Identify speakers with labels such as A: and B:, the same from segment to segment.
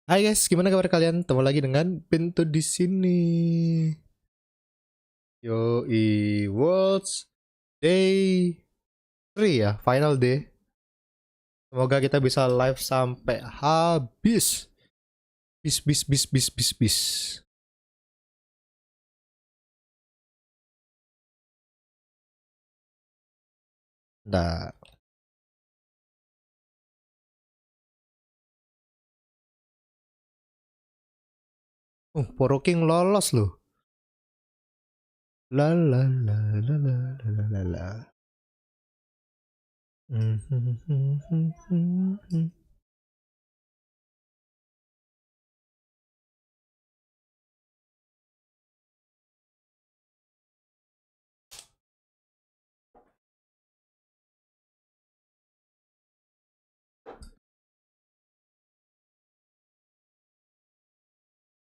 A: Hai guys, gimana kabar kalian? Ketemu lagi dengan Bento di sini. Worlds Day 3 ya, final day. Semoga kita bisa live sampai habis. Bis. Nah, Poro King lolos loh. La la la la la la la la.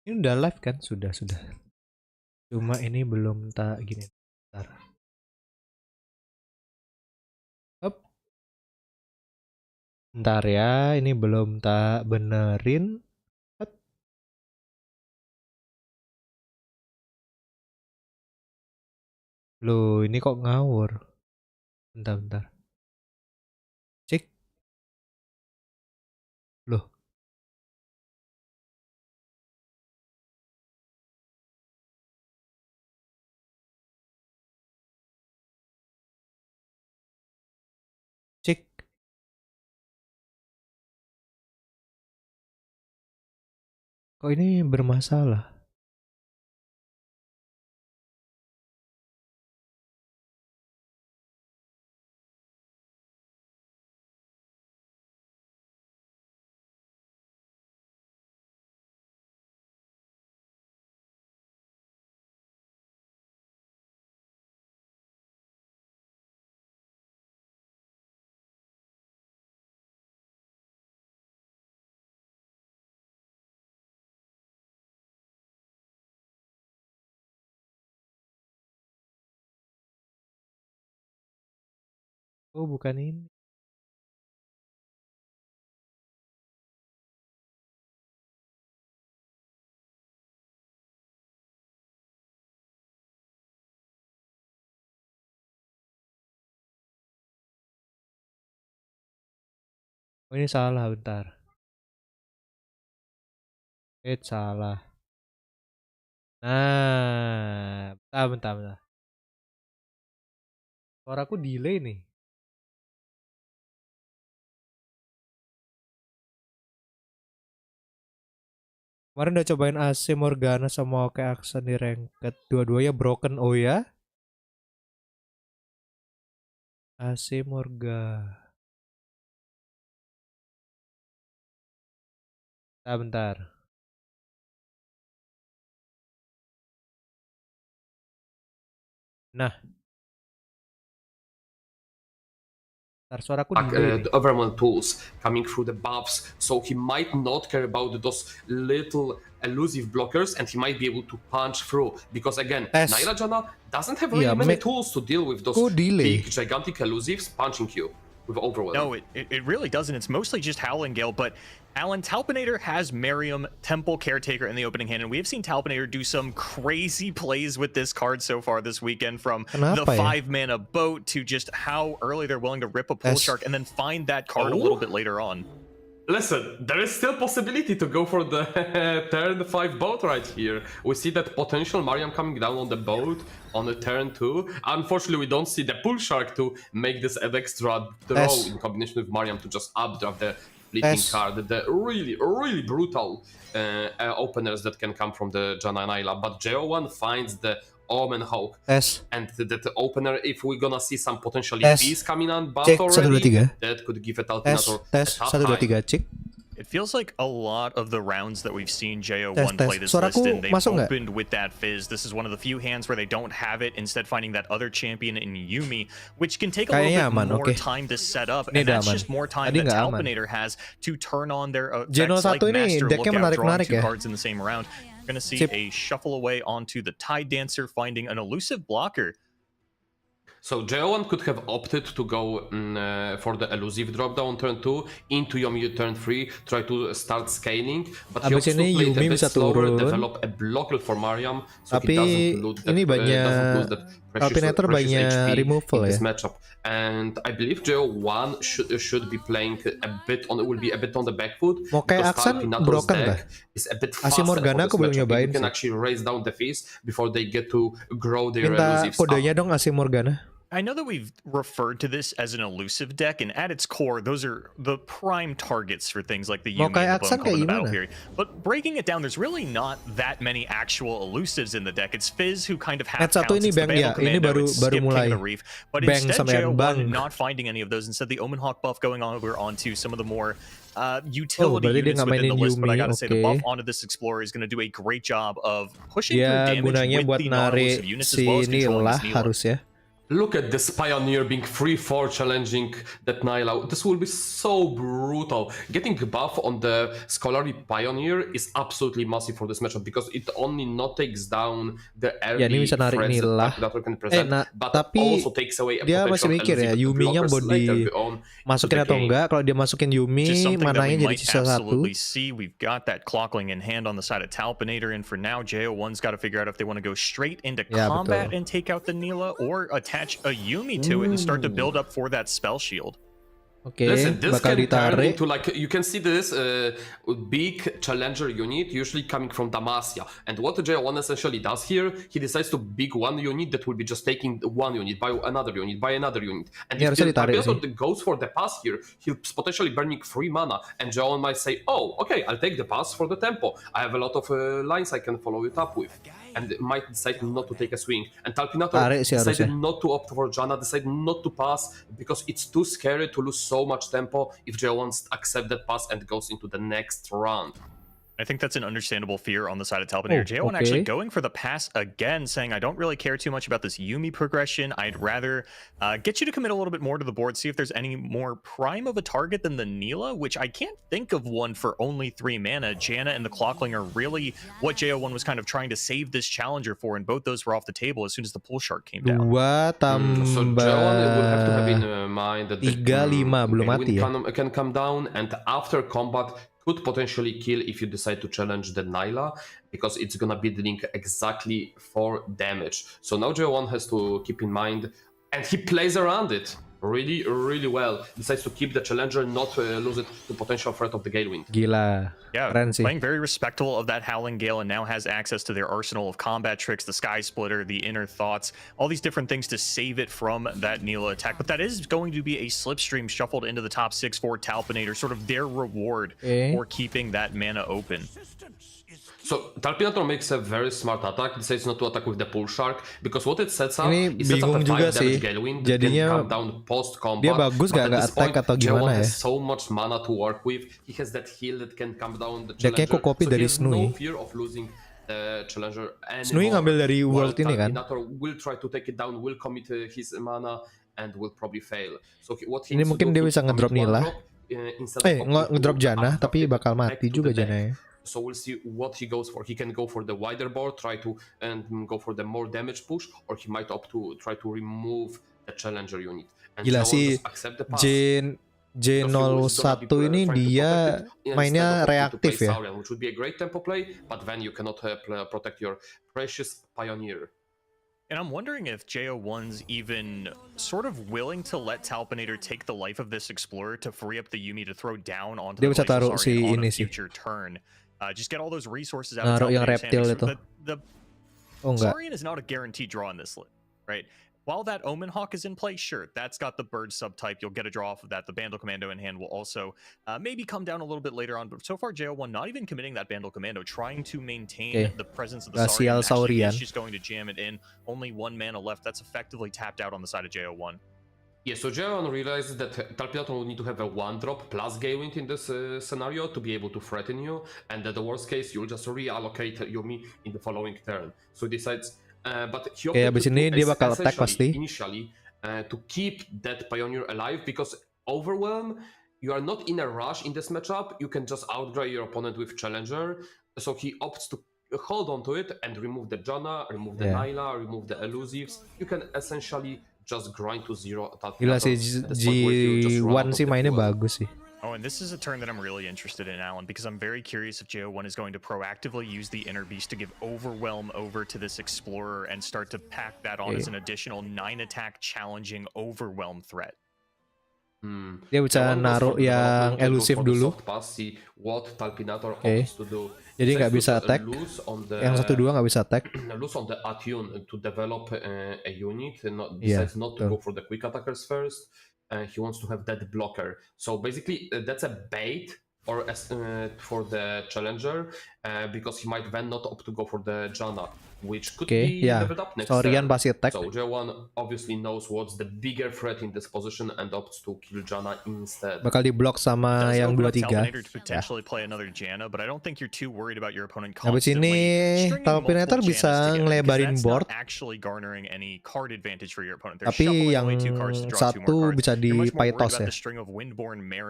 A: Ini udah live kan? Sudah. Cuma ini belum tak gini. Bentar. Up. Bentar ya, ini belum tak benerin. Up. Loh, ini kok ngawur? Bentar. Cek. Loh. Cek. Kok ini bermasalah? Oh, bukan ini. Oh, ini salah, bentar. Salah. Nah, bentar. Suaraku delay nih. Kemarin udah cobain AC Morgana sama Oke Aksen di ranked. Dua-duanya broken, oh ya? AC Morgana. Bentar. Nah. Bentar, suaraku delay nih.
B: The overwhelm tools coming through the buffs, so he might not care about those little elusive blockers, and he might be able to punch through, because again, Naira Jana doesn't have really many tools to deal with those big gigantic elusives punching you with overwhelm.
C: No, it really doesn't. It's mostly just Howling Gale, but Alan, Talpinator has Miriam, Temple Caretaker in the opening hand, and we have seen Talpinator do some crazy plays with this card so far this weekend, from the 5-mana boat to just how early they're willing to rip a Pool Shark and then find that card a little bit later on.
B: Listen, there is still possibility to go for the turn 5 boat right here. We see that potential Mariam coming down on the boat on the turn 2. Unfortunately, we don't see the Pool Shark to make this an extra draw in combination with Mariam to just updraft the fleeting card. The really brutal openers that can come from the Jana and Ayla. But JO1 finds the Omen Hawk. And the opener, if we're gonna see some potentially fees coming on but already, that could give it Altinator a tough time.
C: It feels like a lot of the rounds that we've seen JO1 play this list in, they've opened with that Fizz. This is one of the few hands where they don't have it, instead finding that other champion in Yumi, which can take a little bit more time to set up, and that's just more time that Talpinator has to turn on their effects like Master Lookout, drawing 2 cards in the same round. You're going to see a shuffle away onto the Tide Dancer, finding an elusive blocker.
B: So JO1 could have opted to go for the elusive drop down turn 2 into Yomi turn 3, try to start scaling, but he opts to play it a bit slower, develop a blocker for Mariam, so he doesn't lose that precious HP in this matchup. And I believe JO1 should be playing will be a bit on the back foot, because Talpinator's deck is a bit faster for this matchup. You can actually raise down the fees before they get to grow their elusives up.
C: I know that we've referred to this as an elusive deck, and at its core, those are the prime targets for things like the Yumi and the Bento in the battle period. But breaking it down, there's really not that many actual elusives in the deck. It's Fizz who kind of half counts. It's the Bento Commando, it's Skip King of the Reef. But instead, JO1 not finding any of those. Instead, the Omen Hawk buff going over onto some of the more utility units within the list. But I gotta say, the buff onto this Explorer is going to do a great job of pushing through damage with the non-elusive units as well as controlling this Neela.
B: Look at this Pioneer being 3-4 challenging that Nyla. This will be so brutal. Getting a buff on the Scholarly Pioneer is absolutely massive for this matchup, because it only not takes down the early threats that we can present, but also takes away a
A: dia masih mikir ya, Yuminya mau dimasukin atau enggak. Kalau dia masukin Yumi, mananya jadi sisa satu.
C: We've got that clockling in hand on the side of Talpinator, and for now, JO1's got to figure out if they want to go straight into combat and take out the Neela, or attach a Yumi to it and start to build up for that spell shield.
A: Okay,
B: listen, this can turn into, like, you can see this big challenger unit usually coming from Damacia, and what JO1 essentially does here, he decides to big one unit that will be just taking one unit by another unit by another unit, and if the goes for the pass here, he's potentially burning 3 mana, and JO1 might say, oh, okay, I'll take the pass for the tempo, I have a lot of lines I can follow it up with, and might decide not to take a swing. And Talpinator decided not to opt for Janna, decided not to pass, because it's too scary to lose so much tempo if JO1 accepts that pass and goes into the next round.
C: I think that's an understandable fear on the side of Talpinator. JO1 actually going for the pass again, saying, I don't really care too much about this Yumi progression. I'd rather get you to commit a little bit more to the board, see if there's any more prime of a target than the Neela, which I can't think of one for only 3 mana. Janna and the Clockling are really what JO1 was kind of trying to save this challenger for, and both those were off the table as soon as the Pool Shark came down.
B: So JO1 would have to have in mind that the can come down, and after combat could potentially kill if you decide to challenge the Nyla, because it's gonna be dealing exactly 4 damage. So now JO1 has to keep in mind, and he plays around it really, really well. Decides to keep the challenger, not lose it to potential threat of the Galewind.
A: Gila.
C: Yeah, playing very respectable of that Howling Gale, and now has access to their arsenal of combat tricks, the Sky Splitter, the Inner Thoughts, all these different things to save it from that Neela attack. But that is going to be a Slipstream shuffled into the top 6 for Talpinator, sort of their reward for keeping that mana open.
B: So Talpinator makes a very smart attack, decides not to attack with the Pool Shark, because what it sets up, it sets up a 5 damage Galewind that can come down post-combat.
A: Dia bagus
B: but
A: gak attack atau gimana ya?
B: Has so much mana to work with, he has that heal that can come down the challenger,
A: so
B: he has no fear of losing the challenger anymore.
A: Snui ngambil dari world ini kan?
B: Talpinator will try to take it down, will commit his mana, and will probably fail. So what he
A: ini mungkin dia bisa ngedrop Neela. Ngedrop Janna, tapi bakal mati juga Janna ya.
B: So we'll see what he goes for. He can go for the wider board, try to go for the more damage push, or he might opt to try to remove the challenger unit. And
A: gila sih, J01 ini dia mainnya reaktif ya.
B: Which would be a great tempo play, but then you cannot protect your precious Pioneer.
C: And I'm wondering if JO1's even sort of willing to let Talpinator take the life of this Explorer to free up the Yumi to throw down onto the Glacial on a future turn. Just get all those resources out of Talpinator's hand. The Saurian is not a guaranteed draw in this list, right? While that Omen Hawk is in play, sure, that's got the bird subtype. You'll get a draw off of that. The Bandle Commando in hand will also maybe come down a little bit later on. But so far, JO1 not even committing that Bandle Commando, trying to maintain the presence of the Saurian. He's just going to jam it in. Only 1 mana left. That's effectively tapped out on the side of JO1.
B: Yeah, so JO1 realizes that Talpinator will need to have a 1-drop plus Galewind in this scenario to be able to threaten you. And at the worst case, you'll just reallocate Yumi in the following turn. So he decides... but he
A: abis ini dia bakal attack pasti.
B: Initially, to keep that Pioneer alive, because Overwhelm, you are not in a rush in this matchup. You can just outdraw your opponent with Challenger. So he opts to hold on to it and remove the Janna, remove the Nyla, remove the Elusives. You can essentially just grind to 0.
A: Gila sih G1 sih mainnya bagus sih.
C: Oh, and this is a turn that I'm really interested in, Alan, because I'm very curious if JO1 is going to proactively use the Inner Beast to give Overwhelm over to this Explorer and start to pack that on as an additional 9-attack challenging Overwhelm threat.
A: Dia bisa naruh yang elusif dulu. Jadi nggak bisa attack. Yang 1-2 nggak bisa attack.
B: Lose on the attune to develop a unit. Decides not to go for the quick attackers first. He wants to have that blocker. So basically, that's a bait or for the challenger because he might then not opt to go for the Janna, which could be leveled up next turn.
A: Pasti attack.
B: So J1 obviously knows what's the bigger threat in this position and opts to kill Janna instead.
A: Bakal diblok sama yang 2-3.
C: Potentially play another Janna, but I don't think you're too worried about your opponent
A: Habis ini Talpinator bisa ngelebarin board.
C: Actually garnering any card advantage for your opponent.
A: Tapi yang satu bisa dipaitos ya.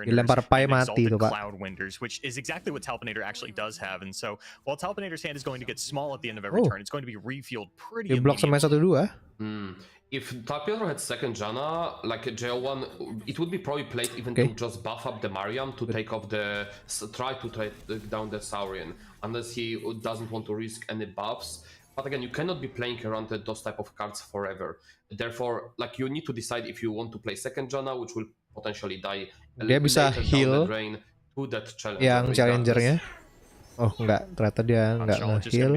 A: Dilempar pai mati tuh Pak.
C: Which is exactly what Talpinator actually does have. And so while Talpinator's hand is going to get small at the end of every turn, it's going to be refueled pretty
A: immediately. Block sama 1-2.
B: If Talpinator had second Janna, like a JO1, it would be probably played even to just buff up the Mariam to take off the... try to take down the Saurian, unless he doesn't want to risk any buffs. But again, you cannot be playing around those type of cards forever. Therefore, like you need to decide if you want to play second Janna, which will potentially die.
A: Dia bisa heal yang challengernya. Oh enggak, ternyata dia enggak nge-heal.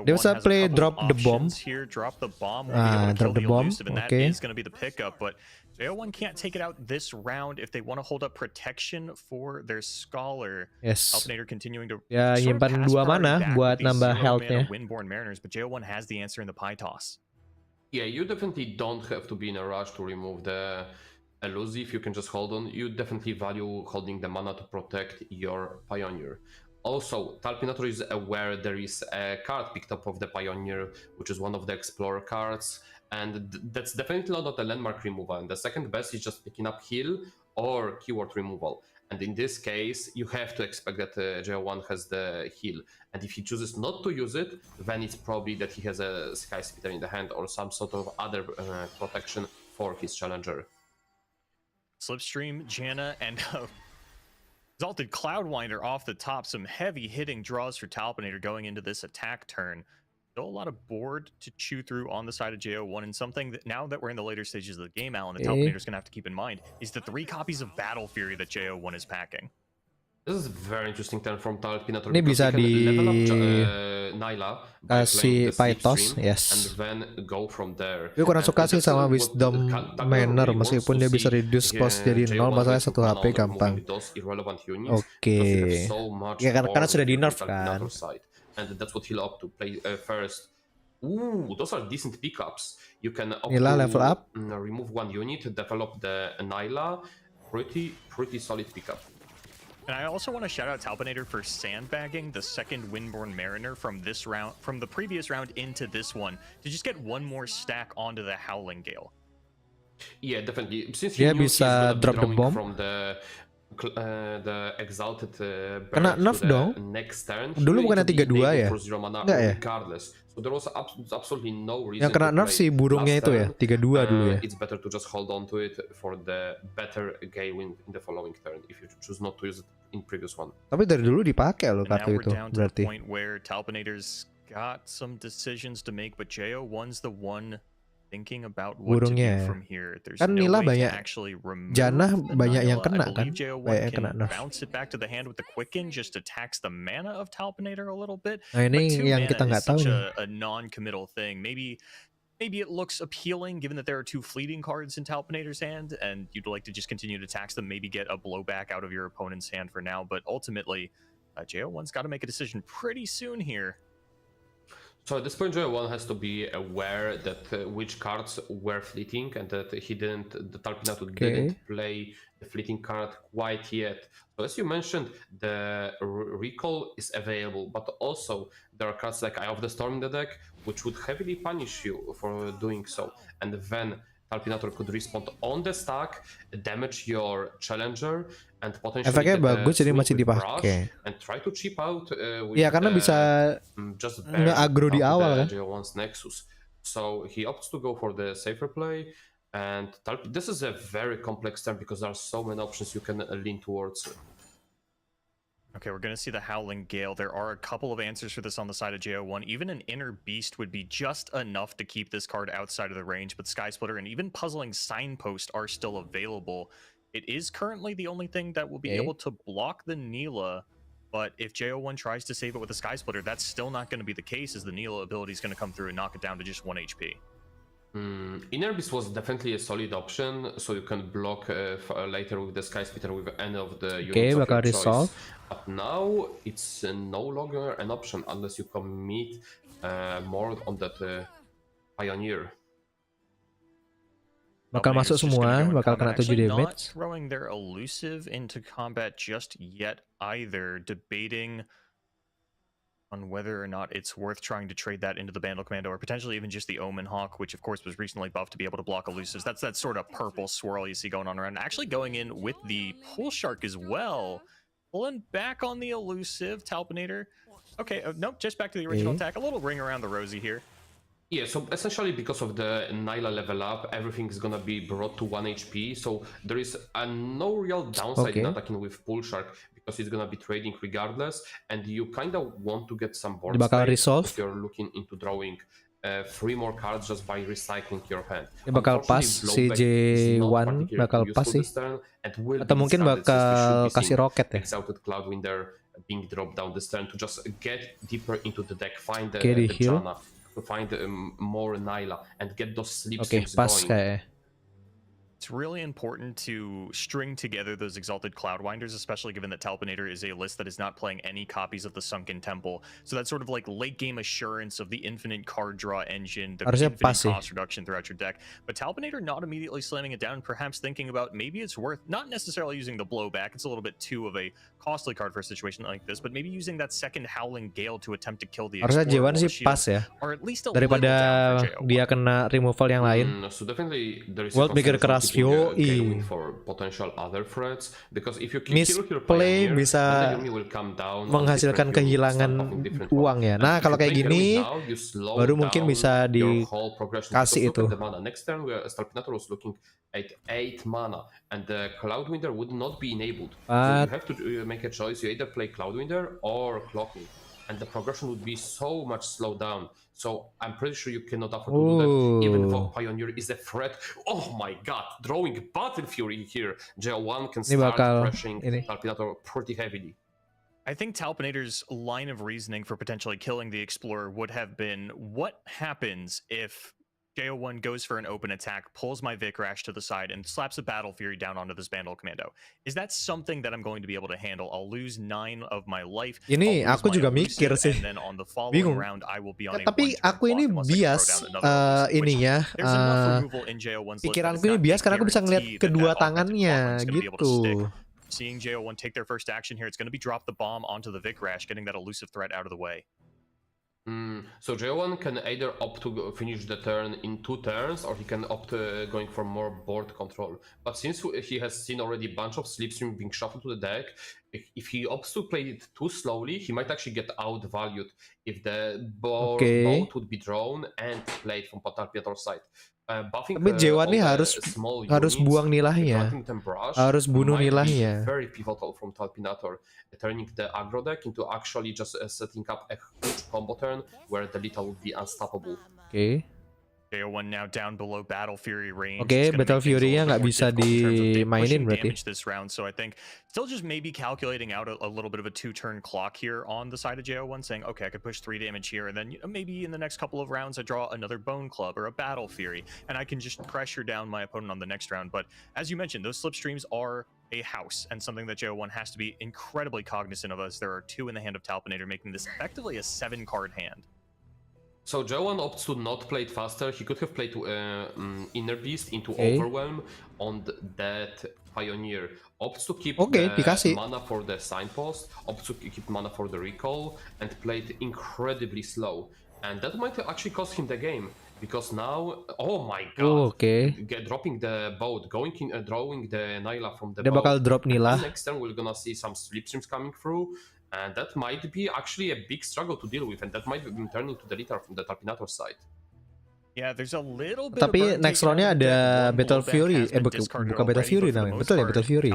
A: Dia bisa play drop the bomb. Drop the bomb. Okay.
C: JO1 can't take it out this round if they want to hold up protection for their Scholar.
A: Yes.
C: Talpinator continuing to
A: nyimpan 2 mana buat nambah health-nya.
C: Windborn Mariners, but JO1 has the answer in the pie toss.
B: Yeah, you definitely don't have to be in a rush to remove the elusive. You can just hold on. You definitely value holding the mana to protect your Pioneer. Also, Talpinator is aware there is a card picked up of the Pioneer, which is one of the Explorer cards, and that's definitely not a landmark removal. And the second best is just picking up heal or keyword removal. And in this case, you have to expect that JO1 has the heal. And if he chooses not to use it, then it's probably that he has a Sky Splitter in the hand or some sort of other protection for his challenger.
C: Slipstream, Janna, and Exalted Cloudwinder off the top. Some heavy hitting draws for Talpinator going into this attack turn. Still a lot of board to chew through on the side of JO1, and something that now that we're in the later stages of the game, Alan, the Talpinator's going to have to keep in mind is the 3 copies of Battle Fury that JO1 is packing.
B: This is a very interesting turn from Talpinator.
A: Ini bisa di
B: Nyla
A: kasih Pythos, yes.
B: And then go from there.
A: Gue kurang suka sih sama Wisdom Manner, meskipun dia bisa reduce cost jadi 0, masalahnya 1 HP gampang. Oke. Ya karena sudah di nerf kan.
B: And that's what he'll opt to play first. Ooh, those are decent pickups. You can opt
A: Nyla level up,
B: remove 1 unit, develop the Nyla. Pretty solid pickup.
C: And I also want to shout out Talpinator for sandbagging the second Windborn Mariner from this round, from the previous round into this one, to just get 1 more stack onto the Howling Gale.
B: Yeah, definitely. Since
A: dia bisa drop the bomb
B: from the exalted
A: kena nerf dong.
B: Next turn,
A: dulu bukannya 3-2 ya? Enggak ya?
B: So there was absolutely no reason.
A: Yang kena nerf si burungnya itu ya, 3-2 dulu ya.
B: It's better to just hold on to it for the better gale in the following turn if you choose not to use it in previous one.
A: Tapi dari dulu dipakai loh kartu itu berarti.
C: Point where Talpinator's got some decisions to make, but JO1's the one thinking about what to do from here. There's
A: kan
C: no
A: Nyla
C: way
A: banyak,
C: to actually remove
A: Janna banyak
C: Nyla.
A: yang kena kan,
C: banyak yang kena nerf. Bounce it back to the hand with the Quicken just to tax the mana of Talpinator a little bit.
A: Nah ini yang kita nggak tahu nih.
C: A non-committal thing. Maybe it looks appealing given that there are 2 fleeting cards in Talpinator's hand, and you'd like to just continue to tax them, maybe get a blowback out of your opponent's hand for now. But ultimately, JO1's got to make a decision pretty soon here.
B: So at this point, JO1 has to be aware that which cards were fleeting and that the Talpinator didn't play the fleeting card quite yet. So as you mentioned, the recall is available, but also there are cards like Eye of the Storm in the deck, which would heavily punish you for doing so. And then Talpinator could respond on the stack, damage your challenger, and potentially
A: efeknya bagus jadi masih dipakai.
B: And try to chip out with
A: ya karena bisa nge-aggro di awal kan.
B: Nexus. So he opts to go for the safer play, And this is a very complex turn because there are so many options you can lean towards.
C: Okay, we're going to see the Howling Gale. There are a couple of answers for this on the side of JO1. Even an Inner Beast would be just enough to keep this card outside of the range, but Sky Splitter and even Puzzling Signpost are still available. It is currently the only thing that will be able to block the Neela, but if JO1 tries to save it with a Sky Splitter, that's still not going to be the case, as the Neela ability is going to come through and knock it down to just 1 HP.
B: Inner Beast was definitely a solid option, so you can block later with the Sky Splitter with any of the units of your choice. But now it's no longer an option unless you commit more on that Pioneer.
A: Bakal masuk semua, bakal kena 7 damage.
C: Not throwing their elusive into combat just yet either, debating on whether or not it's worth trying to trade that into the Bandle Commando, or potentially even just the Omen Hawk, which of course was recently buffed to be able to block elusives. That's that sort of purple swirl you see going on around. Actually going in with the Pool Shark as well. Pulling back on the elusive, Talpinator. Okay, nope, just back to the original attack. A little ring around the rosy here.
B: Yeah, so essentially because of the Nyla level up, everything is gonna be brought to 1 HP, so there is no real downside in attacking with Pool Shark, because it's gonna be trading regardless, and you kind of want to get some board space if you're looking into drawing 3 more cards just by recycling your hand.
A: Dia bakal pas si J1 bakal pas sih, atau mungkin bakal kasih roket ya.
B: Exalted Cloudwinder being dropped down this turn to just get deeper into the deck, find the
A: heal.
B: Jana, to find more Nyla and get those sleep
A: streams
B: going.
A: Kayak.
C: It's really important to string together those Exalted Cloudwinders, especially given that Talpinator is a list that is not playing any copies of the Sunken Temple. So that's sort of like late game assurance of the infinite card draw engine, the infinite cost reduction throughout your deck. But Talpinator not immediately slamming it down, perhaps thinking about maybe it's worth not necessarily using the blowback. It's a little bit too of a costly card for a situation like this, but maybe using that second Howling Gale to attempt to kill the
A: Harusnya J1 sih pas ya, daripada dia kena removal yang lain.
B: So definitely there is
A: World Maker keras yoi.
B: For potential other threats, because if you
A: misplay bisa menghasilkan kehilangan uang ya. Nah kalau kayak gini baru mungkin bisa dikasih itu.
B: Next turn Talpinator was looking at 8 mana and the Cloudwinder would not be enabled. So you have to make a choice. You either play Cloudwinder or Clocking, and the progression would be so much slowed down. So I'm pretty sure you cannot afford to do that. Even though Pioneer is a threat. Oh my god, drawing Battle Fury here. JL1 can start pressuring Talpinator pretty heavily.
C: I think Talpinator's line of reasoning for potentially killing the Explorer would have been, what happens if JO1 goes for an open attack, pulls my Vic Rash to the side, and slaps a Battle Fury down onto this Bandle Commando? Is that something that I'm going to be able to handle? I'll lose 9 of my life.
A: Ini aku juga mikir sih. Bingung. Tapi aku ini bias ininya. Pikiranku ini bias karena aku bisa ngeliat kedua tangannya gitu.
C: Seeing JO1 take their first action here, it's going to be drop the bomb onto the Vic Rash, getting that elusive threat out of the way.
B: So JO1 can either opt to finish the turn in 2 turns, or he can opt going for more board control. But since he has seen already a bunch of Slipstream being shuffled to the deck, if he opts to play it too slowly, he might actually get outvalued if the board would be drawn and played from Talpinator's side.
A: Tapi J1 ini harus buang nilainya, harus bunuh nilainya.
B: Very pivotal from Talpinator, turning the aggro deck into actually just setting up a huge combo turn where the lethal would be unstoppable.
C: JO1 now down below Battle Fury range.
A: Battle Fury-nya nggak bisa dimainin berarti.
C: This round, so I think still just maybe calculating out a little bit of a 2-turn clock here on the side of JO1, saying, okay, I could push 3 damage here, and then maybe in the next couple of rounds I draw another Bone Club or a Battle Fury, and I can just pressure down my opponent on the next round. But as you mentioned, those slipstreams are a house, and something that JO1 has to be incredibly cognizant of, as there are 2 in the hand of Talpinator, making this effectively a 7-card hand.
B: So JO1 opts to not play it faster. He could have played Inner Beast into Overwhelm on that Pioneer. Opts to keep the mana for the Signpost, opts to keep mana for the Recall, and played incredibly slow. And that might actually cost him the game, because now, oh my god, dropping the boat, going in, drawing the Nyla from the boat.
A: Bakal drop Nyla.
B: Next turn we're gonna see some Slipstreams coming through. And that might be actually a big struggle to deal with, and that might be turning to the litter from the Talpinator side.
C: Yeah, there's a little bit
A: Tapi next roundnya ada Battle Fury, bukan Battle Fury namanya, betul ya Battle Fury.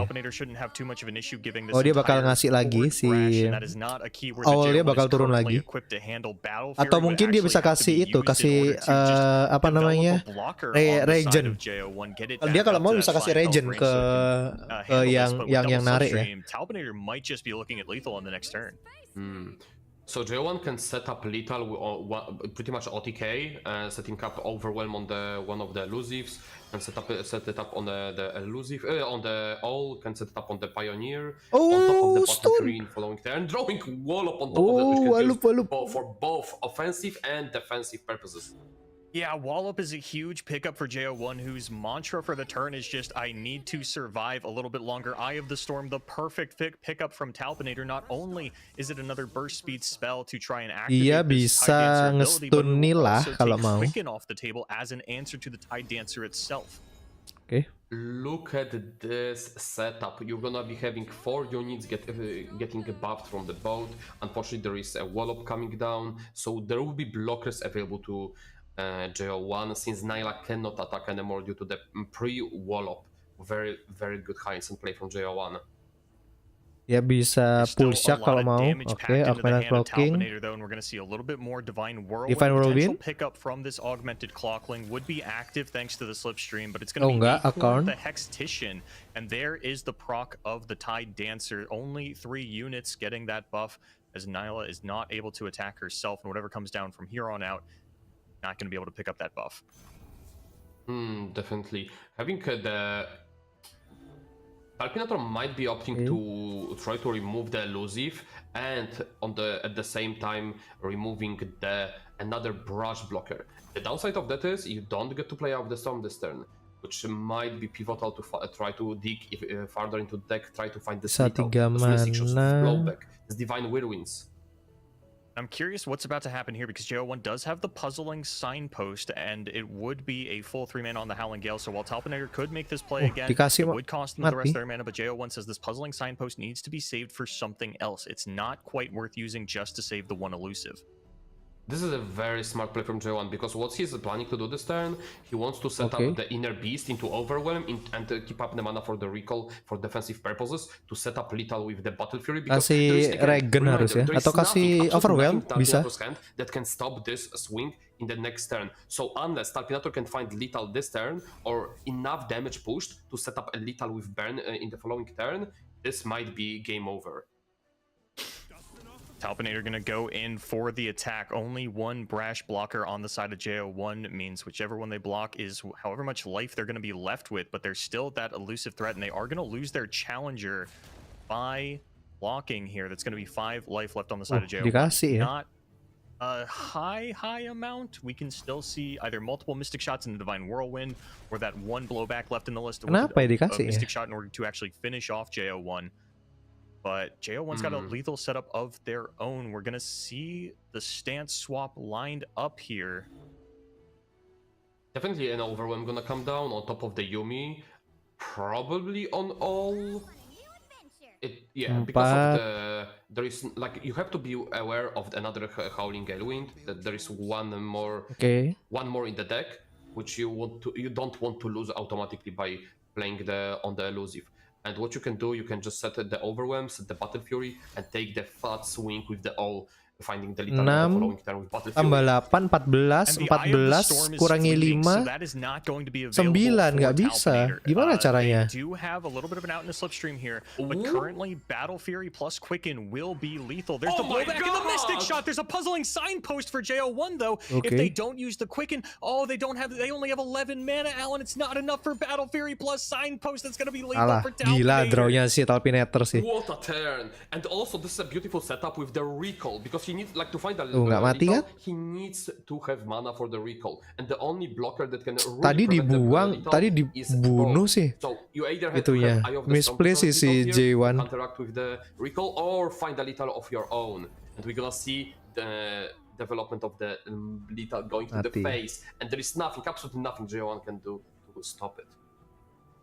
A: Oh dia bakal ngasih lagi si awalnya bakal turun lagi. Atau mungkin dia bisa kasih itu, kasih apa namanya regen. Dia kalau mau bisa kasih regen ke yang narik ya.
B: So Jo1 can set up lethal pretty much OTK, setting up overwhelm on the one of the elusives, and set it up on the elusive on the all, can set it up on the pioneer, on top of the bottom green following turn, drawing wallop on top of that, which can use for both offensive and defensive purposes.
C: Yeah, Wallop is a huge pickup for JO1, whose mantra for the turn is just, I need to survive a little bit longer. Eye of the Storm, the perfect pickup from Talpinator. Not only is it another burst speed spell to try and activate
A: dia bisa nge-stun Nila kalau mau.
C: Quicken off the table as an answer to the Tide Dancer itself.
A: Okay.
B: Look at this setup. You're gonna be having 4 units getting buffed from the boat. Unfortunately, there is a Wallop coming down, so there will be blockers available to JO1, since Nyla cannot attack anymore due to the pre-wallop. Very, very good high instant play from JO1.
A: Ya bisa pull shock kalau mau. Oke, augmented clocking. Divine Whirlwind.
C: Pickup from this augmented clockling would be active thanks to the slipstream, but it's going to be the Hextitian, and there is the proc of the Tide Dancer. Only 3 units getting that buff, as Nyla is not able to attack herself, and whatever comes down from here on out, not going to be able to pick up that buff.
B: Definitely. Having the Talpinator might be opting to try to remove the elusive, and at the same time removing another brush blocker. The downside of that is you don't get to play out the storm this turn, which might be pivotal to try to dig farther into the deck, try to find the blowback. This Divine Whirlwinds.
C: I'm curious what's about to happen here, because JO1 does have the Puzzling Signpost, and it would be a full 3-mana on the Howling Gale, so while Talpinator could make this play again, it would cost them the rest of their mana, but JO1 says this Puzzling Signpost needs to be saved for something else. It's not quite worth using just to save the one elusive.
B: This is a very smart play from J1, because what he's planning to do this turn, he wants to set up the Inner Beast into Overwhelm and keep up the mana for the recall for defensive purposes, to set up lethal with the Battle Fury.
A: Kasih regen harus ya, atau kasih Overwhelm bisa.
B: That can stop this swing in the next turn. So unless Talpinator can find lethal this turn, or enough damage pushed to set up a lethal with burn in the following turn, this might be game over.
C: Talpinator gonna go in for the attack. Only one brash blocker on the side of JO1 means whichever one they block is however much life they're gonna be left with, but there's still that elusive threat, and they are gonna lose their challenger by blocking here. That's gonna be 5 life left on the side of JO1.
A: Dikasih ya.
C: Not a high amount. We can still see either multiple Mystic Shots in the Divine Whirlwind, or that one blowback left in the list of Mystic Shot in order to actually finish off JO1. But JO1's got a lethal setup of their own. We're going to see the stance swap lined up here.
B: Definitely an Overwhelm going to come down on top of the Yumi. Probably on all. Because of there is, like, you have to be aware of another Howling Galewind, that there is one more in the deck, which you don't want to lose automatically by playing on the elusive. And what you can do, you can just set the Overwhelm, set the Battle Fury, and take the fat swing with the all, finding the lethal the following turn with Battle Fury.
A: Tambah 8, 14, kurangi 5, 9, nggak bisa. Gimana caranya?
C: They do have a little bit of an out in the slipstream here, but currently Battle Fury plus Quicken will be lethal. There's the blowback and the Mystic Shot. There's a Puzzling Signpost for JO1 though. If they don't use the Quicken, they only have 11 mana, Alan. It's not enough for Battle Fury plus Signpost. That's gonna be lethal for Talpinator.
A: Gila drawnya si Talpinator sih.
B: What a turn! And also this is a beautiful setup with the recall, because he needs to find a
A: nggak mati kan?
B: He needs to have mana for the recall, and the only blocker that can
A: tadi dibuang, tadi dibunuh sih.
B: So you either have
A: itunya
B: to have
A: misplay sih si J1,
B: interact with the recall, or find a lethal of your own, and we're gonna see the development of the lethal going to the face, and there is nothing, absolutely nothing J1 can do to stop it.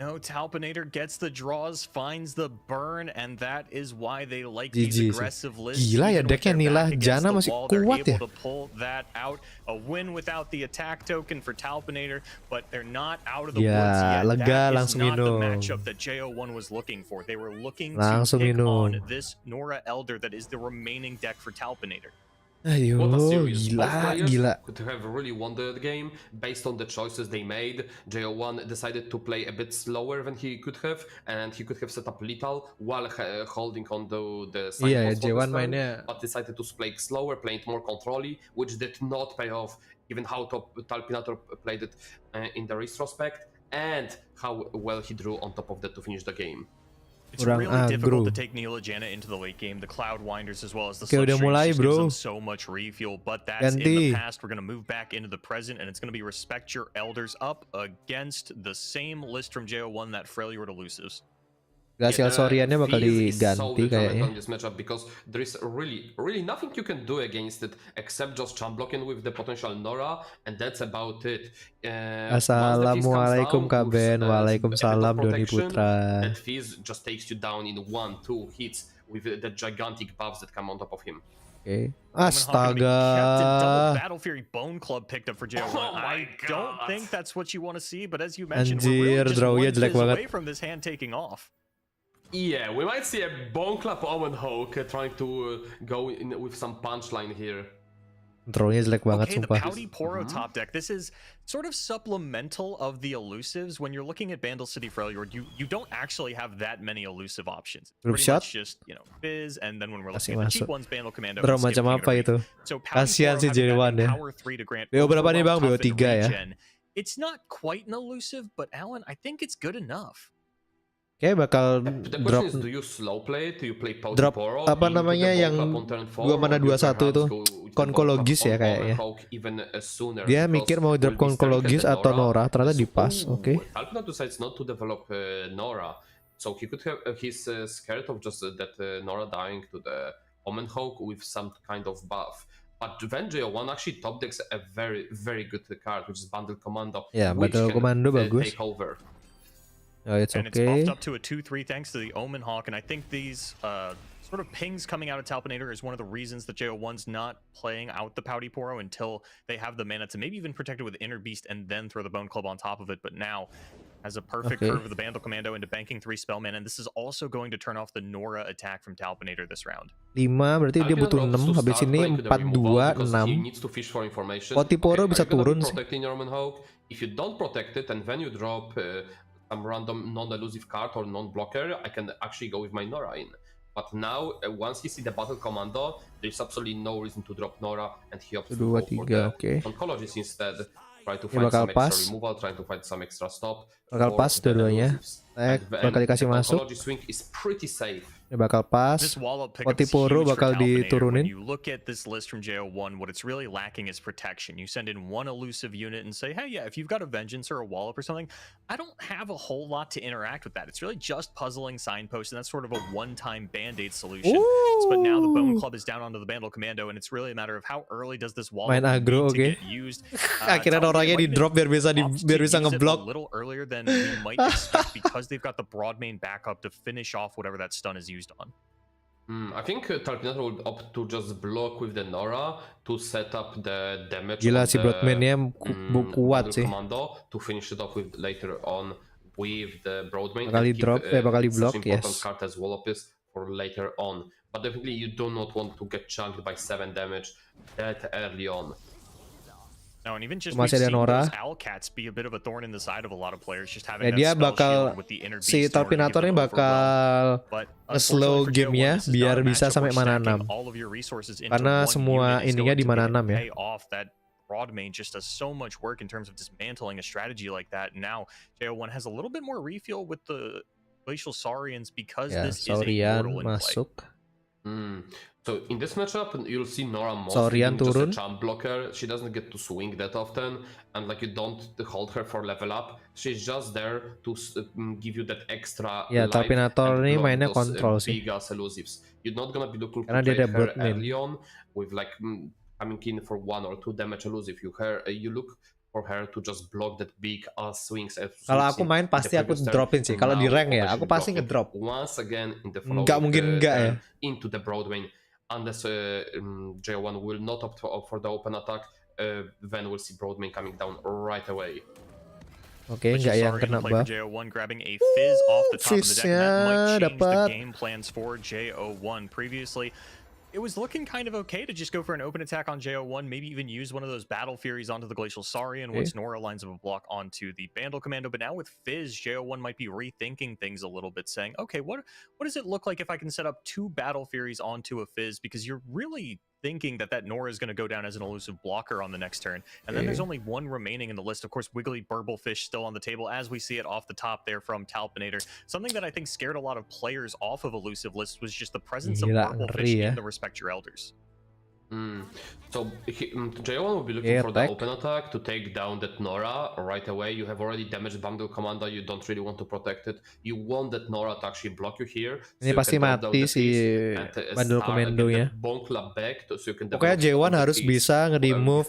C: No, Talpinator gets the draws, finds the burn, and that is why they like these aggressive lists.
A: Gila ya, decknya Nila Jana masih kuat ya.
C: To pull that out. A win without the attack token for Talpinator, but they're not out of the woods yet.
A: Lega,
C: that
A: langsung
C: is not the
A: minum.
C: matchup that JO1 was looking for. They were looking
A: langsung
C: to pick
A: minum.
C: on this Nora Elder that is the remaining deck for Talpinator.
A: Ayo, gila.
B: Could have really won the game based on the choices they made. JO1 decided to play a bit slower than he could have, and he could have set up lethal while holding on the side.
A: Yeah, J1 mainnya,
B: but decided to play slower, playing more controlly, which did not pay off given how Talpinator played it in the retrospect and how well he drew on top of that to finish the game.
C: It's really difficult to take Nila Jana into the late game. The Cloud Winders as well as the
A: udah mulai,
C: gives them so much refuel, but that's in the past. We're going to move back into the present, and it's going to be Respect Your Elders up against the same list from JO1, that Freljord Elusives.
A: Hasil Soriannya bakal diganti kayaknya.
B: On this matchup because there is really nothing you can do against it except just jump blocking with the potential Nora, and that's about it.
A: Assalamualaikum Kak Ben, waalaikumsalam Doni Putra.
B: That Fizz just takes you down in 1-2 hits with the gigantic buffs that come on top of him.
A: Okay. Astaga.
C: Battle Fury Bone Club picked up for JO1. I don't think that's what you want to see, but as you
A: Anjir,
C: mentioned, we're really just
A: drawnya jelek banget.
C: away from this hand taking off.
B: Yeah, we might see a Bone Club Owen Hawk trying to go in with some punchline here.
A: Drawnya jelek banget,
C: okay,
A: sumpah.
C: The Pouty Poro top deck. This is sort of supplemental of the elusives. When you're looking at Bandle City Freljord, you don't actually have that many elusive options. Pretty much just, you know, Fizz, and then when we're looking at the cheap ones, Bandle Commando.
A: Bro, macam apa itu?
C: So
A: Kasihan si J1 ya. BO berapa nih bang? BO 3 ya?
C: It's not quite an elusive, but Alan, I think it's good enough.
A: Kayak bakal drop
B: is, do you slow play? Do you play
A: drop Poro, apa namanya yang 2 mana 21 itu konkologis ya kayaknya. Dia mikir mau drop konkologis atau Nora, ternyata di pas. Oke.
B: Talpinator decides not to develop Nora, so he could have he's scared of just that Nora dying to the Omen Hawk with some kind of buff. But then JO1 actually top decks a very good card, which is Bundle Commando.
A: Ya, Bundle Commando bagus.
B: Take over.
A: Oh, it's
C: and
A: okay.
C: It's buffed up to a 2-3 thanks to the Omen Hawk, and I think these sort of pings coming out of Talpinator is one of the reasons that JO1's not playing out the Pouty Poro until they have the mana to maybe even protect it with Inner Beast and then throw the Bone Club on top of it. But now has a perfect curve of the Bandle Commando into banking 3 spell mana, and this is also going to turn off the Nora attack from Talpinator this round.
A: 5 berarti dia butuh 6, habis ini 4, 2, 6. Pouty Poro bisa turun sih.
B: If you don't protect it and then you drop some random non-elusive card or non-blocker, I can actually go with my Nora in. But now, once he sees the Battle Commando, there's absolutely no reason to drop Nora, and he opts to go for the Oncologist instead. Try to find some extra removal, trying to find some extra stop.
A: Bakal pas dua-duanya. Bakal dikasih masuk.
B: Oncologist swing is pretty safe.
A: Ini bakal pas. Pouty Poro bakal diturunin.
C: When you look at this list from JO1, what it's really lacking is protection. You send in one elusive unit and say, hey, yeah, if you've got a Vengeance or a Wallop or something, I don't have a whole lot to interact with that. It's really just puzzling Signpost, and that's sort of a one-time Band-Aid solution. But now the Bone Club is down onto the Bandle Commando, and it's really a matter of how early does this Wallop
A: main aggro,
C: get used.
A: Akhirnya orangnya di drop biar bisa ngeblock.
C: A little earlier than we might expect because they've got the broad main backup to finish off whatever that stun is used on.
B: I think Talpinator would opt to just block with the Nora to set up the damage.
A: Gila si Broadman-nya kuat sih.
B: Commando to finish it off with later on with the Broadman.
A: Bakal drop, bakal block, yes.
B: Important card as Wallopis for later on. But definitely you do not want to get chunked by 7 damage that early on.
C: No, and even just we've seen those Owlcats be a bit of a thorn in the side of a lot of players, just having that
A: dia
C: spell
A: bakal
C: shield with the Inner Beast.
A: Si Talpinator ini bakal slow gamenya biar bisa sampai mana 6. Karena semua ininya di mana 6 ya.
C: Broad main just does so much work in terms of dismantling a strategy like that. Now JO1 has a little bit more refuel with the Glacial Saurians because this is a portal in
A: masuk.
C: Play.
B: So in this matchup, you'll see Nora
A: mostly
B: just a jump blocker. She doesn't get to swing that often, and like you don't hold her for level up. She's just there to give you that extra.
A: Ya, Talpinator ini mainnya kontrol sih.
B: Big ass elusives. You're not gonna be looking to
A: play
B: her early on with like coming in for 1 or 2 damage elusive. You look for her to just block that big swings.
A: Kalau aku main pasti aku dropin sih. Kalau di rank ya, aku pasti ngedrop.
B: Once again in the
A: nggak mungkin enggak ya.
B: Into the broad lane, unless J1 will not opt for the open attack, then we'll see broad lane coming down right away.
A: Oke, nggak yang kena buff.
C: JO1 grabbing a fizz off the top of the deck. That might change the game plans for JO1. Previously, it was looking kind of okay to just go for an open attack on JO1, maybe even use one of those Battle Furies onto the Glacial Saurian once Nora lines up a block onto the Bandle Commando. But now with Fizz, JO1 might be rethinking things a little bit, saying, okay, what does it look like if I can set up 2 Battle Furies onto a Fizz? Because you're really thinking that Nora is going to go down as an elusive blocker on the next turn. And then there's only one remaining in the list. Of course, Wiggly Burblefish still on the table, as we see it off the top there from Talpinator. Something that I think scared a lot of players off of elusive lists was just the presence of Burblefish in the Respect Your Elders.
B: So J1 will be looking for the open attack to take down that Nora right away. You have already damaged Bundle Commander, you don't really want to protect it. You want that Nora to actually block you here.
A: Ini pasti mati si Bundle Commandonya. Pokoknya J1 harus bisa nge-remove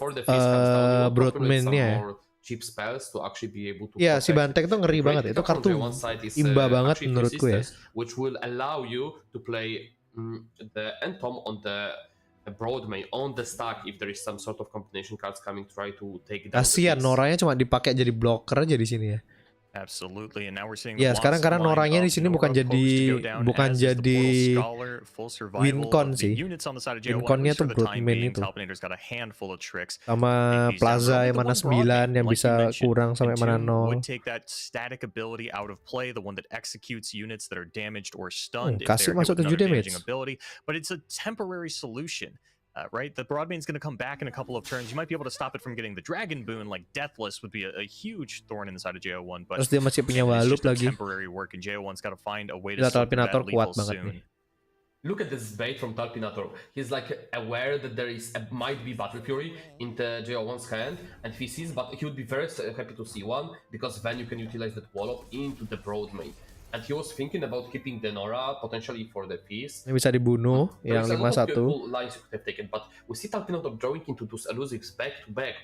A: Broadman-nya.
B: Cheap spells to actually be able to
A: si Bantek tuh ngeri banget. Itu kartu imba banget menurutku ya.
B: Which will allow you to play the Entom on the broad main on the stack if there is some sort of combination cards coming try to take down.
A: Kasian Noranya cuma dipakai jadi blocker aja di sini ya.
C: Absolutely, and now we're seeing
A: sekarang karena Noranya di sini bukan jadi wincon sih. Winconnya tuh Broadman itu. Sama Plaza yang mana 9 yang bisa kurang sampai mana 0. Kasih masuk 7 damage.
C: But it's a temporary solution. Right, the Broadmane's going to come back in a couple of turns. You might be able to stop it from getting the Dragon Boon, like Deathless would be a huge thorn in the side of JO1. But
A: terus dia masih punya Walup lagi.
C: Temporary work, and JO1's got to find a way to solve that lethal soon.
B: Look at this bait from Talpinator. He's like aware that there is might be Battle Fury in the JO1's hand, and if he sees, but he would be very happy to see one because then you can utilize that Wallop into the Broadmane. And he was thinking about keeping the Nora potentially for the piece.
A: Yang bisa dibunuh, yang 5-1.
B: Lines you could have taken, but we see Talpinator drawing into those elusives back to back,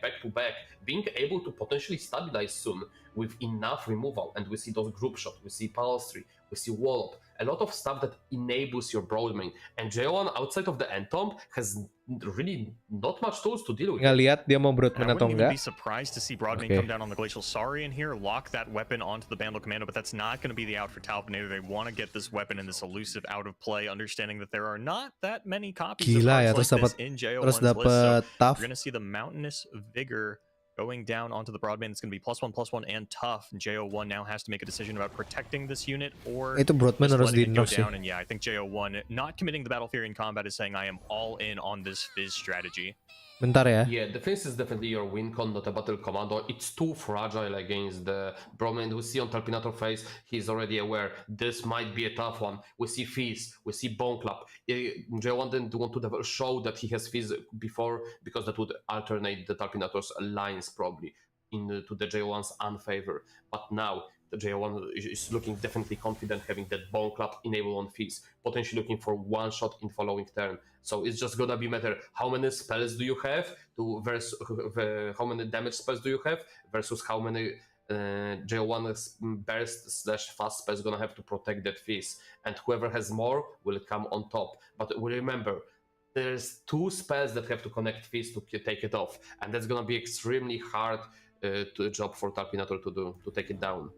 B: being able to potentially stabilize soon with enough removal. And we see those group shot, we see Palstry, we see Wallop, a lot of stuff that enables your Broadmane. And J1 outside of the Entomb has really not much tools to deal with.
A: Nggak lihat dia mau Broadmane atau enggak.
C: I wouldn't even be surprised to see Broadmane come down on the Glacial Saurian here, lock that weapon onto the Bandle Commando, but that's not going to be the out for Talpinator. They want to get this weapon and this elusive out of play, understanding that there are not that many copies of cards like this in JO1's list. So you're going to see the Mountainous Vigor going down onto the Broadman. It's going to be +1/+1 and tough. JO1 now has to make a decision about protecting this unit or
A: itu Broadman harus di nerf sih.
C: And I think JO1 not committing the Battle Fury in combat is saying I am all in on this Fizz strategy.
A: Bentar ya.
B: Yeah, the Fizz is definitely your win con, not a battle commando. It's too fragile against the Broadman. We see on Talpinator face, he's already aware this might be a tough one. We see Fizz, we see Bone Clap. J1 didn't want to show that he has Fizz before because that would alternate the Talpinator's lines probably to the J1's unfavor. But now the J1 is looking definitely confident having that Bone Clap enabled on Fizz, potentially looking for one shot in following turn. So it's just gonna be matter how many spells do you have to versus how many damage spells do you have versus how many J1 burst / fast spells gonna have to protect that Fizz, and whoever has more will come on top. But we remember there's 2 spells that have to connect Fizz to take it off, and that's gonna be extremely hard job for Talpinator to do to take it down.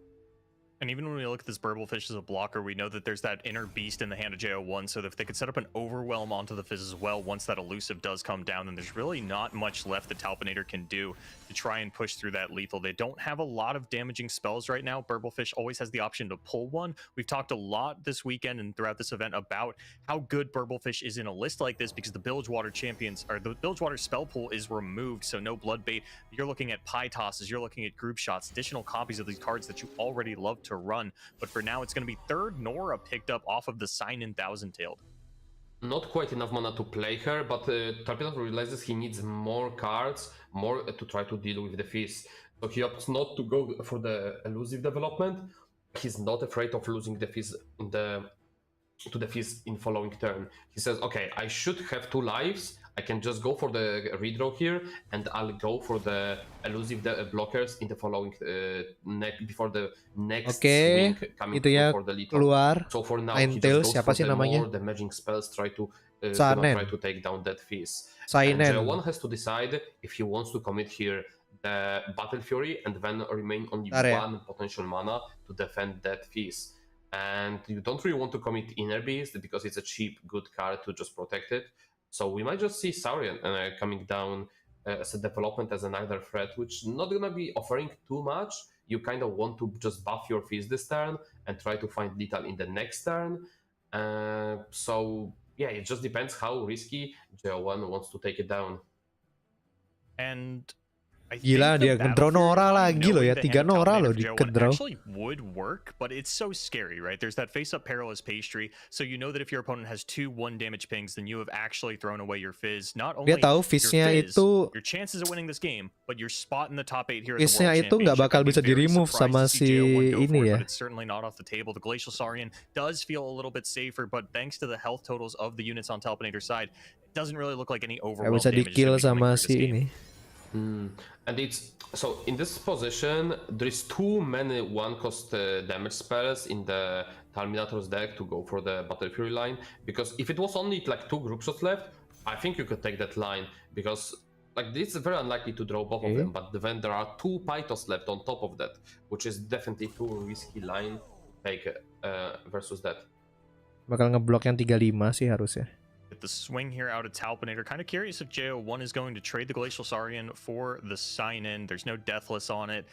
C: And even when we look at this Burblefish as a blocker, we know that there's that inner beast in the hand of JO1, so if they could set up an overwhelm onto the Fizz as well, once that elusive does come down, then there's really not much left that Talpinator can do to try and push through that lethal. They don't have a lot of damaging spells right now. Burblefish always has the option to pull one. We've talked a lot this weekend and throughout this event about how good Burblefish is in a list like this because the Bilgewater champions, or the Bilgewater spell pool is removed, so no blood bait. You're looking at pie tosses, you're looking at group shots, additional copies of these cards that you already love to run. But for now, it's going to be 3rd Nora picked up off of the Sign-In Thousand-Tailed.
B: Not quite enough mana to play her, but Talpinator realizes he needs more cards, more to try to deal with the Fizz. So he opts not to go for the elusive development. He's not afraid of losing the Fizz to the Fizz in following turn. He says, okay, I should have 2 lives. I can just go for the redraw here, and I'll go for the elusive blockers in the following before the next swing coming for the lethal.
A: Keluar.
B: So for now, he just goes for the more damaging spells, try to take down that fizz. And J1 has to decide if he wants to commit here the Battle Fury and then remain only one potential mana to defend that fizz. And you don't really want to commit Inner Beast because it's a cheap, good card to just protect it. So we might just see Saurian coming down as a development as another threat, which not gonna be offering too much. You kind of want to just buff your fizz this turn and try to find lethal in the next turn. So yeah, it just depends how risky J1 wants to take it down.
C: And
A: gila, dia ngedraw Nora lagi loh ya, 3 Nora loh di kedraw.
C: Actually would work, but it's so scary, right? There's that face-up perilous pastry, so you know that if your opponent has 2 1-damage pings, then you have actually thrown away your fizz. Not only
A: dia tahu fizznya itu,
C: your chances of winning this game, but your spot in the top 8 here at the
A: fizznya itu nggak bakal bisa di-remove sama si ini ya.
C: But it's certainly not off the table. The Glacial Saurian does feel a little bit safer, but thanks to the health totals of the units on Talpinator's side, it doesn't really look like any overwhelm
A: damage. Nggak bisa di-kill sama si ini.
B: And it's so in this position there is too many 1-cost damage spells in the Terminator's deck to go for the Battle Fury line, because if it was only like 2 group shots left, I think you could take that line, because like it's very unlikely to draw both of them, but then there are 2 Pythos left on top of that, which is definitely too risky line to take versus that.
A: Bakal ngeblok yang 35 sih harusnya.
C: The swing here out of Talpinator. Kind of curious if JO1 is going to trade the Glacial Saurian for the sign-in. There's no Deathless on it.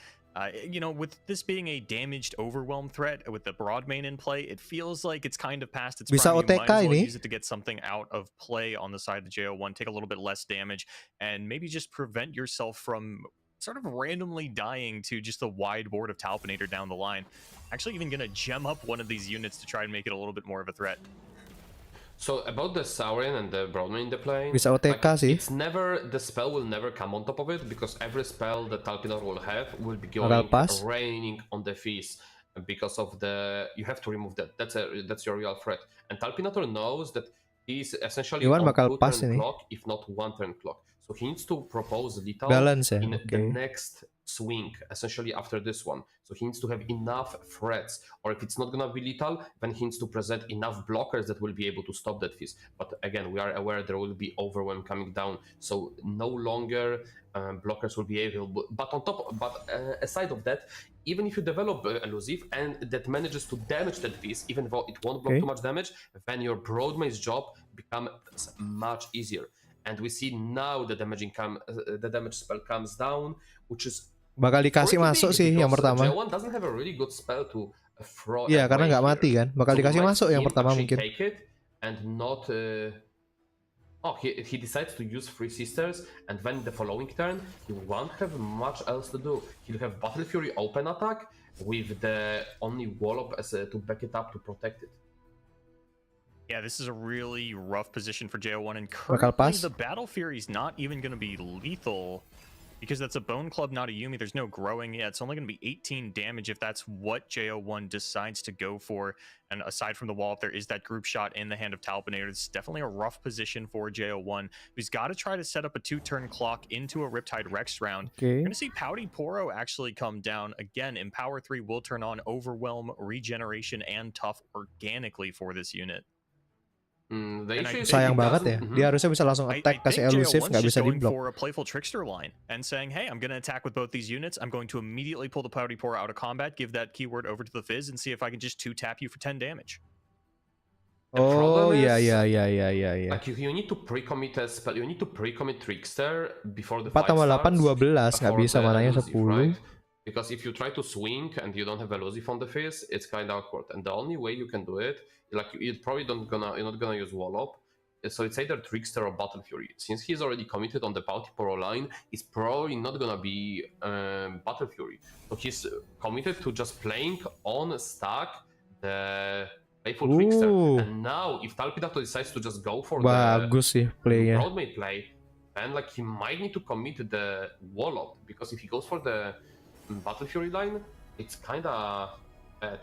C: You know, with this being a damaged overwhelm threat with the broad main in play, it feels like it's kind of past its prime. You might as well use it to get something out of play on the side of the JO1, take a little bit less damage, and maybe just prevent yourself from sort of randomly dying to just the wide board of Talpinator down the line. Actually even going to gem up one of these units to try and make it a little bit more of a threat.
B: So about the Saurian and the Broadman in the plane,
A: bisa OTK sih.
B: It's never, the spell will never come on top of it, because every spell that Talpinator will have will be going raining on the fizz, because of the, you have to remove that. That's your real threat. And Talpinator knows that he's essentially on 2-turn clock, if not 1-turn clock. So he needs to propose lethal in the next swing, essentially after this one. So he needs to have enough threats, or if it's not gonna be lethal, then he needs to present enough blockers that will be able to stop that fizz. But again, we are aware there will be overwhelm coming down, so no longer blockers will be able. But on top, aside of that, even if you develop elusive and that manages to damage that fizz, even though it won't block too much damage, then your Broadmaid's job becomes much easier. And we see now the damage spell comes down, which is
A: bakal dikasih masuk sih yang pertama.
B: J1 doesn't have a really good spell to throw.
A: Iya, karena nggak mati kan. Bakal dikasih masuk yang pertama mungkin.
B: Take it and not. He decides to use 3 Sisters, and then the following turn he won't have much else to do. He'll have Battle Fury open attack with the only Wallop as to back it up to protect it.
C: Yeah, this is a really rough position for JO1, and currently the Battle Fury is not even going to be lethal, because that's a Bone Club, not a Yuumi. There's no growing yet. It's only going to be 18 damage if that's what JO1 decides to go for. And aside from the wall, if there is that group shot in the hand of Talpinator, it's definitely a rough position for JO1, who's got to try to set up a 2-turn clock into a Riptide Rex round. You're going to see Pouty Poro actually come down. Again, Empower 3 will turn on Overwhelm, Regeneration, and Tough organically for this unit.
A: Sayang banget ya, dia harusnya bisa langsung attack, kasih elusive, nggak bisa di-block.
C: For a playful trickster line and saying, hey, I'm going to attack with both these units. I'm going to immediately pull the Pouty Poro out of combat, give that keyword over to the Fizz, and see if I can just 2-tap you for 10 damage.
A: Oh yeah.
B: Like you need to pre-commit a spell, you need to pre-commit trickster before the
A: 4 tambah 8 12, nggak bisa mananya 10.
B: Right? Because if you try to swing and you don't have elusive on the Fizz, it's kind of awkward. And the only way you can do it, like you're not gonna use Wallop, so it's either Trickster or Battle Fury. Since he's already committed on the Pouty Poro line, it's probably not gonna be Battle Fury. So he's committed to just playing on stack the Playful Trickster. And now, if Talpinator decides to just go for the Broadmaid play, then like he might need to commit the Wallop, because if he goes for the Battle Fury line, it's kinda bad.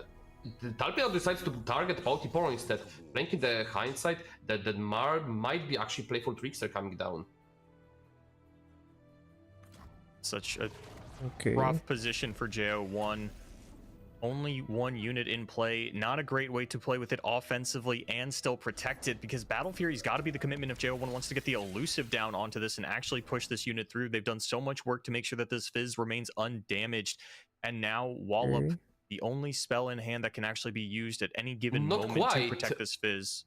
B: the Talpina decides to target Pauti Poro instead, playing in the hindsight that Mar might be actually playful Trickster coming down.
C: Such a rough position for JO1. Only one unit in play. Not a great way to play with it offensively and still protect it, because Battle Fury's got to be the commitment if JO1 wants to get the elusive down onto this and actually push this unit through. They've done so much work to make sure that this Fizz remains undamaged. And now Wallop, the only spell in hand that can actually be used at any given moment to protect this Fizz.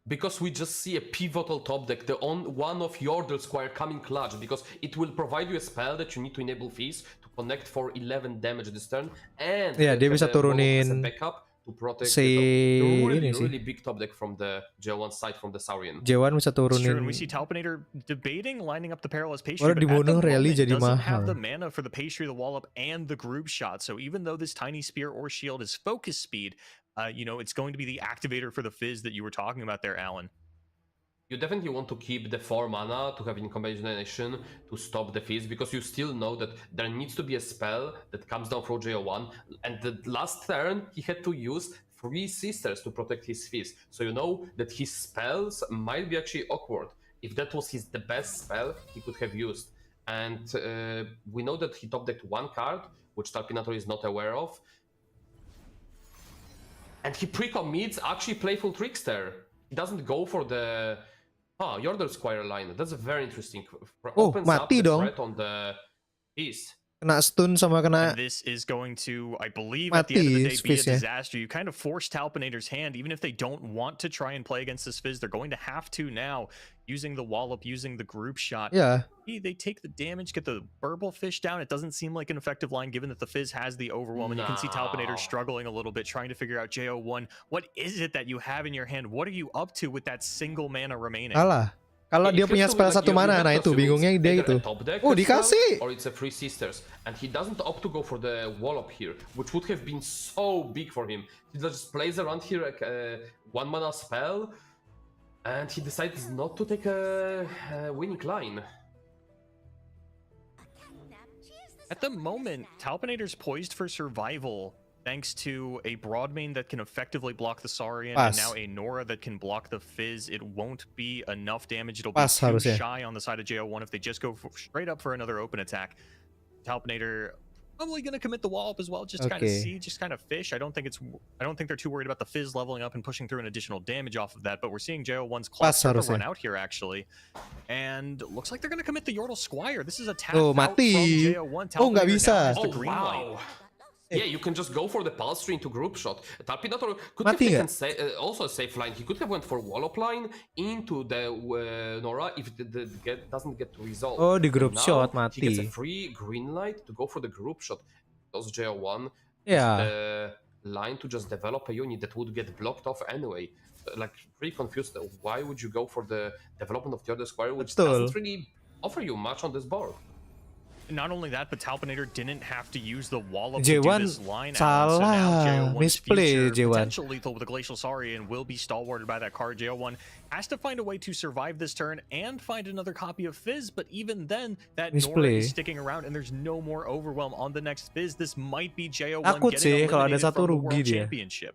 B: Because we just see a pivotal top deck, one of Yordle Squire coming clutch, because it will provide you a spell that you need to enable Fizz to connect for 11 damage this turn, and
A: dia bisa turunin
B: backup to protect
A: si
B: really big top deck from the J1 side, from the Saurian.
A: J1 bisa turunin.
C: And we see Talpinator debating lining up the Perilous Pastry,
A: Orang
C: but at
A: dibunuh
C: the
A: rally
C: moment
A: jadi
C: doesn't
A: mahal.
C: have the mana for the Pastry, the Wallop, and the Group Shot. So even though this Tiny Spear or Shield is focus speed, you know, it's going to be the activator for the Fizz that you were talking about there, Alan.
B: You definitely want to keep the 4 mana to have in combination to stop the Fizz, because you still know that there needs to be a spell that comes down from JO1, and the last turn he had to use 3 Sisters to protect his Fizz. So you know that his spells might be actually awkward. If that was the best spell he could have used. And we know that he top decked 1 card, which Talpinator is not aware of. And he pre-commits actually Playful Trickster. He doesn't go for the Yordle Squire line. That's a very interesting. Opens
A: mati
B: up the
A: dong.
B: threat on the east.
A: Kena stun sama kena.
C: And this is going to, I believe, at the end of the day, be a disaster. You kind of force Talpinator's hand, even if they don't want to try and play against this Fizz. They're going to have to now, using the Wallop, using the Group Shot.
A: Yeah.
C: They take the damage, get the Burble Fish down. It doesn't seem like an effective line, given that the Fizz has the overwhelm. And you can see Talpinator struggling a little bit, trying to figure out JO1. What is it that you have in your hand? What are you up to with that single mana remaining?
A: Alah. Kalau dia punya spell satu mana, nah itu bingungnya dia itu. Oh, dikasih.
B: Or it's a 3 Sisters, and he doesn't opt to go for the Wallop here, which would have been so big for him. He just plays around here like 1 mana spell, and he decides not to take a winning line.
C: At the moment, Talpinator's poised for survival, thanks to a Broadmane that can effectively block the Saurian, and now a Nora that can block the Fizz. It won't be enough damage. It'll be too shy on the side of JO1 if they just go straight up for another open attack. Talpinator probably going to commit the Wallop as well, just to kind of see, just kind of fish. I don't think they're too worried about the Fizz leveling up and pushing through an additional damage off of that, but we're seeing JO1's clock start to run out here, actually. And looks like they're going to commit the Yordle Squire. This is a tap out from JO1.
A: Nggak bisa.
B: Oh, wow. Yeah, you can just go for the Pulse Tree into Group Shot. Talpinator could have taken also a safe line. He could have went for Wallop line into the Nora if it doesn't get resolved.
A: Oh, the Group Shot mati.
B: He gets a free green light to go for the Group Shot. Those JO1.
A: Yeah.
B: The line to just develop a unit that would get blocked off anyway. Like, pretty confused. Why would you go for the development of the other square, which doesn't really offer you much on this board?
C: Not only that, but Talpinator didn't have to use the Wallop to do this line out. So
A: now
C: JO1's
A: misplay
C: future, potential lethal with the Glacial Saurian, will be stalwarted by that card. JO1 has to find a way to survive this turn and find another copy of Fizz, but even then, that Nora is sticking around and there's no more overwhelm on the next Fizz. This might be JO1 getting eliminated from the World Championship.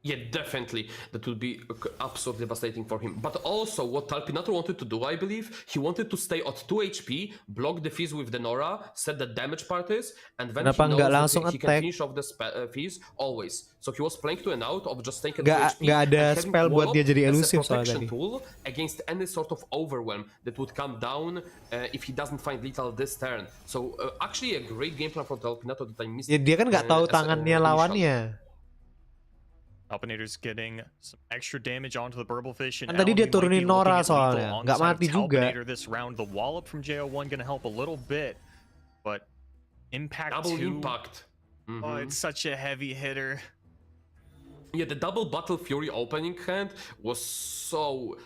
B: Yeah, definitely. That would be absolutely devastating for him. But also, what Talpinator wanted to do, I believe, he wanted to stay at 2 HP, block the Fizz with the Nora, set the damage part is, and when he knows that he can finish off the Fizz, always. So he was playing to an out of just taking 2 HP.
A: Gak ada spell buat dia jadi elusive soalnya tadi.
B: Tool against any sort of overwhelm that would come down if he doesn't find lethal this turn. So actually a great game plan for Talpinator that I missed.
A: Ya, dia kan nggak tahu tangannya lawannya.
C: Talpinator's getting some extra damage onto the Burblefish, and
A: tadi dia turunin Nora soalnya, nggak mati juga.
C: This round, the Wallop from JO1 gonna help a little bit, but impact
B: double
C: 2.
B: Impact.
C: Oh, it's such a heavy hitter.
B: Yeah, the double Battle Fury opening hand was so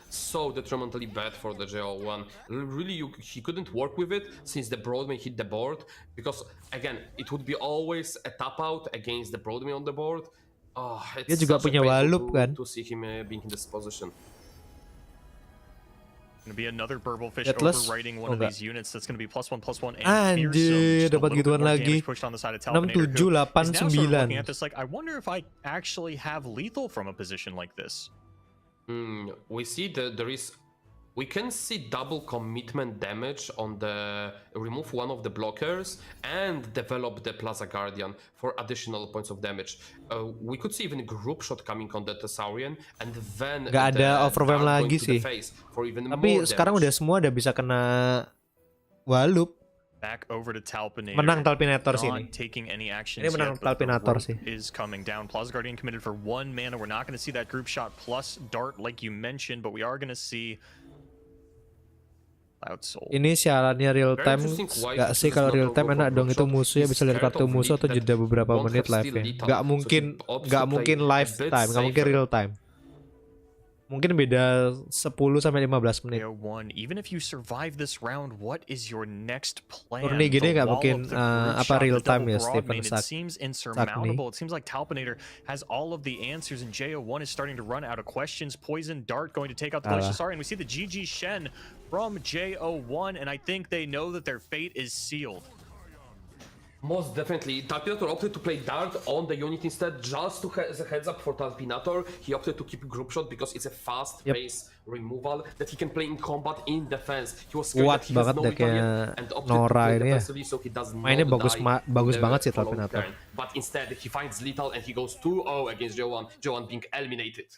B: detrimentally bad for the JO1. Really, he couldn't work with it since the Broadmane hit the board, because again, it would be always a tap out against the Broadmane on the board. Oh,
A: dia juga punya Wallop kan.
B: To see him being in this position.
C: Gonna be another burblefish
A: Deathless?
C: overriding one of these units. That's gonna be +1/+1 and
A: Anjir,
C: fearsome.
A: dapat gituan lagi. 6, 7, 8, 9.
C: At this, like, I wonder if I actually have lethal from a position like this.
B: We see that we can see double commitment damage on the remove one of the blockers and develop the Plaza Guardian for additional points of damage. We could see even a group shot coming on the Thesaurian and then
A: Gak ada overwhelm lagi sih. Tapi sekarang udah semua udah bisa kena Walup.
C: Back over to Talpinator.
A: Menang Talpinator sini.
C: Ini
A: menang Talpinator sih.
C: Is coming down. Plaza Guardian committed for 1 mana. We're not going to see that group shot plus dart like you mentioned, but we are going to see Loud Soul. Ini siarannya real time. Gak sih kalau real time enak dong, itu musuhnya bisa lihat kartu musuh atau jeda beberapa menit live ya. Gak mungkin live time, gak mungkin real time. Mungkin beda 10 sampai 15 menit. Even if you survive this round, what is your next plan?
A: Turni gini nggak mungkin real time ya, Stephen
C: It seems insurmountable. It seems like Talpinator has all of the answers, and JO1 is starting to run out of questions. Poison Dart going to take out the Sorry, and we see the GG Shen from JO1, and I think they know that their fate is sealed.
B: Most definitely. Talpinator opted to play Dart on the unit instead, just as a heads up for Talpinator. He opted to keep group shot because it's a fast pace removal that he can play in combat, in defense. He was scared that he has no Italian and opted to play defensively, so he does not
A: mainnya bagus banget sih Talpinator.
B: But instead he finds lethal and he goes 2-0 against JO1. JO1 being eliminated.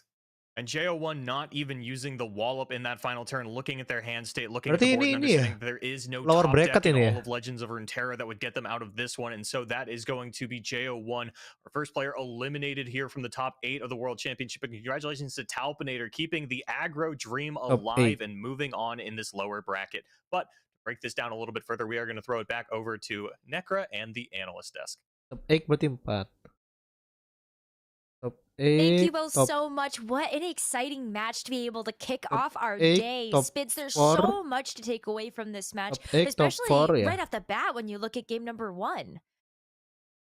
C: And JO1 not even using the wallop in that final turn, looking at their hand state, looking at the board, and understanding there is no top deck in all of Legends of Runeterra that would get them out of this one, and so that is going to be JO1, our first player eliminated here from the top 8 of the World Championship, and congratulations to Talpinator, keeping the aggro dream alive and moving on in this lower bracket. But to break this down a little bit further, we are going to throw it back over to Necra and the analyst desk.
A: Top 8 berarti 4.
D: Thank you both so much. What an exciting match to be able to kick off our day. Spitz, there's so much to take away from this match, especially right off the bat when you look at game number 1.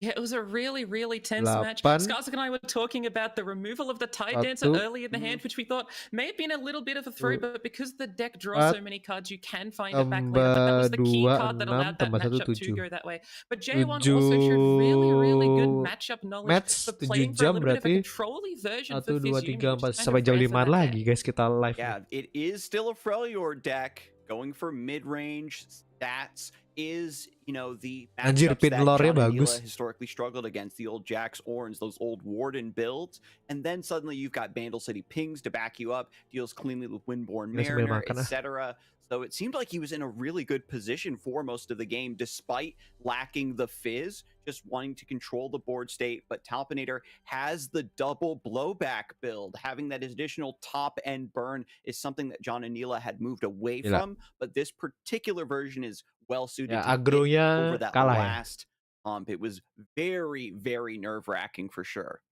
E: Yeah, it was a really, really tense match. Skarsgård and I were talking about the removal of the Tide Dancer early in the hand, which we thought may have been a little bit of a throw, but because the deck draws so many cards, you can find it back later. But that was the key card that allowed that matchup to go that way. But J1 also showed really, really good matchup knowledge for playing for a little bit of a control-y version for Fizz
A: sampai jam 5 lagi guys kita live.
F: Yeah, it is still a Freljord deck going for mid-range stats. Is, you know, the matchups that John historically struggled against, the old Jax Orns, those old Warden builds, and then suddenly you've got Vandal City Pings to back you up, deals cleanly with Windborn Mariner, etc. So it seemed like he was in a really good position for most of the game, despite lacking the Fizz, just wanting to control the board state. But Talpinator has the double blowback build. Having that additional top end burn is something that John and Neela had moved away from, but this particular version is well suited to over that last hump. It was very, very nerve-wracking for sure.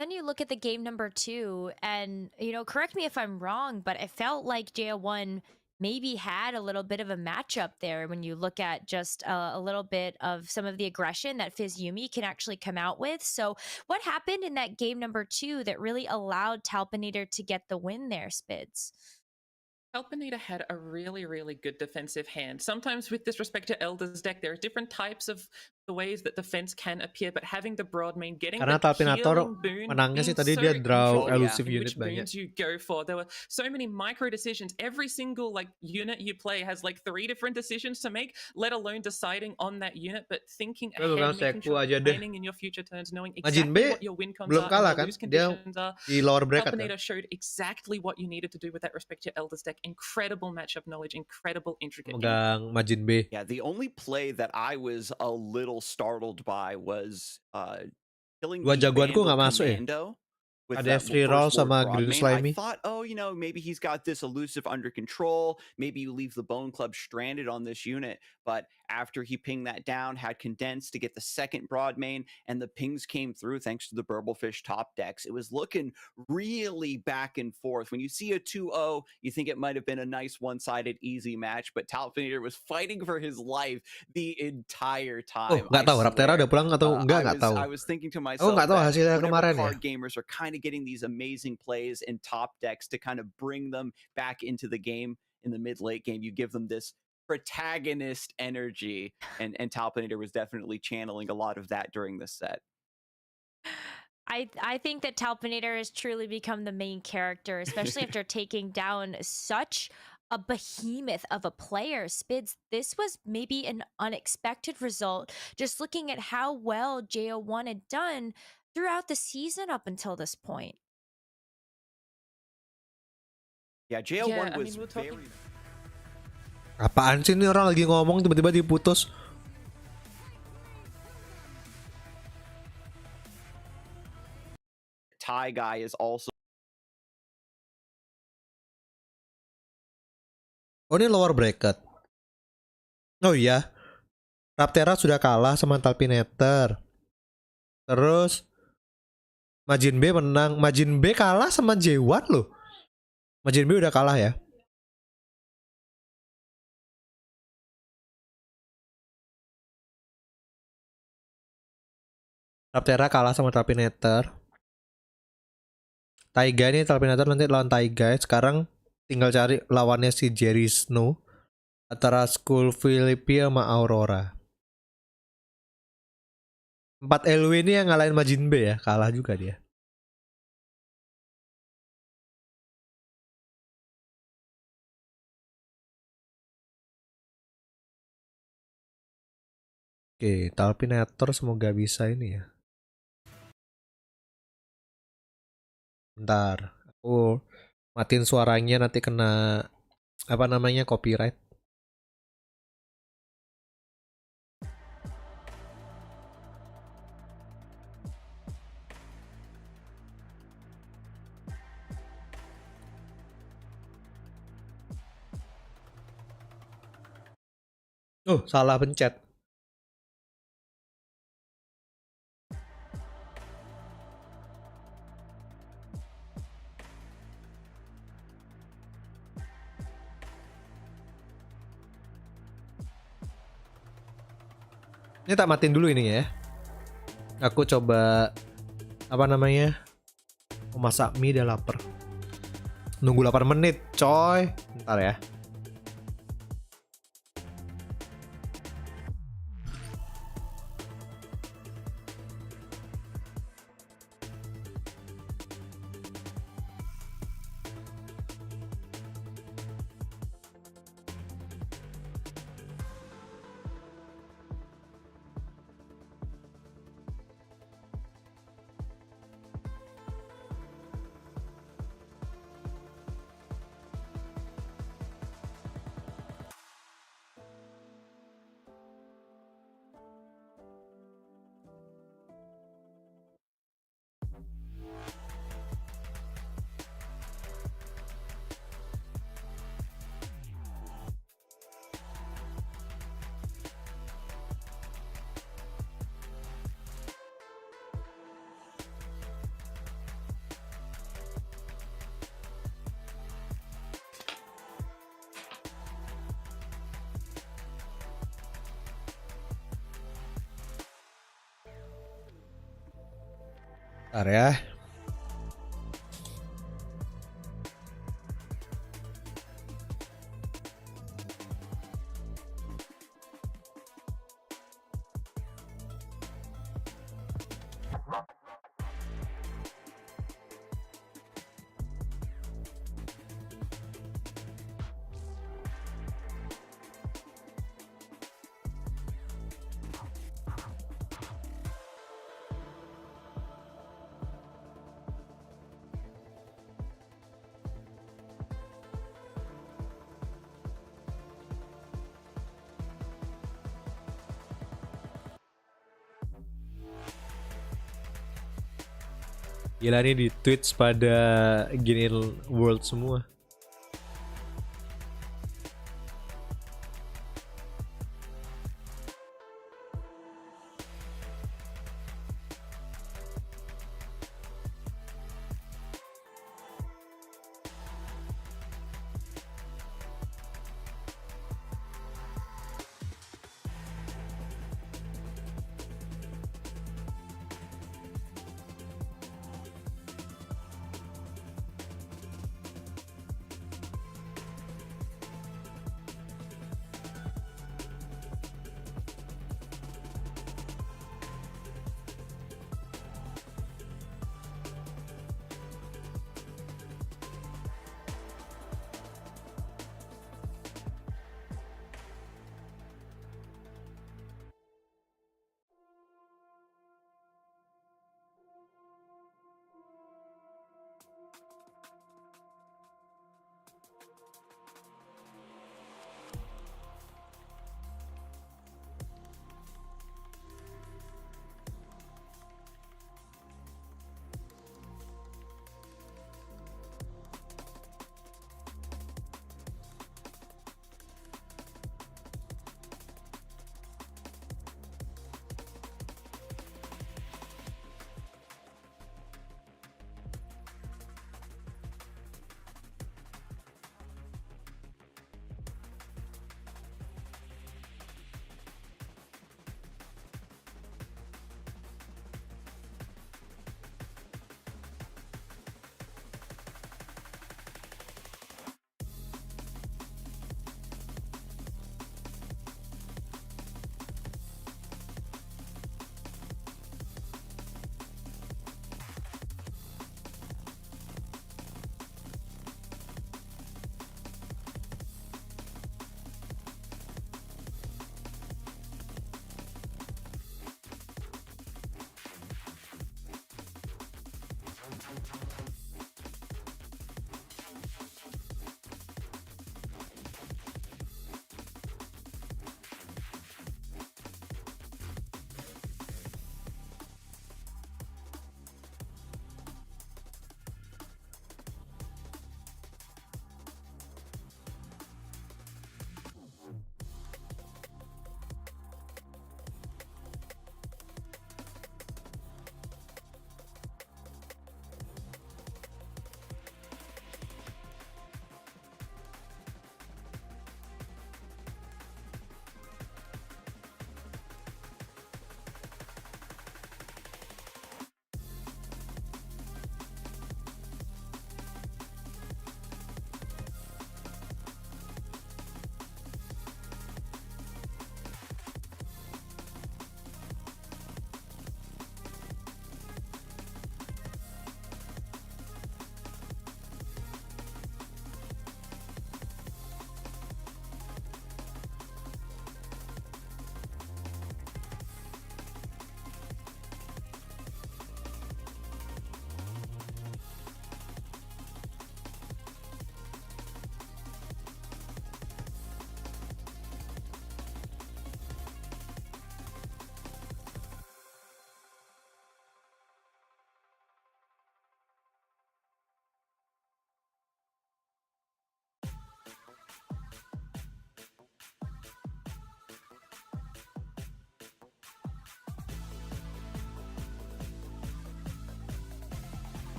D: Then you look at the game number 2, and, you know, correct me if I'm wrong, but I felt like JO1 maybe had a little bit of a matchup there when you look at just a little bit of some of the aggression that Fizz Yuumi can actually come out with. So what happened in that game number 2 that really allowed Talpinator to get the win there, Spids?
E: Talpinator had a really, really good defensive hand. Sometimes with disrespect to Elder's deck, there are different types of the ways that defense can appear, but having the broad main, getting the healing boon,
A: menangnya sih tadi dia draw elusive unit
E: banyak. You go for. There were so many micro decisions. Every single like unit you play has like 3 different decisions to make, let alone deciding on that unit, but thinking ahead, making sure planning in your future turns, knowing exactly what your win comes are, what your lose conditions are. Talpinator showed exactly what you needed to do with that respect to Elder's deck. Incredible matchup knowledge, incredible intricate game.
F: Yeah, the only play that I was a little startled by was killing the Bento with
A: ada free roll sama Green Slimy.
F: I thought, oh, you know, maybe he's got this elusive under control. Maybe you leave the Bone Club stranded on this unit. But after he pinged that down, had condensed to get the second broad main, and the pings came through thanks to the Burblefish top decks. It was looking really back and forth. When you see a 2-0, you think it might have been a nice one-sided easy match, but Talpinator was fighting for his life the entire time.
A: Nggak tahu Runeterra udah pulang atau enggak tahu.
F: I was thinking to myself, that whenever card gamers are kind kind of getting these amazing plays in top decks to kind of bring them back into the game in the mid-late game. You give them this protagonist energy, and Talpinator was definitely channeling a lot of that during this set.
D: I think that Talpinator has truly become the main character, especially after taking down such a behemoth of a player. Spids, this was maybe an unexpected result, just looking at how well JO1 had done throughout the season up until this point.
F: Yeah, JO1 was very...
A: Apaan sih ini orang lagi ngomong tiba-tiba diputus?
F: Thai guy is also...
A: Oh, ini lower bracket. Oh iya, Runeterra sudah kalah sama Talpinator. Terus Majin B menang. Majin B kalah sama J1 loh. Majin B udah kalah ya. Runeterra kalah sama Talpinator. Taiga nih, Talpinator nanti lawan Taiga. Sekarang tinggal cari lawannya si Jerry Snow antara School Philippia sama Aurora. 4 LW ini yang ngalahin Majin B ya, kalah juga dia. Oke, Talpinator semoga bisa ini ya. Bentar, aku matiin suaranya nanti kena apa namanya copyright. Oh, salah pencet. Ini tak matiin dulu ini ya. Aku coba apa namanya? Memasak mie, udah lapar. Nunggu 8 menit, coy. Bentar ya. Bentar ya. Gila nih di Twitch pada giniin world semua.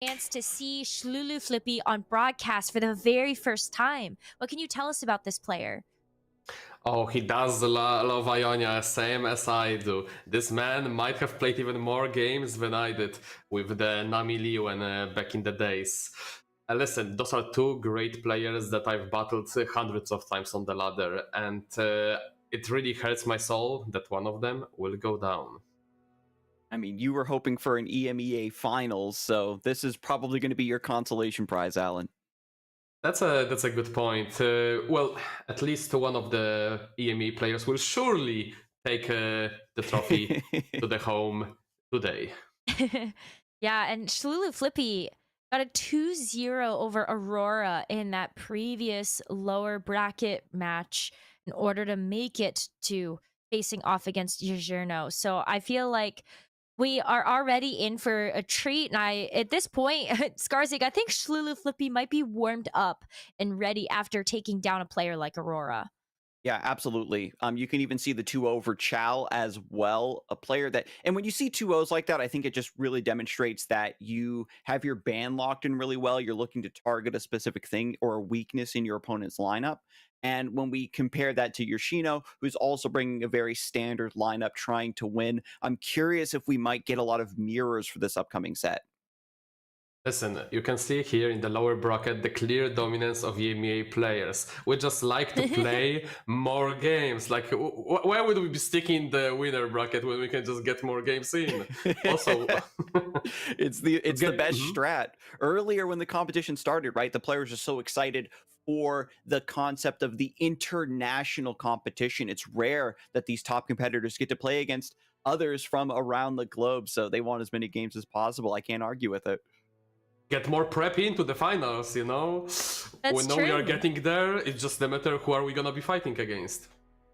D: chance to see Shlulu Flippy on broadcast for the very first time. What can you tell us about this player?
B: Oh, he does love Ionia, same as I do. This man might have played even more games than I did with the Nami Liu and back in the days. Listen, those are two great players that I've battled hundreds of times on the ladder, and it really hurts my soul that one of them will go down.
F: I mean, you were hoping for an EMEA finals, so this is probably going to be your consolation prize, Alan.
B: That's a good point. Well, at least one of the EME players will surely take the trophy to the home today.
D: Yeah, and Shlulu Flippy got a 2-0 over Aurora in that previous lower bracket match in order to make it to facing off against Yajurno. So I feel like we are already in for a treat. And at this point, Skarzig, I think Shlulu Flippy might be warmed up and ready after taking down a player like Aurora.
F: Yeah, absolutely. You can even see the 2-0 over Chow as well, a player that, and when you see 2-0s like that, I think it just really demonstrates that you have your ban locked in really well. You're looking to target a specific thing or a weakness in your opponent's lineup. And when we compare that to Yoshino, who's also bringing a very standard lineup trying to win, I'm curious if we might get a lot of mirrors for this upcoming set.
B: Listen, you can see here in the lower bracket the clear dominance of EMEA players. We just like to play more games. Like, why would we be sticking the winner bracket when we can just get more games in? Also,
F: it's the best strat. Earlier when the competition started, right, the players are so excited for the concept of the international competition. It's rare that these top competitors get to play against others from around the globe, so they want as many games as possible. I can't argue with it.
B: Get more prep into the finals, you know?
D: That's true.
B: We are getting there. It's just a matter who are we gonna be fighting against.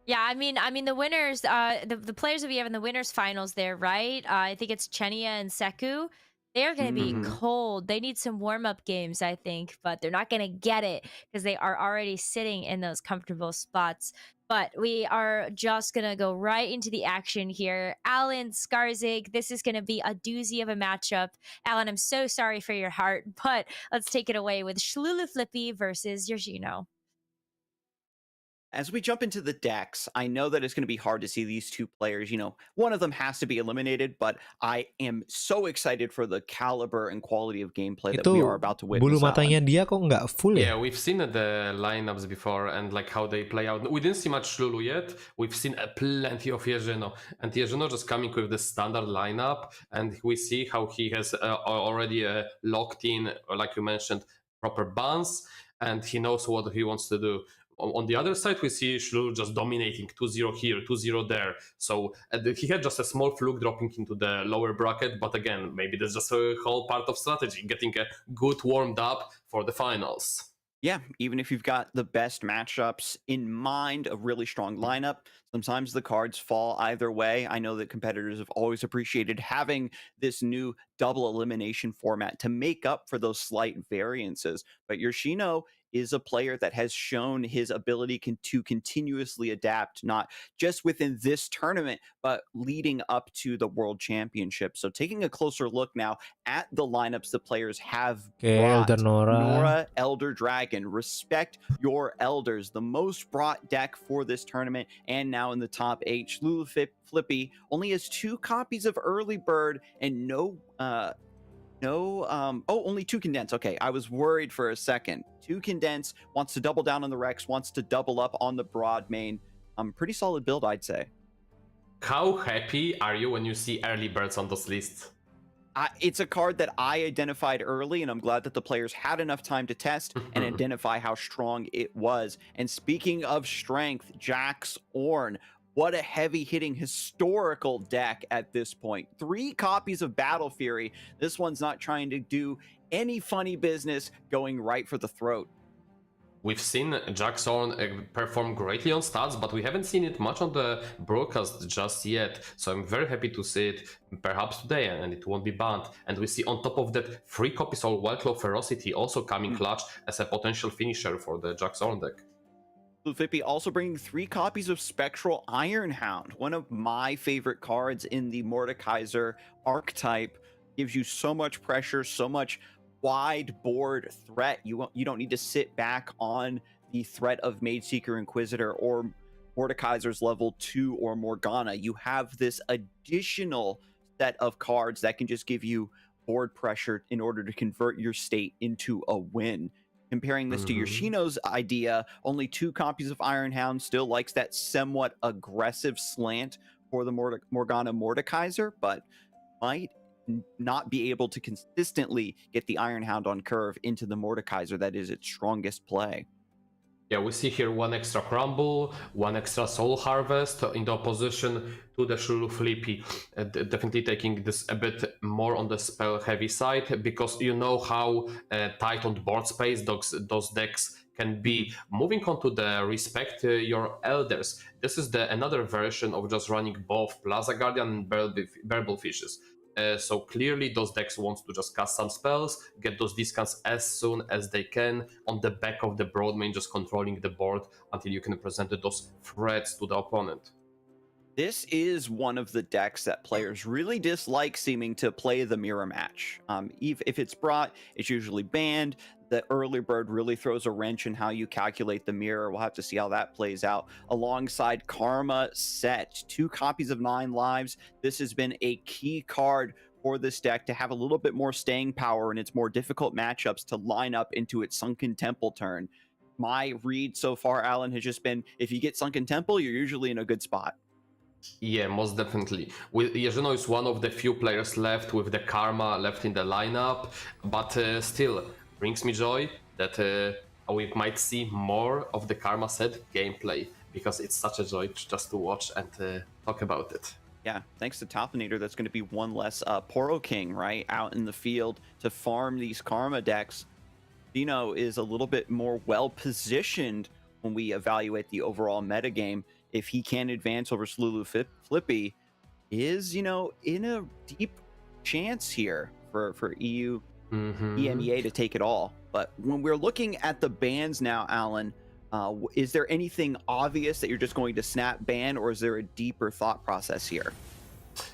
D: Yeah, I mean the winners, the players that we have in the winners finals there, right? I think it's Chenia and Seku. They're going to be cold. They need some warm-up games, I think, but they're not going to get it because they are already sitting in those comfortable spots. But we are just going to go right into the action here. Alan, Skarzig, this is going to be a doozy of a matchup. Alan, I'm so sorry for your heart, but let's take it away with Shlulu Flippy versus Yoshino.
F: As we jump into the decks, I know that it's going to be hard to see these two players. You know, one of them has to be eliminated, but I am so excited for the caliber and quality of gameplay that we are about to witness.
A: Bulu matanya dia kok nggak full ya?
B: Yeah, we've seen the lineups before and like how they play out. We didn't see much Lulu yet. We've seen plenty of Yezhino, and Yezhino just coming with the standard lineup, and we see how he has already locked in, like you mentioned, proper bans, and he knows what he wants to do. On the other side, we see Shlulu just dominating 2-0 here, 2-0 there. So he had just a small fluke dropping into the lower bracket, but again, maybe that's just a whole part of strategy, getting a good warmed up for the finals.
F: Yeah, even if you've got the best matchups in mind, a really strong lineup, sometimes the cards fall either way. I know that competitors have always appreciated having this new double elimination format to make up for those slight variances. But Yoshino is a player that has shown his ability to continuously adapt, not just within this tournament, but leading up to the World Championship. So taking a closer look now at the lineups the players have brought. Nora, Elder Dragon, respect your elders. The most brought deck for this tournament, and now in the top 8. Shlulu Flippy only has 2 copies of Early Bird and only 2 condense. Okay, I was worried for a second. 2 condense, wants to double down on the Rex, wants to double up on the broad main. Pretty solid build, I'd say.
B: How happy are you when you see early birds on those lists?
F: It's a card that I identified early, and I'm glad that the players had enough time to test and identify how strong it was. And speaking of strength, Jax Ornn, what a heavy-hitting historical deck at this point. 3 copies of Battle Fury. This one's not trying to do any funny business, going right for the throat.
B: We've seen Jax Ornn perform greatly on stats, but we haven't seen it much on the broadcast just yet. So I'm very happy to see it perhaps today, and it won't be banned. And we see on top of that 3 copies of Wildclaw Ferocity also coming clutch as a potential finisher for the Jax Ornn deck.
F: Flippy also bringing 3 copies of Spectral Ironhound, one of my favorite cards in the Mordekaiser archetype. Gives you so much pressure, so much wide board threat. You don't need to sit back on the threat of Mageseeker Inquisitor or Mordekaiser's level 2 or Morgana. You have this additional set of cards that can just give you board pressure in order to convert your state into a win. Comparing this to Yoshino's idea, only 2 copies of Ironhound still likes that somewhat aggressive slant for the Morgana Mordekaiser, but might not be able to consistently get the Ironhound on curve into the Mordekaiser that is its strongest play.
B: Yeah, we see here 1 extra Crumble, 1 extra Soul Harvest in the opposition to the Shulu Flippy. Definitely taking this a bit more on the spell heavy side, because you know how tight on board space those decks can be. Moving on to the Respect Your Elders. This is another version of just running both Plaza Guardian and Burble Fishes. So clearly those decks want to just cast some spells, get those discounts as soon as they can on the back of the broad main, just controlling the board until you can present those threats to the opponent.
F: This is one of the decks that players really dislike seeming to play the mirror match. If it's brought, it's usually banned. The early bird really throws a wrench in how you calculate the mirror. We'll have to see how that plays out. Alongside Karma Set, 2 copies of 9 lives. This has been a key card for this deck to have a little bit more staying power in its more difficult matchups to line up into its Sunken Temple turn. My read so far, Alan, has just been, if you get Sunken Temple, you're usually in a good spot.
B: Yeah, most definitely. Jeżyno is one of the few players left with the Karma left in the lineup, but still brings me joy that we might see more of the Karma Set gameplay, because it's such a joy just to watch and talk about it.
F: Yeah, thanks to Topinator, that's going to be one less Poro King, right, out in the field to farm these Karma decks. Dino is a little bit more well-positioned when we evaluate the overall metagame. If he can advance over Slulu Flippy, is, in a deep chance here for EU EMEA to take it all. But when we're looking at the bans now, Alan, is there anything obvious that you're just going to snap ban, or is there a deeper thought process here?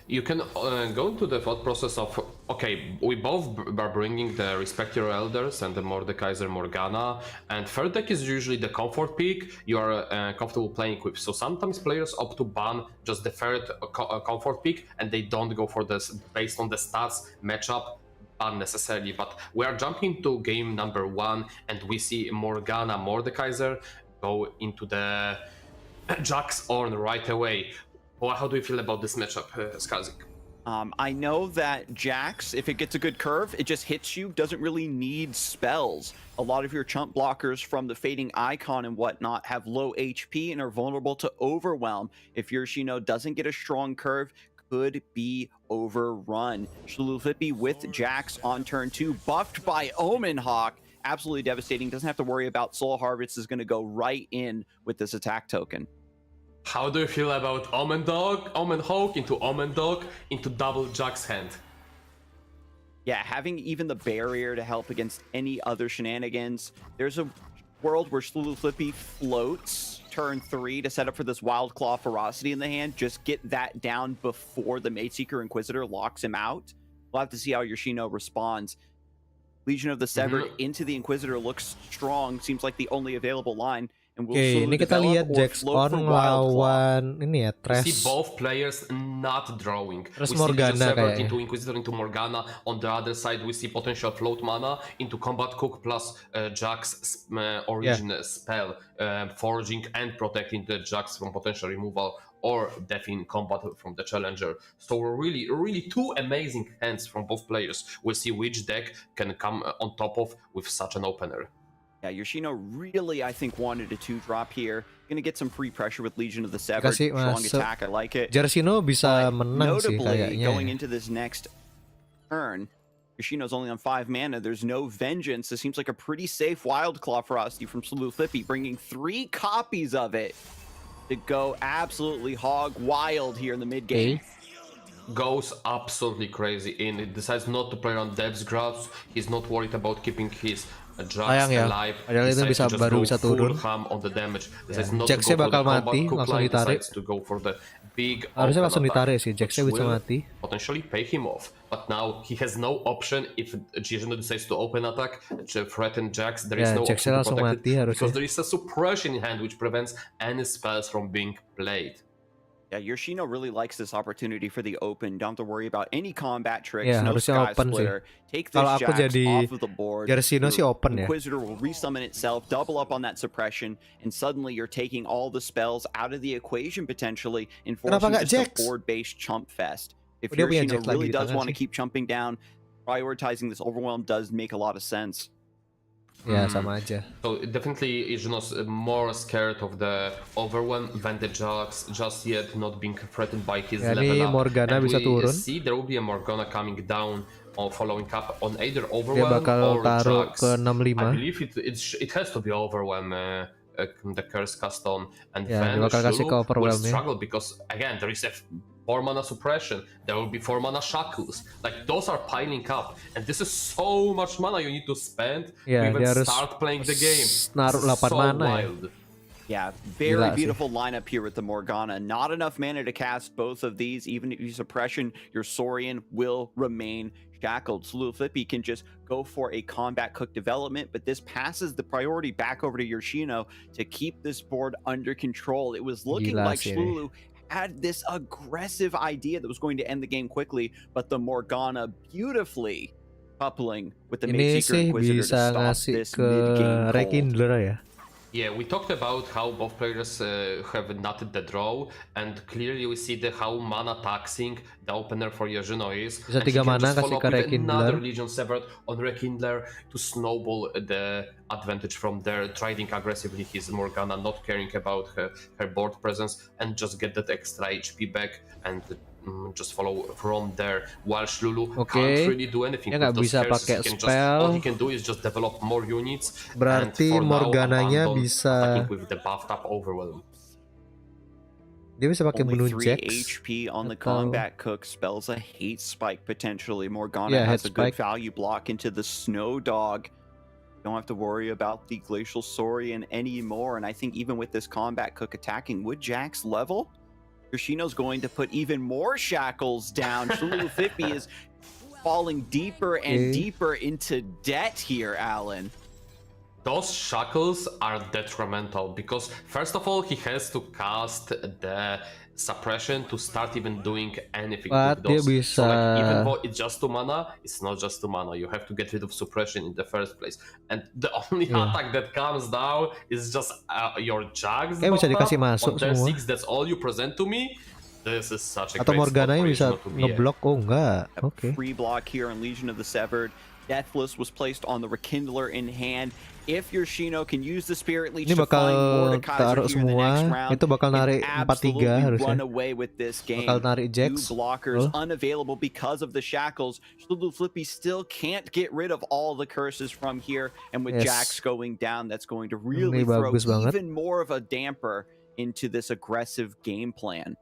B: You can go into the thought process of, okay, we both are bringing the Respect Your Elders and the Mordekaiser Morgana, and third deck is usually the comfort pick you are comfortable playing with. So sometimes players opt to ban just the third comfort pick, and they don't go for this based on the stats matchup unnecessarily. But we are jumping to game number 1, and we see Morgana Mordekaiser go into the Jax Ornn right away. Well, how do you feel about this matchup, Skazik?
F: I know that Jax, if it gets a good curve, it just hits you, doesn't really need spells. A lot of your chump blockers from the Fading Icon and whatnot have low HP and are vulnerable to Overwhelm. If Yoshino doesn't get a strong curve, could be overrun. Shulu Flippy with Jax on turn 2, buffed by Omen Hawk. Absolutely devastating. Doesn't have to worry about Soul Harvest, is going to go right in with this attack token.
B: How do you feel about Omen Hawk into Omen Dog into double Jax hand?
F: Yeah, having even the barrier to help against any other shenanigans. There's a world where Shulu Flippy floats turn 3 to set up for this Wild Claw Ferocity in the hand. Just get that down before the Mageseeker Inquisitor locks him out. We'll have to see how Yoshino responds. Legion of the Severed into the Inquisitor looks strong. Seems like the only available line.
A: Oke, ini kita lihat Jax Ornn lawan ini ya, Trash.
B: We see both players not drawing.
A: Trash Morgana kayaknya.
B: Into Inquisitor, into Morgana. On the other side, we see potential float mana into Combat Cook plus Jax origin spell, forging and protecting the Jax from potential removal or death in combat from the challenger. So really, really 2 amazing hands from both players. We'll see which deck can come on top of with such an opener.
F: Yeah, Yoshino really, I think, wanted a 2-drop here. Gonna get some free pressure with Legion of the Severed. Strong attack, I like it.
A: Yoshino bisa menang sih kayaknya.
F: Going into this next turn, Yoshino's only on 5 mana. There's no Vengeance. This seems like a pretty safe Wild Claw Ferocity from Slulu Flippy, bringing 3 copies of it to go absolutely hog wild here in the mid game.
B: Goes absolutely crazy in. He decides not to play on Deb's Grabs. He's not worried about keeping his Jax alive.
A: Padahal itu baru bisa turun.
B: On the damage.
A: Jaxnya bakal mati, langsung ditarik.
B: To go for the big
A: harusnya langsung
B: attack,
A: ditarik sih, Jax-nya bisa mati.
B: Potentially pay him off, but now he has no option if Giorgino decides to open attack, threaten Jax. There is no option to protect it because there is a suppression in hand which prevents any spells from being played.
F: Yeah, Yoshino really likes this opportunity for the open. Don't have to worry about any combat tricks.
A: Yeah,
F: no
A: harusnya
F: sky
A: open
F: splitter.
A: sih.
F: Take this
A: Kalau aku
F: Jax
A: jadi
F: off of the board.
A: Yoshino sih open ya.
F: Inquisitor will resummon itself, double up on that suppression, and suddenly you're taking all the spells out of the equation potentially, and forcing just a board-based chump fest. If Yoshino really does want to keep chumping down, prioritizing this overwhelm does make a lot of sense.
A: Ya, sama aja.
B: So definitely Yoshino's more scared of the overwhelm than the Jax, just yet not being threatened by his level up.
A: Morgana
B: and
A: bisa
B: we
A: turun.
B: See there will be a Morgana coming down or following up on either
A: Dia
B: overwhelm
A: bakal
B: or
A: taruh
B: Jax.
A: ke 65.
B: I believe it has to be overwhelm. The curse cast on, and
A: ya,
B: then
A: Shulu
B: will struggle because again there is a 4 mana suppression, there will be 4 mana shackles, like those are piling up, and this is so much mana you need to spend to even start playing the game.
A: Naruh 8 mana
F: wild. Yeah, very beautiful lineup here with the Morgana. Not enough mana to cast both of these. Even if you suppression, your Saurian will remain shackled. So Flippy can just go for a combat cook development, but this passes the priority back over to Yoshino to keep this board under control. It was looking like Shulu had this aggressive idea that was going to end the game quickly, but the Morgana beautifully coupling with the Mageseeker Inquisitor to stop this mid-game
A: ya.
B: Yeah, we talked about how both players have nutted the draw, and clearly we see how mana taxing the opener for Yoshino is.
A: Bisa 3 mana kasih ke
B: another Legion Severed on Rekindler to snowball the advantage from there, trading aggressively his Morgana, not caring about her board presence, and just get that extra HP back and just follow from there. While Shulu can't really do anything.
A: Dia nggak bisa pakai spell.
B: All he can do is just develop more units.
A: Berarti Morgananya bisa
B: with the buffed up overwhelm.
A: Dia bisa pakai bunuh Jax.
F: HP on the combat cook spells a hate spike potentially. Morgana has a good value block into the Snow Dog. Don't have to worry about the Glacial Saurian anymore. And I think even with this combat cook attacking, would Jax level? Yoshino's going to put even more shackles down. Flippy is falling deeper and deeper into debt here, Alan.
B: Those shackles are detrimental because first of all he has to cast the suppression to start even doing anything with those.
A: Bisa...
B: So like, even though it's just 2 mana, it's not just 2 mana. You have to get rid of suppression in the first place. And the only attack that comes now is just your Jax.
A: Bisa dikasih masuk semua.
B: 6, that's all you present to me. This is such a
A: Atau Morgana bisa ngeblok. Oh enggak.
F: Okay. Free block here on Legion of the Severed. Deathless was placed on the Rekindler in hand. If Yoshino can use the Spirit Leech to find Mordekaiser here in the next round,
A: itu bakal narik 4-3 harusnya.
F: Run away with this game.
A: Bakal narik Jax.
F: 2 blockers unavailable because of the shackles. Flippy still can't get rid of all the curses from here, and with Jax going down, that's going to really throw even more of a damper into this aggressive game plan.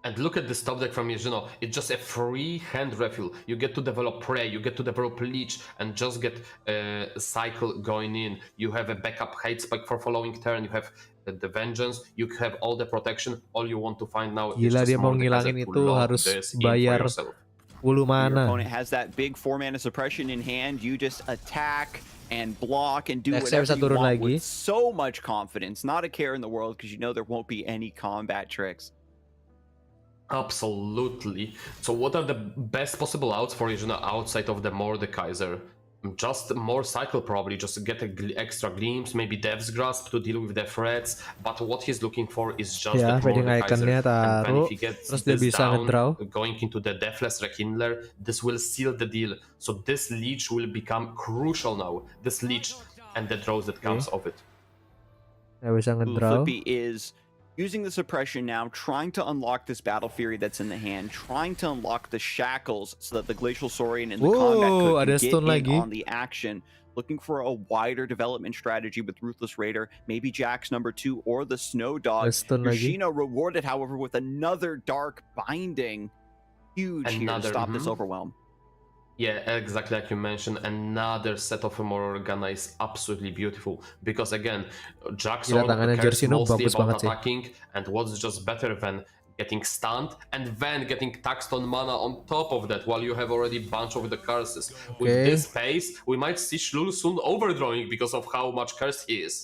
B: And look at this top deck from Yoshino. It's just a free hand refill. You get to develop Prey, you get to develop Leech, and just get a cycle going in. You have a backup hate spike for following turn. You have the Vengeance. You have all the protection. All you want to find now is just
A: dia mau ngilangin itu harus bayar 10 mana.
F: Your opponent has that big 4 mana suppression in hand. You just attack and block and do whatever you want with so much confidence. Not a care in the world because you know there won't be any combat tricks.
B: Absolutely. So what are the best possible outs for Yoshino outside of the Mordekaiser? Just more cycle probably, just to get extra glimpse, maybe Death's Grasp to deal with the threats, but what he's looking for is just the Mordekaiser. And if he gets this down, going into the Deathless Rekindler, this will seal the deal. So this Leech will become crucial now, this Leech and the draws that comes of it.
F: Flippy is using the suppression now, trying to unlock this Battle Fury that's in the hand, trying to unlock the shackles so that the Glacial Saurian and the combat could get in on the action. Looking for a wider development strategy with Ruthless Raider, maybe Jax #2 or the Snow Dog. Yoshino rewarded, however, with another Dark Binding. Huge here to stop this overwhelm.
B: Yeah, exactly like you mentioned, another set of Morgana is absolutely beautiful because again, Jax is mostly about attacking, and what's just better than getting stunned, and then getting taxed on mana on top of that, while you have already bunch of the curses. With this pace, we might see Shlul soon overdrawing because of how much cursed he is.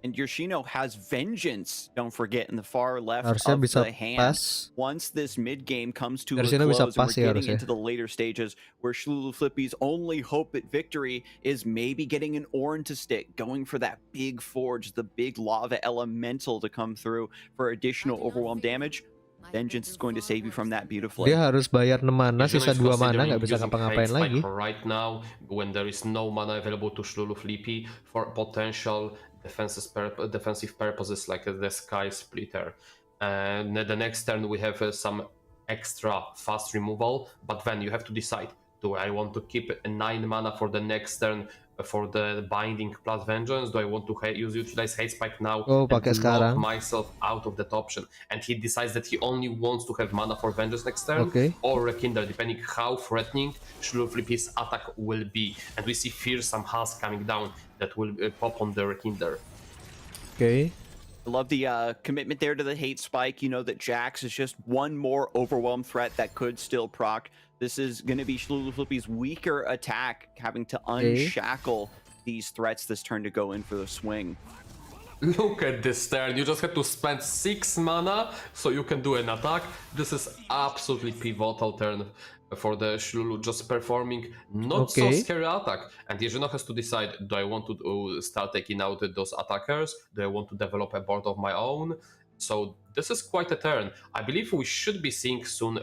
F: And Yoshino has Vengeance, don't forget, in the far left of the hand. Once this mid-game comes to a close and we're getting into the later stages where Shluluflippy's only hope at victory is maybe getting an Ornn to stick, going for that big forge, the big lava elemental to come through for additional overwhelm damage. Vengeance is going to save you from that beautifully.
A: Dia harus bayar 6 mana, sisa 2 mana, nggak bisa ngapa-ngapain lagi.
B: Right now, when there is no mana available to Shluluflippy for potential defensive purposes like the Sky Splitter. And the next turn we have some extra fast removal, but then you have to decide, do I want to keep 9 mana for the next turn for the binding plus vengeance? Do I want to utilize hate spike now and lock myself out of that option? And he decides that he only wants to have mana for vengeance next turn, or rekindle, depending how threatening Shluluflippy's attack will be. And we see fearsome husk coming down that will pop on the rekindle.
F: I love the commitment there to the hate spike. You know that Jax is just one more overwhelm threat that could still proc. This is going to be Shluluflippy's weaker attack, having to unshackle these threats this turn to go in for the swing.
B: Look at this turn, you just have to spend 6 mana so you can do an attack. This is absolutely pivotal turn for the Shlulu, just performing not so scary attack. And Yezhino has to decide, do I want to start taking out those attackers? Do I want to develop a board of my own? So this is quite a turn. I believe we should be seeing soon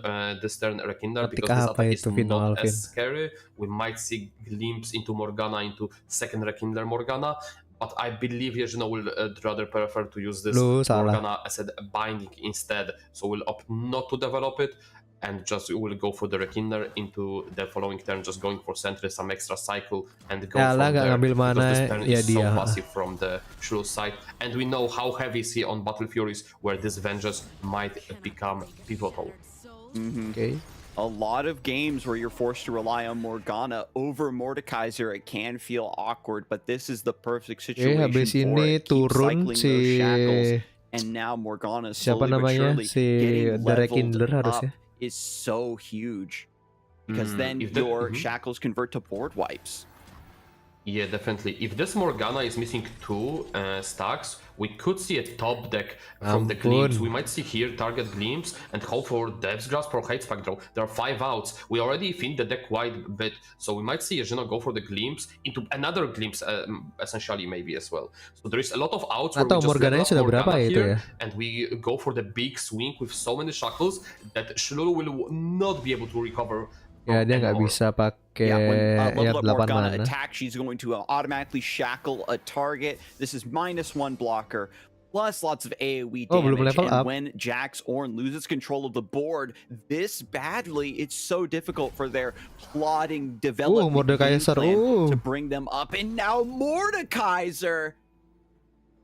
B: this turn Rekindle, because this attack is not as scary. We might see glimpse into Morgana, into second Rekindle Morgana, but I believe Yezhino will rather prefer to use this Morgana as a binding instead. So we'll opt not to develop it, and just will go for the Rekindle into the following turn, just going for Sentry, some extra cycle, and go from there, because this turn is so passive from the Shlu side, and we know how heavy is he on Battle Furies, where this Vengeance might become pivotal.
F: A lot of games where you're forced to rely on Morgana over Mordekaiser, it can feel awkward, but this is the perfect situation for it. Keep cycling those shackles, and now Morgana slowly but surely getting leveled up is so huge, because then your shackles convert to board wipes.
B: Yeah, definitely. If this Morgana is missing 2 stacks, we could see a top deck from the Glimpse. We might see here target Glimpse and hope for Dev's Grasp or Hate Spike draw. There are 5 outs. We already thinned the deck quite a bit, so we might see Yezhino go for the Glimpse into another Glimpse, essentially, maybe as well. So there is a lot of outs where we just Morgana here, and we go for the big swing with so many shackles that Shlulu will not be able to recover.
A: Ya, dia nggak bisa pakai
F: level up Morgana attack. She's going to automatically shackle a target. This is -1 blocker, plus lots of AoE damage. And when Jax Ornn loses control of the board this badly, it's so difficult for their plotting development plan to bring them up. And now Mordekaiser!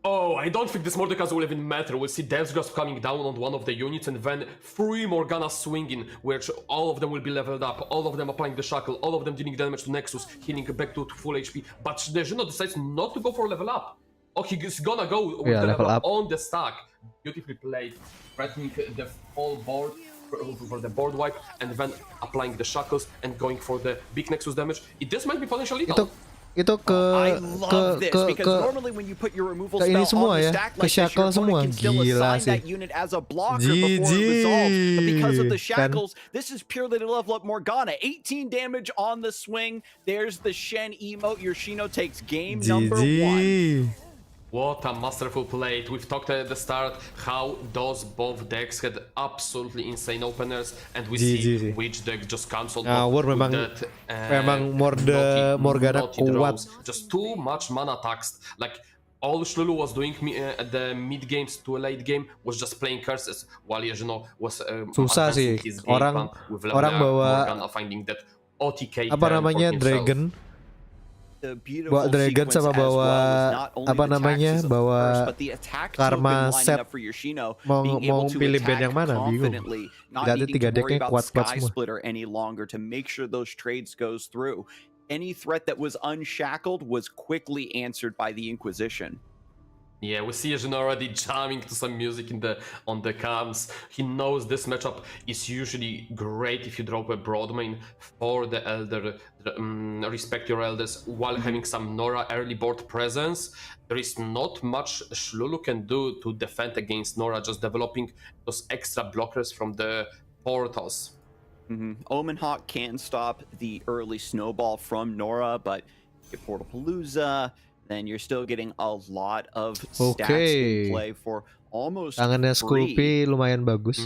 B: Oh, I don't think this Mordekaiser will even matter. We'll see Dev's Grasp coming down on one of the units, and then 3 Morgana swinging, which all of them will be leveled up, all of them applying the shackle, all of them dealing damage to Nexus, healing back to full HP. But Yezhino decides not to go for level up. Oh, he's gonna go with the level up on the stack. Beautifully played, threatening the whole board for the board wipe, and then applying the shackles and going for the big Nexus damage. This might be potentially lethal.
A: Itu ke ini semua ya, ke shackle semua, gila sih.
F: This is purely to level up Morgana. 18 damage on the swing. There's the Shen emote. Yoshino takes game number 1.
B: What a masterful play. We've talked at the start how those both decks had absolutely insane openers, and we see which deck just comes on
A: memang Morgana kuat.
B: Just too much mana taxed. Like all Shlulu was doing at the mid games to a late game was just playing curses, while Yezhino was
A: susah sih. Orang bawa
B: finding that OTK
A: apa namanya Dragon. Bawa Dragon sama bawa apa namanya, bawa Karma set, mau pilih band yang mana bingung. Jadi 3 decknya kuat-kuat semua.
F: Any threat that was unshackled was quickly answered by the Inquisition.
B: Yeah, we see Jin already jamming to some music on the cams. He knows this matchup is usually great if you drop a broad main for the elder, respect your elders, while having some Nora early board presence. There is not much Shlulu can do to defend against Nora, just developing those extra blockers from the portals.
F: Omen Hawk can stop the early snowball from Nora, but get Portal Palooza, then you're still getting a lot of stats in play for almost
A: tangannya Sculpey lumayan bagus.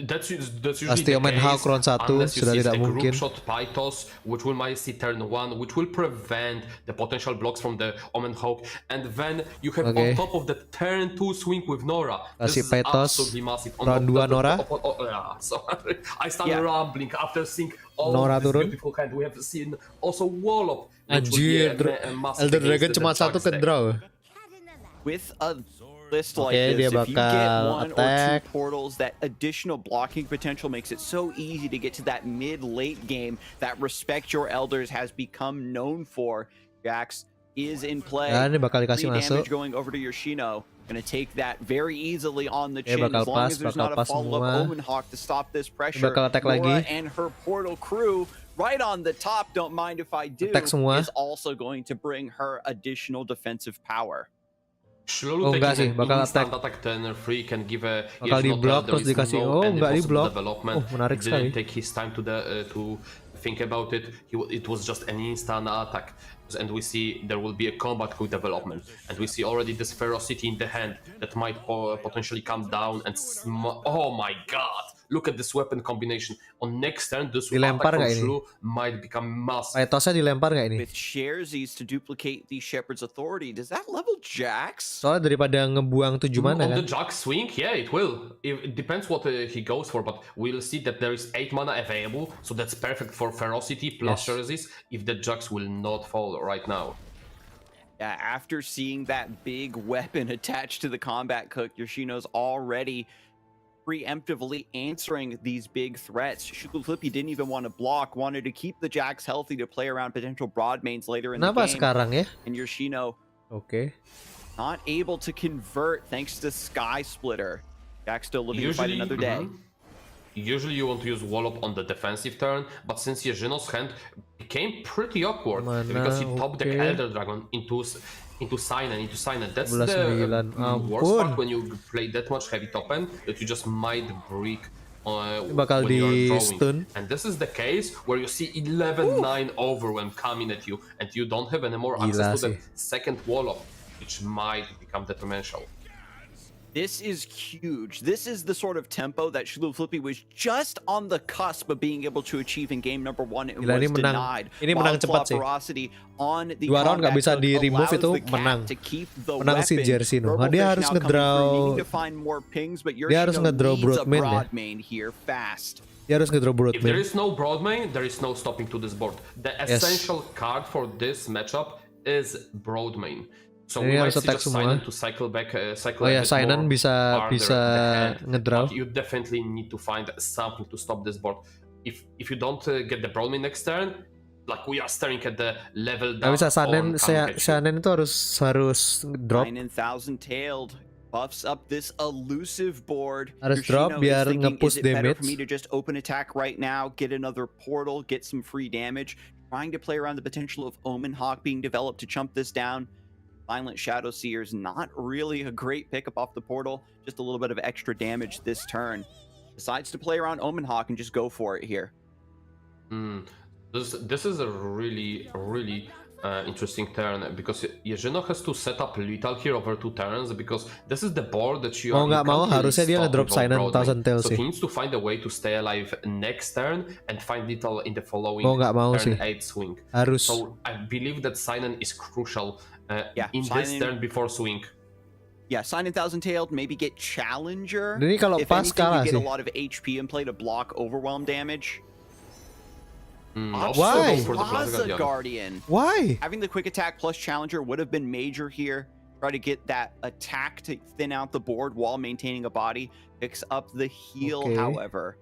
B: That's usually
A: pasti Omen Hawk round 1 sudah tidak mungkin.
B: Shot Pythos, which will might see turn 1, which will prevent the potential blocks from the Omen Hawk, and then you have on top of the turn 2 swing with Nora.
A: Kasih Pythos round 2 Nora.
B: Sorry, I started rambling after seeing all
A: Nora
B: this
A: turun.
B: beautiful hand. We have seen also Wallop.
A: Anjir, Elder Dragon cuma 1 ke draw.
F: With a list like this, if you get 1 or 2 portals, that additional blocking potential makes it so easy to get to that mid-late game that respect your elders has become known for. Jax is in play.
A: Ini bakal dikasih masuk.
F: Damage going over to Yoshino. Gonna take that very easily on the chin as long as there's not a follow-up Omen Hawk to stop this pressure. Nora and her portal crew right on the top, don't mind if I do, is also going to bring her additional defensive power.
B: Shlulu taking an instant attack turner free can give a
A: di block terus dikasih enggak di block. Menarik sekali.
B: Didn't take his time to think about it. It was just an instant attack, and we see there will be a combat quick development, and we see already this ferocity in the hand that might potentially come down and oh my god, look at this weapon combination. On next turn, this attack from Shlu might become massive.
A: Pythosnya dilempar nggak ini?
F: With Sharesies to duplicate the Shepherd's authority, does that level Jax?
A: Soalnya daripada ngebuang 7 mana
B: on
A: kan?
B: the Jax swing, yeah, it will. It depends what he goes for, but we'll see that there is 8 mana available, so that's perfect for ferocity plus Sharesies if the Jax will not fall right now.
F: Yeah, after seeing that big weapon attached to the combat cook, Yoshino's already preemptively answering these big threats. Shukulflippy didn't even want to block, wanted to keep the Jax healthy to play around potential broad mains later in the game.
A: Sekarang ya?
F: And Yoshino not able to convert thanks to Sky Splitter. Jax still living to fight another day.
B: Usually you want to use Wallop on the defensive turn, but since Yoshino's hand became pretty awkward because he topped the Elder Dragon into Sinan. That's the worst part when you play that much heavy top end, that you just might break
A: bakal
B: when
A: di
B: you are
A: stun.
B: And this is the case where you see 11-9 overwhelm coming at you, and you don't have any more access to the second Wallop, which might become detrimental.
F: This is huge. This is the sort of tempo that Shukulflippy was just on the cusp of being able to achieve in game number 1 and was denied.
A: Ini menang cepat sih. 2 round nggak bisa di remove itu menang. Menang si Jersey no. Dia harus ngedraw. Dia harus ngedraw broad main ya. Dia harus ngedraw broad main.
B: If there is no broad main, there is no stopping to this board. The essential card for this matchup is broad main. So we might see just Sinan to cycle back,
A: Sinan bisa ngedraw.
B: But you definitely need to find something to stop this board. If you don't get the broad main next turn, like we are staring at the level down.
A: Bisa Sinan itu harus drop.
F: 9,000 tailed buffs up this elusive board.
A: Harus drop biar nge-push damage.
F: For me to just open attack right now, get another portal, get some free damage, trying to play around the potential of Omen Hawk being developed to chump this down. Violent Shadow Seer's not really a great pickup off the portal, just a little bit of extra damage this turn. Decides to play around Omen Hawk and just go for it here.
B: This is a really interesting turn because Yoshino has to set up lethal here over 2 turns because this is the board that you are.
A: Nggak mau, harusnya dia ngedrop Sinan 1000 tail
B: so
A: sih.
B: he needs to find a way to stay alive next turn and find lethal in the following
A: nggak mau
B: turn
A: sih.
B: 8 swing.
A: Harus.
B: So I believe that Sinan is crucial in this turn before swing.
F: Yeah, Sinan 1000 tailed, maybe get Challenger.
A: Ini kalau
F: if
A: pas
F: anything,
A: kalah
F: you get
A: sih.
F: a lot of HP in play to block overwhelm damage.
A: Why?
F: Plaza Guardian.
A: Why?
F: Having the quick attack plus Challenger would have been major here. Try to get that attack to thin out the board while maintaining a body. Picks up the heal, however.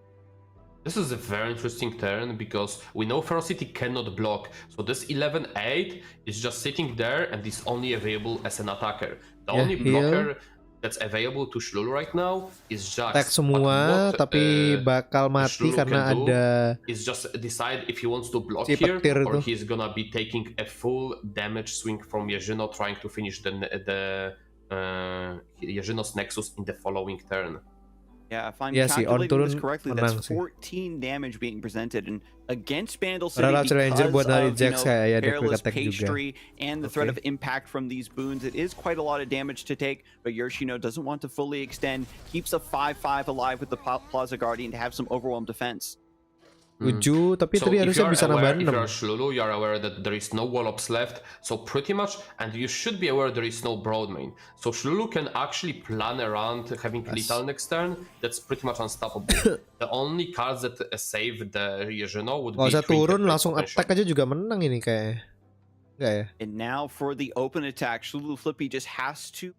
B: This is a very interesting turn because we know Ferocity cannot block, so this 11-8 is just sitting there and is only available as an attacker. The only blocker that's available to Shlulu right now is Jax.
A: Tag semua, tapi bakal mati karena ada
B: is just decide if he wants to block here or he's gonna be taking a full damage swing from Yejino trying to finish the Yejino's Nexus in the following turn.
F: Yeah, if I'm calculating this correctly, that's 14 damage being presented, and against Bandle City because of Perilous Pastry and the threat of impact from these boons, it is quite a lot of damage to take, but Yoshino doesn't want to fully extend, keeps a 5-5 alive with the Plaza Guardian to have some overwhelm defense.
A: 7, tapi tadi harusnya bisa nambah 6.
B: If you're Shlulu, you're aware that there is no wall-ups left, so pretty much, and you should be aware there is no broad main. So Shlulu can actually plan around having lethal next turn. That's pretty much unstoppable. The only cards that save the Yejino would be...
A: Kalau saya turun langsung attack aja juga menang ini kayak. Enggak ya?
F: And now for the open attack, Shlulu Flippy just has to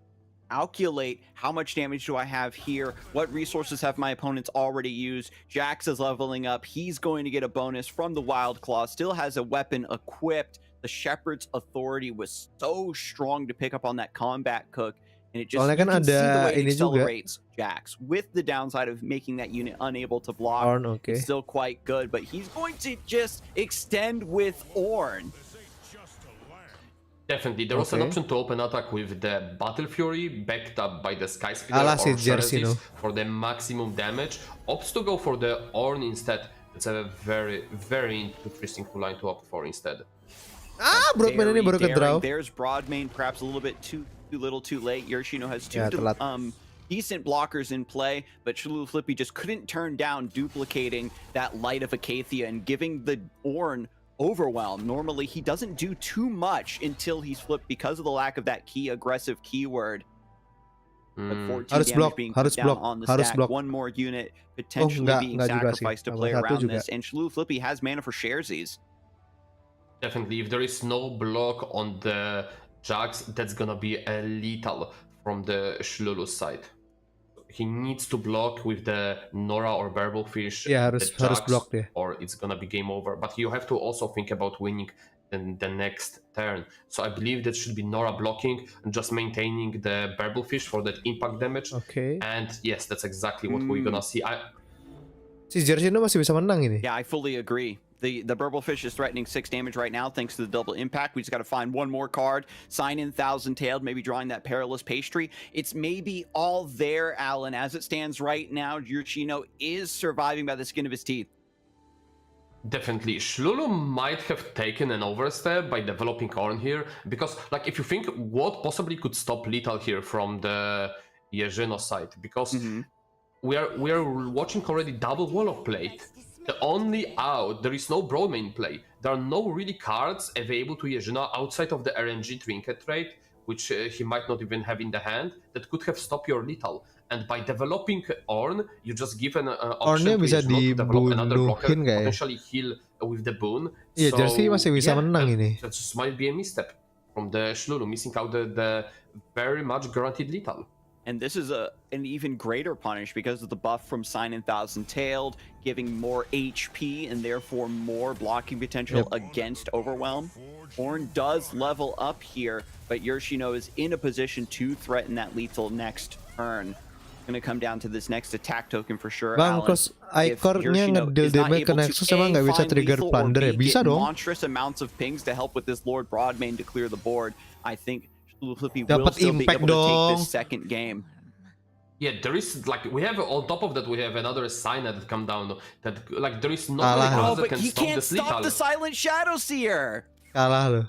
F: calculate how much damage do I have here, what resources have my opponents already used. Jax is leveling up, he's going to get a bonus from the Wild Claw, still has a weapon equipped. The Shepherd's Authority was so strong to pick up on that combat cook, and it just you can see the way it accelerates Jax, with the downside of making that unit unable to block. It's still quite good, but he's going to just extend with Ornn.
B: Definitely, there was an option to open attack with the Battle Fury backed up by the Sky Speeder or Jersey for the maximum damage. Opts to go for the Ornn instead. It's a very, very interesting line to opt for instead.
A: Broadman ini baru ke draw.
F: There's Broadman, perhaps a little bit too little too late. Yoshino has two decent blockers in play, but Shlulu Flippy just couldn't turn down duplicating that Light of Acacia and giving the Ornn overwhelm. Normally he doesn't do too much until he's flipped because of the lack of that key aggressive keyword. But 14 damage being put down on the stack. One more unit potentially being sacrificed to play around this, and Shlulu Flippy has mana for Sharesies.
B: Definitely, if there is no block on the Jax, that's gonna be a lethal from the Shlulu side. He needs to block with the Nora or Burblefish,
A: harus block deh,
B: or it's gonna be game over. But you have to also think about winning the next turn. So I believe that should be Nora blocking and just maintaining the Burblefish for that impact damage. And yes, that's exactly what we're gonna see.
A: Si Jersey masih bisa menang ini.
F: Yeah, I fully agree. The Burblefish is threatening 6 damage right now thanks to the double impact. We just got to find one more card. Sign in Thousand-Tailed, maybe drawing that Perilous Pastry. It's maybe all there, Alan. As it stands right now, Yoshino is surviving by the skin of his teeth.
B: Definitely. Shlulu might have taken an overstep by developing Ornn here, because like if you think what possibly could stop lethal here from the Yejino side, because we are watching already double wall of plate. The only out, there is no broad main play. There are no really cards available to Yejino outside of the RNG trinket trade, which he might not even have in the hand, that could have stopped your lethal. And by developing Ornn, you just give an option to develop another blocker, potentially heal with the boon.
A: Iya, Jersey masih bisa menang ini.
B: That just might be a misstep from the Shlulu, missing out the very much guaranteed lethal.
F: And this is an even greater punish because of the buff from Sign in Thousand-Tailed, giving more HP and therefore more blocking potential against Overwhelm. Ornn does level up here, but Yoshino is in a position to threaten that lethal next turn. Going to come down to this next attack token for sure.
A: Bang, terus Icornya ngedeal damage ke Nexus emang nggak bisa trigger plunder ya? Bisa dong.
F: Monstrous amounts of pings to help with this Lord Broadmain to clear the board. I think Flippy will still be able to take this second game.
B: Yeah, there is like we have on top of that we have another sign that come down that like there is no that can stop
F: can't stop the Silent Shadow Seer.
A: Kalah loh.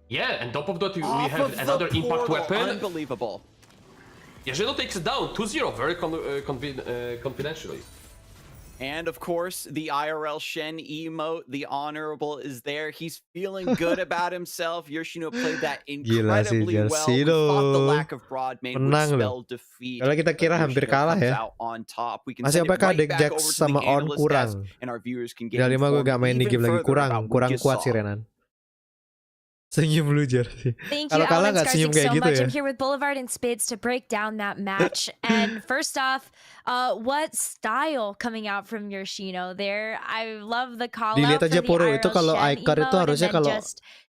B: Yeah, and top of that we have another impact weapon.
F: Unbelievable.
B: Yejino takes it down 2-0 very confidentially.
F: And of course, the IRL Shen emote, the honorable is there. He's feeling good about himself. Yoshino played that incredibly well. We thought the lack of Broadmain would spell defeat.
A: Kalau kita kira hampir kalah ya. Masih apakah deck Jax sama Ornn kurang? Dari 5 gue gak main di game lagi, kurang kuat sih Renan. Senyum lu Jersey.
D: Kalau kalah nggak senyum kayak gitu ya. I'm here with Boulevard and Spades to break down that match. And first off, what style coming out from Yoshino there? I love the call out
A: Dilihat
D: for
A: aja
D: the
A: Poro
D: IRL
A: itu kalau
D: Shen
A: Icon itu harusnya kalau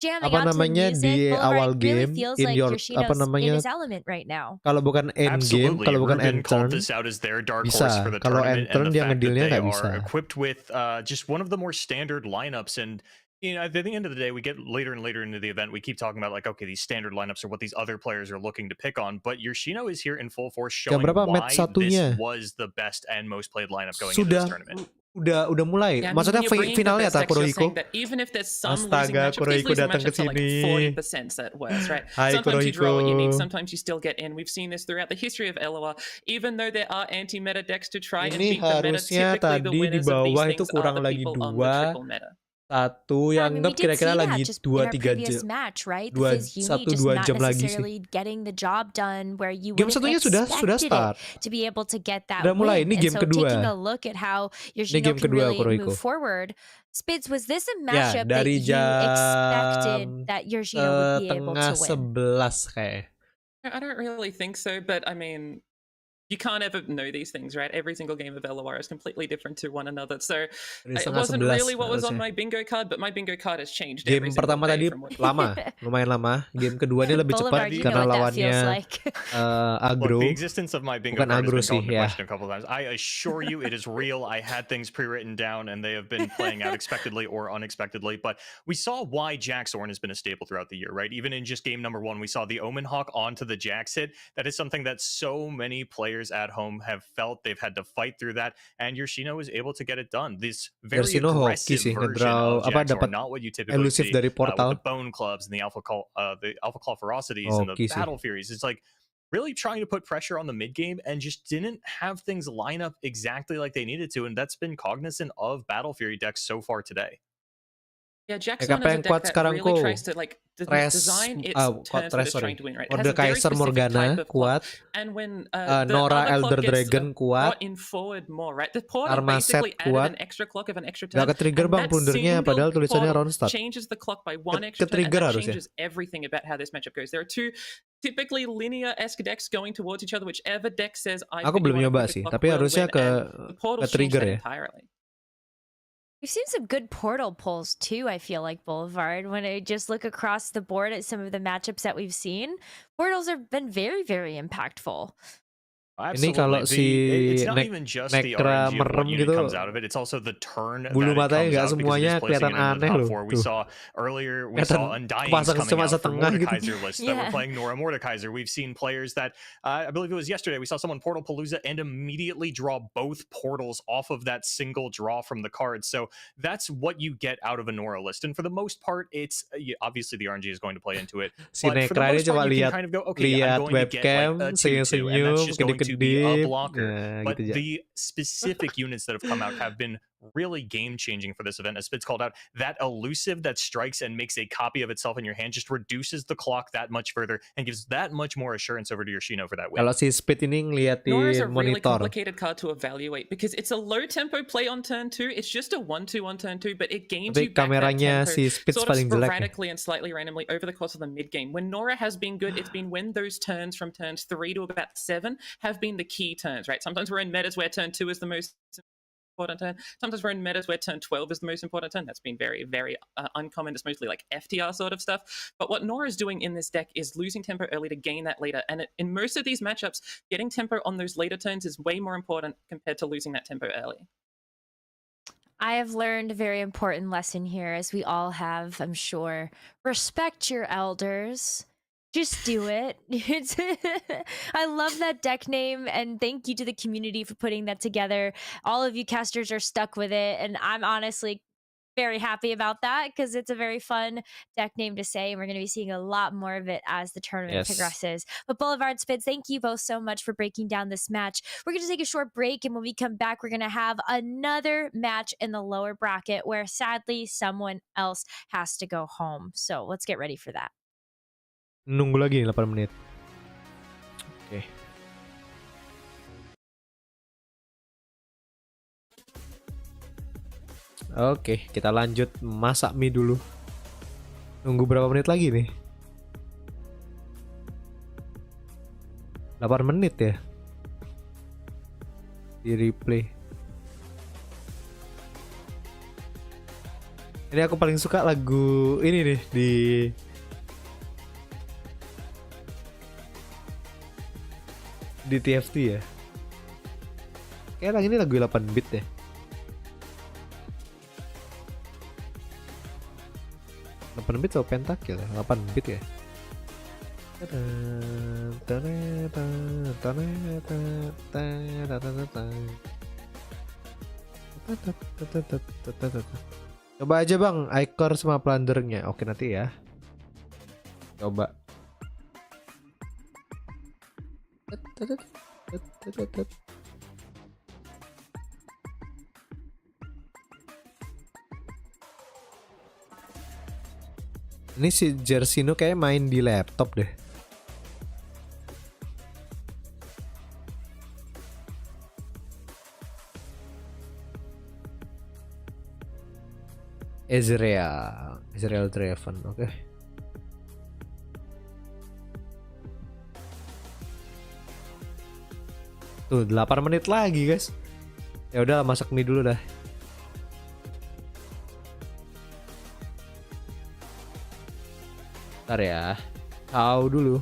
D: jamming
A: apa
D: out to the
A: namanya
D: music,
A: di awal
D: Boulevard really
A: game
D: feels
A: in
D: like
A: your apa
D: Yoshino's in
A: namanya
D: his element right now.
A: kalau bukan end game,
C: Absolutely.
A: kalau bukan
C: Ruben
A: end
C: called
A: turn
C: this out as their dark horse
A: bisa.
C: for the
A: Kalau end
C: tournament, and
A: turn
C: the
A: yang
C: fact that
A: ngedilnya
C: they
A: nggak
C: are
A: bisa.
C: equipped with just one of the more standard lineups. And at the end of the day, we get later and later into the event, we keep talking about like, okay, these standard lineups are what these other players are looking to pick on. But Yoshino is here in full force, showing
A: berapa
C: why
A: match satunya?
C: this was the best and most played lineup going into this tournament.
A: Udah mulai.
E: Yeah, I mean,
A: Maksudnya
E: when you're bringing the
A: finalnya
E: best
A: tak
E: decks, you're
A: Kurohiko.
E: saying that even if there's some losing
A: Astaga,
E: matchups, these
A: Kurohiko
E: losing
A: datang ke
E: matchups are like
A: sini.
E: 40% at worst, right?
A: Hai
E: Sometimes you draw what you need,
A: Kurohiko.
E: sometimes you still get in. We've seen this throughout the history of LOR. Even though there are anti-meta decks to try and
A: Ini
E: beat the meta,
A: harusnya
E: typically the
A: tadi di
E: winners of these
A: bawah itu
E: things are
A: kurang
E: the
A: lagi
E: people on the
A: 2.
E: triple meta.
A: Satu
D: Yeah, I
A: yang
D: mean, we
A: anggap
D: did
A: kira-kira
D: see that
A: lagi
D: just in our
A: 2-3
D: previous
A: jam.
D: match, right? The
A: 2
D: Fizz Uni just
A: 1-2
D: not
A: jam lagi sih.
D: necessarily getting the job done where you
A: Game
D: wouldn't
A: satunya sudah
D: expected
A: start.
D: it to be able to get that
A: Udah mulai,
D: win.
A: ini
D: And
A: game
D: so
A: kedua.
D: taking a look at how
A: Ini
D: Yoshino
A: game
D: can
A: kedua
D: really
A: Kurohiko.
D: move forward. Spids, was this a
A: Ya,
D: matchup that
A: dari
D: you expected
A: jam
D: that Yoshino would be able
A: tengah
D: to win?
A: 11 kayak.
E: I don't really think so, but I mean, you can't ever know these things, right? Every single game of LOR is completely different to one another. So it wasn't really what was on my bingo card, but my bingo card has changed.
A: Game pertama tadi lama, lumayan lama. Game kedua ini lebih cepat
D: Boulevard, you
A: karena
D: know what that
A: lawannya
D: feels like.
A: agro.
C: Look, the existence of my bingo
A: Bukan
C: card
A: agro
C: has been called
A: sih,
C: into
A: ya.
C: question a couple of times. I assure you it is real. I had things pre-written down and they have been playing out expectedly or unexpectedly. But we saw why Jax Ornn has been a staple throughout the year, right? Even in just game number 1, we saw the Omen Hawk onto the Jax hit. That is something that so many players at home have felt. They've had to fight through that, and Yoshino was able to get it done. This very aggressive version of Jax Ornn, not what you typically see
A: dari portal.
C: with the Bone Clubs and the Alpha Claw Ferocities and the Battle Furies. It's like really trying to put pressure on the mid game and just didn't have things line up exactly like they needed to, and that's been cognizant of Battle Fury decks so far today.
E: Yeah, Jax Ornn is a deck that really tries to like design its turns that it's trying to win, right? It has a very
A: Kaiser
E: specific
A: Morgana
E: type of plot.
A: kuat.
E: And when
A: Nora
E: the
A: Elder
E: other clock gets
A: Dragon kuat.
E: brought in forward more, right? The portal
A: Armaset
E: basically added
A: kuat.
E: an extra clock of an extra turn.
A: Gak ke-trigger bang blundernya padahal tulisannya Ronstadt.
E: Changes the clock by one extra turn, and that changes everything about how this matchup goes. There are two typically linear-esque decks going towards each other. Whichever deck says
A: Aku belum nyoba sih, tapi harusnya ke trigger ya.
E: Entirely.
D: We've seen some good portal pulls too, I feel like, Boulevard. When I just look across the board at some of the matchups that we've seen, portals have been very, very impactful.
A: Ini kalau si Nekra merem gitu, bulu matanya nggak semuanya kelihatan aneh loh.
C: We saw earlier, we saw Undying coming out for Mordekaiser list that were playing Nora Mordekaiser. We've seen players that, I believe it was yesterday, we saw someone Portal Palooza and immediately draw both portals off of that single draw from the card. So that's what you get out of a Nora list. And for the most part, it's obviously the RNG is going to play into it.
A: Si Nekra ini coba lihat webcam, senyum-senyum,
C: to be a blocker, but the specific units that have come out have been really game-changing for this event. As Spitz called out, that elusive that strikes and makes a copy of itself in your hand just reduces the clock that much further and gives that much more assurance over to Yoshino for that win.
A: Kalau si Spit ini ngeliatin
E: Nora is a
A: monitor.
E: really complicated card to evaluate because it's a low-tempo play on turn 2. It's just a 1-2 on turn 2, but it gains you back that tempo
A: si Spitz
E: sort of
A: paling jelek
E: sporadically and slightly randomly over the course of the mid-game. When Nora has been good, it's been when those turns from turns 3 to about 7 have been the key turns, right? Sometimes we're in metas where turn 2 is the most important turn. Sometimes we're in metas where turn 12 is the most important turn. That's been very, very uncommon. It's mostly like FTR sort of stuff. But what Nora is doing in this deck is losing tempo early to gain that later. And in most of these matchups, getting tempo on those later turns is way more important compared to losing that tempo early.
D: I have learned a very important lesson here, as we all have, I'm sure. Respect your elders. Just do it. I love that deck name, and thank you to the community for putting that together. All of you casters are stuck with it, and I'm honestly very happy about that because it's a very fun deck name to say, and we're going to be seeing a lot more of it as the tournament progresses. But Boulevard Spids, thank you both so much for breaking down this match. We're going to take a short break, and when we come back, we're going to have another match in the lower bracket where sadly someone else has to go home. So let's get ready for that.
A: Nunggu lagi 8 menit. Oke. Oke, kita lanjut masak mie dulu. Nunggu berapa menit lagi nih? 8 menit ya. Di replay. Ini aku paling suka lagu ini nih di TFT ya. Kayak lagi ini lagu 8 bit ya. Bit atau pentakil ya? 8 bit ya. Coba aja bang, Icor sama Plundernya. Oke nanti ya. Coba. Ini si Jersino kayak main di laptop deh. Ezreal Draven, oke. Tuh 8 menit lagi guys. Ya udah masak mie dulu dah. Bentar ya. Tahu dulu.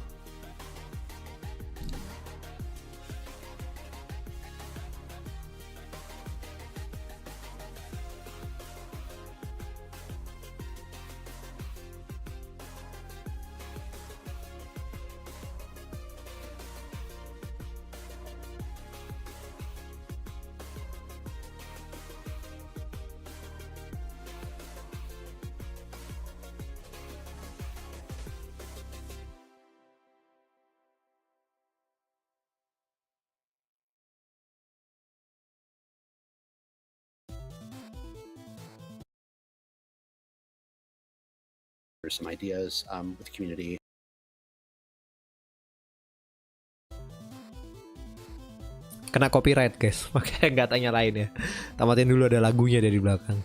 G: some ideas with the community.
A: Kena copyright guys, makanya nggak tanya lain ya. Tamatin dulu, ada lagunya dari belakang.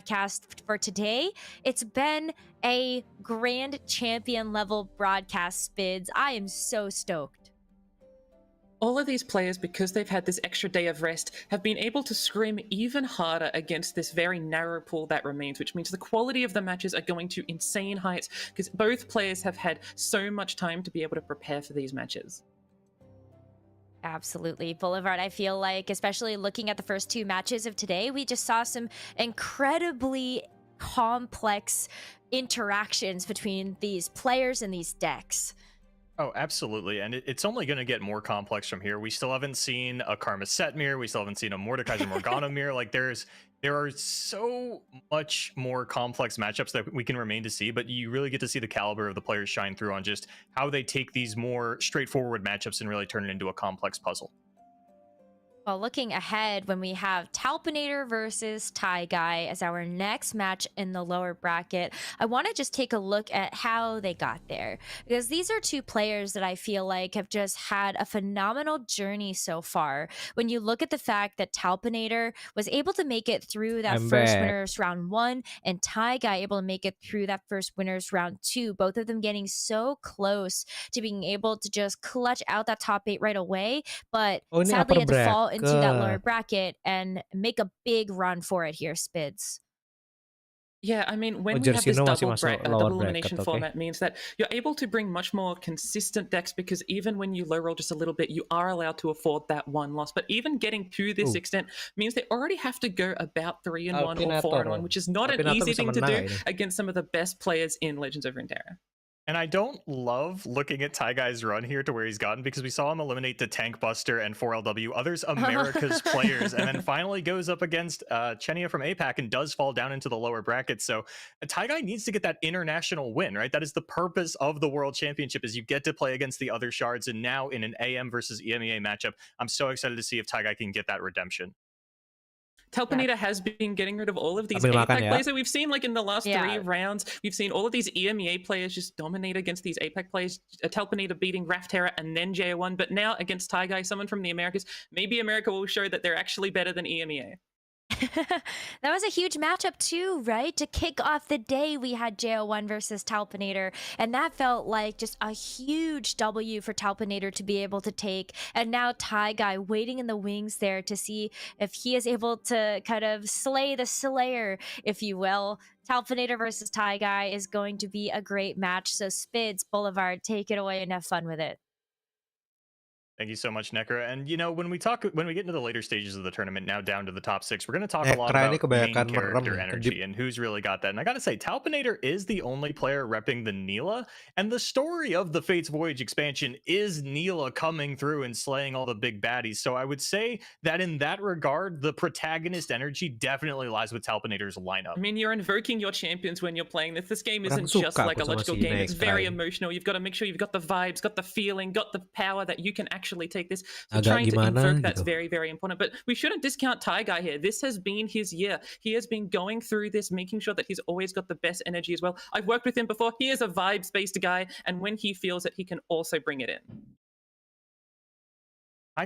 D: broadcast for today. It's been a grand champion level broadcast, Spids. I am so stoked.
E: All of these players, because they've had this extra day of rest, have been able to scrim even harder against this very narrow pool that remains, which means the quality of the matches are going to insane heights because both players have had so much time to be able to prepare for these matches.
D: Absolutely. Boulevard, I feel like, especially looking at the first 2 matches of today, we just saw some incredibly complex interactions between these players and these decks.
C: Oh, absolutely. And it's only going to get more complex from here. We still haven't seen a Karma Set mirror. We still haven't seen a Mordekaiser Morgana mirror. Like there are so much more complex matchups that we can remain to see, but you really get to see the caliber of the players shine through on just how they take these more straightforward matchups and really turn it into a complex puzzle.
D: Well, looking ahead, when we have Talpinator versus Guy as our next match in the lower bracket, I want to just take a look at how they got there. Because these are 2 players that I feel like have just had a phenomenal journey so far. When you look at the fact that Talpinator was able to make it through that first winners round 1, and Guy able to make it through that first winners round 2, both of them getting so close to being able to just clutch out that top 8 right away, but sadly had to fall into that lower bracket and make a big run for it here, Spids.
E: Yeah, I mean, when we have this double elimination format means that you're able to bring much more consistent decks because even when you low roll just a little bit, you are allowed to afford that 1 loss. But even getting to this extent means they already have to go about 3-1 or 4-1, which is not an easy thing to do against some of the best players in Legends of Runeterra.
C: And I don't love looking at Guy's run here to where he's gotten because we saw him eliminate the Tank Buster and 4LW, others America's players, and then finally goes up against Chenia from APAC and does fall down into the lower bracket. So Guy needs to get that international win, right? That is the purpose of the World Championship, is you get to play against the other shards. And now in an AM versus EMEA matchup, I'm so excited to see if Guy can get that redemption.
E: Talpinator has been getting rid of all of these APAC players that we've seen, like in the last 3 rounds. We've seen all of these EMEA players just dominate against these APAC players. Talpinator beating Runeterra and then JO1, but now against Guy, someone from the Americas. Maybe America will show that they're actually better than EMEA.
D: That was a huge matchup too, right? To kick off the day, we had JO1 versus Talpinator, and that felt like just a huge W for Talpinator to be able to take. And now Guy waiting in the wings there to see if he is able to kind of slay the slayer, if you will. Talpinator versus Guy is going to be a great match. So Spids, Boulevard, take it away and have fun with it.
C: Thank you so much, Necra. And you know, when we get into the later stages of the tournament, now down to the top 6, we're going to talk a lot about main character energy and who's really got that. And I got to say, Talpinator is the only player repping the Neela, and the story of the Fates Voyage expansion is Neela coming through and slaying all the big baddies. So I would say that in that regard, the protagonist energy definitely lies with Talpinator's lineup.
E: I mean, you're invoking your champions when you're playing this. This game isn't just like a logical game. It's very emotional. You've got to make sure you've got the vibes, got the feeling, got the power that you can actually take this. So trying to invoke that's very, very important. But we shouldn't discount Guy here. This has been his year. He has been going through this, making sure that he's always got the best energy as well. I've worked with him before. He is a vibes-based guy, and when he feels it, he can also bring it in.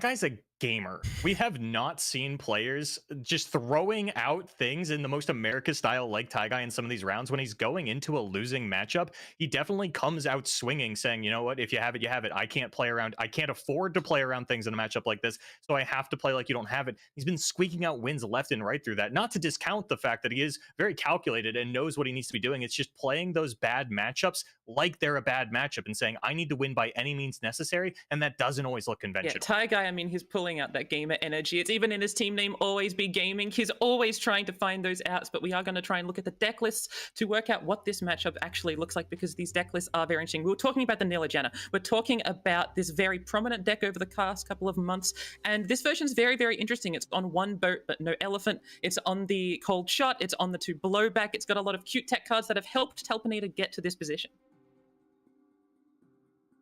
C: Guy's a gamer. We have not seen players just throwing out things in the most America style like Guy in some of these rounds. When he's going into a losing matchup, he definitely comes out swinging, saying, you know what, if you have it, you have it. I can't play around. I can't afford to play around things in a matchup like this, so I have to play like you don't have it. He's been squeaking out wins left and right through that. Not to discount the fact that he is very calculated and knows what he needs to be doing. It's just playing those bad matchups like they're a bad matchup and saying, I need to win by any means necessary, and that doesn't always look conventional.
E: Yeah, Guy, I mean, he's pulling out that gamer energy. It's even in his team name, Always Be Gaming. He's always trying to find those outs, but we are going to try and look at the deck lists to work out what this matchup actually looks like, because these deck lists are very interesting. We were talking about the Nilajana. We're talking about this very prominent deck over the past couple of months, and this version is very, very interesting. It's on 1 boat, but no elephant. It's on the cold shot. It's on the 2 blowback. It's got a lot of cute tech cards that have helped Talpinator get to this position.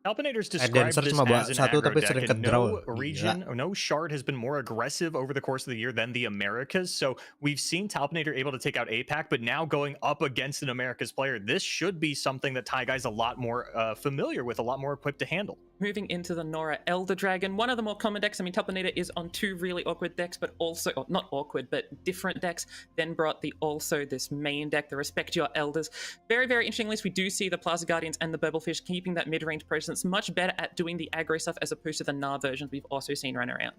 C: Talpinator's described this as an aggro deck, and no region, no shard has been more aggressive over the course of the year than the Americas. So we've seen Talpinator able to take out APAC, but now going up against an Americas player, this should be something that Guy's a lot more familiar with, a lot more equipped to handle.
E: Moving into the Nora Elder Dragon, one of the more common decks. I mean, Telpanator is on 2 really awkward decks, but also, or not awkward, but different decks. Then brought also this main deck, the Respect Your Elders. Very, very interesting list. We do see the Plaza Guardians and the Burblefish keeping that mid-range presence, much better at doing the aggro stuff as opposed to the Gnar versions we've also seen run around.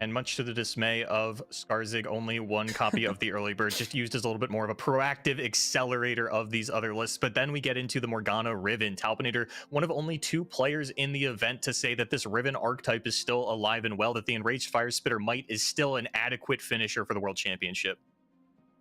C: And much to the dismay of Skarzig, only one copy of the early bird, just used as a little bit more of a proactive accelerator of these other lists. But then we get into the Morgana Riven. Talpanator, one of only 2 players in the event to say that this Riven archetype is still alive and well, that the Enraged Fire Spitter Might is still an adequate finisher for the World Championship.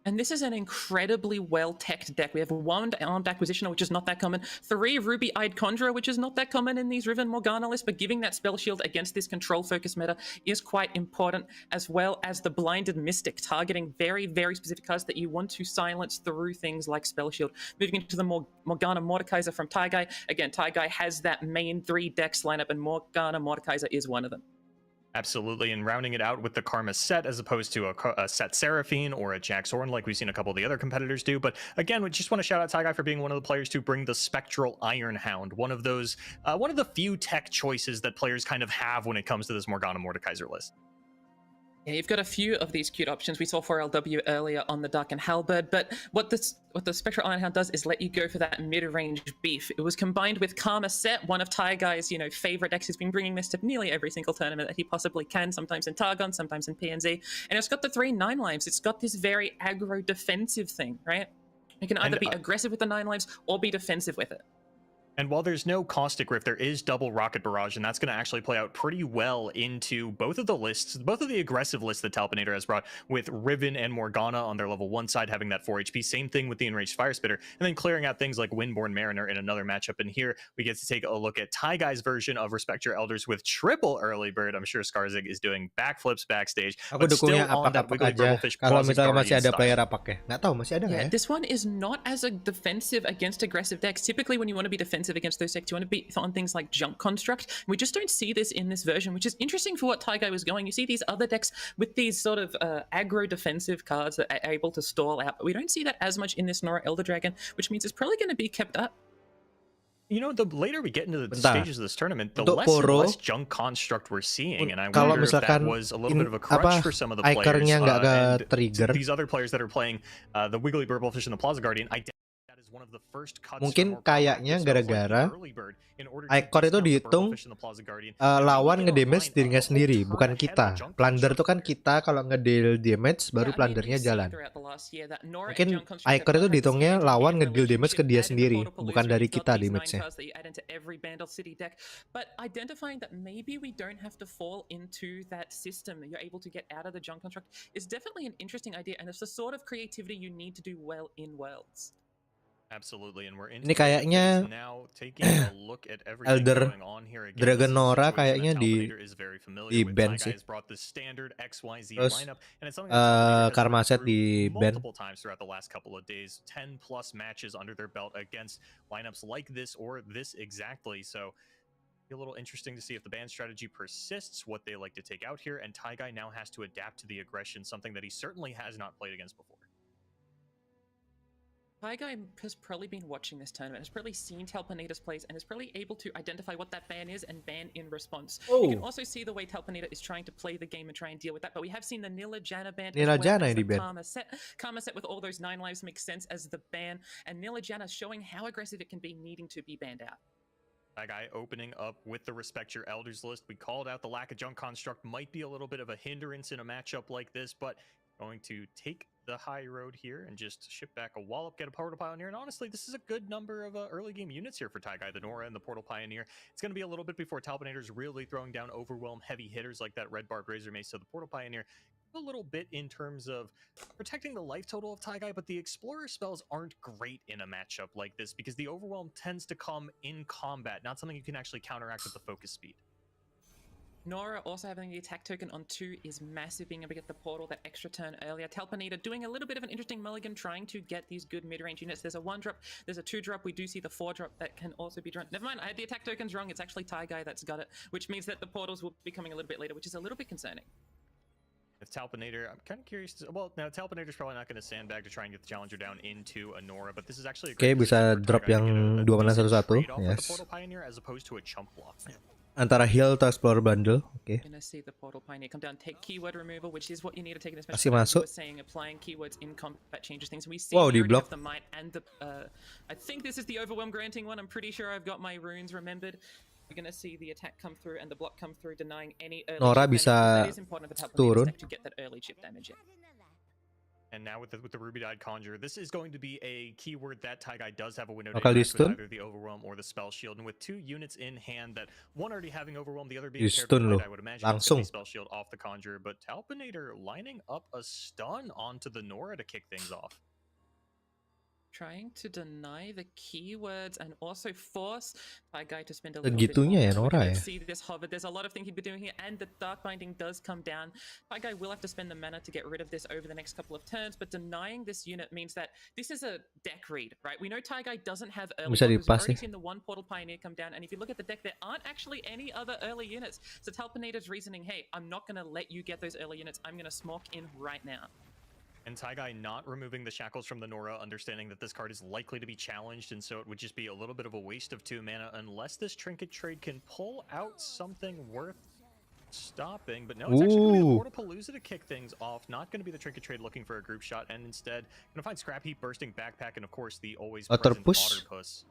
E: And this is an incredibly well-teched deck. We have 1 Armed Acquisitioner, which is not that common, 3 Ruby-Eyed Conjurer, which is not that common in these Riven Morgana lists, but giving that spell shield against this control-focus meta is quite important, as well as the Blinded Mystic, targeting very, very specific cards that you want to silence through things like spell shield. Moving into the Morgana Mordekaiser from Taigai. Again, Taigai has that main 3 decks lineup, and Morgana Mordekaiser is one of them.
C: Absolutely, and rounding it out with the Karma Set as opposed to a Set Seraphine or a Jax Horn like we've seen a couple of the other competitors do. But again, we just want to shout out Taigai for being one of the players to bring the Spectral Iron Hound, one of the few tech choices that players kind of have when it comes to this Morgana Mordekaiser list.
E: Yeah, you've got a few of these cute options. We saw 4LW earlier on the Duck and Halberd, but what the Spectral Ironhound does is let you go for that mid-range beef. It was combined with Karma Set, one of Taigai's, favorite decks. He's been bringing this to nearly every single tournament that he possibly can, sometimes in Targon, sometimes in PNZ. And it's got the 3 9 lives. It's got this very aggro defensive thing, right? You can either be aggressive with the 9 lives or be defensive with it.
C: And while there's no Caustic Rift, there is double Rocket Barrage, and that's going to actually play out pretty well into both of the lists, both of the aggressive lists that Talpanator has brought, with Riven and Morgana on their level 1 side having that 4 HP. Same thing with the Enraged Fire Spitter, and then clearing out things like Windborn Mariner in another matchup. And here we get to take a look at Taigai's version of Respect Your Elders with triple early bird. I'm sure Skarzig is doing backflips backstage.
A: Aku dukungnya apakah aja kalau misalnya masih ada player apakah. Nggak tahu, masih ada nggak ya?
E: This one is not as a defensive against aggressive decks. Typically when you want to be defensive against those decks, you want to be on things like Junk Construct. We just don't see this in this version, which is interesting for what Taigai was going. You see these other decks with these sort of aggro defensive cards that are able to stall out, but we don't see that as much in this Nora Elder Dragon, which means it's probably going to be kept up.
C: The later we get into the stages of this tournament, the less and less Junk Construct we're seeing, and I wonder if that was a little bit of a crutch for some of the players. And these other players that are playing the Wiggly Burblefish and the Plaza Guardian,
A: mungkin kayaknya gara-gara Icor itu dihitung lawan ngedamage dirinya sendiri, bukan kita. Plunder itu kan kita kalau ngedeal damage baru plundernya jalan. Mungkin Icor itu dihitungnya lawan ngedeal damage ke dia sendiri, bukan dari kita damage-nya.
E: But identifying that maybe we don't have to fall into that system, that you're able to get out of the Junk Construct, is definitely an interesting idea, and it's the sort of creativity you need to do well in Worlds.
C: Absolutely, and we're
A: ini kayaknya Elder Dragon Nora kayaknya di ban sih. Terus Karma Set di ban.
C: 10+ matches under their belt against lineups like this or this exactly. So a little interesting to see if the ban strategy persists, what they like to take out here, and Taigai now has to adapt to the aggression, something that he certainly has not played against before.
E: Taigai has probably been watching this tournament, has probably seen Talpanator's plays, and is probably able to identify what that ban is and ban in response. You can also see the way Talpanator is trying to play the game and try and deal with that, but we have seen the Nilajana ban as well as the Karma Set with all those 9 lives makes sense as the ban, and Nilajana showing how aggressive it can be needing to be banned out.
C: Taigai opening up with the Respect Your Elders list. We called out the lack of Junk Construct might be a little bit of a hindrance in a matchup like this, but going to take the high road here and just ship back a Wallop, get a Portal Pioneer, and honestly, this is a good number of early game units here for Taigai, the Nora and the Portal Pioneer. It's going to be a little bit before Talpanator's really throwing down overwhelm heavy hitters like that Red Barb Razor Mace, so the Portal Pioneer a little bit in terms of protecting the life total of Taigai, but the Explorer spells aren't great in a matchup like this because the overwhelm tends to come in combat, not something you can actually counteract with the focus speed.
E: Nora also having the attack token on 2 is massive, being able to get the portal that extra turn earlier. Talpanator doing a little bit of an interesting mulligan, trying to get these good mid-range units. There's a 1-drop, there's a 2-drop, we do see the 4-drop that can also be drawn. Never mind, I had the attack tokens wrong, it's actually Taigai that's got it, which means that the portals will be coming a little bit later, which is a little bit concerning.
C: With Talpinator, I'm kind of curious. Well, now Talpinator's probably not going to sandbag to try and get the challenger down into Anora, but this is actually a
A: Oke, bisa drop yang 2 mana 1/1. Yes.
C: Portal Pioneer as opposed to a chump block.
A: Antara heal atau explore bundle. Oke.
E: Gonna see the Portal Pioneer come down, take keyword removal, which is what you need to take in this
A: Masih masuk.
E: saying applying keywords in combat changes things. We see
A: Wow, di
E: the
A: block.
E: the might and the I think this is the overwhelm granting one. I'm pretty sure I've got my runes remembered. We're gonna see the attack come through and the block come through, denying any early
A: Nora
E: chip
A: bisa
E: damage. That is important for
A: turun.
E: to get that early chip damage in.
C: And now with the Ruby-Dyed Conjurer, this is going to be a keyword that Taigai does have a window to
A: Bakal
C: interact with
A: di-stun.
C: either the Overwhelm or the Spell Shield. And with 2 units in hand, that one already having Overwhelm, the other being paired
A: Di-stun
C: with
A: loh.
C: Light, I would imagine it's
A: Langsung.
C: gonna be Spell Shield off the Conjurer. But Talpinator lining up a stun onto the Nora to kick things off.
E: Trying to deny the keywords and also force Taigai to spend a little
A: Segitunya
E: bit
A: ya
E: more.
A: Nora ya.
E: See this hover. There's a lot of things he'd be doing here, and the Dark Binding does come down. Taigai will have to spend the mana to get rid of this over the next couple of turns, but denying this unit means that this is a deck read, right? We know Taigai doesn't have early
A: Bisa
E: blockers. We've
A: dipas
E: already
A: nih.
E: seen the 1 Portal Pioneer come down, and if you look at the deck, there aren't actually any other early units. So Talpinator's reasoning, hey, I'm not going to let you get those early units. I'm going to smoke in right now.
C: And Taigai not removing the shackles from the Nora, understanding that this card is likely to be challenged, and so it would just be a little bit of a waste of 2 mana unless this trinket trade can pull out something worth stopping. But no, it's actually going to be the Portapalooza to kick things off. Not going to be the trinket trade looking for a group shot, and instead going to find Scrap Heap, Bursting Backpack, and of course the always present Otterpuss.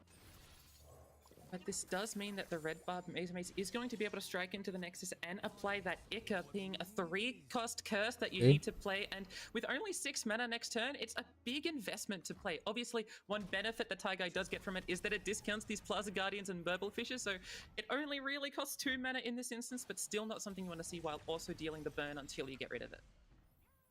E: But this does mean that the red barb Maze is going to be able to strike into the Nexus and apply that Ica, being a 3-cost curse that you need to play. And with only 6 mana next turn, it's a big investment to play. Obviously, one benefit that Taigai does get from it is that it discounts these Plaza Guardians and Burble Fishes, so it only really costs 2 mana in this instance, but still not something you want to see while also dealing the burn until you get rid of it.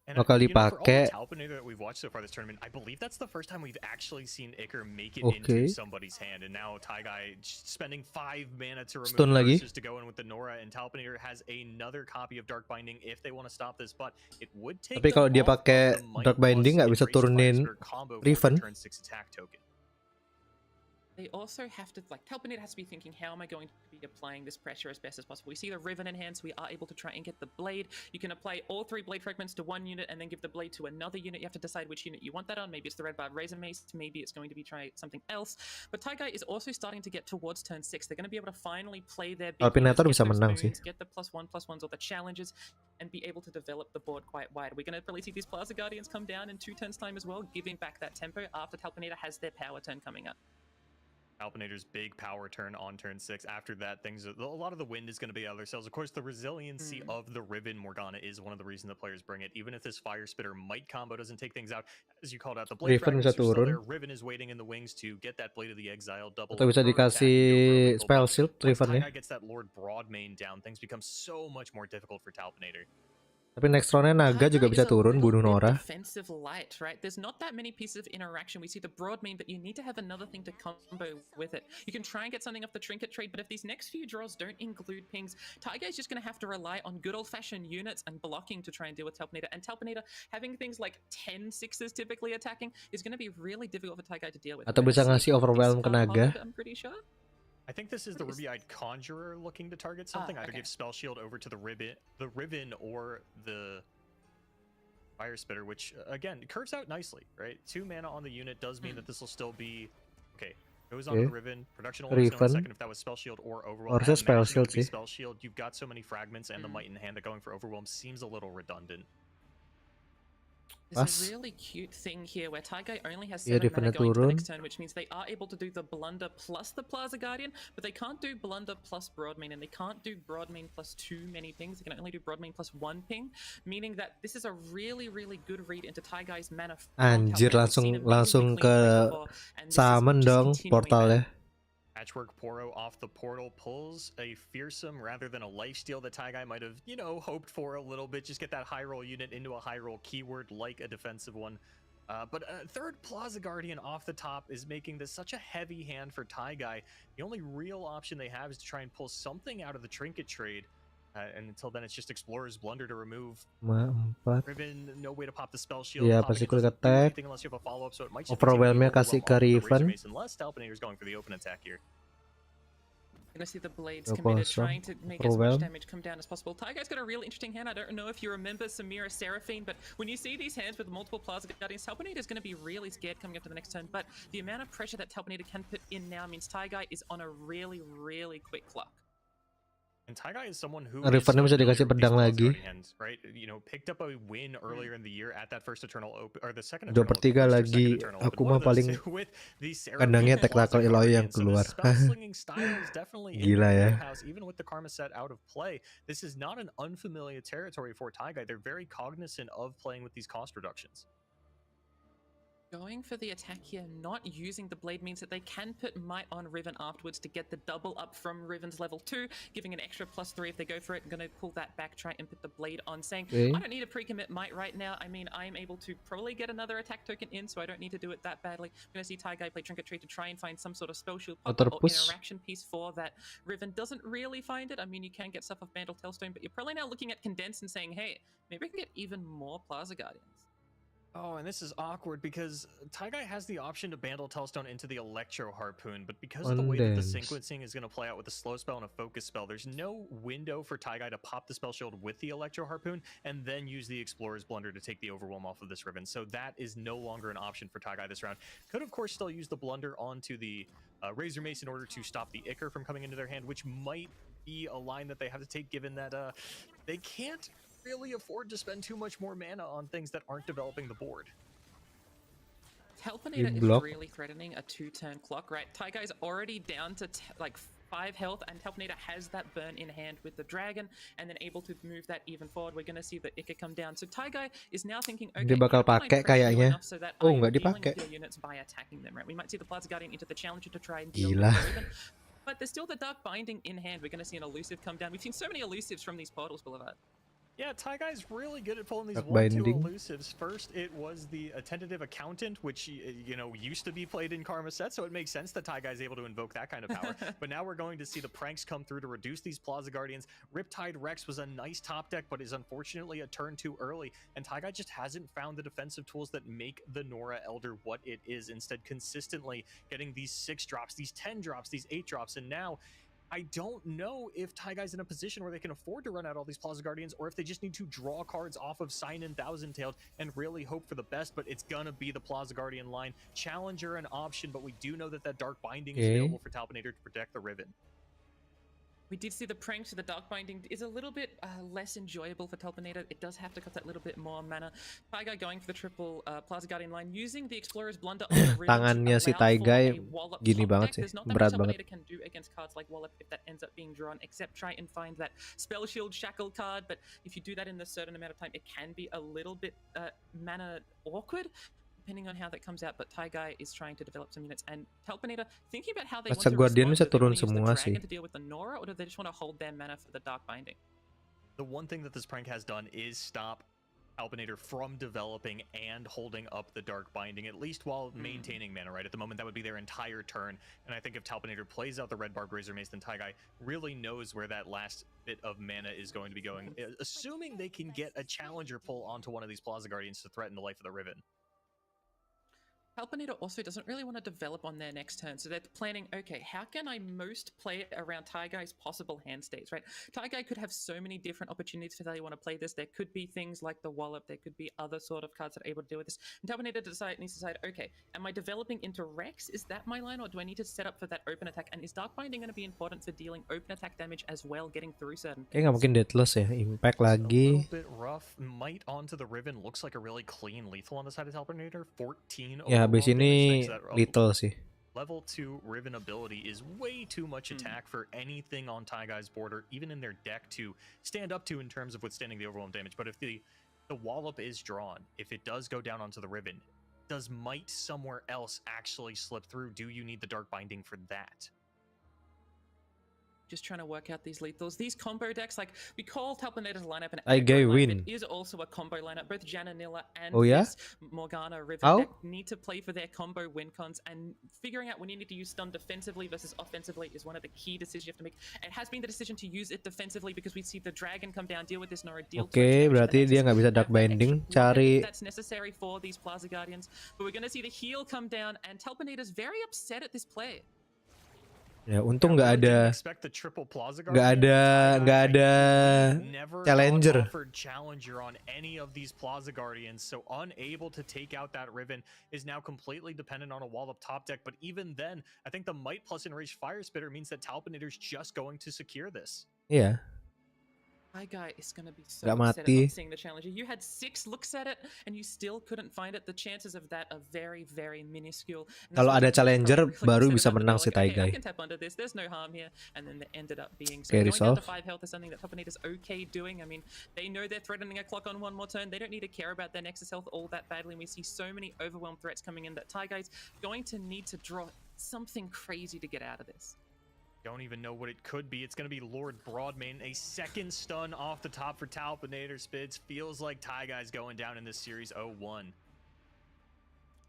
C: And
A: bakal
C: you know, for all the
A: dipakai.
C: Talpinator that we've watched so far this tournament, I believe that's the first time we've actually seen Icar make it into somebody's hand. And now Taigai spending 5 mana to remove versus to go in with the Nora, and Talpinator has another copy of Dark Binding if they want to stop this, but it would take.
A: Tapi kalau dia pakai Dark Binding nggak bisa turunin Riven.
C: Turn 6 attack token.
E: They also have to, like, Talpinator has to be thinking, how am I going to be applying this pressure as best as possible? We see the Riven in hand, so we are able to try and get the blade. You can apply all 3 blade fragments to 1 unit and then give the blade to another unit. You have to decide which unit you want that on. Maybe it's the Red Barb Razor Mace, maybe it's going to be try something else. But Taigai is also starting to get towards turn 6. They're going to be able to finally play their big
A: Talpinator bisa menang sih.
E: get the +1/+1s or the challenges, and be able to develop the board quite wide. We're going to probably see these Plaza Guardians come down in 2 turns time as well, giving back that tempo after Talpinator has their power turn coming up.
C: Talpinator's big power turn on turn 6. After that, a lot of the wind is going to be out of their sails. Of course, the resiliency of the Riven Morgana is one of the reasons that players bring it. Even if this Fire Spitter Might combo doesn't take things out, as you called out, the Blade Fragments are still there. Riven is waiting in the wings to get that Blade of the Exile double.
A: Atau bisa dikasih Spell Shield Riven ya.
C: Gets that Lord Broadmain down, things become so much more difficult for Talpinator.
A: Tapi next round-nya Naga juga bisa turun bunuh Nora.
E: Defensive light, right? There's not that many pieces of interaction. We see the Broadmain, but you need to have another thing to combo with it. You can try and get something off the trinket trade, but if these next few draws don't include pings, Taiga is just going to have to rely on good old-fashioned units and blocking to try and deal with Talpinator. And Talpinator having things like 10 6s typically attacking is going to be really difficult for Taiga to deal with.
A: Atau bisa ngasih overwhelm ke Naga.
E: I'm pretty sure.
C: I think this is the Ruby-Eyed Conjurer looking to target something. Either give Spell Shield over to the Riven or the Fire Spitter, which again curves out nicely, right? 2 mana on the unit does mean that this will still be okay. Goes on the Riven. Production will let us know in a second if that was Spell Shield or Overwhelm.
A: Harusnya Spell Shield sih.
C: Spell Shield. You've got so many fragments and the Might in hand that going for Overwhelm seems a little redundant.
E: There's a really cute thing here where Taigai only has 7 mana going to the next turn, which means they are able to do the Blunder plus the Plaza Guardian, but they can't do Blunder plus Broadmain, and they can't do Broadmain plus too many pings. They can only do Broadmain plus 1 ping, meaning that this is a really, really good read into Taigai's mana.
A: Anjir, langsung ke summon dong portalnya.
C: Patchwork Poro off the portal pulls a fearsome rather than a lifesteal that Taigai might have, you know, hoped for a little bit. Just get that high roll unit into a high roll keyword like a defensive one. But a third Plaza Guardian off the top is making this such a heavy hand for Taigai. The only real option they have is to try and pull something out of the trinket trade. And until then, it's just Explorer's Blunder to remove. Riven, no way to pop the Spell Shield.
A: Iya, pasti quick attack. Overwhelm-nya kasih ke Riven.
C: Unless Talpinator's going for the open attack here.
E: Gonna see the blades committed, trying to make as much damage come down as possible. Taiga's got a really interesting hand. I don't know if you remember Samira Seraphine, but when you see these hands with multiple Plaza Guardians, Talponator's gonna be really scared coming up to the next turn. But the amount of pressure that Talponator can put in now means Taiga is on a really, really quick clock.
C: And Taiga is someone who
A: Rivennya bisa dikasih pedang lagi.
C: Right? You know, picked up a win earlier in the year at that first Eternal Open, or the second
A: 2/3 lagi. Aku mah paling kandangnya Tactical Eloy yang keluar. Gila ya.
C: Even with the Karma set out of play, this is not an unfamiliar territory for Taiga. They're very cognizant of playing with these cost reductions.
E: Going for the attack here, not using the blade means that they can put Might on Riven afterwards to get the double up from Riven's level 2, giving an extra +3 if they go for it. I'm going to pull that back, try and put the blade on, saying, I don't need a pre-commit Might right now. I mean, I'm able to probably get another attack token in, so I don't need to do it that badly. I'm going to see Taiga play Trinket Tree to try and find some sort of spell shield pop or interaction piece for that. Riven doesn't really find it. I mean, you can get stuff off Bandle Tailstone, but you're probably now looking at Condense and saying, hey, maybe I can get even more Plaza Guardians.
C: Oh, and this is awkward because Taiga has the option to Bandle Telstone into the Electro Harpoon, but because of the way that the sequencing is going to play out with a slow spell and a focus spell, there's no window for Taiga to pop the spell shield with the Electro Harpoon and then use the Explorer's Blunder to take the Overwhelm off of this Riven. So that is no longer an option for Taiga this round. Could, of course, still use the Blunder onto the Razor Mace in order to stop the Ichor from coming into their hand, which might be a line that they have to take given that they can't really afford to spend too much more mana on things that aren't developing the board.
E: Talponator is really threatening a 2-turn clock, right? Taiga is already down to like 5 health, and Talponator has that burn in hand with the dragon, and then able to move that even forward. We're going to see the Ichor come down. So Taiga is now thinking, okay,
A: dia bakal pakai kayaknya.
E: So that
A: nggak dipakai.
E: Units by attacking them, right? We might see the Plaza Guardian into the Challenger to try and deal with the Riven. But there's still the Dark Binding in hand. We're going to see an elusive come down. We've seen so many elusives from these portals, Boulevard.
C: Yeah, Taiga is really good at pulling these 1-2 elusives. First, it was the Tentative Accountant, which, you know, used to be played in Karma set, so it makes sense that Taiga is able to invoke that kind of power. But now we're going to see the pranks come through to reduce these Plaza Guardians. Riptide Rex was a nice top deck, but is unfortunately a turn too early, and Taiga just hasn't found the defensive tools that make the Nora Elder what it is. Instead, consistently getting these 6 drops, these 10 drops, these 8 drops, and now I don't know if Taiga's in a position where they can afford to run out all these Plaza Guardians, or if they just need to draw cards off of Sign In Thousand Tailed and really hope for the best, but it's gonna be the Plaza Guardian line. Challenger an option, but we do know that that Dark Binding is available for Talponator to protect the Riven.
E: We did see the prank to the Dark Binding is a little bit less enjoyable for Talponator. It does have to cost that little bit more mana. Taiga going for the triple Plaza Guardian line, using the Explorer's Blunder on the Riven.
A: Tangannya si Taiga gini banget sih, berat banget.
E: Can do against cards like Wallop if that ends up being drawn, except try and find that Spell Shield Shackle card. But if you do that in a certain amount of time, it can be a little bit mana awkward, depending on how that comes out. But Taiga is trying to develop some units, and Talponator thinking about how they want to respond to
A: turun
E: the
A: semua
E: dragon to deal with the Nora, or do they just want to hold their mana for the Dark Binding?
C: The one thing that this prank has done is stop Talponator from developing and holding up the Dark Binding, at least while maintaining mana, right? At the moment, that would be their entire turn. And I think if Talponator plays out the Red Barbed Razor Mace, then Taiga really knows where that last bit of mana is going to be going, assuming they can get a Challenger pull onto one of these Plaza Guardians to threaten the life of the Riven.
E: Talponator also doesn't really want to develop on their next turn, so they're planning, okay, how can I most play it around Taigai's possible hand states, right? Taiga could have so many different opportunities for how you want to play this. There could be things like the Wallop, there could be other sort of cards that are able to deal with this. And Talponator needs to decide, okay, am I developing into Rex? Is that my line, or do I need to set up for that open attack? And is Dark Binding going to be important for dealing open attack damage as well, getting through certain things?
A: Nggak mungkin Deathless ya, Impact lagi.
C: A little bit rough. Might onto the Riven looks like a really clean lethal on the side of Talponator. 14
A: Ya, habis ini little sih.
C: Level 2 Riven ability is way too much attack for anything on Taigai's border, even in their deck, to stand up to in terms of withstanding the overwhelm damage. But if the Wallop is drawn, if it does go down onto the Riven, does Might somewhere else actually slip through? Do you need the Dark Binding for that?
E: Just trying to work out these lethals. These combo decks, like we call Talponator's lineup an
A: win.
E: It is also a combo lineup. Both Jananilla and Morgana Riven deck need to play for their combo win cons, and figuring out when you need to use stun defensively versus offensively is one of the key decisions you have to make. It has been the decision to use it defensively because we see the dragon come down, deal with this Nora, deal.
A: Oke, berarti dia nggak bisa Dark Binding. Cari.
E: That's necessary for these Plaza Guardians, but we're going to see the heal come down, and Talponator's very upset at this play.
A: Ya untung nggak ada challenger.
C: On any of these Plaza Guardians, so unable to take out that Riven is now completely dependent on a wall up top deck. But even then, I think the Might plus Enraged Fire Spitter means that Talpinator's just going to secure this.
A: Iya.
E: My guy is going to be so upset at not seeing the challenger. You had 6 looks at it and you still couldn't find it. The chances of that are very, very minuscule.
A: Kalau ada challenger baru bisa menang si Taigai.
E: I can tap under this. There's no harm here. And then they ended up being so going down to 5 health is something that Talpinator's okay doing. I mean, they know they're threatening a clock on one more turn. They don't need to care about their Nexus health all that badly. And we see so many overwhelmed threats coming in that Taigai's going to need to draw something crazy to get out of this.
C: Don't even know what it could be. It's going to be Lord Broadmain. A second stun off the top for Talpinator. Spids feels like Taigai's going down in this series 0-1.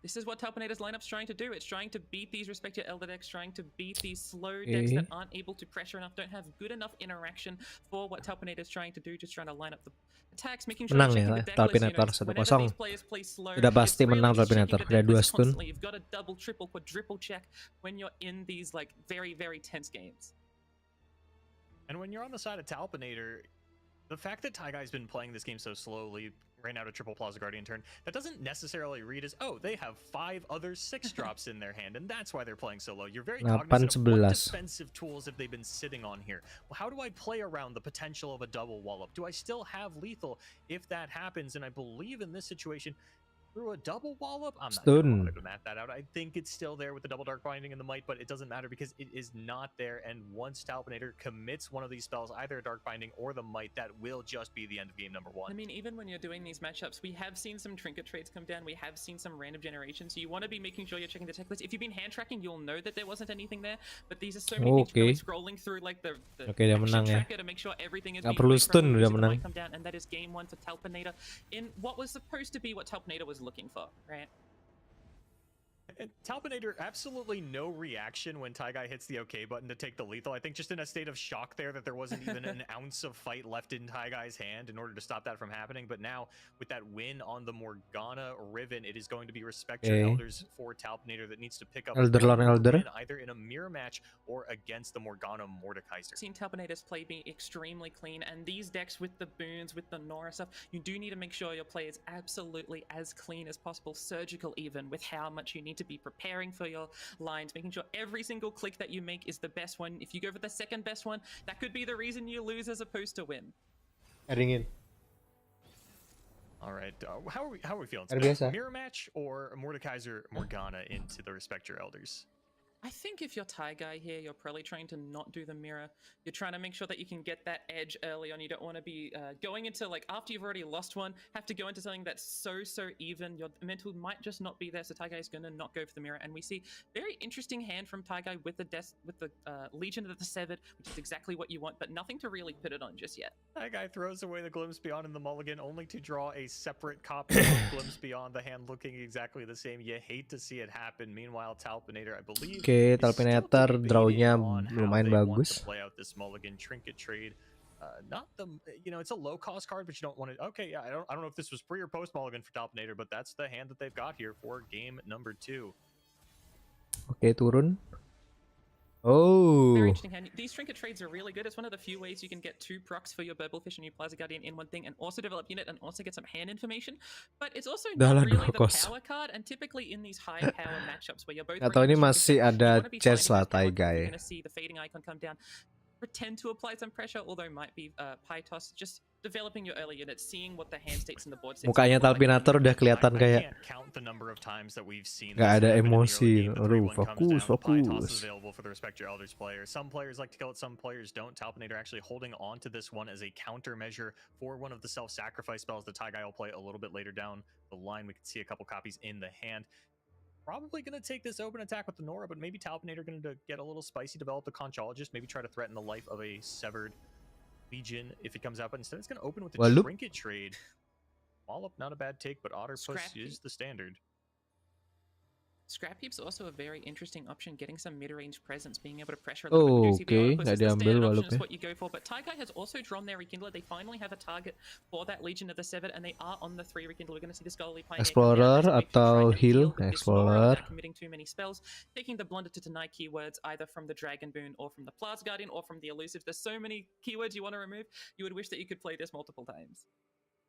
E: This is what Talpinator's lineup's trying to do. It's trying to beat these respective Elder decks, trying to beat these slow decks that aren't able to pressure enough, don't have good enough interaction for what Talpinator's trying to do, just trying to line up the attacks, making sure
A: menang ya Talpinator 1-0. Udah pasti menang Talpinator. Ada 2 stun.
E: You've got a double, triple, quadruple check when you're in these like very, very tense games.
C: And when you're on the side of Talpinator, the fact that Taigai's been playing this game so slowly, ran out a triple Plaza Guardian turn, that doesn't necessarily read as, oh, they have 5 other 6 drops in their hand, and that's why they're playing so low. You're very cognizant of what defensive tools have they been sitting on here. Well, how do I play around the potential of a double wallop? Do I still have lethal if that happens? And I believe in this situation, through a double wallop, I'm not going to map that out. I think it's still there with the double Dark Binding and the Might, but it doesn't matter because it is not there. And once Talpinator commits one of these spells, either a Dark Binding or the Might, that will just be the end of game number 1.
E: I mean, even when you're doing these matchups, we have seen some trinket trades come down. We have seen some random generations. So you want to be making sure you're checking the tech list. If you've been hand tracking, you'll know that there wasn't anything there. But these are so many things you're really scrolling through, like the action tracker to make sure everything is
A: perlu stun udah menang.
E: Come down, and that is game 1 for Talpinator in what was supposed to be what Talpinator was looking for, right?
C: And Talpinator, absolutely no reaction when Taigai hits the OK button to take the lethal. I think just in a state of shock there that there wasn't even an ounce of fight left in Taigai's hand in order to stop that from happening. But now, with that win on the Morgana Riven, it is going to be Respect Your Elders for Talpinator that needs to pick up Elder either in a mirror match or against the Morgana Mordekaiser.
E: Seen Talpinator's play be extremely clean, and these decks with the boons, with the Nora stuff, you do need to make sure your play is absolutely as clean as possible, surgical even, with how much you need to be preparing for your lines, making sure every single click that you make is the best one. If you go for the second best one, that could be the reason you lose as opposed to win.
A: Ingin.
C: All right, how are we feeling? Mirror match or Mordekaiser Morgana into the Respect Your Elders?
E: I think if you're Taigai here, you're probably trying to not do the mirror. You're trying to make sure that you can get that edge early on. You don't want to be going into, like, after you've already lost one, have to go into something that's so even. Your mental might just not be there, so Taigai is going to not go for the mirror. And we see very interesting hand from Taigai with the Legion of the Severed, which is exactly what you want, but nothing to really put it on just yet.
C: Taigai throws away the Glimpse Beyond in the mulligan, only to draw a separate copy of Glimpse Beyond, the hand looking exactly the same. You hate to see it happen. Meanwhile, Talpinator, I believe,
A: Talpinator draw-nya lumayan bagus.
C: Play out this mulligan trinket trade. Not the, it's a low cost card, but you don't want to. Okay, yeah, I don't know if this was pre or post mulligan for Talpinator, but that's the hand that they've got here for game number 2.
A: Okay, turun. Oh.
E: Very interesting hand. These trinket trades are really good. It's one of the few ways you can get 2 procs for your Burblefish and your Plaza Guardian in one thing, and also develop unit and also get some hand information. But it's also not really the power card, and typically in these high power matchups where you're both.
A: Atau ini masih ada chance lah Taigai.
E: You're gonna see the fading icon come down. Pretend to apply some pressure, although might be pie toss. Just developing your early units, seeing what the hand states in the board.
A: Mukanya Talpinator udah kelihatan kayak nggak ada emosi. Aduh, fokus.
C: Some players like to kill it, some players don't. Talpinator actually holding on to this one as a countermeasure for one of the self-sacrifice spells that Taigai will play a little bit later down the line. We can see a couple copies in the hand. Probably going to take this open attack with the Nora, but maybe Talpinator going to get a little spicy, develop the Conchologist, maybe try to threaten the life of a Severed Legion if it comes out, but instead it's going to open with the Trinket trade. Wallop, not a bad take, but Otter Puss is the standard.
E: Scrap Heap's also a very interesting option, getting some mid-range presence, being able to pressure a little bit. We do see the octopus is the standard option, is what you go for, but Taigai has also drawn their Rekindler. They finally have a target for that Legion of the Severed, and they are on the 3 Rekindler. We're going to see the Scholarly Pioneer
A: Explorer atau heal? Explorer.
E: Without committing too many spells, taking the Blunder to deny keywords either from the Dragon Boon or from the Plaza Guardian or from the Elusive. There's so many keywords you want to remove, you would wish that you could play this multiple times.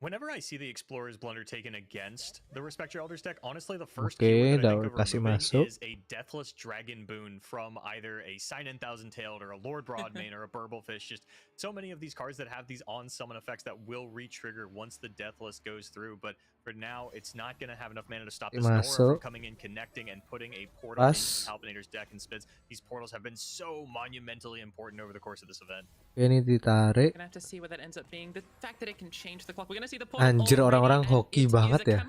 C: Whenever I see the Explorer's Blunder taken against the Respect Your Elders deck, honestly, the first keyword that I think of removing is a Deathless Dragon Boon from either a Sign-In Thousand-Tailed or a Lord Broadmane or a Burblefish. Just so many of these cards that have these on-summon effects that will re-trigger once the Deathless goes through. But for now, it's not going to have enough mana to stop this Nora from coming in, connecting, and putting a portal into Alpinator's deck and Spids. These portals have been so monumentally important over the course of this event.
A: Ini ditarik.
E: We're gonna have to see what that ends up being. The fact that it can change the clock. We're gonna see the portal.
A: Anjir, orang-orang hoki banget ya.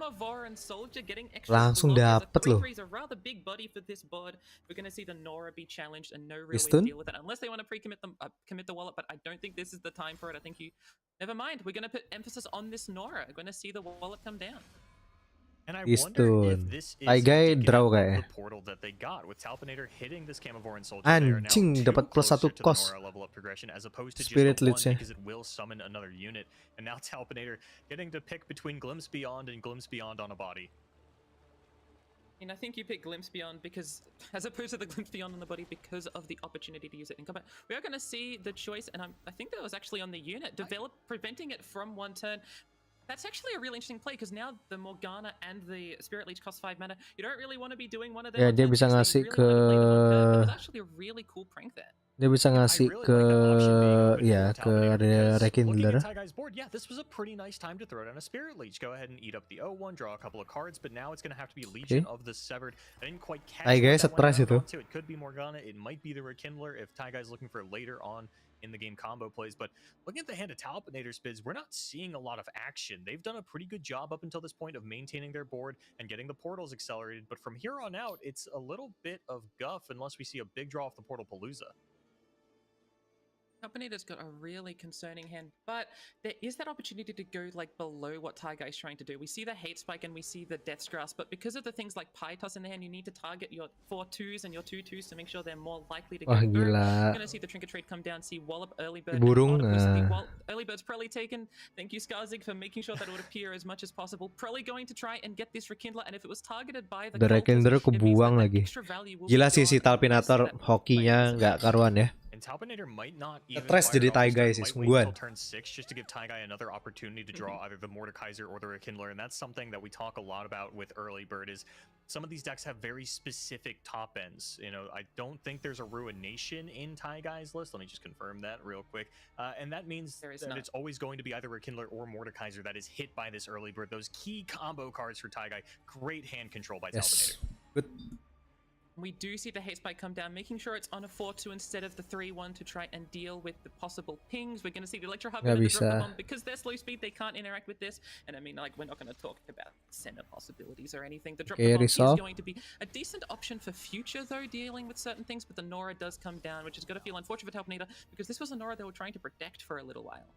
A: Langsung dapet loh.
E: A rather big body for this board. We're gonna see the Nora be challenged and no real way to deal with it unless they want to pre-commit them, commit the wallet. But I don't think this is the time for it. I think you. Never mind. We're gonna put emphasis on this Nora. We're gonna see the wallet come down.
C: And I wonder if this is the portal that they got with Talpinator hitting this Camivore Soldier.
A: Anjing, dapat +1 cost.
C: As opposed to Spirit just because it will summon another unit. And now Talpinator getting to pick between Glimpse Beyond and Glimpse Beyond on a body.
E: And I think you pick Glimpse Beyond because, as opposed to the Glimpse Beyond on the body, because of the opportunity to use it in combat. We are going to see the choice, and I think that was actually on the unit, preventing it from 1 turn. That's actually a really interesting play because now the Morgana and the Spirit Leech cost 5 mana. You don't really want to be doing one of them.
A: Ya, dia bisa ngasih ke.
E: It was actually a really cool prank there.
A: Dia bisa ngasih ke Rekindler.
C: Yeah, this was a pretty nice time to throw down a Spirit Leech. Go ahead and eat up the O1, draw a couple of cards, but now it's going to have to be Legion of the Severed. I didn't quite catch that one. It could be Morgana, it might be the Rekindler if Taigai's looking for later on in the game combo plays, but looking at the hand of Talpinator Spids, we're not seeing a lot of action. They've done a pretty good job up until this point of maintaining their board and getting the portals accelerated, but from here on out, it's a little bit of guff unless we see a big draw off the Portal Palooza.
E: Talpinator's got a really concerning hand, but there is that opportunity to go like below what Taiga is trying to do. We see the Hate Spike and we see the Death's Grasp, but because of the things like Pytos in the hand, you need to target your 4/2s and your 2/2s to make sure they're more likely to go through. You're going to see the Trinket Trade come down, see Wallop, Early Bird. Early Bird's probably taken. Thank you, Skarzig, for making sure that it would appear as much as possible. Probably going to try and get this Rekindler, and if it was targeted by the
A: Rekindler kebuang lagi. Gila sih si Talpinator hokinya nggak karuan ya.
C: And Talpinator might not even
A: jadi Taigai sih sungguhan.
C: Turn 6 just to give Taigai another opportunity to draw either the Mordekaiser or the Rekindler, and that's something that we talk a lot about with Early Bird is some of these decks have very specific top ends. You know, I don't think there's a Ruination in Taigai's list. Let me just confirm that real quick. And that means that it's always going to be either Rekindler or Mordekaiser that is hit by this Early Bird. Those key combo cards for Taigai. Great hand control by Talpinator.
A: Good.
E: We do see the Hate Spike come down, making sure it's on a 4/2 instead of the 3/1 to try and deal with the possible pings. We're going to see the Electro Hub drop the bomb. Because they're slow speed, they can't interact with this. And I mean, like, we're not going to talk about center possibilities or anything. The drop the bomb is going to be a decent option for future, though, dealing with certain things. But the Nora does come down, which is going to feel unfortunate for Talpinator because this was a Nora they were trying to protect for a little while.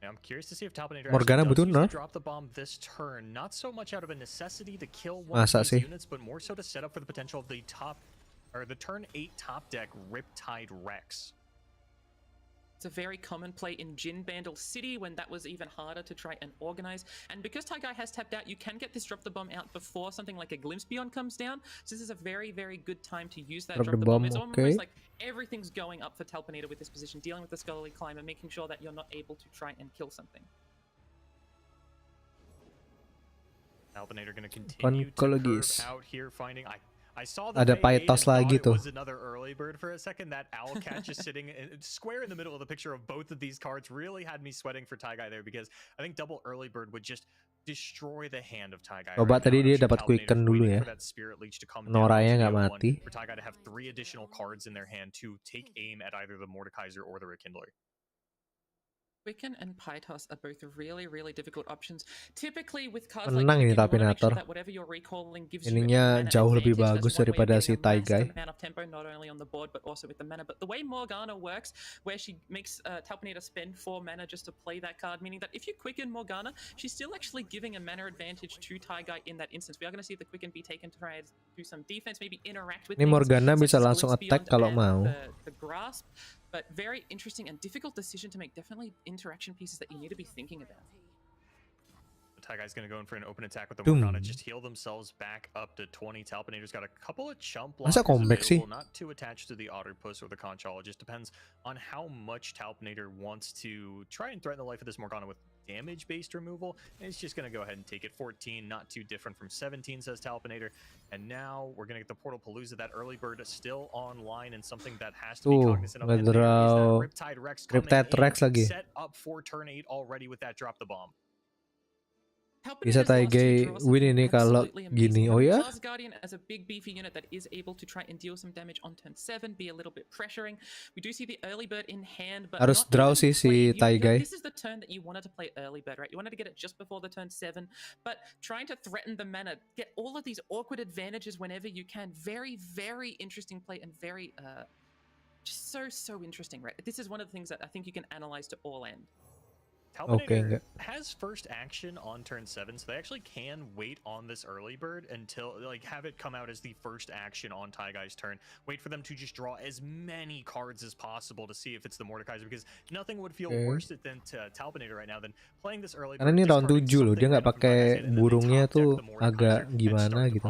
C: I'm curious to see if Talpinator
A: Morgana
C: does
A: use to
C: drop the bomb this turn. Not so much out of a necessity to kill one of these units, but more so to set up for the potential of the turn 8 top deck Riptide Rex.
E: It's a very common play in Jin Bandle City when that was even harder to try and organize. And because Taigai has tapped out, you can get this drop the bomb out before something like a Glimpse Beyond comes down. So this is a very, very good time to use that drop the bomb. It's almost like everything's going up for Talpinator with this position, dealing with the Scholarly Climb and making sure that you're not able to try and kill something.
C: Talpinator going to continue to curve out here, finding... I saw that
A: ada Pythos lagi tuh.
C: Was another Early Bird for a second. That owl cat just sitting square in the middle of the picture of both of these cards really had me sweating for Taigai there because I think double Early Bird would just destroy the hand of Taigai.
A: Coba tadi dia dapat quicken dulu ya. Noranya nggak mati.
C: For Taigai to have 3 additional cards in their hand to take aim at either the Mordekaiser or the Rekindler.
E: Quicken and Pytos are both really, really difficult options. Typically with cards
A: Menang
E: like
A: ini
E: Quicken, you want to make sure
A: Tapinator.
E: that whatever you're recalling gives
A: Ininya
E: you a mana
A: jauh lebih
E: advantage.
A: bagus
E: That's one way of
A: daripada
E: getting
A: si
E: a massive
A: Taigai.
E: amount of tempo, not only on the board but also with the mana. But the way Morgana works, where she makes Talpinator spend 4 mana just to play that card, meaning that if you Quicken Morgana, she's still actually giving a mana advantage to Taigai in that instance. We are going to see the Quicken be taken to try and do some defense, maybe interact with
A: Ini Morgana bisa langsung attack kalau mau.
E: the grasp, but very interesting and difficult decision to make. Definitely interaction pieces that you need to be thinking about.
C: Taigai's going to go in for an open attack with the Morgana, just heal themselves back up to 20. Talpinator's got a couple of chump blockers available, not too attached to the Otterpuss or the Conchal. It just depends on how much Talpinator wants to try and threaten the life of this Morgana with damage-based removal. And it's just going to go ahead and take it. 14, not too different from 17, says Talpinator. And now we're going to get the Portal Palooza. That early bird is still online, and something that has to be cognizant of. Riptide Rex coming in, set up for turn 8 already with that drop the bomb.
A: Bisa Taigai win ini kalau gini. Oh ya?
E: Guardian as a big beefy unit that is able to try and deal some damage on turn 7, be a little bit pressuring. We do see the early bird in hand, but
A: harus draw sih si Taigai.
E: This is the turn that you wanted to play early bird, right? You wanted to get it just before the turn 7, but trying to threaten the mana, get all of these awkward advantages whenever you can. Very, very interesting play and very just so interesting, right? This is one of the things that I think you can analyze to all end.
C: Talpinator has first action on turn 7, so they actually can wait on this early bird until, like, have it come out as the first action on Taigai's turn. Wait for them to just draw as many cards as possible to see if it's the Mordekaiser, because nothing would feel worse than Talpinator right now than playing this early bird.
A: Karena ini round 7 loh, dia nggak pakai burungnya tuh agak gimana gitu.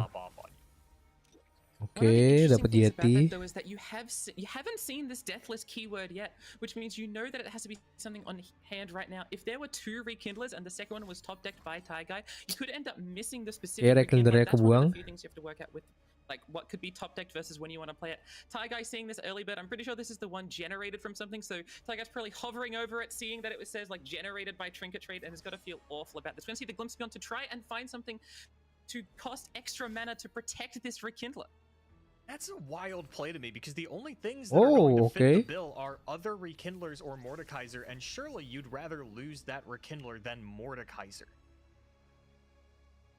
A: Okay, dapat Yeti.
E: Though is that you haven't seen this deathless keyword yet, which means you know that it has to be something on hand right now. If there were 2 rekindlers and the second one was top decked by Taigai, you could end up missing the specific rekindler. That's one of the few things you have to work out with, like what could be top decked versus when you want to play it. Taigai seeing this early bird, I'm pretty sure this is the one generated from something, so Taigai's probably hovering over it, seeing that it says like generated by Trinket Trade, and has got to feel awful about this. We're going to see the Glimpse Beyond to try and find something to cost extra mana to protect this rekindler.
C: That's a wild play to me, because the only things that are going to fit the bill are other Rekindlers or Mordekaiser, and surely you'd rather lose that Rekindler than Mordekaiser.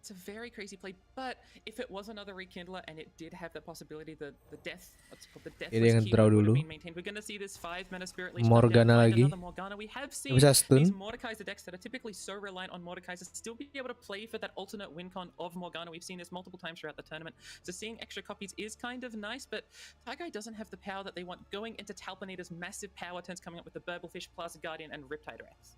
E: It's a very crazy play, but if it was another Rekindler and it did have the possibility, the death, what's called the deathless keyword would have been maintained. We're going to see this 5 mana Spirit Leech
A: Morgana lagi.
E: Morgana. We have seen these Mordekaiser decks that are typically so reliant on Mordekaiser still be able to play for that alternate win con of Morgana. We've seen this multiple times throughout the tournament, so seeing extra copies is kind of nice, but Taigai doesn't have the power that they want going into Talpinator's massive power turns coming up with the Burblefish, Plaza Guardian, and Riptide Rex.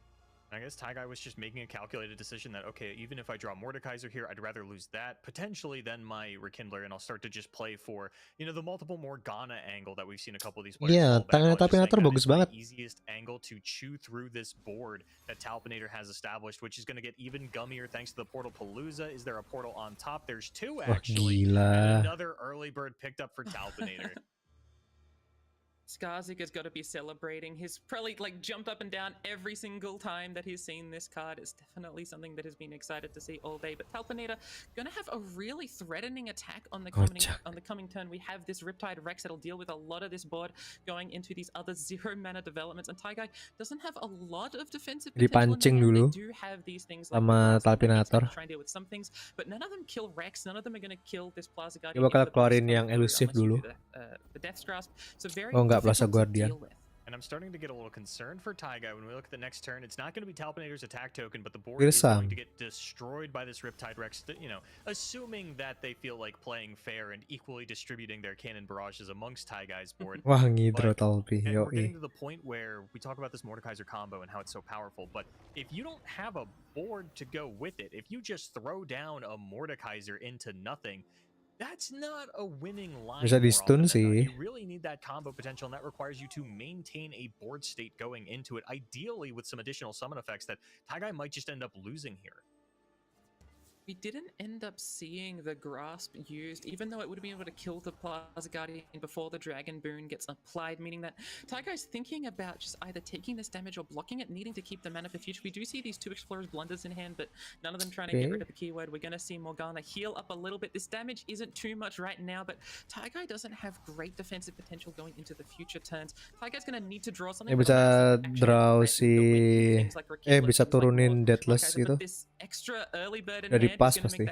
C: I guess Taigai was just making a calculated decision that, okay, even if I draw Mordekaiser here, I'd rather lose that potentially than my Rekindler, and I'll start to just play for, you know, the multiple Morgana angle that we've seen a couple of these players.
A: Yeah, Talpinator bagus banget.
C: The easiest angle to chew through this board that Talpinator has established, which is going to get even gummier thanks to the Portal Palooza. Is there a portal on top? There's 2 actually. And another early bird picked up for Talpinator.
E: Skarsgård has got to be celebrating. He's probably like jumped up and down every single time that he's seen this card. It's definitely something that has been excited to see all day. But Talpinator going to have a really threatening attack on the coming turn. We have this Riptide Rex that'll deal with a lot of this board going into these other 0 mana developments. And Taigai doesn't have a lot of defensive potential.
A: Dulu
E: they do have these things like
A: sama Talpinator.
E: Try and deal with some things, but none of them kill Rex. None of them are going to kill this Plaza
A: Dia
E: Guardian.
A: bakal keluarin yang elusif dulu.
E: The Death's Grasp. So very
A: Plaza Guardian.
C: And I'm starting to get a little concerned for Taigai when we look at the next turn. It's not going to be Talpinator's attack token, but the board is going to get destroyed by this Riptide Rex, you know, assuming that they feel like playing fair and equally distributing their cannon barrages amongst Taigai's board.
A: Wah, ngidro Talpi.
C: And we're getting to the point where we talk about this Mordekaiser combo and how it's so powerful, but if you don't have a board to go with it, if you just throw down a Mordekaiser into nothing, that's not a winning line.
A: Bisa di stun sih.
C: You really need that combo potential, and that requires you to maintain a board state going into it, ideally with some additional summon effects that Taigai might just end up losing here.
E: We didn't end up seeing the grasp used, even though it would have been able to kill the Plaza Guardian before the Dragon Boon gets applied, meaning that Taigai's thinking about just either taking this damage or blocking it, needing to keep the mana for future. We do see these two Explorers blunders in hand, but none of them trying to get rid of the keyword. We're going to see Morgana heal up a little bit. This damage isn't too much right now, but Taigai doesn't have great defensive potential going into the future turns. Taigai's going to need to draw something.
A: Bisa draw si... bisa turunin Deathless gitu. Dari pas pasti.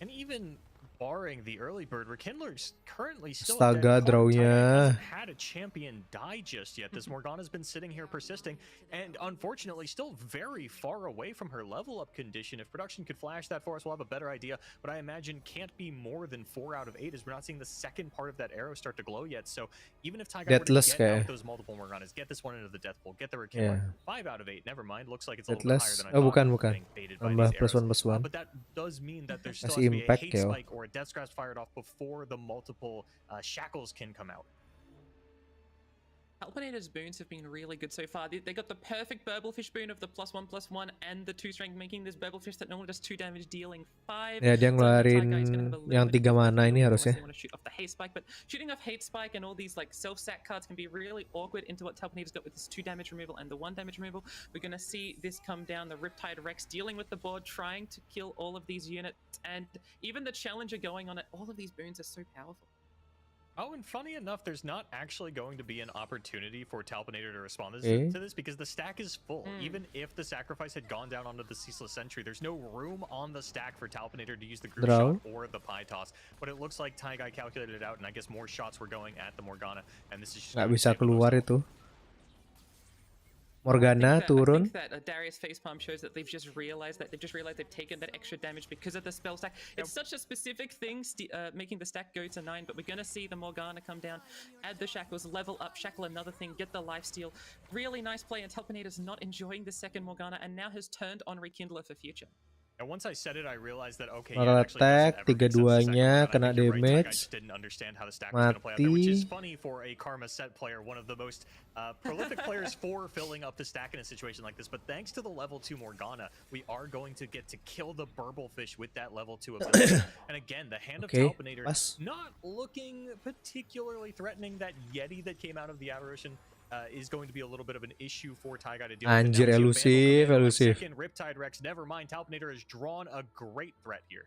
C: And even barring the early bird, Rekindler's currently still
A: Astaga, drawnya.
C: Had a champion die just yet. This Morgana's been sitting here persisting, and unfortunately still very far away from her level up condition. If production could flash that for us, we'll have a better idea, but I imagine can't be more than 4 out of 8, as we're not seeing the second part of that arrow start to glow yet. So even if Taigai were to get out those multiple Morganas, get this one into the death pool, get the Rekindler, 5 out of 8, never mind, looks like it's a little bit higher than I thought.
A: Bukan. Tambah +1/+1.
C: But that does mean that there's still has to be a hate spike or a Death Grasp fired off before the multiple shackles can come out.
E: Alpinator's boons have been really good so far. They got the perfect Burblefish boon of the +1/+1 and the 2 strength, making this Burblefish that normally does 2 damage, dealing 5.
A: Ya, dia ngeluarin yang 3 mana ini harusnya.
E: Shoot off the hate spike, but shooting off hate spike and all these like self-sack cards can be really awkward into what Talpinator's got with this 2 damage removal and the 1 damage removal. We're gonna see this come down. The Riptide Rex dealing with the board, trying to kill all of these units, and even the Challenger going on it. All of these boons are so powerful.
C: Oh, and funny enough, there's not actually going to be an opportunity for Talpinator to respond to this because the stack is full. Even if the sacrifice had gone down onto the Ceaseless Sentry, there's no room on the stack for Talpinator to use the group shot or the pie toss. But it looks like Taigai calculated it out, and I guess more shots were going at the Morgana, and this is just
A: nggak bisa keluar itu. Morgana turun.
E: I think that Darius facepalm shows that they've just realized they've taken that extra damage because of the spell stack. It's such a specific thing, making the stack go to 9, but we're gonna see the Morgana come down, add the shackles, level up, shackle another thing, get the lifesteal. Really nice play, and Talpinator's not enjoying the second Morgana, and now has turned on Rekindler for future.
C: And once I said it, I realized that okay,
A: attack, 3-2-nya kena damage, mati.
C: Which is funny for a Karma set player, one of the most prolific players for filling up the stack in a situation like this. But thanks to the level 2 Morgana, we are going to get to kill the Burblefish with that level 2 ability. And again, the hand of Talpinator not looking particularly threatening. That Yeti that came out of the Aberration is going to be a little bit of an issue for Taigai to deal with.
A: Anjir, elusif.
C: Second Riptide Rex, never mind. Talpinator has drawn a great threat here.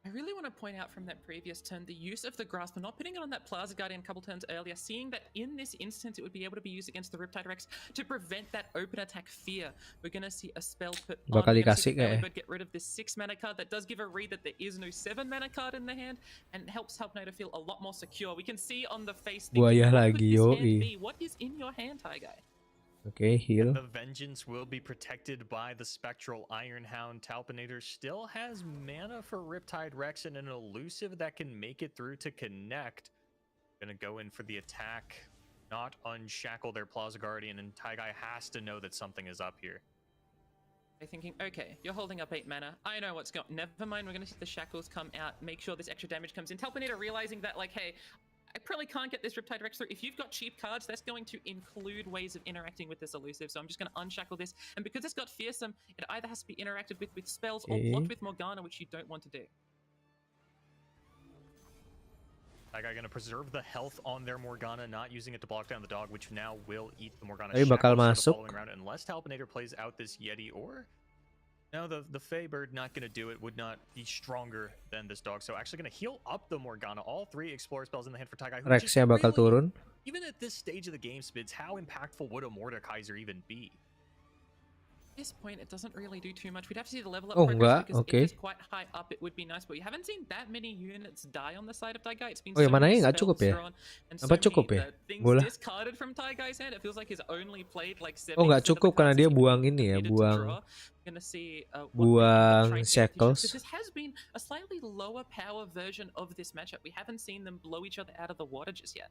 E: I really want to point out from that previous turn the use of the Grasp, and not putting it on that Plaza Guardian a couple turns earlier, seeing that in this instance it would be able to be used against the Riptide Rex to prevent that open attack fear. We're going to see a spell put on.
A: Bakal dikasih kayak.
E: Get rid of this 6 mana card that does give a read that there is no 7 mana card in the hand, and helps Talpinator feel a lot more secure. We can see on the face
A: Buaya lagi,
E: what is in your hand, Taigai?
A: Okay, heal.
C: The Vengeance will be protected by the Spectral Ironhound. Talpinator still has mana for Riptide Rex and an elusive that can make it through to connect. Gonna go in for the attack, not unshackle their Plaza Guardian, and Taigai has to know that something is up here.
E: They're thinking, okay, you're holding up 8 mana. I know what's going. Never mind, we're gonna see the shackles come out, make sure this extra damage comes in. Talpinator realizing that, like, hey, I probably can't get this Riptide Rex through. If you've got cheap cards, that's going to include ways of interacting with this elusive. So I'm just going to unshackle this. And because it's got fearsome, it either has to be interacted with spells or blocked with Morgana, which you don't want to do.
C: Taigai going to preserve the health on their Morgana, not using it to block down the dog, which now will eat the Morgana.
A: Bakal masuk.
C: Unless Talpinator plays out this Yeti, or no, the Fey Bird not going to do it, would not be stronger than this dog. So actually going to heal up the Morgana. All 3 Explorer spells in the hand for Taigai.
A: Rexnya bakal turun.
C: Even at this stage of the game, Spids, how impactful would a Mordekaiser even be?
E: At this point, it doesn't really do too much. We'd have to see the level up
A: progress,
E: because
A: okay.
E: if it's quite high up, it would be nice. But we haven't seen that many units die on the side of Taigai. It's been so many
A: nggak cukup ya? Apa cukup ya?
E: Things discarded from Taigai's hand. It feels like he's only played like 7.
A: Nggak cukup karena dia buang ini ya, buang shackles.
E: This has been a slightly lower power version of this matchup. We haven't seen them blow each other out of the water just yet.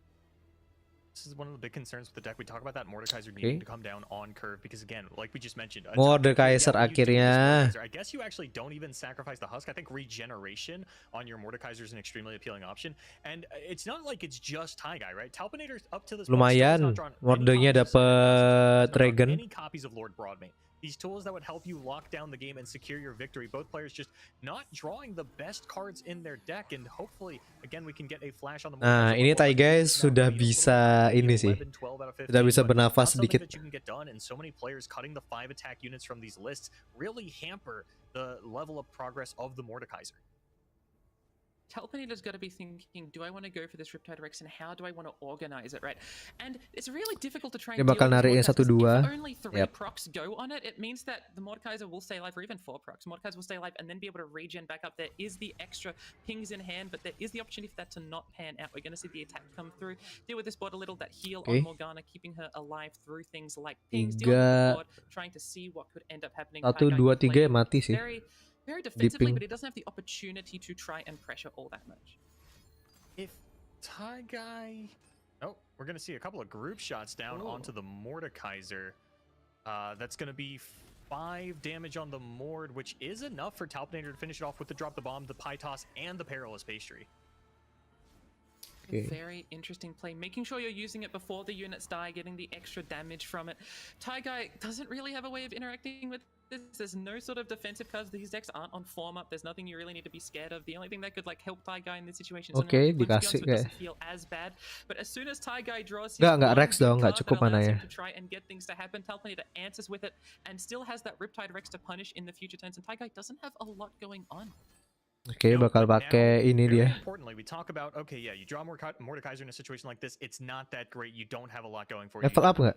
C: This is one of the big concerns with the deck. We talk about that Mordekaiser needing to come down on curve because, again, like we just mentioned,
A: Mordekaiser akhirnya.
C: I guess you actually don't even sacrifice the husk. I think regeneration on your Mordekaiser is an extremely appealing option, and it's not like it's just Taigai, right? Talpinator's up to this
A: lumayan. Mordenya dapat Dragon.
C: Many copies of Lord Broadmate. These tools that would help you lock down the game and secure your victory. Both players just not drawing the best cards in their deck, and hopefully again we can get a flash on the.
A: Nah, ini Tai guys sudah bisa ini sih. Sudah bisa bernafas sedikit.
C: That you can get done, and so many players cutting the 5 attack units from these lists really hamper the level of progress of the Mordekaiser.
E: Talpinator's got to be thinking, do I want to go for this Riptide Rex and how do I want to organize it, right? And it's really difficult to try and
A: Dia bakal narikin 1-2.
E: If only 3 procs go on it, it means that the Mordekaiser will stay alive, or even 4 procs. Mordekaiser will stay alive and then be able to regen back up. There is the extra pings in hand, but there is the opportunity for that to not pan out. We're going to see the attack come through. Deal with this bot a little, that heal on Morgana, keeping her alive through things like pings. Deal with the bot, trying to see what could end up happening.
A: 1, 2, 3 mati sih.
E: Very defensively, but he doesn't have the opportunity to try and pressure all that much.
C: If Taigai... Oh, we're going to see a couple of group shots down onto the Mordekaiser. That's going to be 5 damage on the Mord, which is enough for Talpinator to finish it off with the drop the bomb, the pie toss, and the perilous pastry.
E: Very interesting play. Making sure you're using it before the units die, getting the extra damage from it. Taigai doesn't really have a way of interacting with this. There's no sort of defensive cards. These decks aren't on form up. There's nothing you really need to be scared of. The only thing that could like help Taigai in this situation is
A: dikasih
E: it doesn't feel as bad. But as soon as Taigai draws his
A: nggak Rex dong, nggak cukup mananya.
E: to try and get things to happen, Talpinator answers with it and still has that Riptide Rex to punish in the future turns. And Taigai doesn't have a lot going on.
A: Oke, bakal pakai ini dia.
C: Importantly, we talk about you draw Mordekaiser in a situation like this. It's not that great. You don't have a lot going for you.
A: Level up nggak?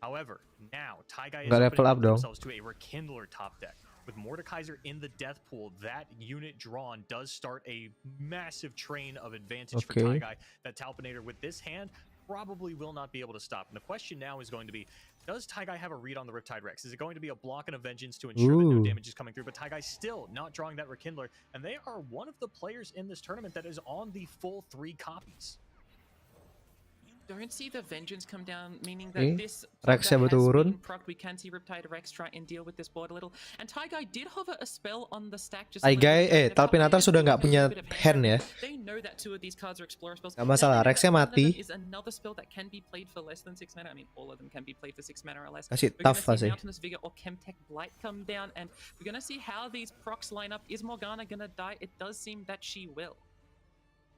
C: However, now Taigai is
A: level up dong.
C: themselves to a Rekindler top deck. With Mordekaiser in the death pool, that unit drawn does start a massive train of advantage for Taigai that Talpinator with this hand probably will not be able to stop. And the question now is going to be, does Taigai have a read on the Riptide Rex? Is it going to be a block and a vengeance to ensure that no damage is coming through? But Taigai still not drawing that Rekindler, and they are one of the players in this tournament that is on the full 3 copies.
E: Don't see the vengeance come down, meaning that this
A: Rex-nya turun.
E: we can see Riptide Rex try and deal with this board a little. And Taigai did hover a spell on the stack.
A: Talpinator sudah nggak punya hand ya.
E: They know that 2 of these cards are explorer spells.
A: Nggak masalah, Rex-nya mati.
E: Is another spell that can be played for less than 6 mana. I mean, all of them can be played for 6 mana or less.
A: Kasih tough sih.
E: Mountainous Vigor or Chemtech Blight come down, and we're gonna see how these procs line up. Is Morgana gonna die? It does seem that she will.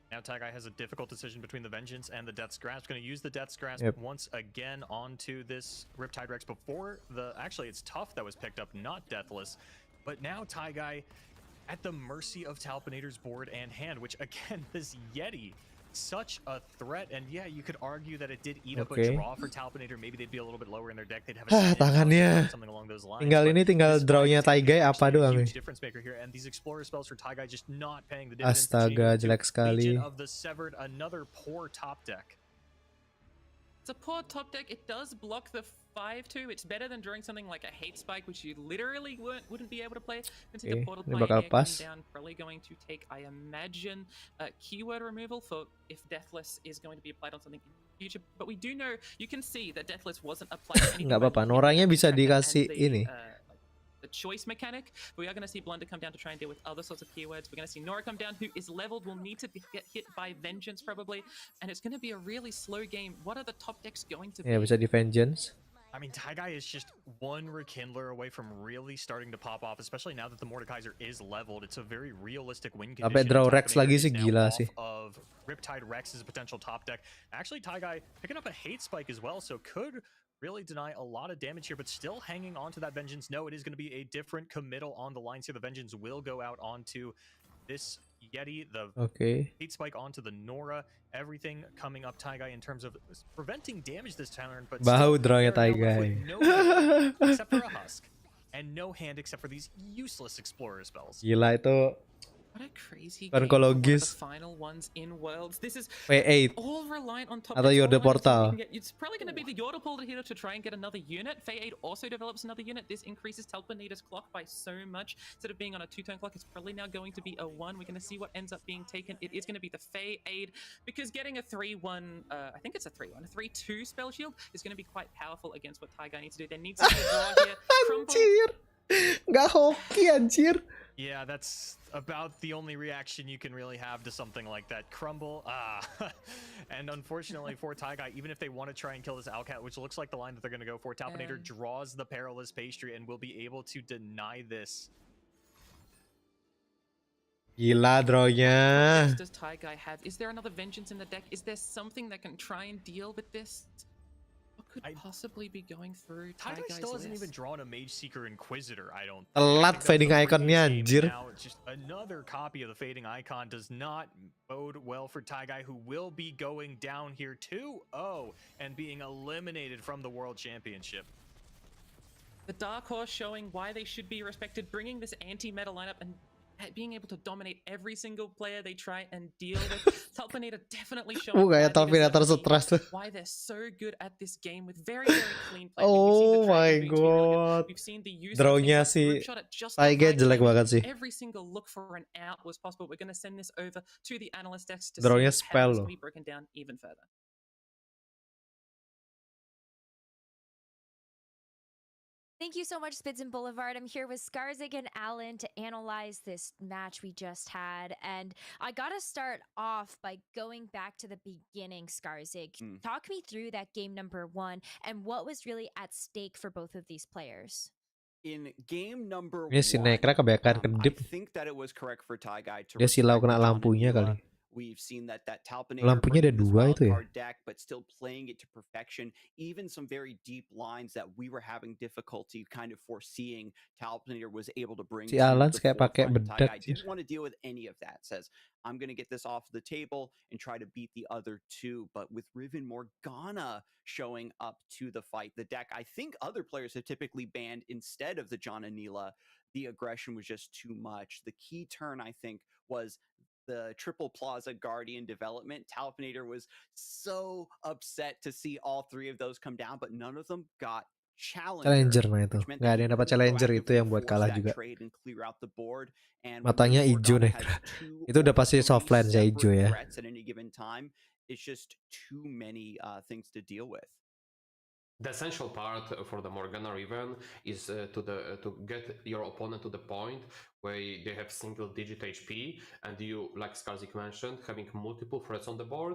C: Now Taigai has a difficult decision between the Vengeance and the Death's Grasp. Going to use the Death's Grasp once again onto this Riptide Rex before the... Actually, it's Tough that was picked up, not Deathless. But now Taigai at the mercy of Talpinator's board and hand, which again, this Yeti, such a threat. And yeah, you could argue that it did eat up a draw for Talpinator. Maybe they'd be a little bit lower in their deck. They'd have a
A: tangannya.
C: Something along those lines.
A: Tinggal drawnya Taigai apa doang nih.
C: Difference maker here, and these explorer spells for Taigai just not paying the dividends.
A: Astaga, jelek sekali.
C: Of the Severed, another poor top deck.
E: It's a poor top deck. It does block the 5/2. It's better than drawing something like a Hate Spike, which you literally wouldn't be able to play. The portal play down, probably going to take, I imagine, keyword removal for if Deathless is going to be applied on something in the future. But we do know, you can see that Deathless wasn't applied.
A: Nggak apa-apa, Noranya bisa dikasih ini.
E: The choice mechanic, but we are going to see Blunder come down to try and deal with other sorts of keywords. We're going to see Nora come down, who is leveled, will need to get hit by Vengeance probably, and it's going to be a really slow game. What are the top decks going to be?
A: Ya, bisa di Vengeance.
C: I mean, Taigai is just one Rekindler away from really starting to pop off, especially now that the Mordekaiser is leveled. It's a very realistic win condition.
A: Sampai draw Rex lagi sih, gila sih.
C: Of Riptide Rex is a potential top deck. Actually, Taigai picking up a Hate Spike as well, so could really deny a lot of damage here, but still hanging on to that Vengeance. No, it is going to be a different committal on the lines here. The Vengeance will go out onto this Yeti, the Hate Spike onto the Nora, everything coming up Taigai in terms of preventing damage this turn, but
A: bahu drawnya Taigai.
C: No hand except for a Husk, and no hand except for these useless Explorer spells.
A: Gila itu.
E: What a crazy game. The final ones in Worlds. This is
A: P8
E: all reliant on top
A: atau Yordle Portal.
E: It's probably going to be the Yordle Portal here to try and get another unit. Fey 8 also develops another unit. This increases Talpinator's clock by so much. Instead of being on a 2-turn clock, it's probably now going to be a 1. We're going to see what ends up being taken. It is going to be the Fey 8 because getting a 3-1, I think it's a 3-1, a 3-2 spell shield is going to be quite powerful against what Taigai needs to do. There needs to be a draw here.
A: Anjir, nggak hoki anjir.
C: Yeah, that's about the only reaction you can really have to something like that. Crumble, and unfortunately for Taigai, even if they want to try and kill this Alcat, which looks like the line that they're going to go for, Talpinator draws the Perilous Pastry and will be able to deny this.
A: Gila drawnya.
E: Does Taigai have? Is there another Vengeance in the deck? Is there something that can try and deal with this? What could possibly be going through
C: Taigai still hasn't even drawn a Mage Seeker Inquisitor, I don't think.
A: Telat fading iconnya anjir.
C: Now it's just another copy of the Fading Icon does not bode well for Taigai, who will be going down here 2-0 and being eliminated from the World Championship.
E: The Dark Horse showing why they should be respected, bringing this anti-meta lineup and being able to dominate every single player they try and deal with. Talpinator definitely showing why they're so good at this game with very, very clean play.
A: Oh my god.
E: We've seen the use
A: Drawnya si Taigai jelek banget sih.
E: Every single look for an out was possible. We're going to send this over to the analyst decks to
A: Drawnya
E: see how this
A: spell
E: can be broken down even further.
D: Thank you so much, Spids and Boulevard. I'm here with Skarzik and Alan to analyze this match we just had. And I got to start off by going back to the beginning, Skarzik. Talk me through that game number 1 and what was really at stake for both of these players.
F: In game number 1,
A: Ini si Nekra kebanyakan kedip.
F: I think that it was correct for Taigai to
A: Dia silau kena lampunya kali.
F: We've seen that Talpinator
A: lampunya ada 2 itu ya.
F: deck, but still playing it to perfection. Even some very deep lines that we were having difficulty kind of foreseeing, Talpinator was able to bring.
A: Si Alan kayak pakai bedak.
F: I didn't want to deal with any of that. Says I'm going to get this off the table and try to beat the other 2. But with Riven Morgana showing up to the fight, the deck I think other players have typically banned instead of the John Anila, the aggression was just too much. The key turn I think was the Triple Plaza Guardian development. Talpinator was so upset to see all 3 of those come down, but none of them got
A: Challenger nah itu. Nggak ada yang dapat Challenger itu yang buat kalah juga. Matanya hijau nih. Itu udah pasti softline ya hijau ya.
F: It's just too many things to deal with.
B: The essential part for the Morgana Riven is to get your opponent to the point where they have single-digit HP, and you, like Skarzik mentioned, having multiple threats on the board,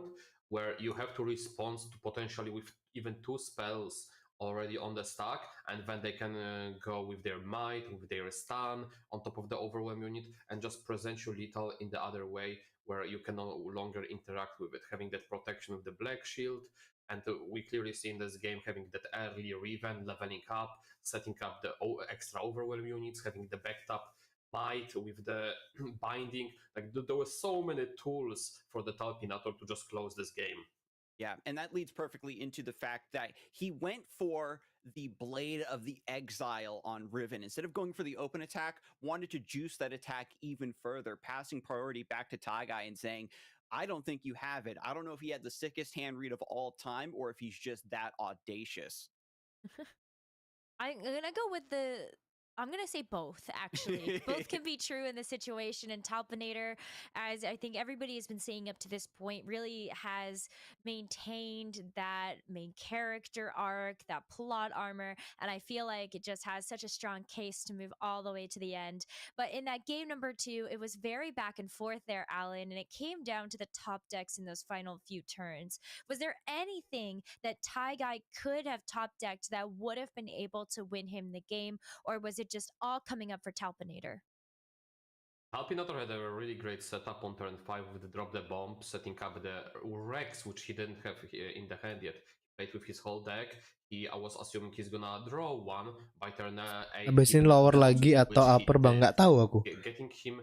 B: where you have to respond to potentially with even 2 spells already on the stack, and then they can go with their might, with their stun, on top of the overwhelm unit, and just present you lethal in the other way, where you can no longer interact with it, having that protection with the Black Shield. And we clearly see in this game having that early Riven, leveling up, setting up the extra overwhelm units, having the backed up might with the binding. Like there were so many tools for the Talpinator to just close this game.
F: Yeah, and that leads perfectly into the fact that he went for the Blade of the Exile on Riven. Instead of going for the open attack, wanted to juice that attack even further, passing priority back to Taigai and saying, I don't think you have it. I don't know if he had the sickest hand read of all time or if he's just that audacious.
D: I'm going to go with I'm going to say both, actually. Both can be true in this situation. And Talpinator, as I think everybody has been saying up to this point, really has maintained that main character arc, that plot armor. And I feel like it just has such a strong case to move all the way to the end. But in that game number 2, it was very back and forth there, Alan. And it came down to the top decks in those final few turns. Was there anything that Taigai could have top decked that would have been able to win him the game? Or was it just all coming up for Talpinator?
B: Talpinator had a really great setup on turn 5 with the drop the bomb, setting up the Rex, which he didn't have in the hand yet. He played with his whole deck. I was assuming he's gonna draw 1 by turn 8.
A: Habis ini lower lagi atau upper bang, nggak tahu aku.
B: Getting him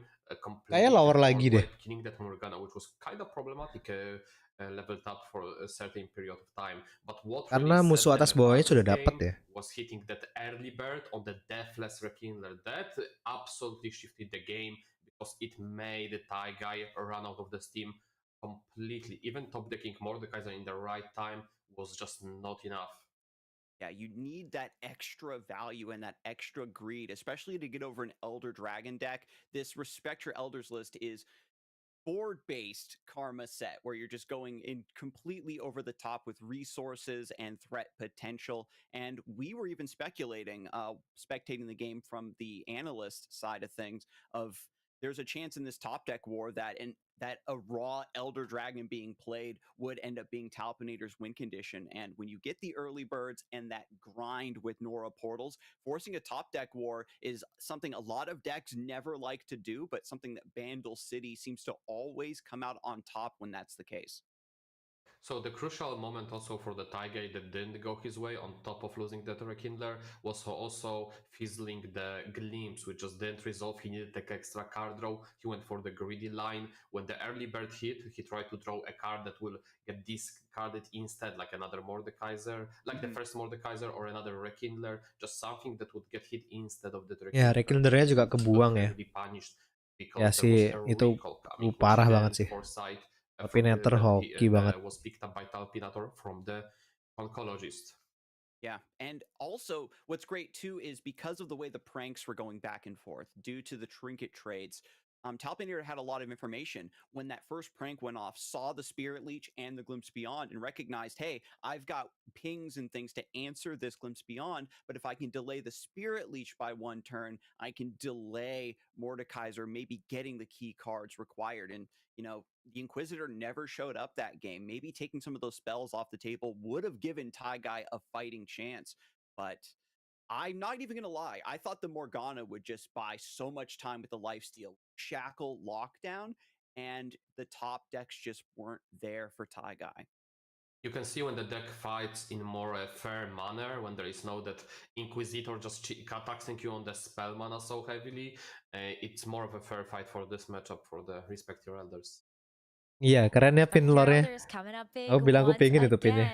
A: kayak lower lagi deh.
B: Killing that Morgana, which was kind of problematic. Leveled up for a certain period of time, but what
A: karena
B: really
A: musuh atas bawahnya sudah dapat ya.
B: Was hitting that early bird on the Deathless Rekindler. That absolutely shifted the game because it made the Taigai run out of the steam completely. Even top decking Mordekaiser in the right time was just not enough.
F: Yeah, you need that extra value and that extra greed, especially to get over an Elder Dragon deck. This Respect Your Elders list is board-based karma set where you're just going in completely over the top with resources and threat potential. And we were even speculating, spectating the game from the analyst side of things, of there's a chance in this top deck war that a raw Elder Dragon being played would end up being Talpinator's win condition. And when you get the early birds and that grind with Nora portals, forcing a top deck war is something a lot of decks never like to do, but something that Bandle City seems to always come out on top when that's the case.
B: So the crucial moment also for the Taiga that didn't go his way, on top of losing the Rekindler, was also fizzling the Glimpse, which just didn't resolve. He needed to take extra card draw. He went for the greedy line. When the early bird hit, he tried to draw a card that will get discarded instead, like another Mordekaiser, like the first Mordekaiser or another Rekindler, just something that would get hit instead of the Rekindler.
A: Ya, Rekindlernya juga kebuang ya. Ya sih, itu parah banget sih. Talpinator hoki banget.
B: Was picked up by Talpinator from the oncologist.
F: Yeah, and also what's great too is because of the way the pranks were going back and forth due to the trinket trades, Talpinator had a lot of information. When that first prank went off, saw the Spirit Leech and the Glimpse Beyond and recognized, hey, I've got pings and things to answer this Glimpse Beyond, but if I can delay the Spirit Leech by one turn, I can delay Mordekaiser maybe getting the key cards required. And, you know, the Inquisitor never showed up that game. Maybe taking some of those spells off the table would have given Taigai a fighting chance, but I'm not even going to lie. I thought the Morgana would just buy so much time with the lifesteal, shackle, lockdown, and the top decks just weren't there for Taigai.
B: You can see when the deck fights in more fair manner, when there is no that Inquisitor just taxing you on the spell mana so heavily, it's more of a fair fight for this matchup for the respective elders.
A: Iya, kerennya pin lore-nya. Aku bilang aku pengen itu pinnya.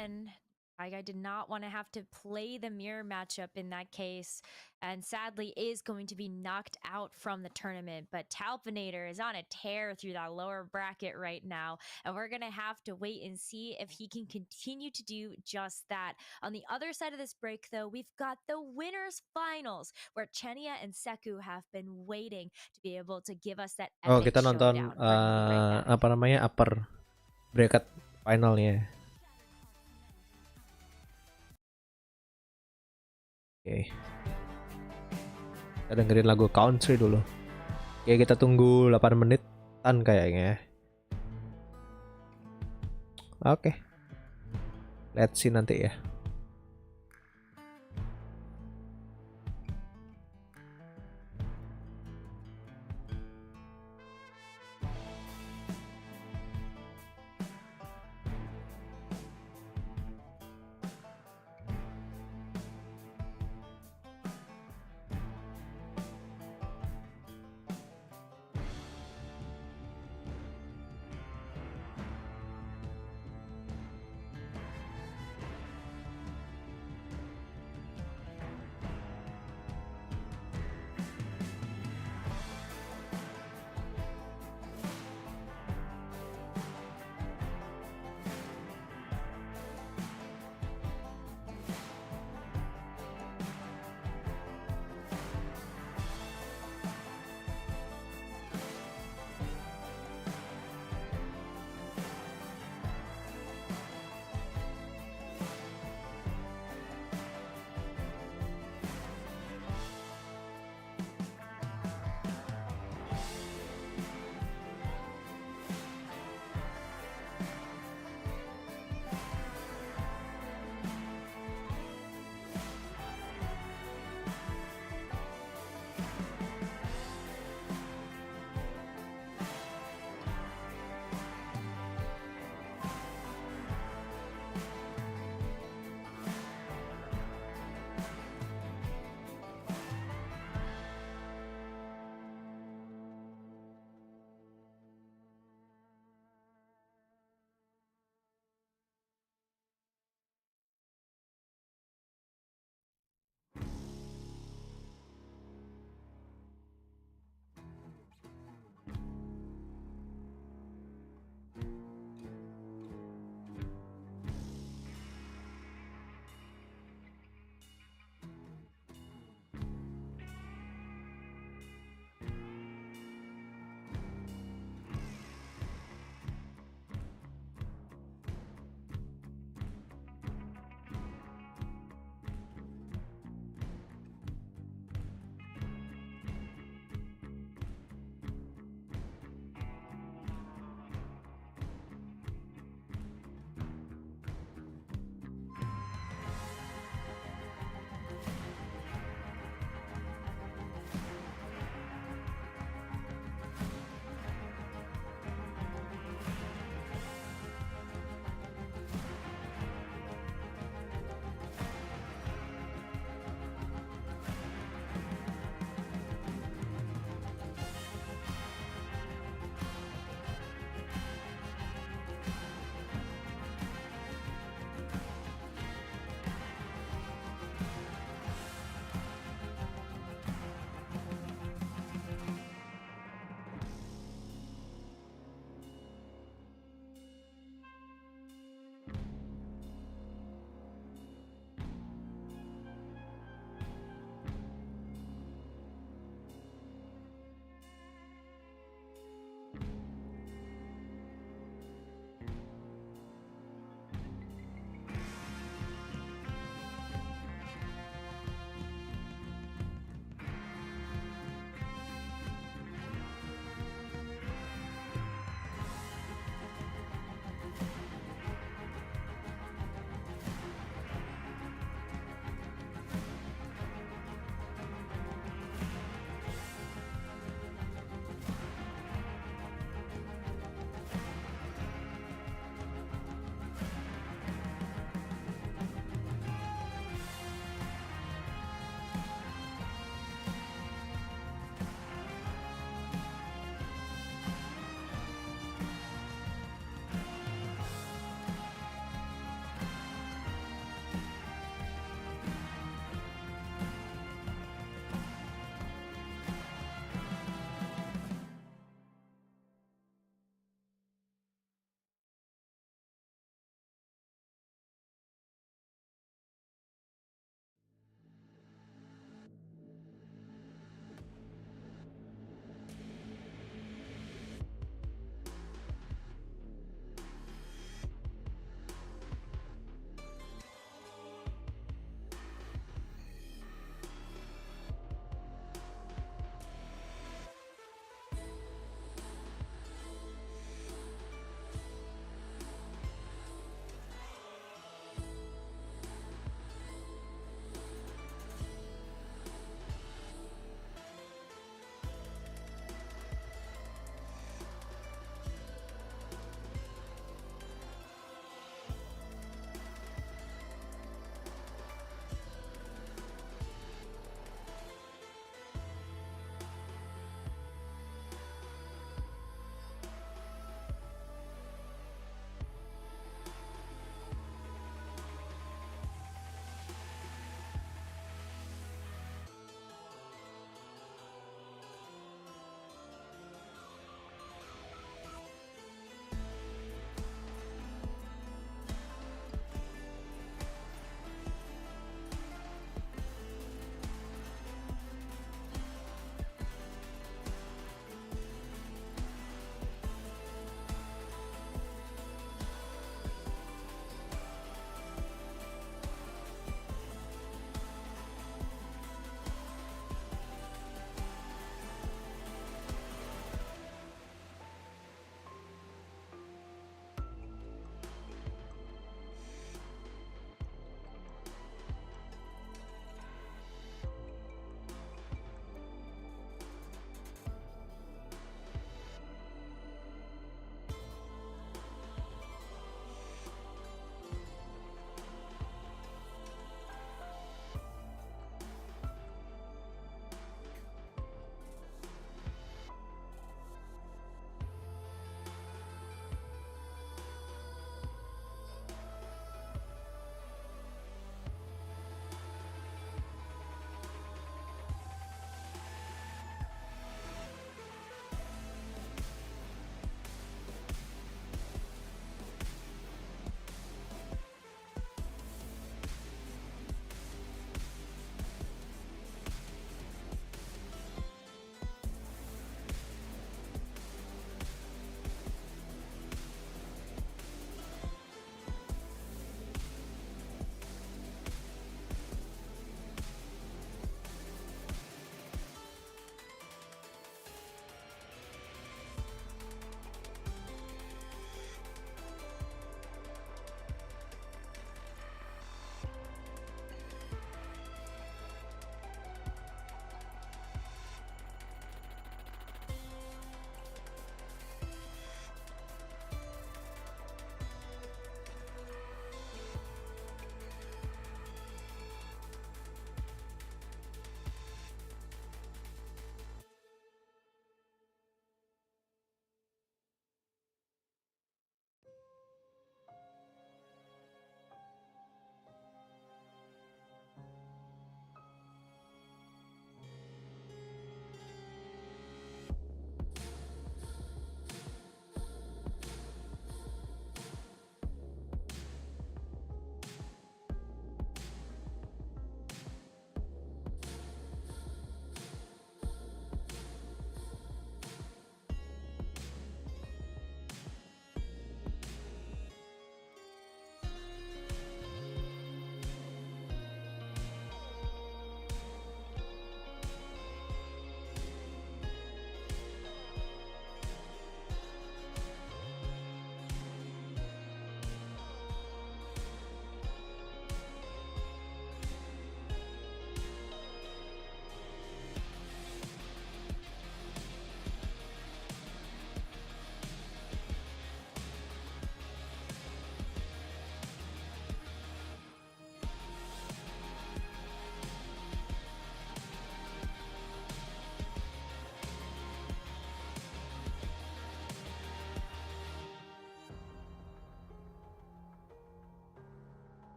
D: Taigai did not want to have to play the mirror matchup in that case, and sadly is going to be knocked out from the tournament. But Talpinator is on a tear through that lower bracket right now, and we're going to have to wait and see if he can continue to do just that. On the other side of this break, though, we've got the winners finals, where Chenia and Seku have been waiting to be able to give us that epic
A: kita nonton apa namanya, upper bracket finalnya. Oke. Kita dengerin lagu country dulu. Oke, kita tunggu 8 menitan kayaknya. Oke. Let's see nanti ya.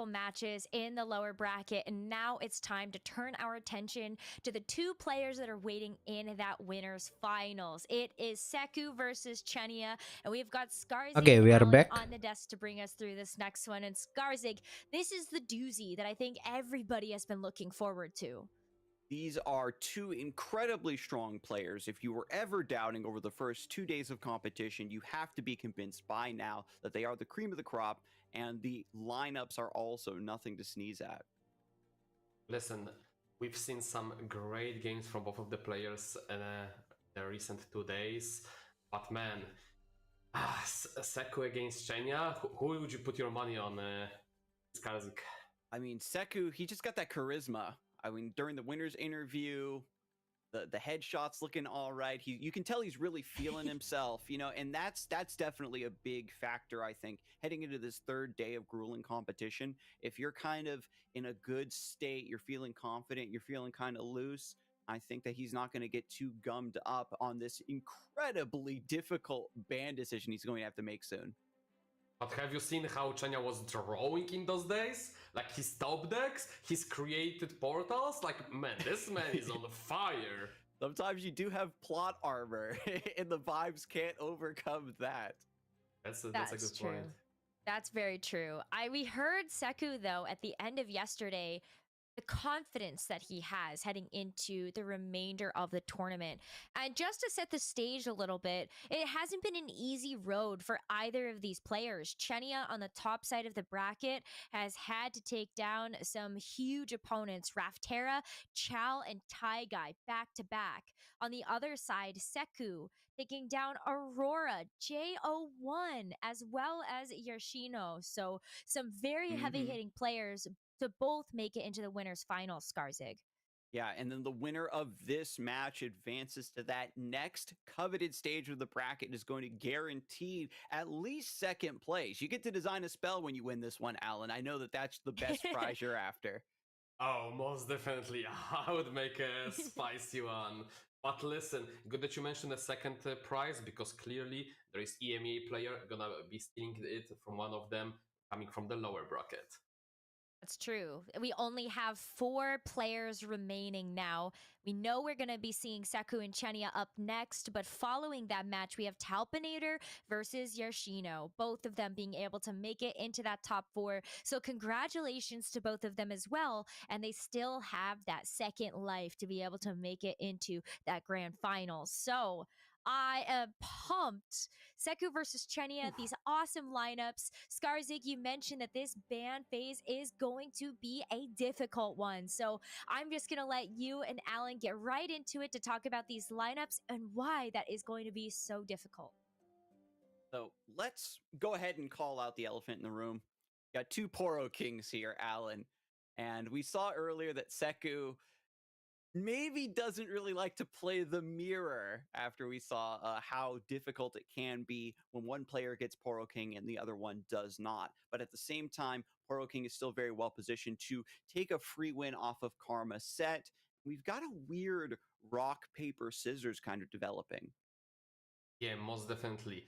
D: matches in the lower bracket, and now it's time to turn our attention to the two players that are waiting in that winners finals. It is Seku versus Chenia, and we've got Skarzig
A: we are back
D: on the desk to bring us through this next one. And Skarzig, this is the doozy that I think everybody has been looking forward to.
F: These are two incredibly strong players. If you were ever doubting over the first 2 days of competition, you have to be convinced by now that they are the cream of the crop, and the lineups are also nothing to sneeze at.
B: Listen, we've seen some great games from both of the players in the recent 2 days, but man, Seku against Chenia, who would you put your money on, Skarzig?
F: I mean, Seku, he just got that charisma. I mean, during the winner's interview, the headshots looking all right. You can tell he's really feeling himself, you know, and that's definitely a big factor, I think, heading into this third day of grueling competition. If you're kind of in a good state, you're feeling confident, you're feeling kind of loose, I think that he's not going to get too gummed up on this incredibly difficult ban decision he's going to have to make soon.
B: But have you seen how Chenia was drawing in those days? Like his top decks, his created portals? Like, man, this man is on fire.
F: Sometimes you do have plot armor, and the vibes can't overcome that.
B: That's a good
D: true.
B: point.
D: That's very true. We heard Seku, though, at the end of yesterday, the confidence that he has heading into the remainder of the tournament. And just to set the stage a little bit, it hasn't been an easy road for either of these players. Chenia on the top side of the bracket has had to take down some huge opponents, Runeterra, Chow, and Taigai back to back. On the other side, Seku taking down Aurora, JO1, as well as Yoshino. So some very heavy-hitting players to both make it into the winners final, Skarzig.
F: Yeah, and then the winner of this match advances to that next coveted stage of the bracket and is going to guarantee at least second place. You get to design a spell when you win this one, Alan. I know that that's the best prize you're after.
B: Oh, most definitely. I would make a spicy one. But listen, good that you mentioned the second prize, because clearly there is EMEA player gonna be stealing it from one of them coming from the lower bracket.
D: That's true. We only have 4 players remaining now. We know we're going to be seeing Seku and Chenia up next, but following that match, we have Talpinator versus Yoshino, both of them being able to make it into that top 4. So congratulations to both of them as well, and they still have that second life to be able to make it into that grand final. So I am pumped. Seku versus Chenia, these awesome lineups. Skarzig, you mentioned that this ban phase is going to be a difficult one. So I'm just going to let you and Alan get right into it to talk about these lineups and why that is going to be so difficult.
F: So let's go ahead and call out the elephant in the room. Got 2 Poro Kings here, Alan. And we saw earlier that Seku maybe doesn't really like to play the mirror after we saw how difficult it can be when one player gets Poro King and the other one does not. But at the same time, Poro King is still very well positioned to take a free win off of Karma set. We've got a weird rock, paper, scissors kind of developing.
B: Yeah, most definitely.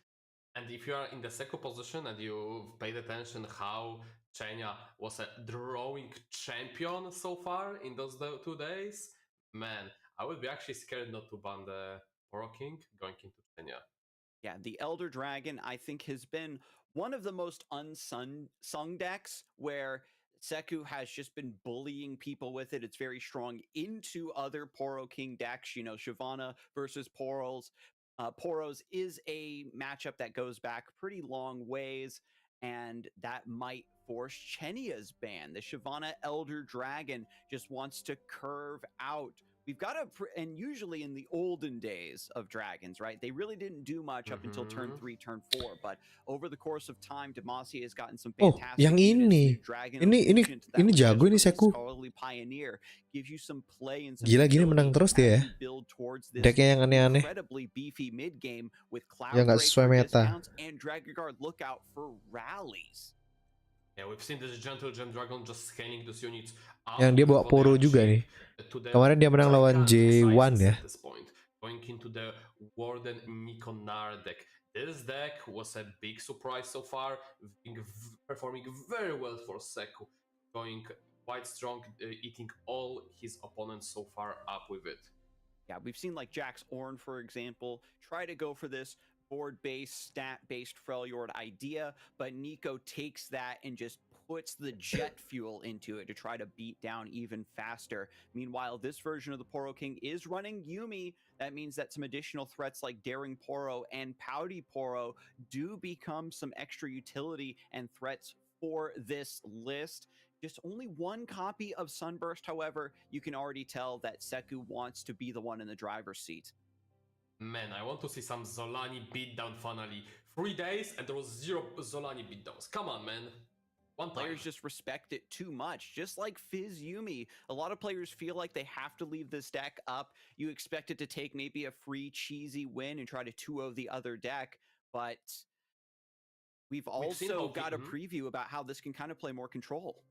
B: And if you are in the Seku position and you've paid attention how Chenia was a drawing champion so far in those 2 days, man, I would be actually scared not to ban the Poro King going into Chenia.
F: Yeah, the Elder Dragon, I think, has been one of the most unsung decks where Seku has just been bullying people with it. It's very strong into other Poro King decks, you know, Shyvana versus Poros. Poros is a matchup that goes back pretty long ways, and that might force Chenia's ban. The Shyvana Elder Dragon just wants to curve out. We've got and usually in the olden days of dragons, right? They really didn't do much up until turn 3, turn 4, but over the course of time, Demacia has gotten some fantastic
A: yang ini. Ini jago ini Seku.
F: Pioneer gives you some play and some
A: gila gini menang terus dia ya. Decknya yang aneh-aneh. Yang nggak sesuai meta.
F: And Dragon Guard look out for rallies.
B: Yeah, we've seen this gentle gem dragon just scanning these units.
A: Yang dia bawa Poro juga nih. Kemarin dia menang lawan J1 ya.
B: Going into the Warden Nikonar deck. This deck was a big surprise so far, performing very well for Seku. going quite strong, eating all his opponents so far up with it.
F: Yeah, we've seen like Jax Orn, for example, try to go for this board-based, stat-based Freljord idea, but Nico takes that and just puts the jet fuel into it to try to beat down even faster. Meanwhile, this version of the Poro King is running Yuumi. That means that some additional threats like Daring Poro and Pouty Poro do become some extra utility and threats for this list. Just only one copy of Sunburst, however, you can already tell that Seku wants to be the one in the driver's seat.
B: Man, I want to see some Zolani beatdown finally. 3 days and there was 0 Zolani beatdowns. Come on, man. One time.
F: Players just respect it too much, just like Fizz Yuumi. A lot of players feel like they have to leave this deck up. You expect it to take maybe a free cheesy win and try to 2-0 the other deck, but we've also got a preview about how this can kind of play more control.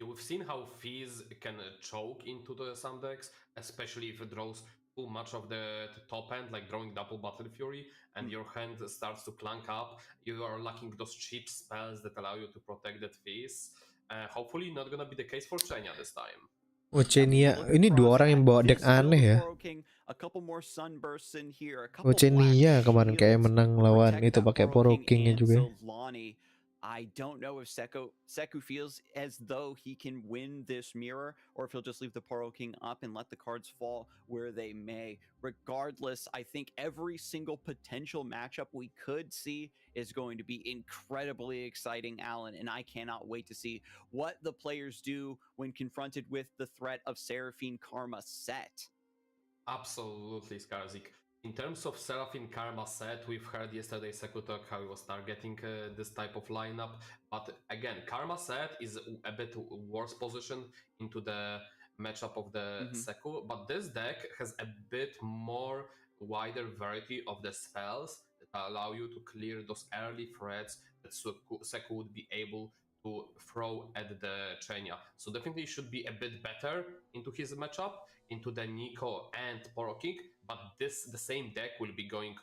B: We've seen how Fizz can choke into some decks, especially if it draws too much of the top end, like drawing double Battle Fury, and your hand starts to clank up. You are lacking those cheap spells that allow you to protect that Fizz. Hopefully not gonna be the case for Chenya this time.
A: Oh, Chenya, ini 2 orang yang bawa deck aneh ya. Oh, Chenya kemarin kayak menang lawan itu pakai Poro King-nya juga.
F: I don't know if Seku feels as though he can win this mirror, or if he'll just leave the Poro King up and let the cards fall where they may. Regardless, I think every single potential matchup we could see is going to be incredibly exciting, Alan, and I cannot wait to see what the players do when confronted with the threat of Seraphine Karma set.
B: Absolutely, Skarzik. In terms of Seraphine Karma set, we've heard yesterday Seku talk how he was targeting this type of lineup, but again, Karma set is a bit worse position into the matchup of the Seku, but this deck has a bit more wider variety of the spells that allow you to clear those early threats that Seku would be able to throw at the Chenya. So definitely should be a bit better into his matchup, into the Nico and Poro King, but the same deck will be going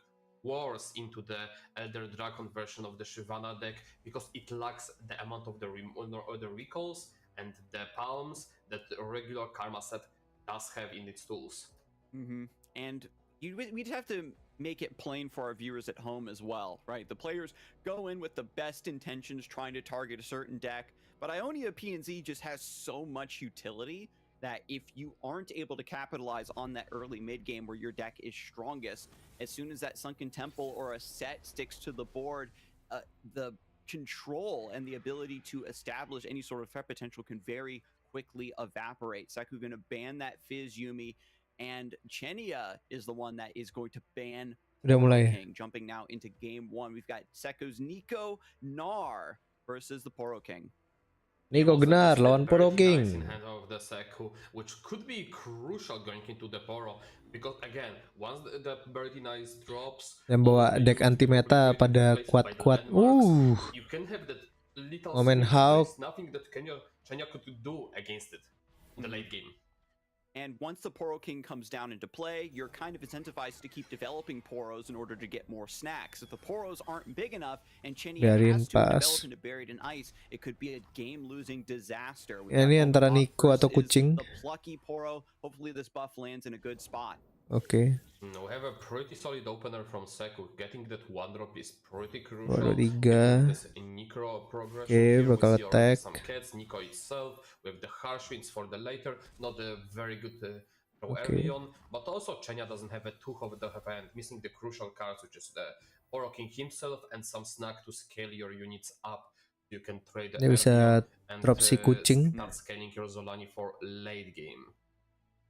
B: worse into the Elder Dragon version of the Shyvana deck because it lacks the amount of the recalls and the palms that the regular Karma set does have in its tools.
F: And we'd have to make it plain for our viewers at home as well, right? The players go in with the best intentions trying to target a certain deck, but Ionia PNZ just has so much utility that if you aren't able to capitalize on that early mid game where your deck is strongest, as soon as that Sunken Temple or a set sticks to the board, the control and the ability to establish any sort of threat potential can very quickly evaporate. Seku going to ban that Fizz Yuumi, and Chenya is the one that is going to ban Poro King. Jumping now into game 1, we've got Seku's Nico Gnar versus the Poro King.
A: Nico Gnar lawan Poro King.
B: In hand of the Seku, which could be crucial going into the Poro, because again, once the Birdie Nice drops,
A: yang bawa deck anti meta pada kuat-kuat.
B: You can have that little nothing that Chenya could do against it in the late game.
F: And once the Poro King comes down into play, you're kind of incentivized to keep developing Poros in order to get more snacks. If the Poros aren't big enough and Chenya has to develop into Buried in Ice, it could be a game-losing disaster.
A: Ini antara Nico atau kucing.
F: The plucky Poro. Hopefully this buff lands in a good spot.
A: Okay.
B: We have a pretty solid opener from Seku. Getting that 1-drop is pretty crucial.
A: 2-3.
B: Necro progression.
A: Okay, bakal attack.
B: Some cats, Nico itself, with the harsh winds for the later. Not a very good throw early on, but also Chenya doesn't have a 2 of the hand, missing the crucial cards, which is the Poro King himself and some snack to scale your units up. You can trade
A: Dia bisa drop si kucing.
B: Start scaling your Zolani for late game.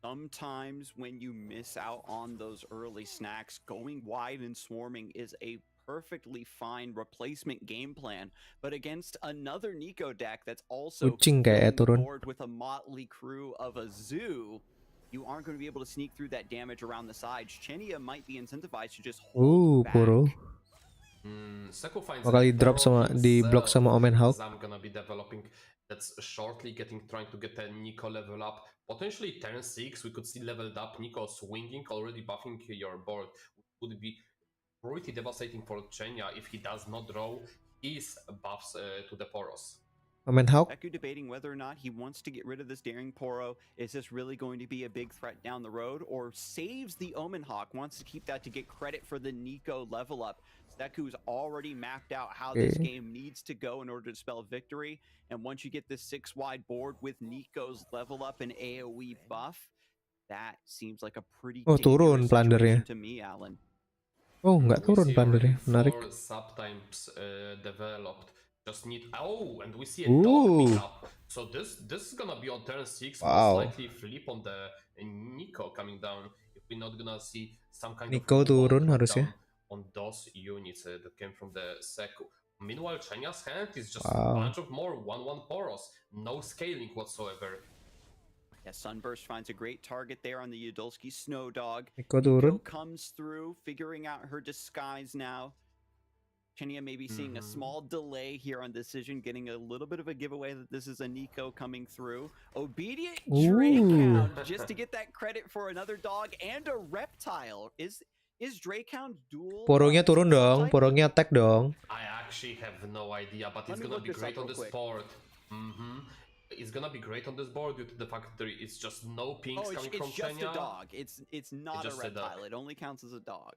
F: Sometimes when you miss out on those early snacks, going wide and swarming is a perfectly fine replacement game plan. But against another Nico deck that's also board with a motley crew of a zoo, you aren't going to be able to sneak through that damage around the sides. Chenya might be incentivized to just hold back.
A: Poro. Bakal di drop sama di block sama Omen Hawk.
B: I'm gonna be developing that's shortly trying to get a Nico level up. Potentially turn 6, we could see leveled up Nico swinging, already buffing your board. Would be pretty devastating for Chenya if he does not draw his buffs to the Poros.
A: Hawk.
F: Seku debating whether or not he wants to get rid of this Daring Poro. Is this really going to be a big threat down the road, or saves the Omen Hawk, wants to keep that to get credit for the Nico level up? Seku's already mapped out how this game needs to go in order to spell victory, and once you get this 6-wide board with Nico's level up and AoE buff, that seems like a pretty
A: turun
F: situation to me, Alan.
A: Oh, nggak turun plandernya. Menarik.
B: Subtypes developed. Just need and we see a dog pick up. So this is gonna be on turn 6. Most likely flip on the Nico coming down. If we're not gonna see some kind
A: Nico
B: of
A: turun harusnya
B: on those units that came from the Seku. Meanwhile, Chenya's hand is just a bunch of more 1/1 Poros, no scaling whatsoever.
F: Yeah, Sunburst finds a great target there on the Yudolski Snow Dog.
A: Nico
F: comes through, figuring out her disguise now. Chenya maybe seeing a small delay here on decision, getting a little bit of a giveaway that this is a Nico coming through. Obedient Drakehound, just to get that credit for another dog and a reptile. Is Drakehound dual?
A: Poronya turun dong, Poronya attack dong.
B: I actually have no idea, but it's gonna be great on this board. It's gonna be great on this board due to the fact that it's just no pings coming from Chenya.
F: It's just a dog. It's not a reptile. It only counts as a dog.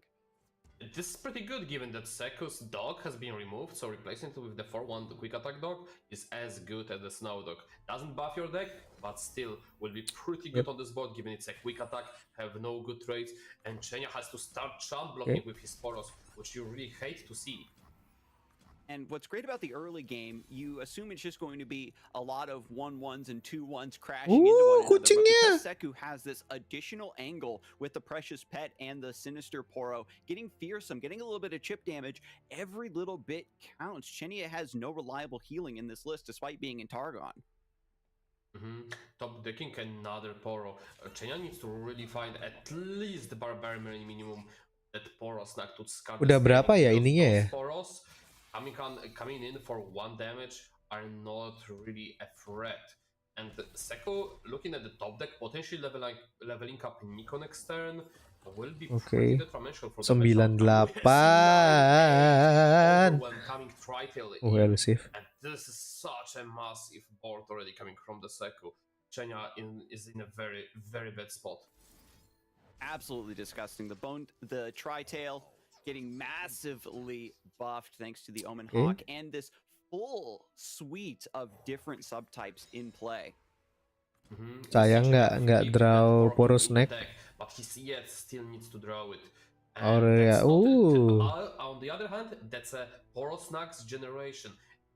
B: This is pretty good given that Seku's dog has been removed, so replacing it with the 4/1 quick attack dog is as good as the snow dog. Doesn't buff your deck, but still will be pretty good on this board given it's a quick attack, have no good traits, and Chenya has to start chump blocking with his Poros, which you really hate to see.
F: And what's great about the early game, you assume it's just going to be a lot of 1/1s and 2/1s crashing into one another. But because Seku has this additional angle with the Precious Pet and the Sinister Poro, getting fearsome, getting a little bit of chip damage, every little bit counts. Chenya has no reliable healing in this list, despite being in Targon.
B: Top decking another Poro. Chenya needs to really find at least the Barbarian minimum that Poro snack to scar.
A: Udah berapa ya ininya ya?
B: Poros coming in for 1 damage are not really a threat. And Seku, looking at the top deck, potentially leveling up Nico next turn will be pretty detrimental for the
A: 98.
B: coming Tritail in.
A: Elusive.
B: And this is such a massive board already coming from the Seku. Chenya is in a very, very bad spot.
F: Absolutely disgusting. The Tritail getting massively buffed thanks to the Omen Hawk and this full suite of different subtypes in play.
A: Sayang nggak draw Poro Snack.
B: But he still needs to draw it.
A: On
B: the other hand, that's a Poro Snacks generation.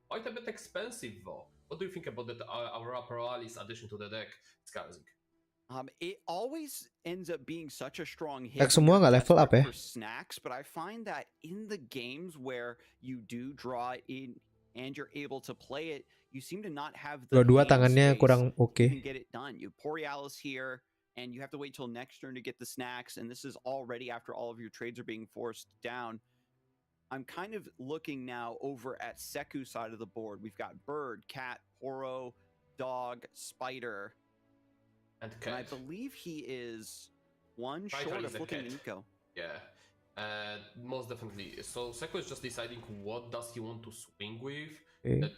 B: Quite a bit expensive though. What do you think about that Aurora Paralis addition to the deck, Skarsnik?
F: It always ends up being such a strong hit.
A: Semua nggak level up ya?
F: For snacks, but I find that in the games where you do draw in and you're able to play it, you seem to not have the
A: dua tangannya kurang
F: you can get it done. You Borealis here, and you have to wait till next turn to get the snacks, and this is already after all of your trades are being forced down. I'm kind of looking now over at Seku's side of the board. We've got Bird, Cat, Poro, Dog, Spider. And I believe he is one short of flipping Nico.
B: Yeah, most definitely. So Seku is just deciding what does he want to swing with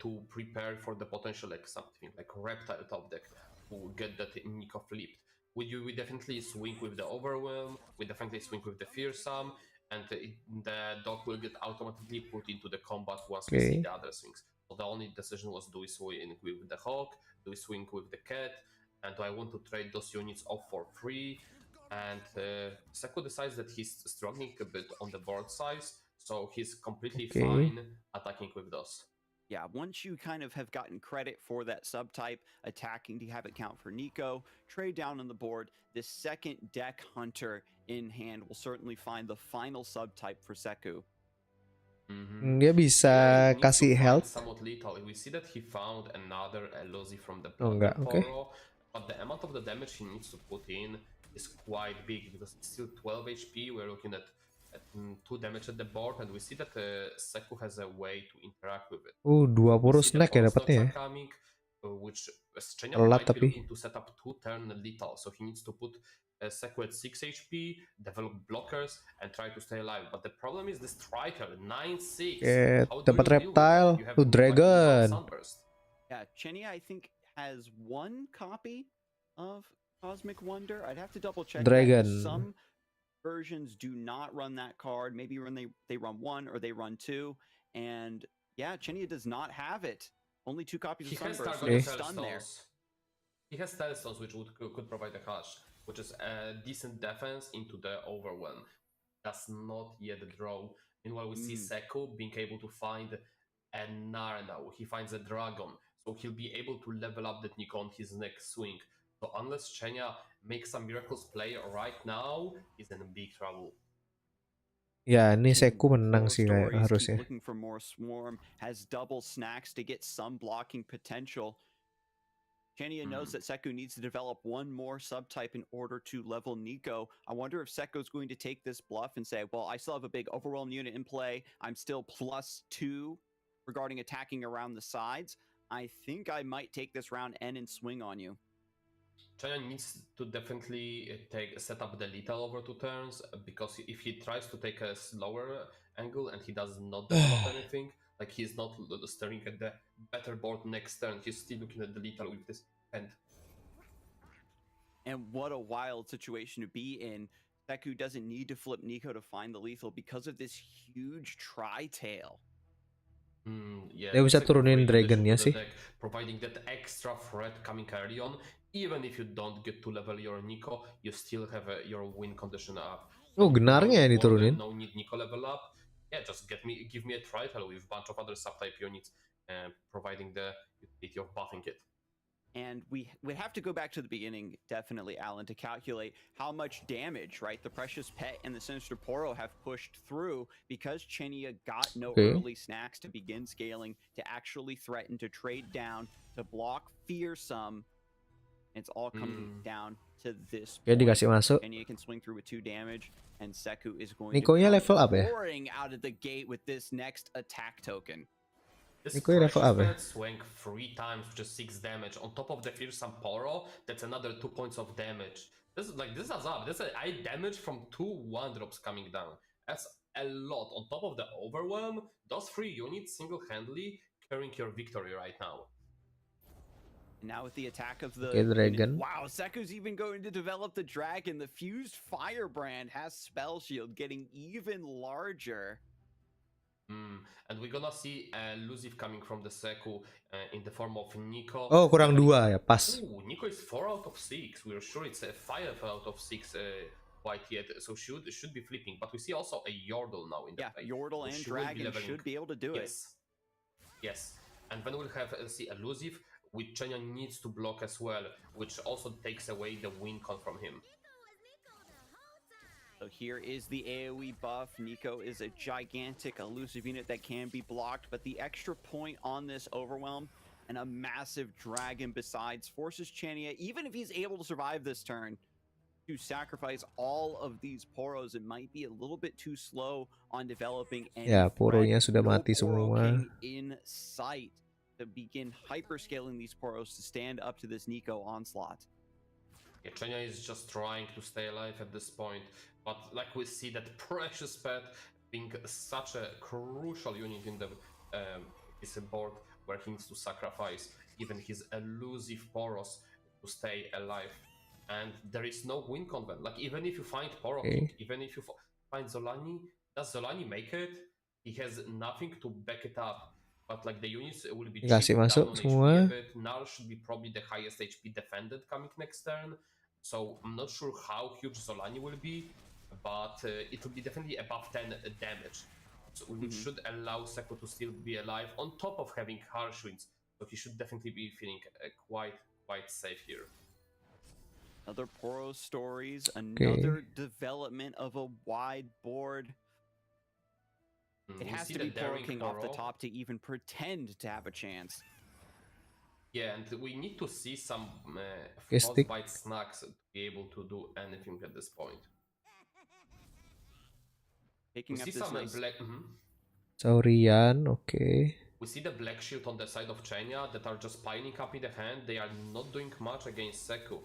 B: to prepare for the potential something like Reptile top deck to get that Nico flipped. We definitely swing with the Overwhelm, we definitely swing with the Fearsome, and the dog will get automatically put into the combat once we see the other swings. So the only decision was, do we swing with the Hawk, do we swing with the Cat, and do I want to trade those units off for free? And Seku decides that he's struggling a bit on the board size, so he's completely fine attacking with those.
F: Yeah, once you kind of have gotten credit for that subtype, attacking to have it count for Nico, trade down on the board, this second deck hunter in hand will certainly find the final subtype for Seku.
A: Dia bisa kasih health.
B: Somewhat lethal. We see that he found another Elosi from the
A: Poro.
B: But the amount of the damage he needs to put in is quite big because it's still 12 HP. We're looking at 2 damage at the board, and we see that Seku has a way to interact with it.
A: 2 Poro Snack ya dapatnya ya.
B: Which Chenya might be looking to set up 2 turn lethal, so he needs to put Seku at 6 HP, develop blockers, and try to stay alive. But the problem is this Tritail, 9/6.
A: Dapat Reptile, Dragon.
F: Yeah, Chenia, I think, has one copy of Cosmic Wonder. I'd have to double check
A: Dragon.
F: that. Some versions do not run that card. Maybe when they run one or they run two. And yeah, Chenia does not have it. Only 2 copies of Sunburst. So stun there.
B: He has Telstones, which could provide a hush, which is a decent defense into the overwhelm. Does not yet draw. Meanwhile, we see Seku being able to find a Nar now. He finds a dragon, so he'll be able to level up that Nico on his next swing. So unless Chenya makes some miracles play right now, he's in big trouble.
A: Ya, ini Seku menang sih kayak harusnya.
F: Looking for more swarm, has double snacks to get some blocking potential. Chenia knows that Seku needs to develop one more subtype in order to level Nico. I wonder if Seku's going to take this bluff and say, well, I still have a big overwhelm unit in play. I'm still +2 regarding attacking around the sides. I think I might take this round N and swing on you.
B: Chenya needs to definitely set up the lethal over 2 turns, because if he tries to take a slower angle and he does not develop anything, like he's not staring at the better board next turn, he's still looking at the lethal with this hand.
F: And what a wild situation to be in. Seku doesn't need to flip Nico to find the lethal because of this huge tri-tail.
B: Yeah,
A: dia bisa turunin dragonnya sih.
B: Providing that extra threat coming early on, even if you don't get to level your Nico, you still have your win condition up.
A: Oh, genarnya yang diturunin.
B: No need Nico level up. Yeah, just give me a tri-tail with a bunch of other subtype units, providing the utility of buffing it.
F: And we have to go back to the beginning, definitely, Alan, to calculate how much damage, right, the Precious Pet and the Sinister Poro have pushed through, because Chenia got no early snacks to begin scaling, to actually threaten to trade down, to block Fearsome. It's all coming down to this point.
A: Dikasih masuk.
F: Chenia can swing through with 2 damage, and Seku is going
A: Nico-nya
F: to
A: level up ya?
F: pouring out of the gate with this next attack token.
B: This
A: level up ya?
B: swing 3 times, which is 6 damage. On top of the Fearsome Poro, that's another 2 points of damage. This is up. This is I damage from 2 1-drops coming down. That's a lot. On top of the overwhelm, those 3 units single-handedly carrying your victory right now.
F: Now with the attack of the
A: dragon.
F: Wow, Seku's even going to develop the dragon. The fused firebrand has spell shield getting even larger.
B: And we're gonna see a elusive coming from the Seku in the form of Nico.
A: Oh, kurang 2 ya, pas.
B: Ooh, Nico is 4 out of 6. We're sure it's a 5 out of 6 white yet, so should be flipping. But we see also a Yordle now in the play.
F: Yordle and dragon should be able to do it.
B: Yes. And then we'll have see elusive, which Chenya needs to block as well, which also takes away the win con from him.
F: So here is the AoE buff. Nico is a gigantic elusive unit that can be blocked, but the extra point on this overwhelm and a massive dragon besides forces Chenia, even if he's able to survive this turn, to sacrifice all of these Poros. It might be a little bit too slow on developing any
A: Poronya sudah mati semua.
F: In sight to begin hyperscaling these Poros to stand up to this Nico onslaught.
B: Yeah, Chenya is just trying to stay alive at this point, but like we see that Precious Pet being such a crucial unit in the his board, where he needs to sacrifice even his elusive Poros to stay alive. And there is no win convent. Like, even if you find Poro, even if you find Zolani, does Zolani make it? He has nothing to back it up. But like, the units will be
A: Kasih masuk semua.
B: Nar should be probably the highest HP defended coming next turn. So I'm not sure how huge Zolani will be, but it will be definitely above 10 damage. So we should allow Seku to still be alive on top of having harsh winds. So he should definitely be feeling quite safe here.
F: Another Poro stories, another development of a wide board. It has to be Poro King off the top to even pretend to have a chance.
B: Yeah, and we need to see some frostbite snacks to be able to do anything at this point.
F: Picking up this
B: black.
A: Saurian, okay.
B: We see the black shield on the side of Chenya that are just piling up in the hand. They are not doing much against Seku.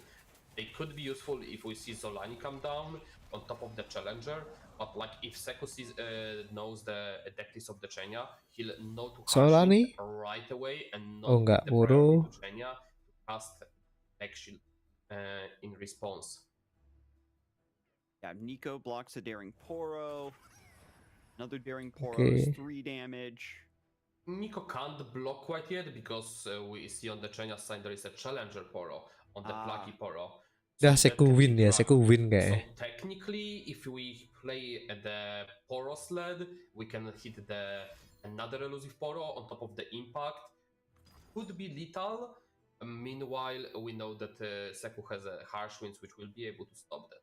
B: They could be useful if we see Zolani come down on top of the challenger, but like if Seku knows the deck list of the Chenya, he'll know to
A: Zolani
B: right away and
A: oh
B: not
A: enggak
B: the priority
A: Poro
B: to Chenya to cast deck shield in response.
F: Yeah, Nico blocks a Daring Poro. Another Daring Poro is 3 damage.
B: Nico can't block quite yet because we see on the Chenya side there is a challenger Poro on the Plucky Poro.
A: Dah Seku win ya, Seku win
B: So
A: kayak.
B: technically, if we play at the Poro sled, we can hit another elusive Poro on top of the impact. Could be lethal. Meanwhile, we know that Seku has a harsh winds which will be able to stop that.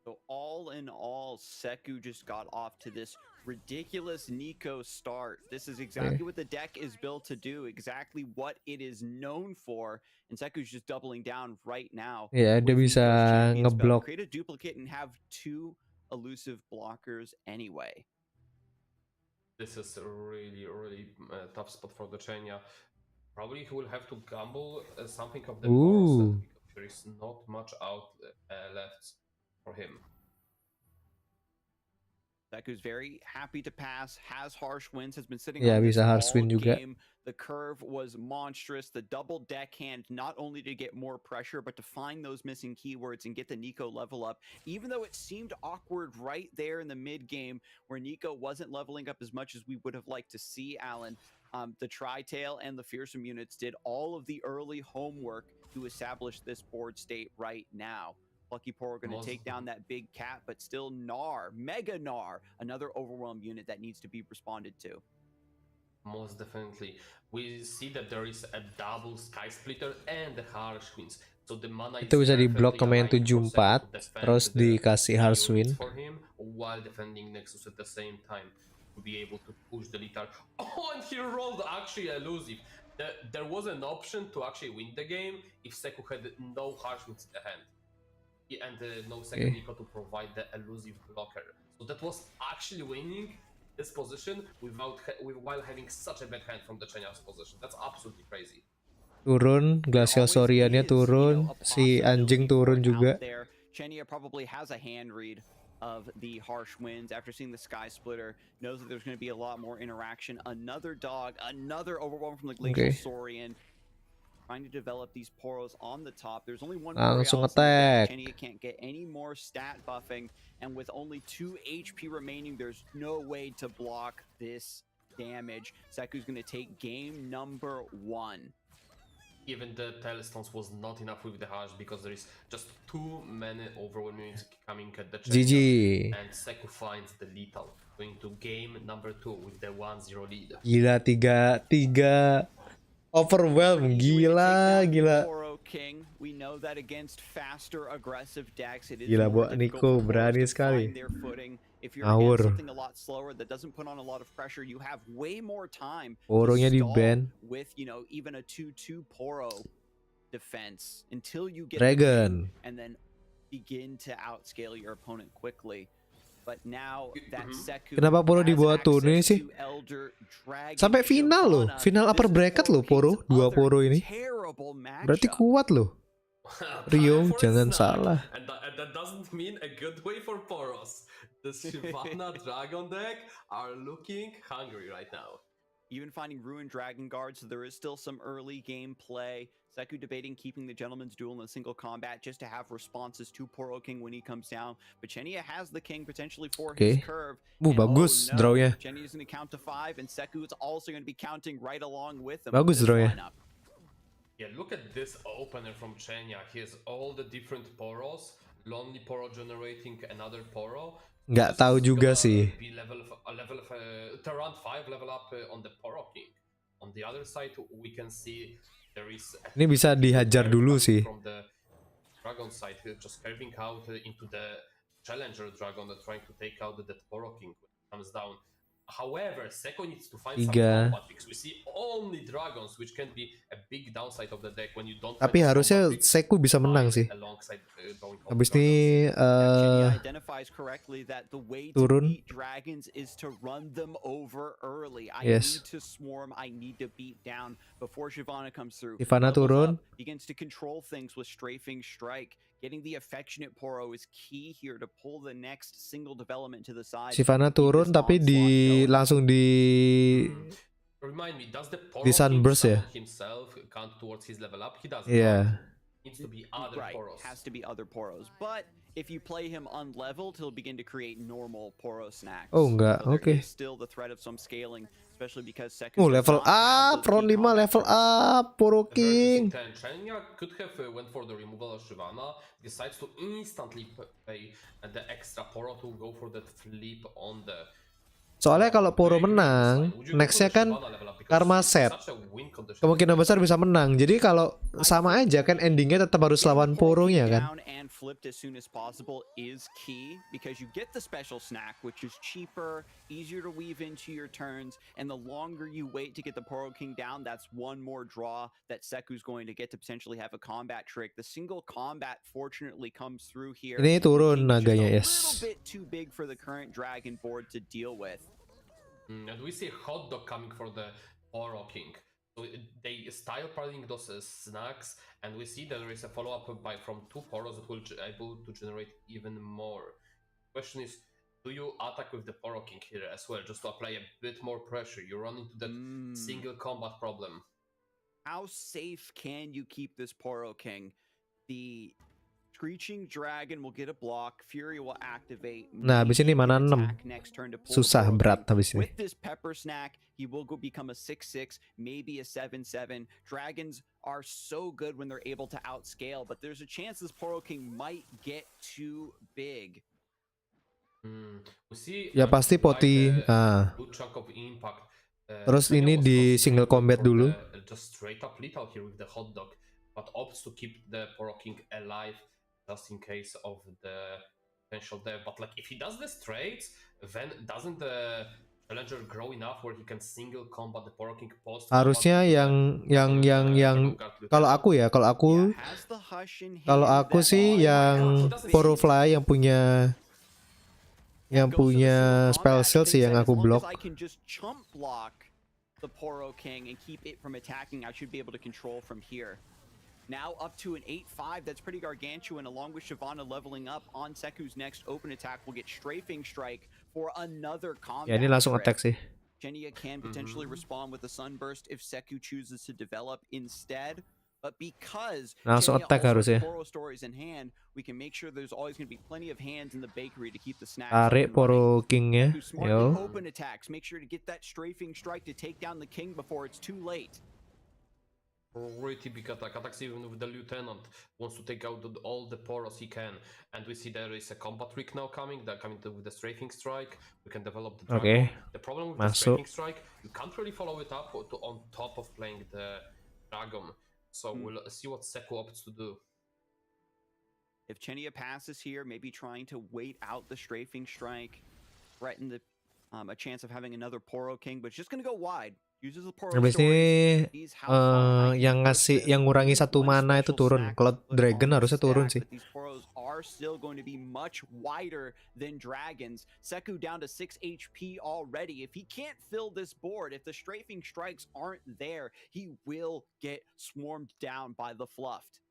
F: So all in all, Seku just got off to this ridiculous Nico start. This is exactly what the deck is built to do, exactly what it is known for, and Seku's just doubling down right now.
A: Ya, dia bisa ngeblok.
F: Create a duplicate and have 2 elusive blockers anyway.
B: This is a really tough spot for the Chenya. Probably he will have to gamble something of the Poro because there is not much out left for him.
F: Seku's very happy to pass, has harsh winds, has been sitting on this all game. The curve was monstrous. The double deckhand, not only to get more pressure, but to find those missing keywords and get the Nico level up. Even though it seemed awkward right there in the mid game where Nico wasn't leveling up as much as we would have liked to see, Alan, the Tri-Tail and the Fearsome units did all of the early homework to establish this board state right now. Lucky Poro going to take down that big cat, but still Gnar, Mega Gnar, another overwhelmed unit that needs to be responded to.
B: Most definitely. We see that there is a double Sky Splitter and the Harsh Winds. So the mana
A: itu bisa diblok kemain 74, terus dikasih Harsh Wind
B: for him while defending Nexus at the same time to be able to push the Litar. Oh, and he rolled actually elusive. There was an option to actually win the game if Seku had no Harsh Winds in the hand. And no second Nico to provide the elusive blocker. So that was actually winning this position while having such a bad hand from the Chenya's position. That's absolutely crazy.
A: Turun, Glacial Sauriannya turun, si anjing turun juga.
F: Chenya probably has a hand read of the harsh winds after seeing the Sky Splitter, knows that there's going to be a lot more interaction. Another dog, another overwhelm from the Glacial Saurian. Trying to develop these Poros on the top. There's only one
A: langsung attack.
F: Chenya can't get any more stat buffing, and with only 2 HP remaining, there's no way to block this damage. Seku's going to take game number 1.
B: Even the Tailstones was not enough with the Harsh because there is just too many overwhelming coming at the Chenya. And Seku finds the lethal, going to game number 2 with the 1-0 lead.
A: Gila, 3-3. Overwhelm, gila. Gila, buat Nico berani sekali. Ngawur. Poronya di ban. Dragon. Kenapa Poro di bawah turun sih? Sampai final loh, final upper bracket loh Poro, 2 Poro ini. Berarti kuat loh. Rio, jangan salah.
B: And that doesn't mean a good way for Poros. The Shyvana Dragon deck are looking hungry right now.
F: Even finding Ruined Dragon Guard, so there is still some early game play. Seku debating keeping the Gentleman's Duel in a single combat just to have responses to Poro King when he comes down. But Chenya has the King potentially for his curve.
A: Bagus drawnya.
F: Chenya's going to count to 5, and Seku is also going to be counting right along with him.
A: Bagus drawnya.
B: Yeah, look at this opener from Chenya. He has all the different Poros. Lonely Poro generating another Poro.
A: Nggak tahu juga sih.
B: Around 5 level up on the Poro King. On the other side, we can see there is.
A: Ini bisa dihajar dulu sih.
B: From the Dragon side, just carving out into the Challenger Dragon, trying to take out the Poro King when it comes down. However, Seko needs to find some
A: 3.
B: combat picks. We see only dragons, which can be a big downside of the deck when you don't.
A: Tapi harusnya Seku bisa menang sih. Habis ini
F: identifies correctly that the way to
A: turun.
F: beat dragons is to run them over early. I
A: Yes.
F: need to swarm, I need to beat down before Shyvana comes through.
A: Shyvana turun.
F: Begins to control things with strafing strike. Getting the affectionate Poro is key here to pull the next single development to the side.
A: Shyvana turun tapi langsung
B: Remind me, does the Poro
A: di sunburst ya?
B: himself count towards his level up? He does.
A: Yeah.
B: Needs to be other Poros.
F: Has to be other Poros. But if you play him unleveled, he'll begin to create normal Poro snacks.
A: Oh enggak,
F: so
A: oke.
F: Still the threat of some scaling, especially because
A: level up, round 5 level up, Poro King.
B: Chenya could have went for the removal of Shyvana, decides to instantly pay the extra Poro to go for that flip on the.
A: Soalnya kalau Poro menang, nextnya kan Karma set. Kemungkinan besar bisa menang. Jadi kalau sama aja kan endingnya tetap harus lawan Poronya kan.
F: Flipped as soon as possible is key because you get the special snack, which is cheaper, easier to weave into your turns, and the longer you wait to get the Poro King down, that's one more draw that Seku's going to get to potentially have a combat trick. The single combat fortunately comes through here.
A: Ini turun naganya, yes.
F: A little bit too big for the current dragon board to deal with.
B: And we see Hot Dog coming for the Poro King. So they style parting those snacks, and we see that there is a follow-up from 2 Poros that will be able to generate even more. Question is, do you attack with the Poro King here as well, just to apply a bit more pressure? You run into that single combat problem.
F: How safe can you keep this Poro King? The Screeching Dragon will get a block, Fury will activate.
A: Nah, habis ini mana 6. Susah, berat habis ini.
F: With this pepper snack, he will become a 6/6, maybe a 7/7. Dragons are so good when they're able to outscale, but there's a chance this Poro King might get too big.
A: Ya pasti poti. Terus ini di single combat dulu.
B: Just straight up lethal here with the Hot Dog, but opts to keep the Poro King alive just in case of the potential death. But like if he does the straights, then doesn't the challenger grow enough where he can single combat the Poro King post?
A: Harusnya yang kalau aku sih yang Poro Fly yang punya spell shield sih yang aku block.
F: The Poro King and keep it from attacking. I should be able to control from here. Now up to an 8/5, that's pretty gargantuan, along with Shyvana leveling up on Seku's next open attack. Will get Strafing Strike for another combat.
A: Ya ini langsung attack sih.
F: Chenya can potentially respond with a Sunburst if Seku chooses to develop instead. But because
A: langsung attack harusnya.
F: Poro stories in hand, we can make sure there's always going to be plenty of hands in the bakery to keep the snacks.
A: Tarik Poro Kingnya, yo.
F: Open attacks, make sure to get that Strafing Strike to take down the King before it's too late.
B: Pretty big attack. Attacks even with the Lieutenant. Wants to take out all the Poros he can. And we see there is a combat trick now coming. They're coming with the Strafing Strike. We can develop the dragon. The problem with the Strafing Strike, you can't really follow it up on top of playing the dragon. So we'll see what Seku opts to do.
F: If Chenya passes here, maybe trying to wait out the Strafing Strike, threaten the a chance of having another Poro King, but it's just gonna go wide. Uses the Poro
A: Habis ini yang ngurangi 1 mana itu turun. Kalau Dragon harusnya turun sih.
F: These Poros are still going to be much wider than dragons. Seku down to 6 HP already. If he can't fill this board, if the Strafing Strikes aren't there, he will get swarmed down by the Fluffed.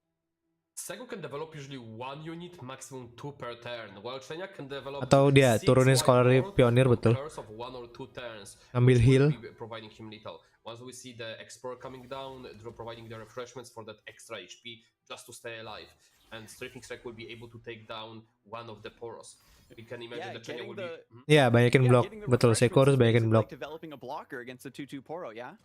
B: Seku can develop usually 1 unit, maximum 2 per turn, while Chenya can develop
A: atau dia turunin Scholarly Pioneer betul.
B: Of 1 or 2 turns,
A: ambil heal,
B: providing him lethal. Once we see the Explorer coming down, providing the refreshments for that extra HP just to stay alive, and Strafing Strike will be able to take down one of the Poros. We can imagine that Chenya will be.
A: Banyakin block, betul. Seku harus banyakin block.
F: Developing a blocker against the 2/2 Poro, yeah.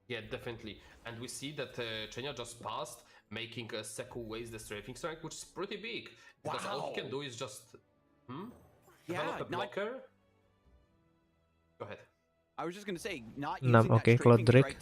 B: Yeah, definitely. And we see that Chenya just passed, making Seku waste the Strafing Strike, which is pretty big. Because all he can do is just develop a blocker. Go ahead.
F: I was just gonna say, not using that Strafing Strike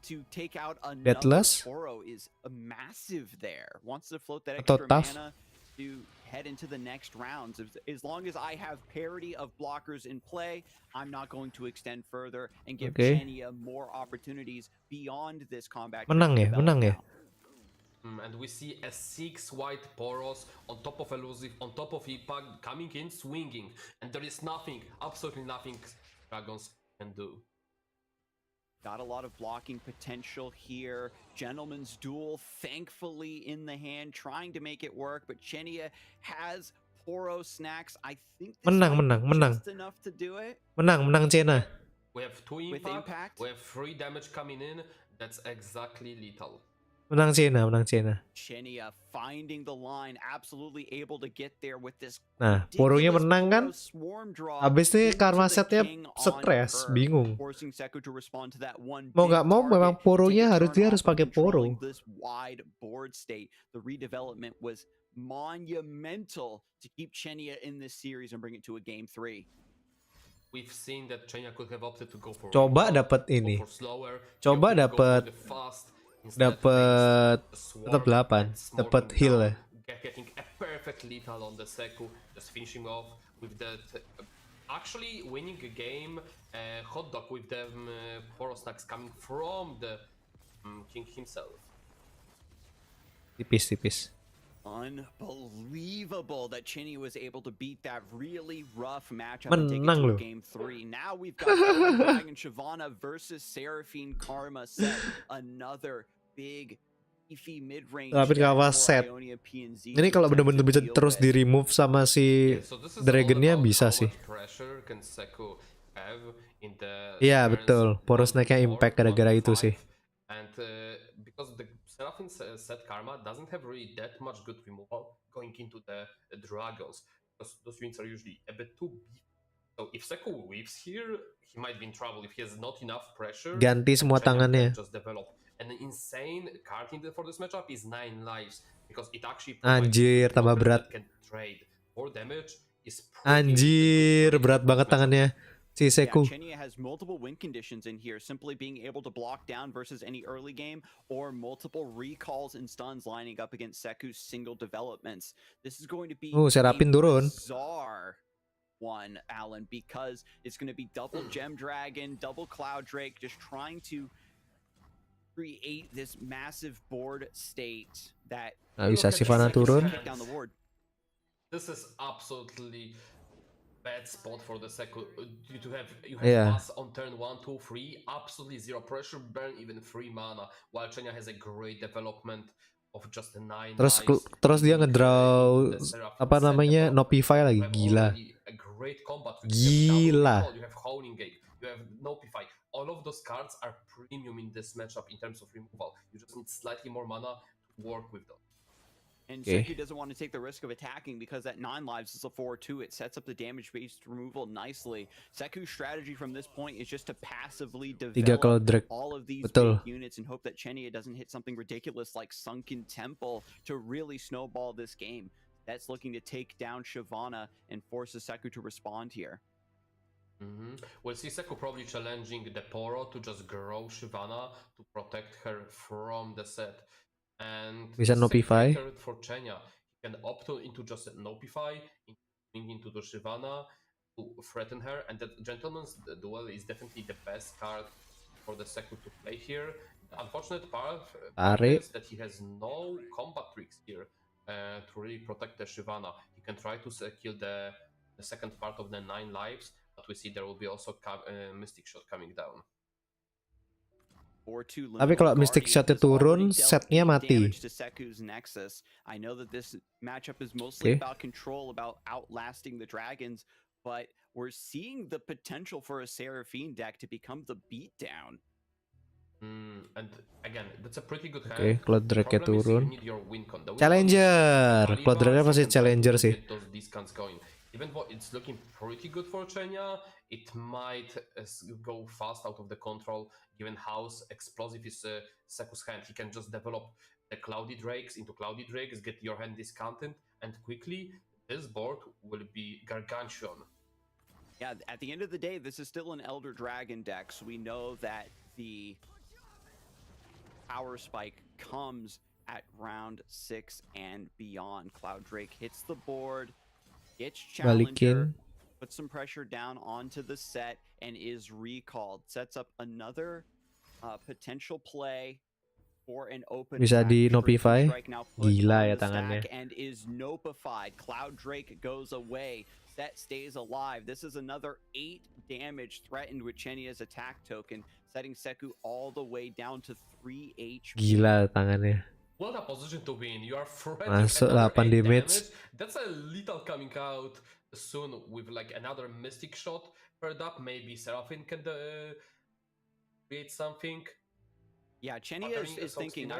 F: to take out another Poro is a massive there. Wants to float that extra mana to head into the next rounds. As long as I have parity of blockers in play, I'm not going to extend further and give Chenia more opportunities beyond this combat.
A: Menang ya.
B: And we see a 6 white Poros on top of Elusive, on top of Impact, coming in, swinging. And there is nothing, absolutely nothing Dragons can do.
F: Got a lot of blocking potential here. Gentleman's Duel, thankfully in the hand, trying to make it work. But Chenia has Poro snacks. I think this
A: menang.
F: just enough to do it.
A: Menang Chena.
B: We have 2 impact, we have 3 damage coming in. That's exactly lethal.
A: Menang Chena.
F: Chenia finding the line, absolutely able to get there with this.
A: Nah, Poronya menang kan? Habis ini karma setnya stres, bingung. Mau nggak mau memang Poronya dia harus pakai Poro.
F: This wide board state, the redevelopment was monumental to keep Chenia in this series and bring it to a game 3.
B: We've seen that Chenia could have opted to go for
A: coba dapat ini. Coba dapat tetap 8, dapat heal ya.
B: Getting a perfect lethal on the Seku, just finishing off with that, actually winning a game, hot dog with them Poro stacks coming from the king himself.
A: Tipis.
F: Unbelievable that Chenia was able to beat that really rough matchup and take it to game 3. Now we've got Dragon Shyvana versus Seraphine Karma set. Another big beefy mid-range.
A: Tapi kalah set. Ini kalau benar-benar bisa terus di remove sama si Dragonnya bisa sih. Iya betul. Poro snack-nya impact gara-gara itu sih.
B: And because the Seraphine set Karma doesn't have really that much good removal going into the Dragons, because those units are usually a bit too big. So if Seku weaves here, he might be in trouble if he has not enough pressure.
A: Ganti semua tangannya.
B: Just develop. And the insane card for this matchup is 9 lives, because it actually
A: anjir tambah berat.
B: Can trade. More damage is
A: anjir berat banget tangannya. Si Seku.
F: Chenia has multiple win conditions in here, simply being able to block down versus any early game, or multiple recalls and stuns lining up against Seku's single developments. This is going to be
A: Seraphine turun.
F: Bizarre one, Alan, because it's going to be double Gem Dragon, double Cloud Drake, just trying to create this massive board state that
A: bisa Shyvana turun.
B: This is absolutely bad spot for the Seku. You have pass on turn 1, 2, 3, absolutely zero pressure, burn even 3 mana, while Chenia has a great development of just 9
A: terus dia ngedraw apa namanya Nopify lagi, gila. Gila.
B: You have Honing Gate, you have Nopify. All of those cards are premium in this matchup in terms of removal. You just need slightly more mana to work with them.
F: And Seku doesn't want to take the risk of attacking because at 9 lives is a 4-2. It sets up the damage-based removal nicely. Seku's strategy from this point is just to passively develop all of these big units and hope that Chenia doesn't hit something ridiculous like Sunken Temple to really snowball this game. That's looking to take down Shyvana and forces Seku to respond here.
B: We'll see Seku probably challenging the Poro to just grow Shyvana to protect her from the set. And
A: bisa Nopify
B: for Chenia, he can opt into just Nopify into the Shyvana to threaten her, and that Gentleman's Duel is definitely the best card for the Seku to play here. The unfortunate part is that he has no combat tricks here to really protect the Shyvana. He can try to kill the second part of the 9 lives, but we see there will be also Mystic Shot coming down.
A: Tapi kalau Mystic Shot turun, setnya mati.
F: I know that this matchup is mostly about control, about outlasting the dragons, but we're seeing the potential for a Seraphine deck to become the beatdown.
B: And again, that's a pretty good hand.
A: Oke, Cloud Drake turun. Challenger, Cloud Drake pasti Challenger sih.
B: Even though it's looking pretty good for Chenia, it might go fast out of the control given how explosive is Seku's hand. He can just develop the Cloudy Drakes into Cloudy Drakes, get your hand discounted, and quickly this board will be gargantuan.
F: Yeah, at the end of the day, this is still an Elder Dragon deck, so we know that the power spike comes at round 6 and beyond. Cloud Drake hits the board, gets challenger, puts some pressure down onto the set, and is recalled. Sets up another potential play for an open
A: bisa di notify. Gila ya tangannya.
F: And is notified. Cloud Drake goes away. Set stays alive. This is another 8 damage threatened with Chenya's attack token, setting Seku all the way down to 3 HP.
A: Gila tangannya.
B: What a position to win. You are
A: masuk 8 damage.
B: That's a little coming out soon with like another mystic shot paired up. Maybe Seraphine can create something.
F: Yeah, Chenya is thinking,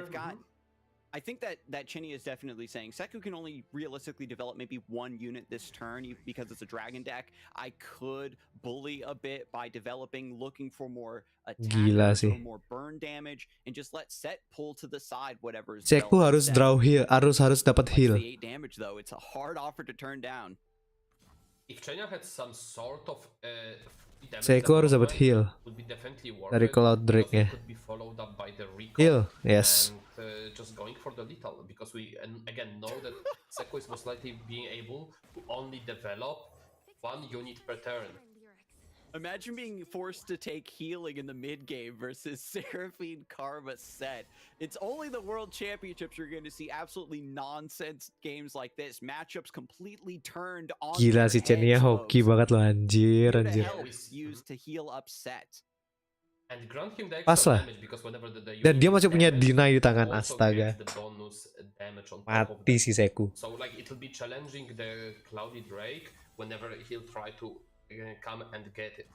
F: I think that Chenya is definitely saying Seku can only realistically develop maybe 1 unit this turn because it's a dragon deck. I could bully a bit by developing, looking for more attack, or more burn damage, and just let Set pull to the side whatever is
A: Seku harus draw heal, harus dapat heal.
F: 8 damage though, it's a hard offer to turn down.
B: If Chenya had some sort of
A: Seku harus dapat heal dari Cloud Drake-nya. Heal, yes.
B: And just going for the lethal, because we again know that Seku is most likely being able to only develop 1 unit per turn.
F: Imagine being forced to take healing in the mid game versus Seraphine Karma Set. It's only the World Championships you're going to see absolutely nonsense games like this. Matchups completely turned on.
A: Gila si Chenya hoki banget loh, anjir.
F: Used to heal up Set.
B: And grant him the
A: pas lah. Dan dia masih punya deny di tangan, astaga. Mati si Seku.
B: So like it will be challenging the Cloudy Drake whenever he'll try to come and get it.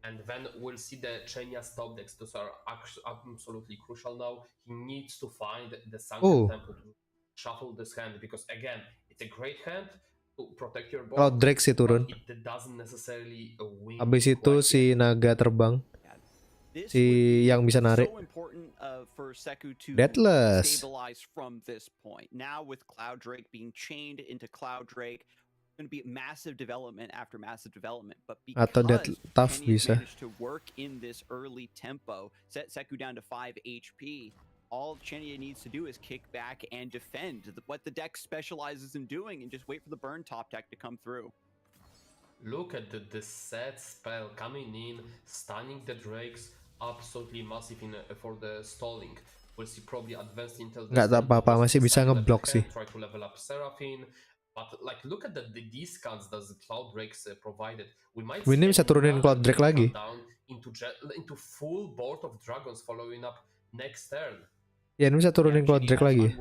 B: And then we'll see the Chenya stop decks. Those are absolutely crucial now. He needs to find the Sunken Temple to shuffle this hand, because again, it's a great hand to protect your board.
A: Cloud Drake sih turun.
B: It doesn't necessarily win.
A: Habis itu si naga terbang. Si yang bisa narik. Deathless.
F: Stabilize from this point. Now with Cloud Drake being chained into Cloud Drake, going to be massive development after massive development, but because Chenya managed to work in this early tempo, set Seku down to 5 HP, all Chenya needs to do is kick back and defend what the deck specializes in doing, and just wait for the burn top deck to come through.
B: Look at the set spell coming in, stunning the Drakes, absolutely massive for the stalling. We'll see probably advanced intel.
A: Nggak apa-apa, masih bisa ngeblock sih.
B: Try to level up Seraphine. But like, look at the discounts that the Cloud Drakes provided. We might
A: ini bisa turunin Cloud Drake lagi.
B: Into full board of dragons following up next turn.
A: Ya, ini bisa turunin Cloud Drake lagi.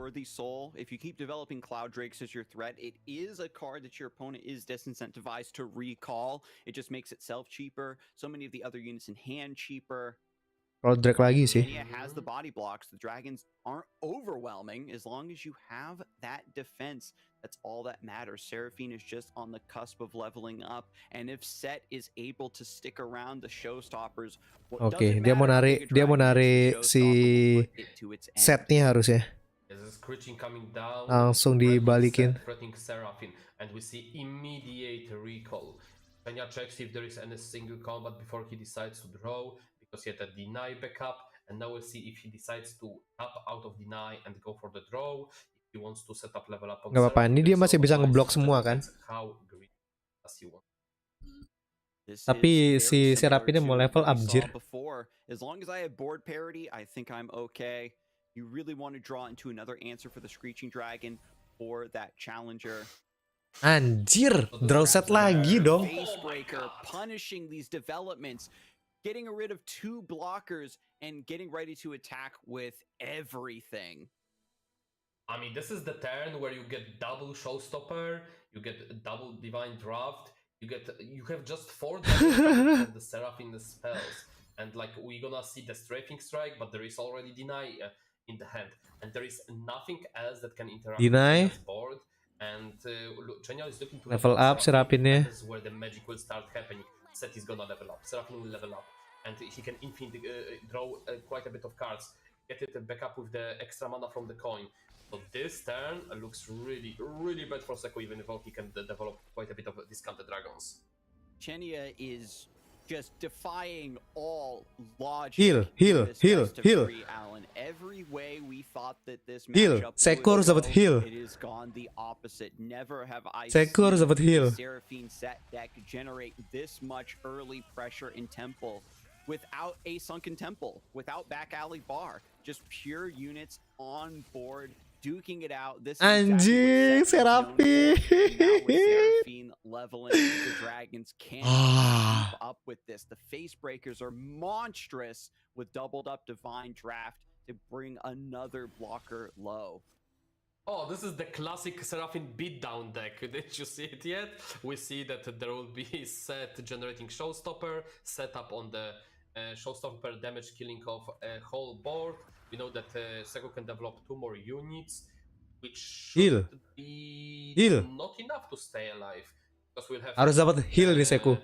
F: If you keep developing Cloud Drakes as your threat, it is a card that your opponent is disincentivized to recall. It just makes itself cheaper. So many of the other units in hand cheaper.
A: Cloud Drake lagi sih.
F: Chenya has the body blocks. The dragons aren't overwhelming as long as you have that defense. That's all that matters. Seraphine is just on the cusp of leveling up, and if Set is able to stick around the showstoppers,
A: Oke, dia mau narik si setnya harusnya. Langsung dibalikin.
B: And we see immediate recall. Chenya checks if there is any single combat before he decides to draw, because he had a deny backup, and now we'll see if he decides to tap out of deny and go for the draw. He wants to set up level up.
A: Gak apa-apa, ini dia masih bisa ngeblok semua kan. Tapi si Seraphine mau level up, jir.
F: As long as I have board parity, I think I'm okay. You really want to draw into another answer for the Screeching Dragon or that challenger.
A: Anjir, draw set lagi dong.
F: Facebreaker, punishing these developments, getting rid of 2 blockers and getting ready to attack with everything.
B: I mean, this is the turn where you get double Showstopper, you get double Divine Draft, you have just 4 damage from the Seraphine spells, and like we're gonna see the Strafing Strike, but there is already Deny in the hand, and there is nothing else that can interact with this board. And Chenya is looking to
A: level up Seraphine.
B: This is where the magic will start happening. Set is gonna level up, Seraphine will level up, and he can infinitely draw quite a bit of cards, get it back up with the extra mana from the coin. So this turn looks really, really bad for Seku, even though he can develop quite a bit of discounted dragons.
F: Chenya is just defying all logic.
A: Heal.
F: Alan. Every way we thought that this
A: Heal.
F: matchup
A: Seku harus dapat
F: would
A: heal.
F: go, it has gone the opposite. Never have I
A: Seku harus dapat heal.
F: seen Seraphine set deck generate this much early pressure in Temple without a sunken Temple, without back alley bar, just pure units on board. Duking it out. This is
A: Anjing,
F: Seraphine. Now with Seraphine leveling, the Dragons can't keep up with this. The face breakers are monstrous with doubled up Divine Draft to bring another blocker low.
B: Oh, this is the classic Seraphine beatdown deck. Did you see it yet? We see that there will be set generating Showstopper, set up on the Showstopper damage killing of a whole board. We know that Seku can develop 2 more units, which should be not enough to stay alive. Because we'll have
A: harus dapat heal nih Seku.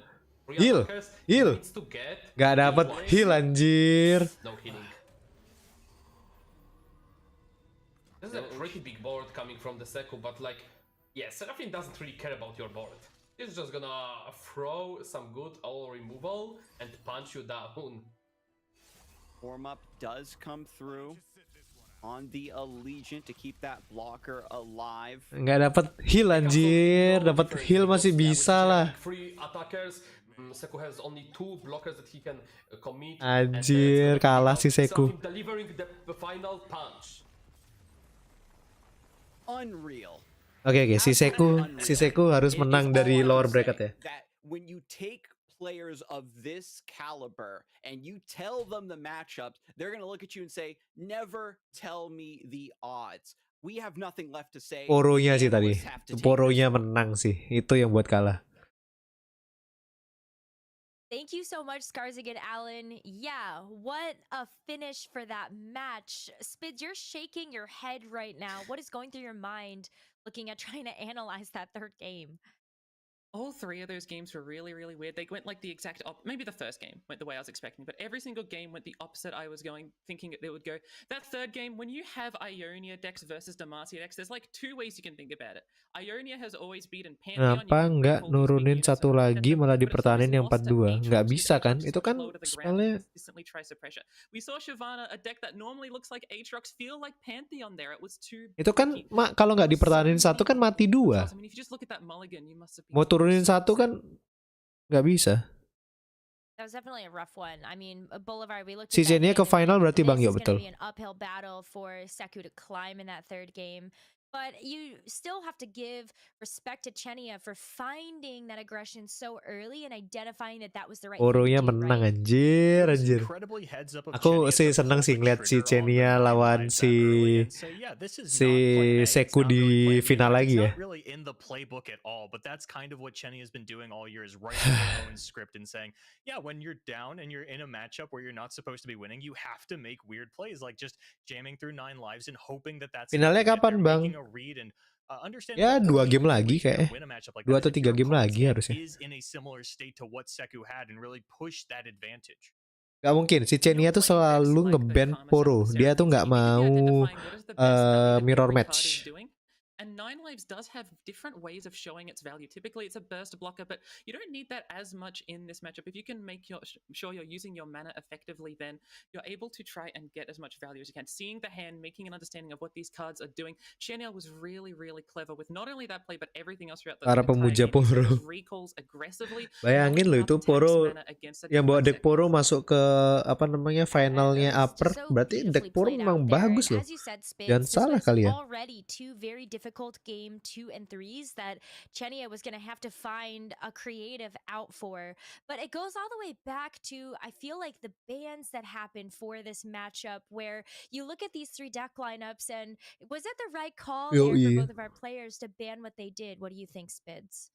A: Heal. Gak dapat heal anjir.
B: No healing. This is a pretty big board coming from the Seku, but like, yeah, Seraphine doesn't really care about your board. He's just gonna throw some good all removal and punch you down.
F: Warm up does come through on the Allegiant to keep that blocker alive.
A: Nggak dapat heal anjir, dapat heal masih bisa lah.
B: Free attackers. Seku has only 2 blockers that he can commit.
A: Anjir, kalah si Seku.
B: Delivering the final punch.
F: Unreal.
A: Oke, si Seku harus menang dari lower bracket ya.
F: That when you take players of this caliber and you tell them the matchups, they're going to look at you and say, never tell me the odds. We have nothing left to say.
A: Poronya sih tadi. Poronya menang sih. Itu yang buat kalah.
D: Thank you so much, Skarsgård Allen. Yeah, what a finish for that match. Spids, you're shaking your head right now. What is going through your mind looking at trying to analyze that third game?
E: All 3 of those games were really, really weird. They went like the exact maybe the first game went the way I was expecting, but every single game went the opposite I was thinking they would go. That third game, when you have Ionia decks versus Demacia decks, there's like 2 ways you can think about it. Ionia has always beaten Pantheon.
A: Kenapa nggak nurunin satu lagi malah dipertahanin yang 4-2? Nggak bisa kan? Itu kan spellnya.
E: We saw Shyvana, a deck that normally looks like Aatrox, feel like Pantheon there. It was too.
A: Itu kan kalau nggak dipertahanin 1 kan mati 2. Mau turunin 1 kan nggak bisa.
D: That was definitely a rough one. I mean, Boulevard, we looked at
A: Si Zenia ke final berarti Bang Yo, betul.
D: An uphill battle for Seku to climb in that third game. But you still have to give respect to Chenia for finding that aggression so early and identifying that was the right thing to do,
A: Oronya menang anjir. Aku sih seneng sih ngeliat si Chenia lawan si Seku di final lagi ya.
C: Really in the playbook at all, but that's kind of what Chenia has been doing all year, is writing their own script and saying, yeah, when you're down and you're in a matchup where you're not supposed to be winning, you have to make weird plays like just jamming through 9 lives and hoping that that's
A: finalnya kapan, Bang? Ya 2 game lagi kayaknya. 2 atau 3 game lagi harusnya. Gak mungkin, si Chenia tuh selalu nge-ban Poro. Dia tuh gak mau mirror match.
E: And 9 lives does have different ways of showing its value. Typically, it's a burst blocker, but you don't need that as much in this matchup. If you can make sure you're using your mana effectively, then you're able to try and get as much value as you can. Seeing the hand, making an understanding of what these cards are doing. Cheniel was really, really clever with not only that play, but everything else throughout the
A: para pemuja Poro. Bayangin loh itu Poro yang bawa deck Poro masuk ke apa namanya finalnya upper, berarti deck Poro memang bagus loh. Jangan salah kalian.
D: Difficult game 2 and 3s that Chenia was going to have to find a creative out for. But it goes all the way back to, I feel like, the bans that happened for this matchup, where you look at these 3 deck lineups and was it the right call here for both of our players to ban what they did? What do you think, Spids?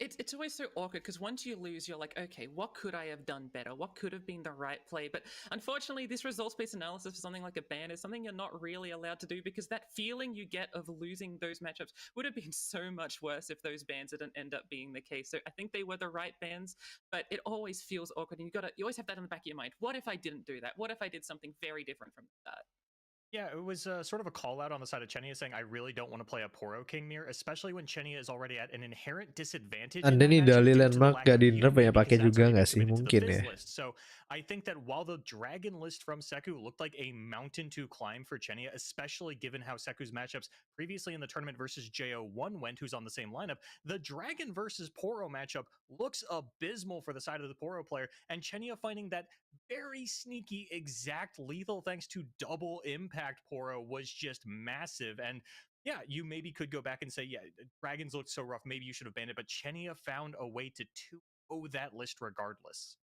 E: It's always so awkward because once you lose, you're like, okay, what could I have done better? What could have been the right play? But unfortunately, this results-based analysis for something like a ban is something you're not really allowed to do, because that feeling you get of losing those matchups would have been so much worse if those bans didn't end up being the case. So I think they were the right bans, but it always feels awkward, and you always have that in the back of your mind. What if I didn't do that? What if I did something very different from that?
C: Yeah, it was sort of a call out on the side of Chenia saying, I really don't want to play a Poro King mirror, especially when Chenia is already at an inherent disadvantage.
A: Anda nih dalil landmark gak di nerf ya pakai juga nggak sih? Mungkin ya.
C: So I think that while the Dragon list from Seku looked like a mountain to climb for Chenia, especially given how Seku's matchups previously in the tournament versus JO1 went, who's on the same lineup, the Dragon versus Poro matchup looks abysmal for the side of the Poro player, and Chenia finding that very sneaky exact lethal thanks to double impact Poro was just massive. And yeah, you maybe could go back and say, yeah, Dragons looked so rough, maybe you should have banned it, but Chenia found a way to 2-0 that list regardless.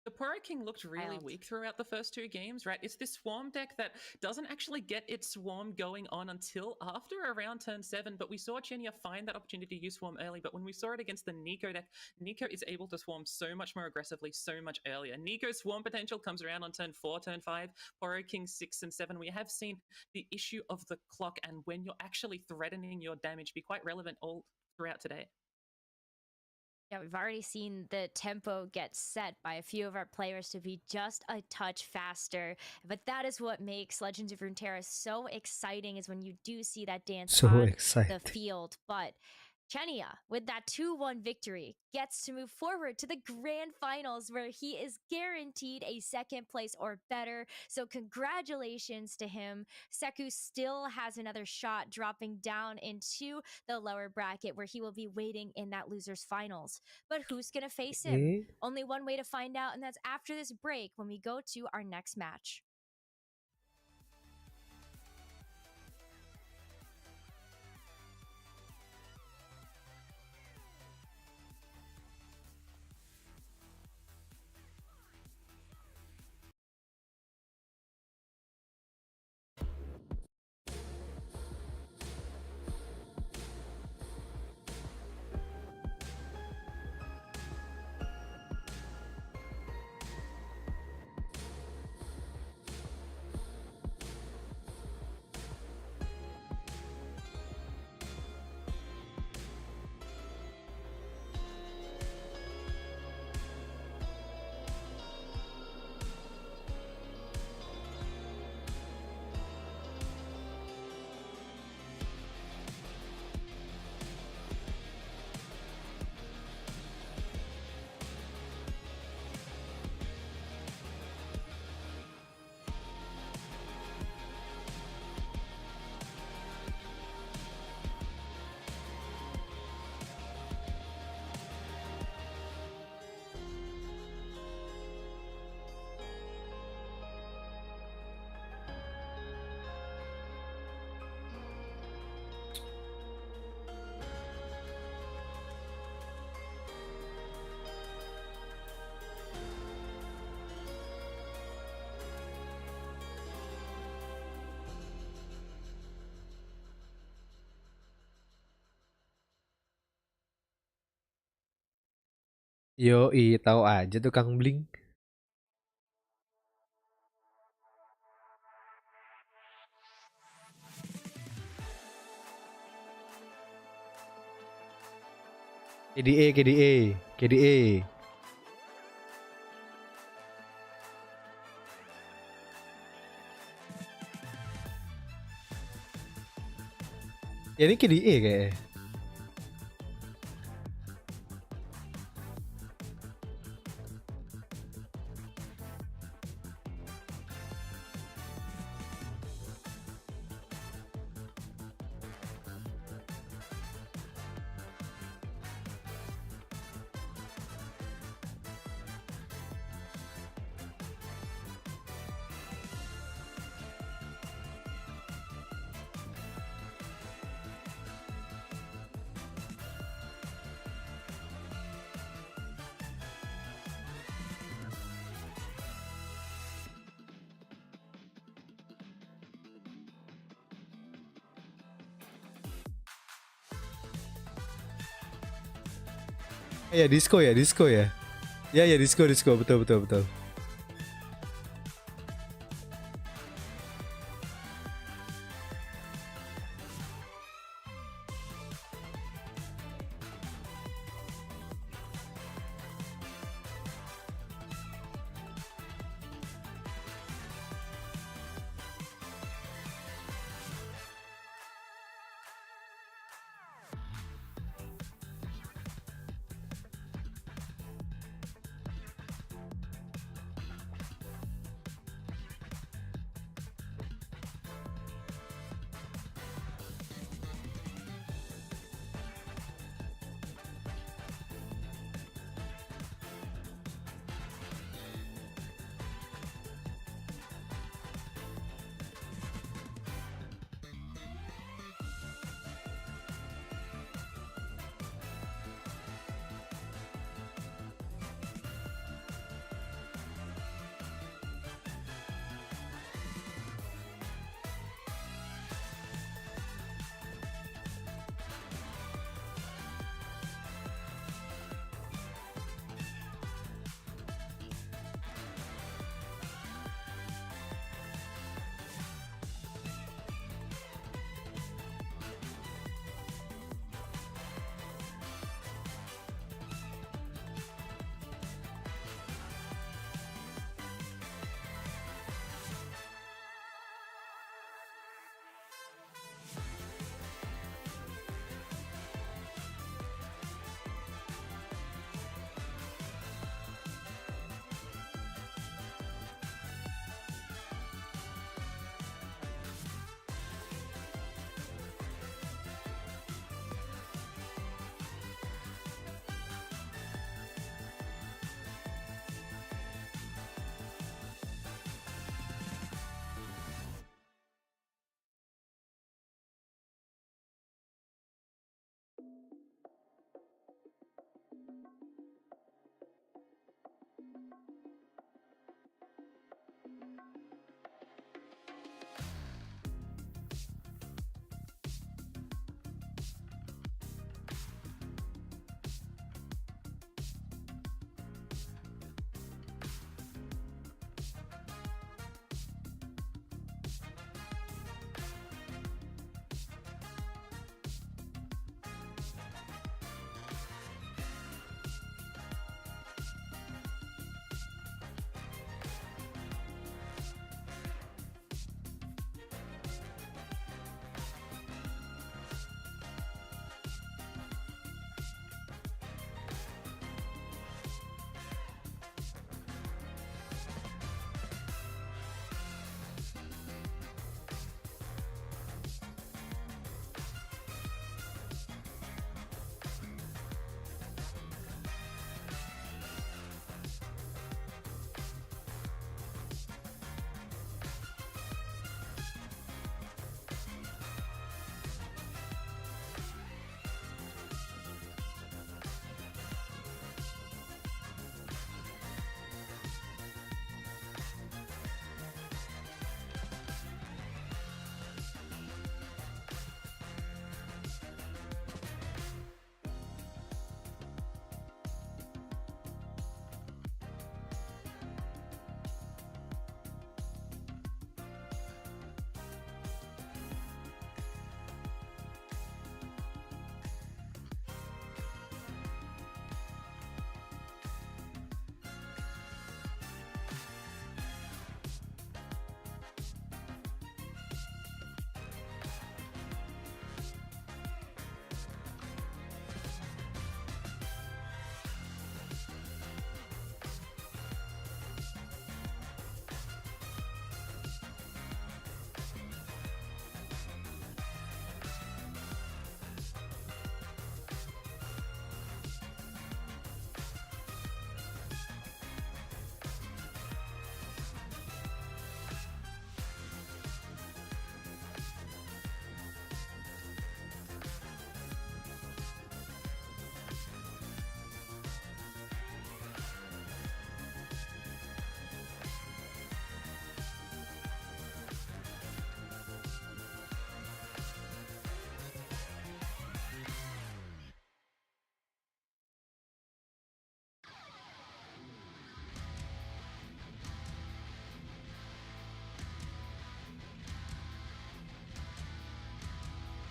E: The Poro King looked really weak throughout the first 2 games, right? It's this Swarm deck that doesn't actually get its Swarm going on until after around turn 7, but we saw Chenia find that opportunity to use Swarm early, but when we saw it against the Nico deck, Nico is able to Swarm so much more aggressively, so much earlier. Nico's Swarm potential comes around on turn 4, turn 5, Poro King 6 and 7. We have seen the issue of the clock and when you're actually threatening your damage be quite relevant all throughout today.
D: Yeah, we've already seen the tempo get set by a few of our players to be just a touch faster. But that is what makes Legends of Runeterra so exciting, is when you do see that dance on the field. But Chenia, with that 2-1 victory, gets to move forward to the grand finals where he is guaranteed a 2nd place or better. So congratulations to him. Seku still has another shot dropping down into the lower bracket where he will be waiting in that loser's finals. But who's going to face him? Only one way to find out, and that's after this break when we go to our next match.
A: Yoi, tahu aja tuh Kang Bling. KDA. Ya ini KDA kayaknya. Ya disco ya. Ya disco betul.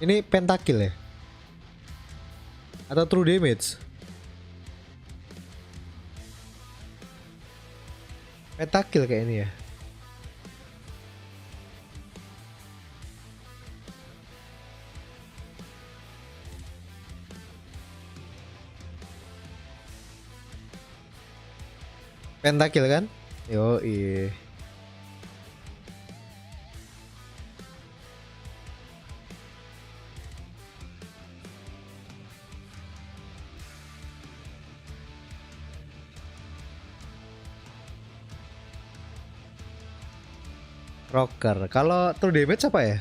A: Ini pentakill ya? Atau true damage? Pentakill kayak ini ya. Pentakill kan? Yoi. Rocker. Kalau true damage apa ya?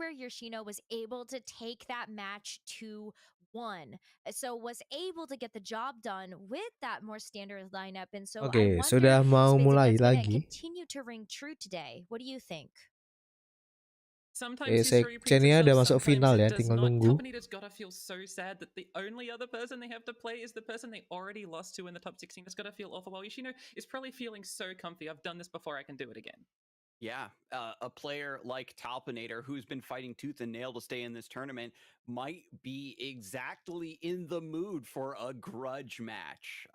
D: Where Yoshino was able to take that match to 1. So was able to get the job done with that more standard lineup. And so I wonder,
A: sudah mau mulai
D: if that's gonna
A: lagi.
D: continue to ring true today. What do you think?
E: Sometimes history repeats itself,
A: udah masuk final
E: sometimes
A: ya,
E: it does
A: tinggal
E: not.
A: nunggu.
E: Top Eater's gotta feel so sad that the only other person they have to play is the person they already lost to in the top 16. It's gotta feel awful. While Yoshino is probably feeling so comfy. I've done this before, I can do it again.
F: Yeah, a player like Talpinator, who's been fighting tooth and nail to stay in this tournament, might be exactly in the mood for a grudge match.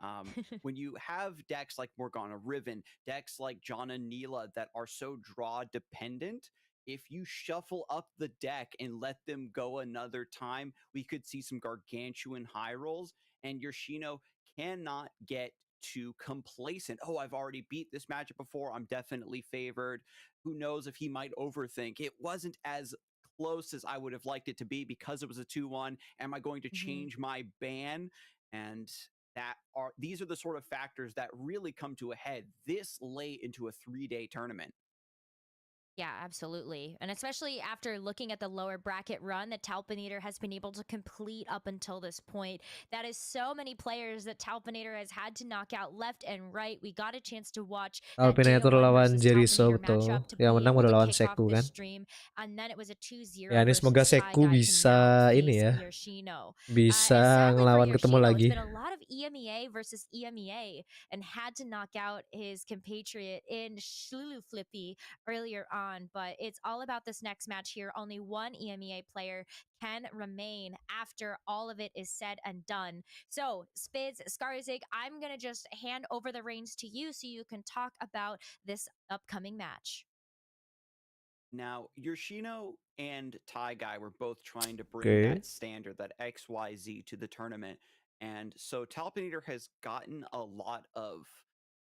F: When you have decks like Morgana Riven, decks like Jana Neela that are so draw dependent, if you shuffle up the deck and let them go another time, we could see some gargantuan high rolls, and Yoshino cannot get too complacent. Oh, I've already beat this matchup before. I'm definitely favored. Who knows if he might overthink. It wasn't as close as I would have liked it to be because it was a 2-1. Am I going to change my ban? And these are the sort of factors that really come to a head this late into a 3-day tournament.
D: Yeah, absolutely. And especially after looking at the lower bracket run that Talpinator has been able to complete up until this point. That is so many players that Talpinator has had to knock out left and right. We got a chance to watch
A: Talpinator lawan Jerry Soto. Yang menang udah lawan Seku kan.
D: And then it was a 2-0
A: ya, ini semoga Seku bisa ini ya. Bisa ngelawan ketemu lagi.
D: It's been a lot of EMEA versus EMEA and had to knock out his compatriot in Shulu Flippy earlier on. But it's all about this next match here. Only one EMEA player can remain after all of it is said and done. So, Spids, Skarzig, I'm going to just hand over the reins to you so you can talk about this upcoming match.
F: Now, Yoshino and Ty Guy were both trying to bring that standard, that XYZ, to the tournament. And so Talpinator has gotten a lot of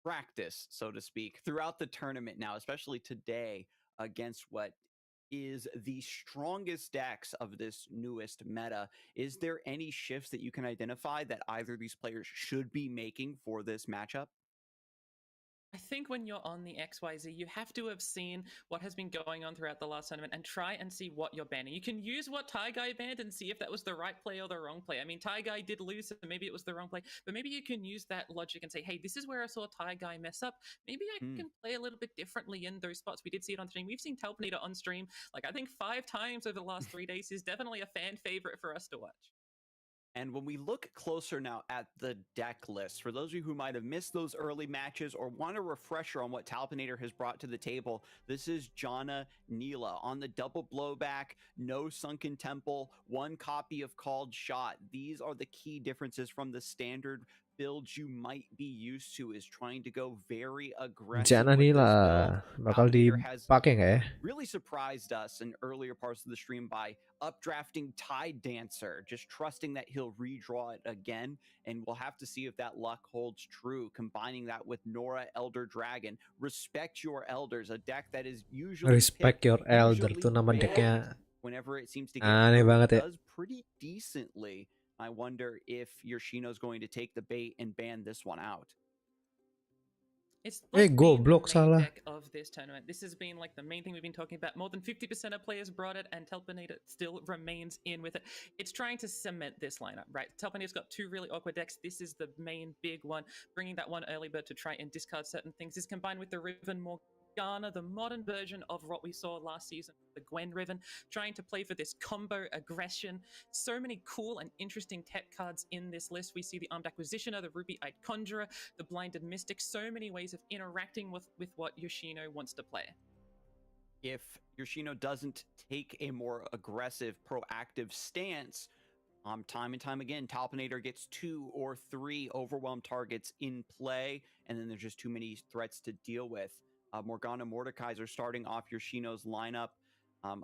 F: practice, so to speak, throughout the tournament now, especially today, against what is the strongest decks of this newest meta. Is there any shifts that you can identify that either of these players should be making for this matchup?
E: I think when you're on the XYZ, you have to have seen what has been going on throughout the last tournament and try and see what you're banning. You can use what Guy banned and see if that was the right play or the wrong play. I mean, Guy did lose, so maybe it was the wrong play, but maybe you can use that logic and say, hey, this is where I saw Guy mess up. Maybe I can play a little bit differently in those spots. We did see it on stream. We've seen Talpinator on stream, like I think 5 times over the last 3 days. Is definitely a fan favorite for us to watch.
F: And when we look closer now at the deck list, for those of you who might have missed those early matches or want a refresher on what Talpinator has brought to the table, this is Jana Neela on the double blowback, no Sunken Temple, 1 copy of Called Shot. These are the key differences from the standard builds you might be used to, is trying to go very aggressive.
A: Jana Neela bakal dipakai nggak ya?
F: Really surprised us in earlier parts of the stream by updrafting Tide Dancer, just trusting that he'll redraw it again, and we'll have to see if that luck holds true, combining that with Nora Elder Dragon. Respect Your Elders, a deck that is usually
A: Respect Your Elder tuh nama decknya
F: whenever it seems to get
A: aneh banget ya.
F: does pretty decently. I wonder if Yoshino's going to take the bait and ban this one out.
E: It's like
A: goblok
E: the main
A: salah.
E: deck of this tournament. This has been like the main thing we've been talking about. More than 50% of players brought it, and Talpinator still remains in with it. It's trying to cement this lineup, right? Talpinator's got 2 really awkward decks. This is the main big one. Bringing that one early bird to try and discard certain things is combined with the Riven Morgana, the modern version of what we saw last season, the Gwen Riven, trying to play for this combo aggression. So many cool and interesting tech cards in this list. We see the Armed Acquisitioner, the Ruby-Eyed Conjurer, the Blinded Mystic, so many ways of interacting with what Yoshino wants to play.
F: If Yoshino doesn't take a more aggressive, proactive stance, time and time again, Talpinator gets 2 or 3 overwhelmed targets in play, and then there's just too many threats to deal with. Morgana Mordekaiser starting off Yoshino's lineup.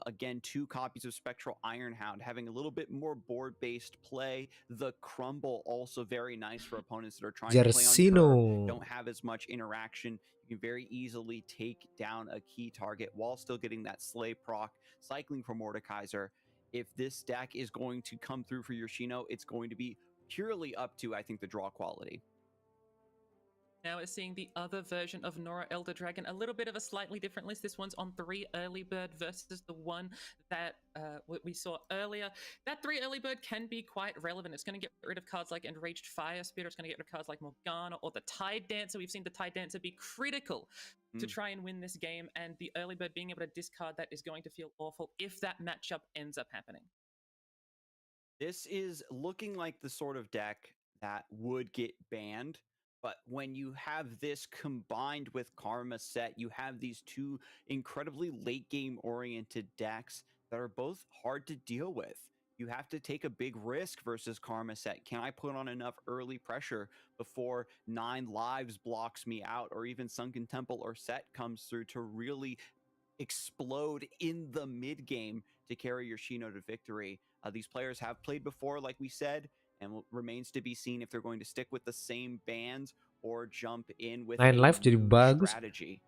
F: Again, 2 copies of Spectral Ironhound, having a little bit more board-based play. The Crumble, also very nice for opponents that are trying to play on turf, don't have as much interaction. You can very easily take down a key target while still getting that Slay proc, cycling for Mordekaiser. If this deck is going to come through for Yoshino, it's going to be purely up to, I think, the draw quality.
E: Now we're seeing the other version of Nora Elder Dragon, a little bit of a slightly different list. This one's on 3 early bird versus the one that we saw earlier. That 3 early bird can be quite relevant. It's going to get rid of cards like Enraged Fire Spirit. It's going to get rid of cards like Morgana or the Tide Dancer. We've seen the Tide Dancer be critical to try and win this game, and the early bird being able to discard that is going to feel awful if that matchup ends up happening.
F: This is looking like the sort of deck that would get banned. But when you have this combined with Karma Set, you have these 2 incredibly late game oriented decks that are both hard to deal with. You have to take a big risk versus Karma Set. Can I put on enough early pressure before 9 lives blocks me out, or even Sunken Temple or Set comes through to really explode in the mid game to carry Yoshino to victory? These players have played before, like we said, and remains to be seen if they're going to stick with the same bands or jump in with a
A: life jadi bagus.
F: strategy.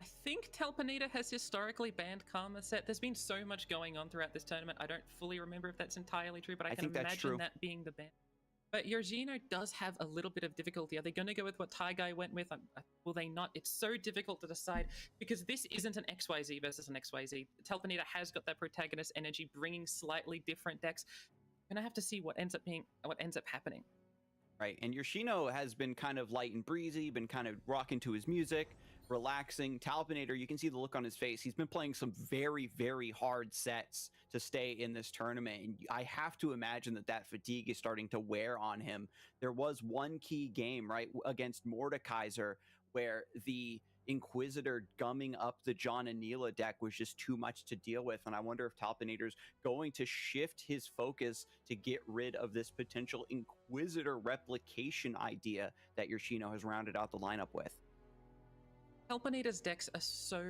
E: I think Talpinator has historically banned Karma Set. There's been so much going on throughout this tournament. I don't fully remember if that's entirely true, but I can imagine that being the ban. But Yoshino does have a little bit of difficulty. Are they going to go with what Guy went with? Will they not? It's so difficult to decide because this isn't an XYZ versus an XYZ. Talpinator has got that protagonist energy, bringing slightly different decks. Gonna have to see what ends up happening.
F: Right, and Yoshino has been kind of light and breezy, been kind of rocking to his music, relaxing. Talpinator, you can see the look on his face. He's been playing some very, very hard sets to stay in this tournament, and I have to imagine that fatigue is starting to wear on him. There was one key game, right, against Mordekaiser, where the Inquisitor gumming up the John and Neela deck was just too much to deal with, and I wonder if Talpinator's going to shift his focus to get rid of this potential Inquisitor replication idea that Yoshino has rounded out the lineup with.
E: Telpinator's decks are so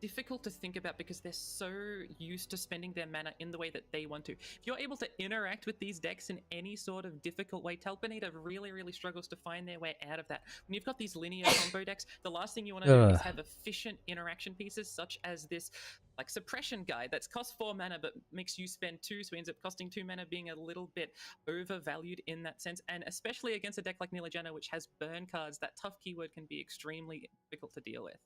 E: difficult to think about because they're so used to spending their mana in the way that they want to. If you're able to interact with these decks in any sort of difficult way, Telpinator really, really struggles to find their way out of that. When you've got these linear combo decks, the last thing you want to do is have efficient interaction pieces such as this like suppression guy that's cost 4 mana but makes you spend 2, so he ends up costing 2 mana, being a little bit overvalued in that sense. And especially against a deck like Nilajana, which has burn cards, that tough keyword can be extremely difficult to deal with.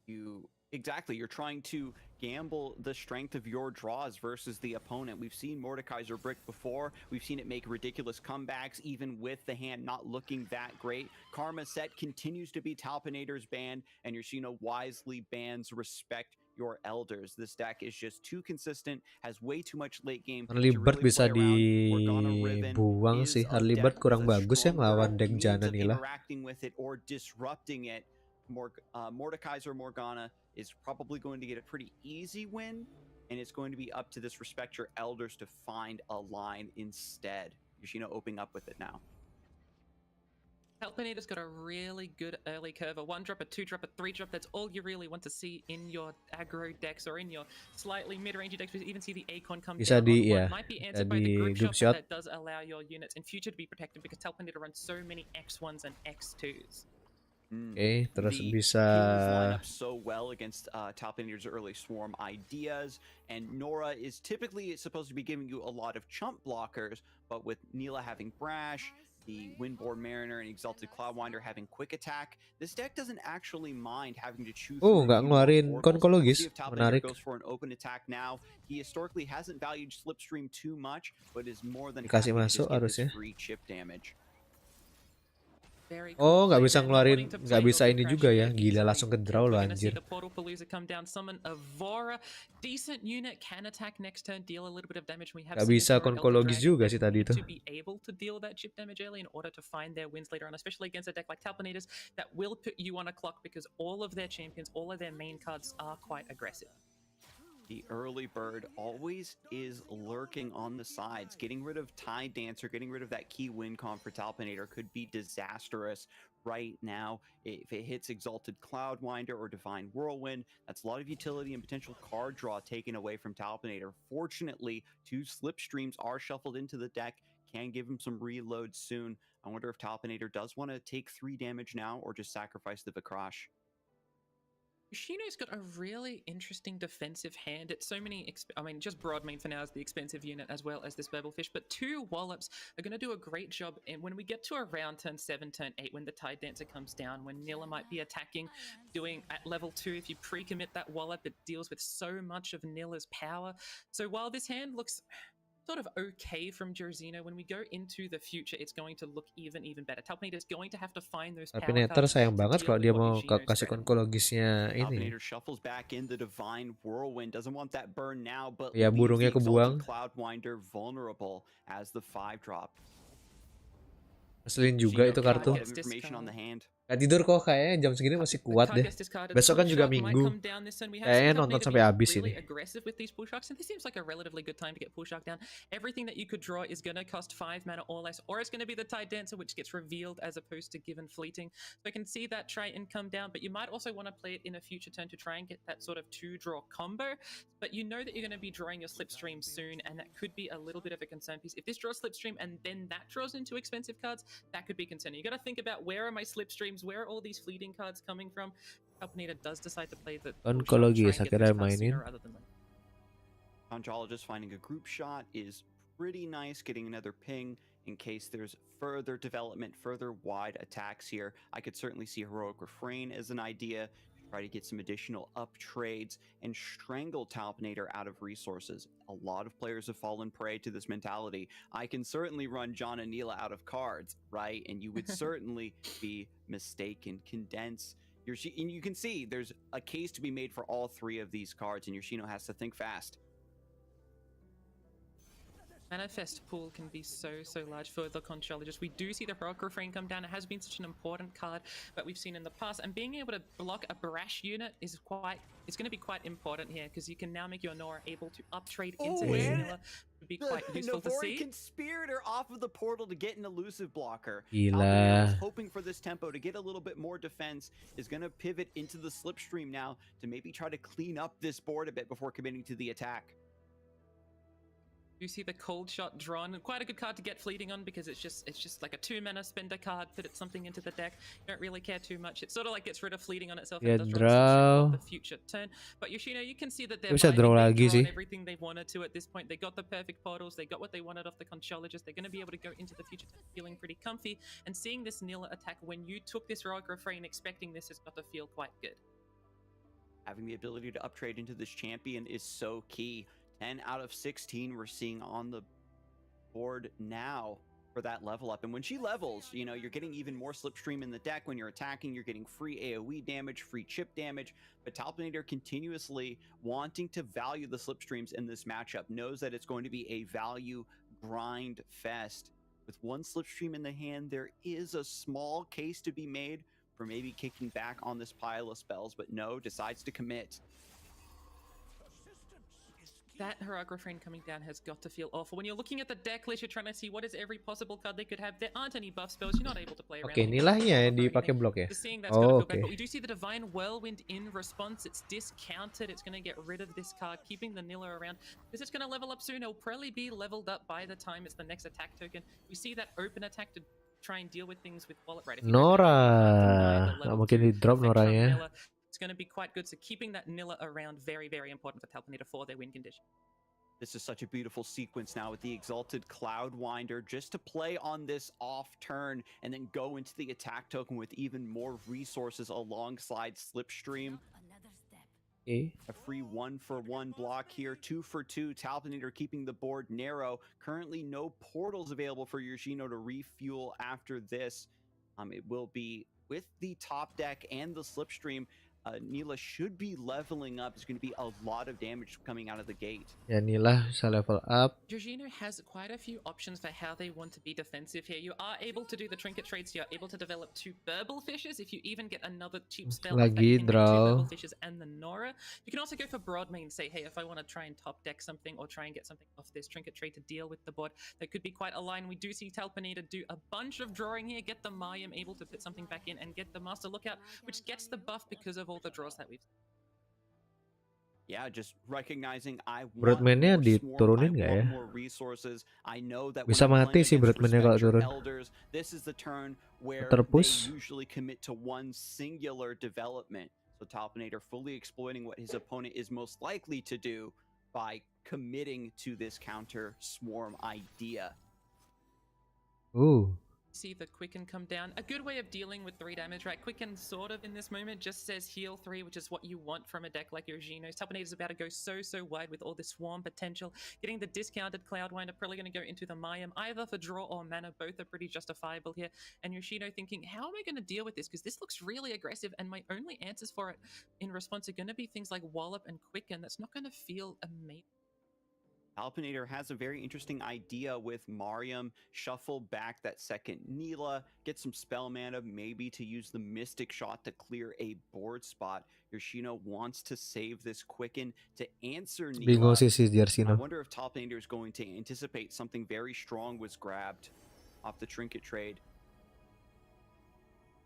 F: You're trying to gamble the strength of your draws versus the opponent. We've seen Mordekaiser Brick before. We've seen it make ridiculous comebacks, even with the hand not looking that great. Karma Set continues to be Talpinator's band, and Yoshino wisely bans Respect Your Elders. This deck is just too consistent, has way too much late game.
A: Early Bird bisa dibuang sih. Early Bird kurang bagus ya ngelawan deck Jana Nila.
F: Interacting with it or disrupting it. Mordekaiser Morgana is probably going to get a pretty easy win, and it's going to be up to this Respect Your Elders to find a line instead. Yoshino opening up with it now.
E: Telpinator's got a really good early curve, a 1-drop, a 2-drop, a 3-drop. That's all you really want to see in your aggro decks or in your slightly mid-range decks. We even see the Acorn come down on one. Might be answered by the group shot, but that does allow your units in future to be protected because Telpinator runs so many X1s and X2s.
A: Terus bisa
F: line up so well against Talpinator's early swarm ideas, and Nora is typically supposed to be giving you a lot of chump blockers, but with Nila having Brash, the Windborn Mariner and Exalted Cloudwinder having quick attack, this deck doesn't actually mind having to choose.
A: Nggak ngeluarin konkologis, menarik.
F: Goes for an open attack now. He historically hasn't valued Slipstream too much, but is more than
A: dikasih
F: happy
A: masuk
F: to
A: harusnya.
F: free chip damage.
A: Oh, nggak bisa ngeluarin, nggak bisa ini juga ya. Gila, langsung ke draw loh anjir. Nggak bisa konkologis juga sih tadi itu.
F: The early bird always is lurking on the sides. Getting rid of Tide Dancer, getting rid of that key win con for Talpinator could be disastrous right now. If it hits Exalted Cloudwinder or Divine Whirlwind, that's a lot of utility and potential card draw taken away from Talpinator. Fortunately, 2 Slipstreams are shuffled into the deck, can give him some reload soon. I wonder if Talpinator does want to take 3 damage now or just sacrifice the Vikrash.
E: Yoshino's got a really interesting defensive hand. It's so many, just Broadmean for now is the expensive unit as well as this Burblefish, but 2 Wallops are going to do a great job. And when we get to around turn 7, turn 8, when the Tide Dancer comes down, when Nila might be attacking, doing at level 2, if you pre-commit that Wallop, it deals with so much of Nila's power. So while this hand looks sort of okay from Jerzino, when we go into the future, it's going to look even better. Talpinator is going to have to find those power cards.
A: Tapi sayang banget kalau dia mau kasih konkologisnya ini.
F: Talpinator shuffles back in the Divine Whirlwind, doesn't want that burn now, but
A: ya burungnya kebuang.
F: Cloudwinder vulnerable as the 5-drop.
A: Ngeselin juga itu kartu. Gak tidur kok, kayaknya jam segini masih kuat deh. Besok kan juga Minggu. Kayaknya nonton sampai habis ini.
E: This seems like a relatively good time to get pull shock down. Everything that you could draw is going to cost 5 mana or less, or it's going to be the Tide Dancer, which gets revealed as opposed to given fleeting. So I can see that Triton come down, but you might also want to play it in a future turn to try and get that sort of 2-draw combo. But you know that you're going to be drawing your Slipstream soon, and that could be a little bit of a concern piece. If this draws Slipstream and then that draws into expensive cards, that could be concerning. You got to think about, where are my Slipstreams? Where are all these fleeting cards coming from? Talpinator does decide to play the
A: onkologis akhirnya mainin.
F: Conjologist finding a group shot is pretty nice, getting another ping in case there's further development, further wide attacks here. I could certainly see Heroic Refrain as an idea, try to get some additional up trades and strangle Talpinator out of resources. A lot of players have fallen prey to this mentality. I can certainly run John and Neela out of cards, right? And you would certainly be mistaken. Condense. And you can see there's a case to be made for all 3 of these cards, and Yoshino has to think fast.
E: Manifest pool can be so large for the Conchologist. We do see the Rock Refrain come down. It has been such an important card that we've seen in the past, and being able to block a brash unit is it's going to be quite important here, because you can now make your Nora able to up trade into his Nilla. Would be quite useful to see.
F: Conspirator off of the portal to get an elusive blocker.
A: Gila.
F: Hoping for this tempo to get a little bit more defense, is going to pivot into the slipstream now to maybe try to clean up this board a bit before committing to the attack.
E: You see the cold shot drawn, and quite a good card to get fleeting on, because it's just like a 2-mana spender card. Put it something into the deck. You don't really care too much. It sort of like gets rid of fleeting on itself.
A: Yeah,
E: and does draw the future turn. But Yoshino, you can see that they're
A: drawn
E: everything they wanted to at this point. They got the perfect portals. They got what they wanted off the Conchologist. They're going to be able to go into the future turn feeling pretty comfy. And seeing this Nilla attack when you took this Rogue Refrain expecting this has got to feel quite good.
F: Having the ability to uptrade into this champion is so key. 10 out of 16 we're seeing on the board now for that level up. And when she levels, you know, you're getting even more slipstream in the deck. When you're attacking, you're getting free AoE damage, free chip damage. But Talpinator, continuously wanting to value the slipstreams in this matchup, knows that it's going to be a value grind fest. With one slipstream in the hand, there is a small case to be made for maybe kicking back on this pile of spells, but no, decides to commit.
E: That Heroic Refrain coming down has got to feel awful. When you're looking at the deck list, you're trying to see what is every possible card they could have. There aren't any buff spells. You're not able to play around.
A: Okay, nilahnya yang dipakai block ya.
E: Oh, okay. But we do see the Divine Whirlwind in response. It's discounted. It's going to get rid of this card, keeping the Nilla around, because it's going to level up soon. It'll probably be leveled up by the time it's the next attack token. We see that open attack to try and deal with things with wallet, right?
A: Nora, mungkin di drop Noranya.
E: It's going to be quite good. So keeping that Nilla around, very important for Talpinator for their win condition.
F: This is such a beautiful sequence now with the Exalted Cloudwinder, just to play on this off turn and then go into the attack token with even more resources alongside Slipstream. A free 1-for-1 block here, 2-for-2. Talpinator keeping the board narrow. Currently no portals available for Yoshino to refuel after this. It will be with the top deck and the Slipstream. Nila should be leveling up. There's going to be a lot of damage coming out of the gate.
A: Ya, Nila bisa level up.
E: Jorginho has quite a few options for how they want to be defensive here. You are able to do the trinket trades. You're able to develop 2 Burble Fishes. If you even get another cheap spell,
A: lagi draw
E: 2 Burble Fishes and the Nora. You can also go for Broadmain. Say, hey, if I want to try and top deck something or try and get something off this trinket trade to deal with the board, that could be quite a line. We do see Talpinator do a bunch of drawing here. Get the Mayim able to put something back in and get the Master Lookout, which gets the buff because of all the draws that we've seen.
F: Yeah, just recognizing I want
A: Broadman-nya diturunin nggak ya?
F: more resources. I know that
A: bisa mati sih Broadman-nya kalau turun.
F: Elders, this is the turn where
A: Terpush.
F: they usually commit to one singular development. So Talpinator fully exploiting what his opponent is most likely to do by committing to this counter swarm idea.
A: Ooh.
E: See the Quicken come down. A good way of dealing with 3 damage, right? Quicken sort of in this moment just says heal 3, which is what you want from a deck like Jorginho's. Talpinator's about to go so wide with all this swarm potential. Getting the discounted Cloudwinder, probably going to go into the Mayim, either for draw or mana. Both are pretty justifiable here. And Yoshino thinking, how am I going to deal with this? Because this looks really aggressive, and my only answers for it in response are going to be things like Wallop and Quicken. That's not going to feel amazing.
F: Talpinator has a very interesting idea with Mariam. Shuffle back that second Nila, get some spell mana, maybe to use the Mystic Shot to clear a board spot. Yoshino wants to save this Quicken to answer Nila. I wonder if Talpinator is going to anticipate something very strong was grabbed off the trinket trade.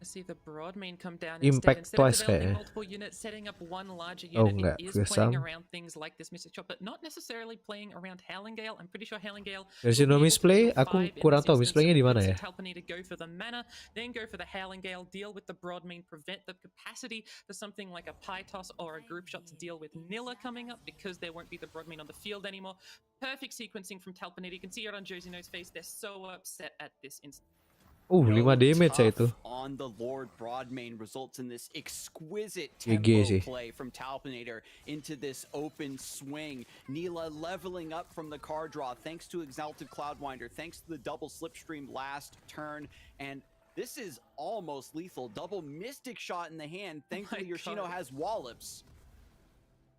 E: See the Broadmain come down
A: Impact
E: instead
A: twice
E: of developing
A: kayak.
E: multiple units, setting up one larger unit. It is playing around things like this Mystic Shot, but not necessarily playing around Howling Gale. I'm pretty sure Howling Gale.
A: Dari no misplay, aku kurang tahu misplaynya di mana ya.
E: Talpinator go for the mana, then go for the Howling Gale, deal with the Broadmain, prevent the capacity for something like a Pie Toss or a Group Shot to deal with Nilla coming up, because there won't be the Broadmain on the field anymore. Perfect sequencing from Talpinator. You can see it on Jorginho's face. They're so upset at this instant.
A: 5 damage ya itu.
F: On the Lord Broadmain results in this exquisite tempo play from Talpinator into this open swing. Nila leveling up from the card draw thanks to Exalted Cloudwinder, thanks to the double Slipstream last turn, and this is almost lethal. Double Mystic Shot in the hand. Thankfully, Yoshino has Wallops.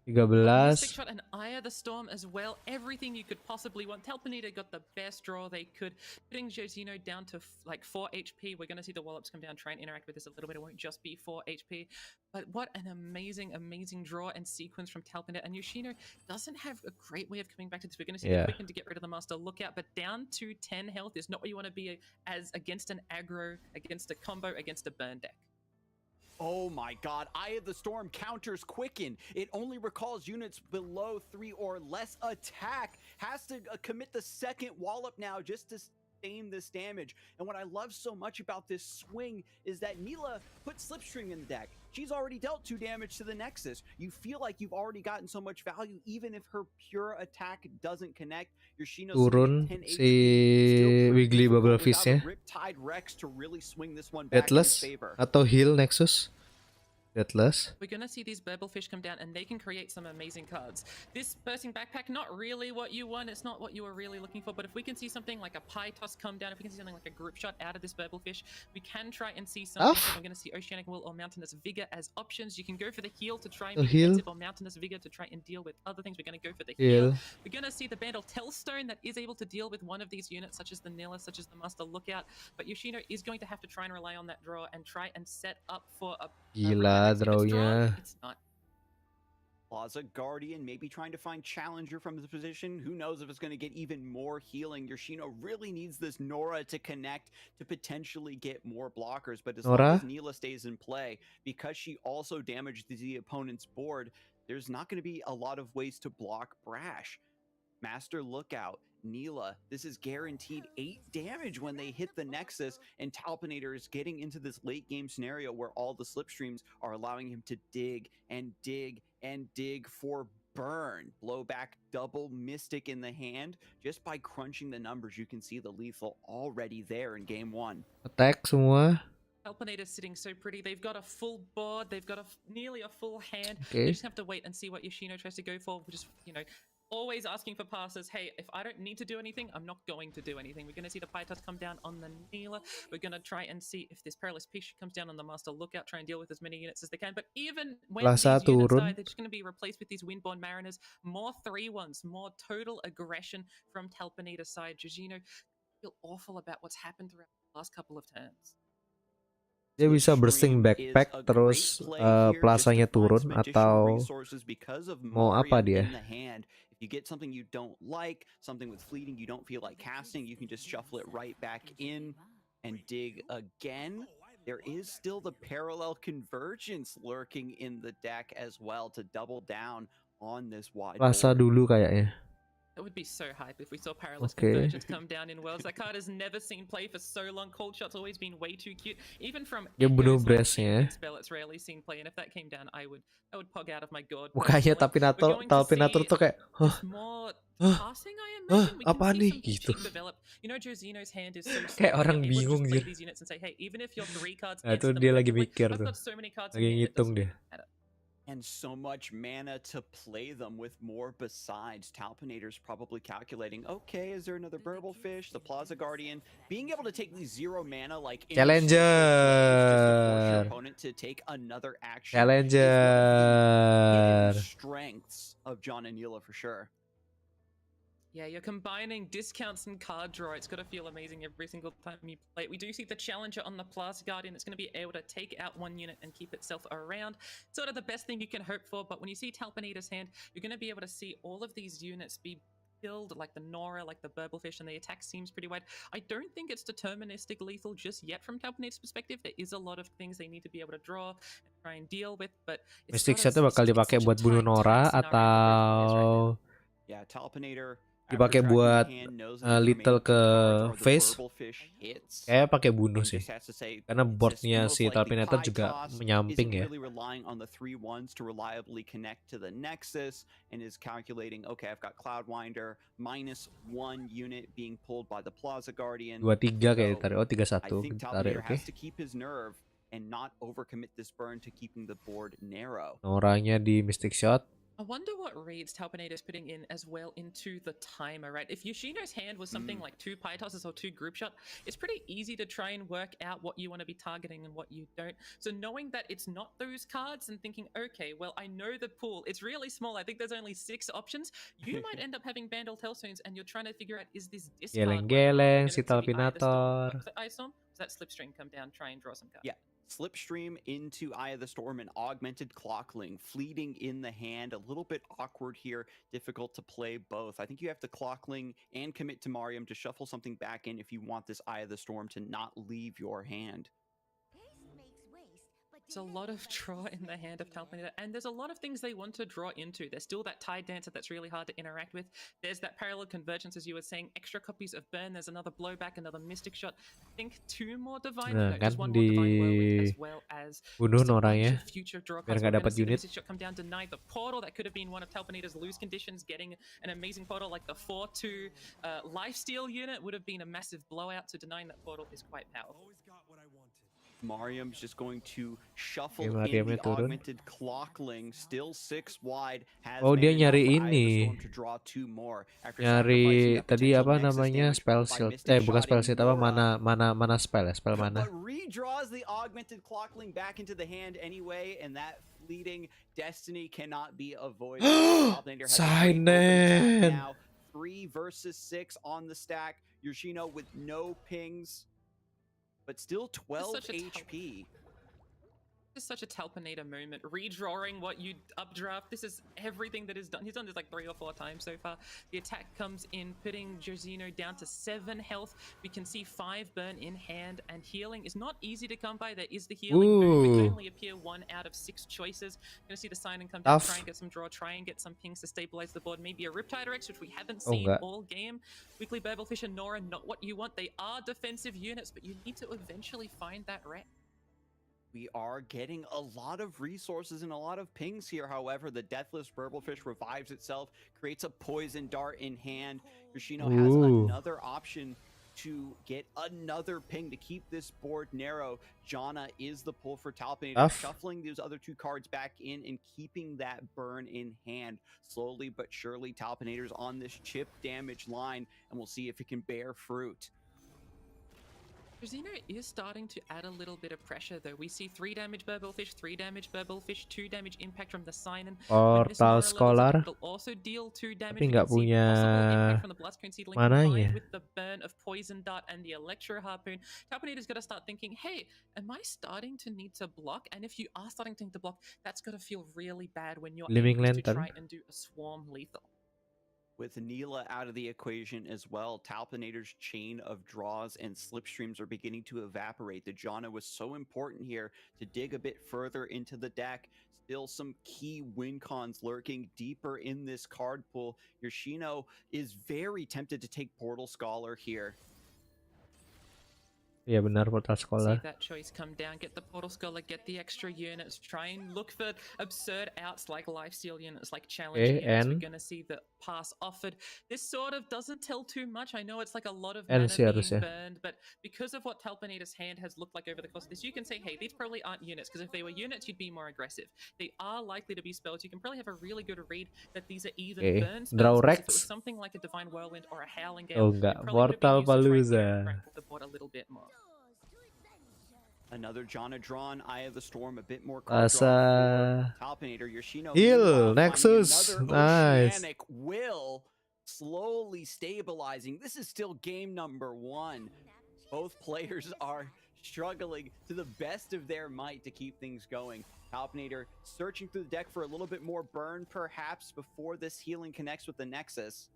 A: 13.
E: Shot and Eye of the Storm as well. Everything you could possibly want. Telpanita got the best draw they could, putting Josino down to like 4 HP. We're going to see the Wallops come down, try and interact with this a little bit. It won't just be 4 HP. But what an amazing, amazing draw and sequence from Telpanita. And Yoshino doesn't have a great way of coming back to this. We're going to see the Quicken to get rid of the Master Lookout, but down to 10 health is not what you want to be as against an aggro, against a combo, against a burn deck.
F: Oh my god, Eye of the Storm counters Quicken. It only recalls units below 3 or less attack. Has to commit the second wallop now just to sustain this damage. And what I love so much about this swing is that Nila put Slipstring in the deck. She's already dealt 2 damage to the Nexus. You feel like you've already gotten so much value even if her pure attack doesn't connect. Yoshino's
A: turun si Wiggly Bubble Fish-nya. Deathless atau heal Nexus. Deathless.
E: We're going to see these Burblefish come down and they can create some amazing cards. This Bursting Backpack, not really what you want. It's not what you were really looking for. But if we can see something like a Pie Toss come down, if we can see something like a Group Shot out of this Burblefish, we can try and see something. So we're going to see Oceanic Will or Mountainous Vigor as options. You can go for the heal to try and be defensive, or Mountainous Vigor to try and deal with other things. We're going to go for the heal. We're going to see the Bandle Tellstone that is able to deal with one of these units, such as the Nilla, such as the Master Lookout. But Yoshino is going to have to try and rely on that draw and try and set up for a
A: gila drawnya.
E: It's not.
F: Plaza Guardian maybe trying to find Challenger from the position. Who knows if it's going to get even more healing. Yoshino really needs this Nora to connect to potentially get more blockers. But as long as Nila stays in play, because she also damaged the opponent's board, there's not going to be a lot of ways to block Brash. Master Lookout, Nila, this is guaranteed 8 damage when they hit the Nexus, and Talpinator is getting into this late game scenario where all the slipstreams are allowing him to dig and dig and dig for burn. Blowback double Mystic in the hand. Just by crunching the numbers, you can see the lethal already there in game 1.
A: Attack semua.
E: Alpinator's sitting so pretty. They've got a full board. They've got nearly a full hand. They just have to wait and see what Yoshino tries to go for. Just, always asking for passes. Hey, if I don't need to do anything, I'm not going to do anything. We're going to see the Pytos come down on the Nila. We're going to try and see if this Perilous Fish comes down on the Master Lookout, try and deal with as many units as they can. But even when these units die, they're just going to be replaced with these Windborn Mariners. More 3-1s, more total aggression from Talpanita's side. Jorginho feel awful about what's happened throughout the last couple of turns.
A: Dia bisa bursting backpack terus plasanya turun atau mau apa dia?
F: If you get something you don't like, something with fleeting you don't feel like casting, you can just shuffle it right back in and dig again. There is still the parallel convergence lurking in the deck as well to double down on this wide.
A: Plasa dulu kayaknya.
E: It would be so hype if we saw Paralys's Convergence come down in Worlds. That card has never seen play for so long. Cold Shot's always been way too cute. Even from
A: dia bunuh Brash-nya.
E: Spell, it's rarely seen play. And if that came down, I would pog out of my god.
A: Mukanya Talpinator tuh kayak,
E: more passing, I imagine.
A: Apa nih gitu.
E: Josino's hand is so
A: kayak orang bingung dia.
E: These units and say, hey, even if you're 3 cards,
A: itu dia lagi mikir tuh. Lagi ngitung dia.
F: And so much mana to play them with more besides. Talpinator's probably calculating, okay, is there another Burblefish, the Plaza Guardian? Being able to take these 0 mana like
A: Challenger
F: your opponent to take another action.
A: Challenger
F: Strengths of John and Nila for sure.
E: Yeah, you're combining discounts and card draw. It's got to feel amazing every single time you play it. We do see the Challenger on the Plaza Guardian. It's going to be able to take out 1 unit and keep itself around. Sort of the best thing you can hope for. But when you see Talpinator's hand, you're going to be able to see all of these units be killed, like the Nora, like the Burblefish, and the attack seems pretty wide. I don't think it's deterministic lethal just yet from Talpinator's perspective. There is a lot of things they need to be able to draw and try and deal with. But
A: Mystic Shot bakal dipakai buat bunuh Nora atau
F: Talpinator
A: dipakai buat little ke face, kayak pakai bunuh sih, karena boardnya si Talpinator juga menyamping ya.
F: On the 3-1s to reliably connect to the Nexus and is calculating, okay, I've got Cloudwinder -1 unit being pulled by the Plaza Guardian.
A: 23 kayak tadi, 31
F: ditarik, oke. Has to keep his nerve and not overcommit this burn to keeping the board narrow.
A: Noranya di Mystic Shot.
E: I wonder what reads Talpinator's putting in as well into the timer, right? If Yoshino's hand was something like 2 pie tosses or 2 group shot, it's pretty easy to try and work out what you want to be targeting and what you don't. So knowing that it's not those cards and thinking, okay, well, I know the pool, it's really small. I think there's only 6 options. You might end up having Bandle Hellstones and you're trying to figure out, is this discard?
A: Geleng-geleng si Talpinator.
E: Does that Slipstream come down, try and draw some cards?
F: Yeah. Slipstream into Eye of the Storm, an augmented Clockling, fleeting in the hand, a little bit awkward here, difficult to play both. I think you have to Clockling and commit to Mariam to shuffle something back in if you want this Eye of the Storm to not leave your hand.
E: There's a lot of draw in the hand of Talpinator, and there's a lot of things they want to draw into. There's still that Tide Dancer that's really hard to interact with. There's that Parallel Convergence, as you were saying, extra copies of Burn. There's another Blowback, another Mystic Shot. I think 2 more Divine, just 1 more Divine Whirlwind, as well as
A: bunuh orangnya
E: future draw
A: biar
E: cards.
A: nggak dapat unit.
E: Mystic Shot come down, deny the portal. That could have been one of Talpinator's lose conditions. Getting an amazing portal like the 4-2 Lifesteal unit would have been a massive blowout, so denying that portal is quite powerful.
F: Mariam's just going to shuffle in the augmented Clockling, still 6 wide.
A: Oh, dia nyari ini. Nyari tadi apa namanya spell shield. Bukan spell shield, apa mana spell ya, spell mana.
F: But redraws the augmented Clockling back into the hand anyway, and that fleeting destiny cannot be avoided.
A: Silent.
F: Now 3 versus 6 on the stack. Yoshino with no pings, but still 12 HP.
E: This is such a Talpinator moment. Redrawing what you updraft. This is everything that is done. He's done this like 3 or 4 times so far. The attack comes in, putting Josino down to 7 health. We can see 5 burn in hand, and healing is not easy to come by. There is the healing move. It can only appear 1 out of 6 choices. You're going to see the sign and come down, try and get some draw, try and get some pings to stabilize the board. Maybe a Riptide Rex, which we haven't seen all game. Weekly Burblefish and Nora, not what you want. They are defensive units, but you need to eventually find that Rex.
F: We are getting a lot of resources and a lot of pings here. However, the Deathless Burblefish revives itself, creates a Poison Dart in hand. Yoshino has another option to get another ping to keep this board narrow. Janna is the pull for Talpinator, shuffling those other 2 cards back in and keeping that burn in hand. Slowly but surely, Talpinator's on this chip damage line, and we'll see if it can bear fruit.
E: Josino is starting to add a little bit of pressure, though. We see 3 damage Burblefish, 3 damage Burblefish, 2 damage impact from the Sign-In.
A: Portal Scholar,
E: will also deal 2 damage.
A: tapi nggak punya mananya.
E: With the burn of Poison Dart and the Electro Harpoon, Talpinator's got to start thinking, hey, am I starting to need to block? And if you are starting to need to block, that's got to feel really bad when you're able to try and do a Swarm Lethal.
F: With Neela out of the equation as well, Talpinator's chain of draws and slipstreams are beginning to evaporate. The Janna was so important here to dig a bit further into the deck. Still some key win cons lurking deeper in this card pool. Yoshino is very tempted to take Portal Scholar here.
A: Iya benar, Portal Scholar.
E: See that choice come down, get the Portal Scholar, get the extra units, try and look for absurd outs like Lifesteal units, like Challenge units. We're going to see the pass offered. This sort of doesn't tell too much. I know it's like a lot of mana being burned, but because of what Talpinator's hand has looked like over the course of this, you can say, hey, these probably aren't units, because if they were units, you'd be more aggressive. They are likely to be spells. You can probably have a really good read that these are even burn spells.
A: Draw Rex.
E: If it was something like a Divine Whirlwind or a Howling Gale,
A: Oh enggak, Portal Palooza.
E: The board a little bit more.
F: Another Janna drawn, Eye of the Storm, a bit more Talpinator. Yoshino
A: heal, Nexus, nice.
F: Will slowly stabilizing. This is still game number 1. Both players are struggling to the best of their might to keep things going. Talpinator searching through the deck for a little bit more burn, perhaps, before this healing connects with the Nexus.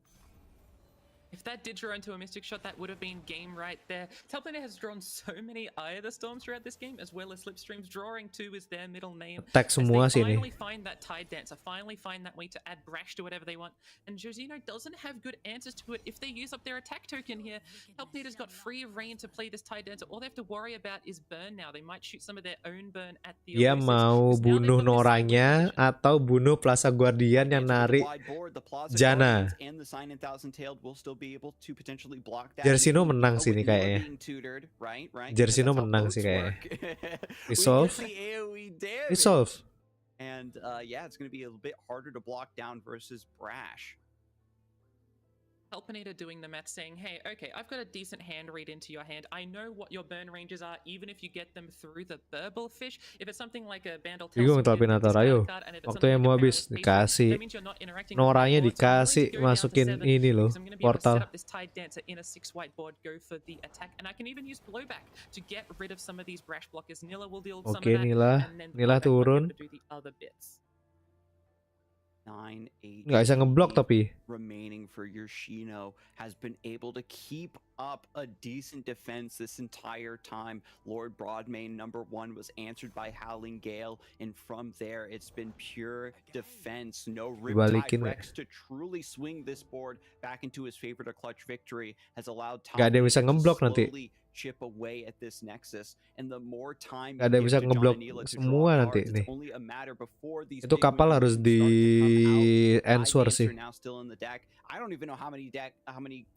E: If that did draw into a Mystic Shot, that would have been game right there. Talpinator has drawn so many Eye of the Storms throughout this game, as well as Slipstreams. Drawing 2 is their middle name.
A: Attack semua sih
E: finally find that Tide Dancer, finally find that way to add Brash to whatever they want. And Josino doesn't have good answers to it if they use up their attack token here. Talpinator's got free reign to play this Tide Dancer. All they have to worry about is burn now. They might shoot some of their own burn at the
A: Dia mau bunuh Noranya atau bunuh Plaza Guardian yang narik Janna. Jersino menang sih ini kayaknya. Jersino menang sih kayaknya. Resolve.
F: And yeah, it's going to be a bit harder to block down versus Brash.
E: Helpinator doing the math, saying, hey, okay, I've got a decent hand read into your hand. I know what your burn ranges are, even if you get them through the burble fish. If it's something like a Bandle
A: Bingung Talpinator, ayo. Waktunya mau habis, dikasih Noranya, dikasih masukin ini loh, portal.
E: This tide dancer in a 6 white board, go for the attack, and I can even use blowback to get rid of some of these brash blockers. Nilla will deal some of that, and then
A: Nila turun.
E: do the other bits.
F: 9, 8,
A: nggak bisa ngeblok tapi
F: remaining for Yoshino has been able to keep up a decent defense this entire time. Lord Broadmane #1 was answered by Howling Gale, and from there it's been pure defense. No Riptide Rex to truly swing this board back into his favorite, a clutch victory, has allowed
A: nggak ada yang bisa ngeblok nanti.
F: Chip away at this nexus, and the more time
A: gak ada bisa ngeblok semua nanti nih. Itu kapal harus di answer sih.
F: I don't even know how many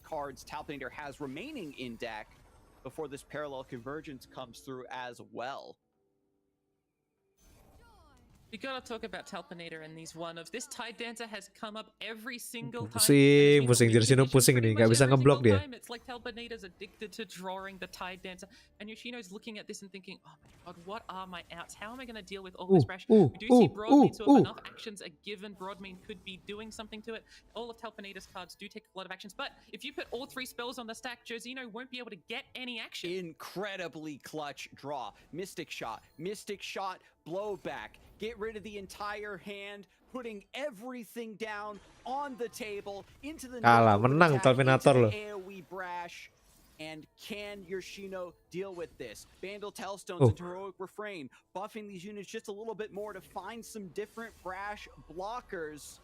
F: cards Talpinator has remaining in deck before this parallel convergence comes through as well.
E: We gotta talk about Talpinator and these one-offs. This Tide Dancer has come up every single time.
A: Pusing Yoshino pusing ini, nggak bisa ngeblok dia.
E: It's like Talpinator's addicted to drawing the Tide Dancer, and Yoshino's looking at this and thinking, "Oh my god, what are my outs? How am I gonna deal with all this brash?" We do see Broadmane, so if enough actions are given, Broadmane could be doing something to it. All of Talpinator's cards do take a lot of actions, but if you put all 3 spells on the stack, Josino won't be able to get any action.
F: Incredibly clutch draw. Mystic Shot, blowback. Get rid of the entire hand, putting everything down on the table into the
A: menang Talpinator loh.
F: AoE Brash. And can Yoshino deal with this? Bandle Tailstones into Heroic Refrain, buffing these units just a little bit more to find some different Brash blockers.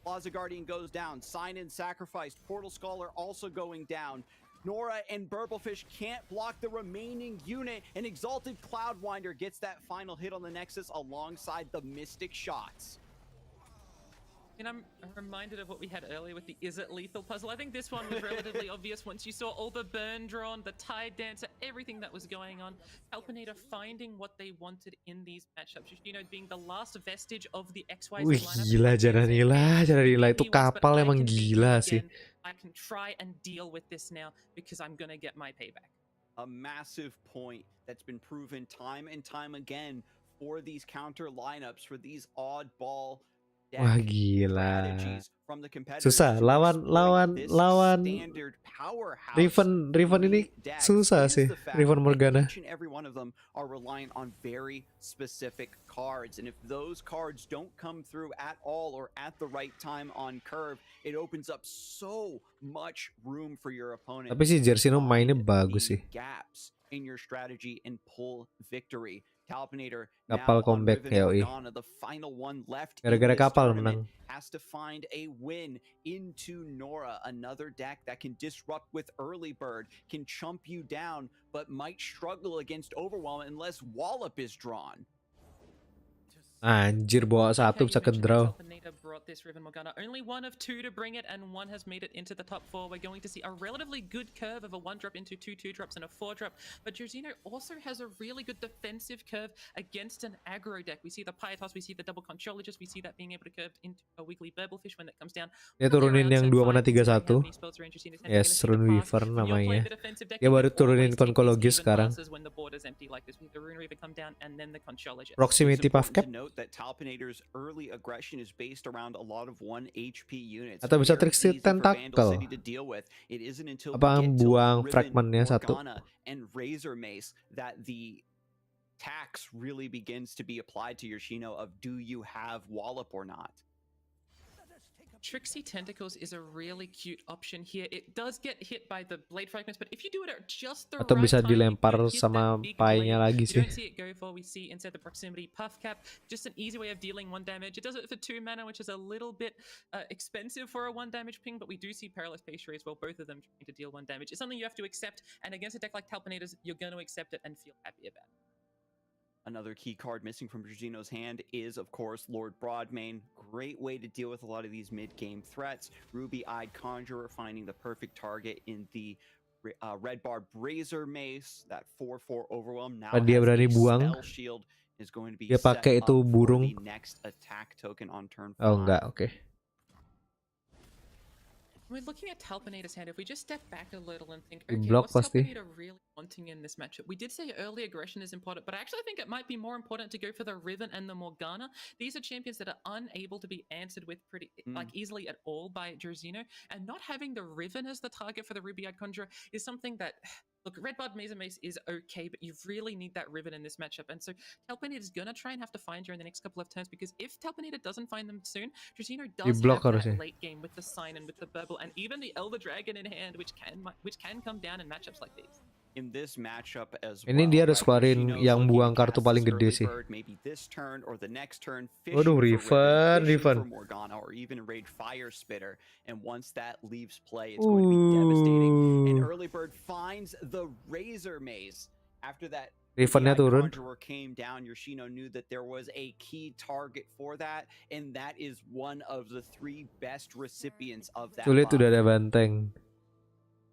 F: Plaza Guardian goes down, Sign In sacrificed, Portal Scholar also going down. Nora and Burblefish can't block the remaining unit, and Exalted Cloudwinder gets that final hit on the Nexus alongside the Mystic Shots.
E: And I'm reminded of what we had earlier with the Is It Lethal puzzle. I think this one was relatively obvious once you saw all the burn drawn, the Tide Dancer, everything that was going on. Helpinator finding what they wanted in these matchups. You know, being the last vestige of the XYZ lineup.
A: Gila Jananila itu kapal emang gila sih.
E: I can try and deal with this now because I'm gonna get my payback.
F: A massive point that's been proven time and time again for these counter lineups, for these oddball.
A: Wah gila, susah lawan Riven ini susah sih, Riven Morgana.
F: Every one of them are reliant on very specific cards, and if those cards don't come through at all or at the right time on curve, it opens up so much room for your opponent.
A: Tapi si Jersino mainnya bagus sih.
F: Gaps in your strategy and pull victory. Talpinator
A: kapal comeback yoi.
F: The final one left
A: Gara-gara kapal menang.
F: Has to find a win into Nora, another deck that can disrupt with early bird, can chump you down, but might struggle against Overwhelm unless Wallop is drawn.
A: Anjir, bawa 1 bisa ke draw.
E: Brought this Riven Morgana. Only 1 of 2 to bring it, and 1 has made it into the top 4. We're going to see a relatively good curve of a 1-drop into 2 2-drops and a 4-drop. But Josino also has a really good defensive curve against an aggro deck. We see the Pietas, we see the double Conchologist, we see that being able to curve into a weekly Burblefish when that comes down.
A: Dia turunin yang 2 mana 3-1. Yes, Runeweaver namanya. Dia baru turunin Conchologist sekarang. Proximity Puff Cap.
F: That Talpinator's early aggression is based around a lot of 1 HP units.
A: Atau bisa Trickster Tentacle. Apa buang fragmentnya 1.
F: And Razor Mace that the tax really begins to be applied to Yoshino of do you have Wallop or not?
E: Trixie Tentacles is a really cute option here. It does get hit by the blade fragments, but if you do it at just the
A: atau
E: right
A: bisa
E: time,
A: dilempar sama pie-nya lagi sih.
E: You don't see it go for. We see instead the proximity puff cap, just an easy way of dealing 1 damage. It does it for 2 mana, which is a little bit expensive for a 1 damage ping, but we do see Perilous Pastry as well, both of them trying to deal 1 damage. It's something you have to accept, and against a deck like Talpinator's, you're going to accept it and feel happy about it.
F: Another key card missing from Jorginho's hand is, of course, Lord Broadmane. Great way to deal with a lot of these mid-game threats. Ruby-Eyed Conjurer finding the perfect target in the Red Barb Razor Mace. That 4/4 Overwhelm now
A: dia berani buang.
F: Spell Shield is going to be
A: Dia pakai itu burung.
F: next attack token on turn 5.
A: Oh enggak, oke.
E: We're looking at Talpinator's hand. If we just step back a little and think,
A: Di
E: okay,
A: block
E: what's
A: pasti.
E: Talpinator really wanting in this matchup? We did say early aggression is important, but I actually think it might be more important to go for the Riven and the Morgana. These are champions that are unable to be answered with pretty like easily at all by Jerzino, and not having the Riven as the target for the Ruby-Eyed Conjurer is something that, look, Red Bud Maze and Mace is okay, but you really need that Riven in this matchup. And so Talpinator is going to try and have to find her in the next couple of turns, because if Talpinator doesn't find them soon, Jerzino does have that late game with the Sign and with the Burble and even the Elder Dragon in hand, which can come down in matchups like these.
F: In this matchup as
A: Ini dia harus keluarin yang buang kartu paling gede sih.
F: Maybe this turn or the next turn.
A: Waduh, Riven.
F: Morgana or even Raid Fire Spitter, and once that leaves play, it's going to be devastating. And Early Bird finds the Razor Maze. After that,
A: Rivennya turun.
F: Came down, Yoshino knew that there was a key target for that, and that is one of the 3 best recipients of that.
A: Sulit udah ada banteng.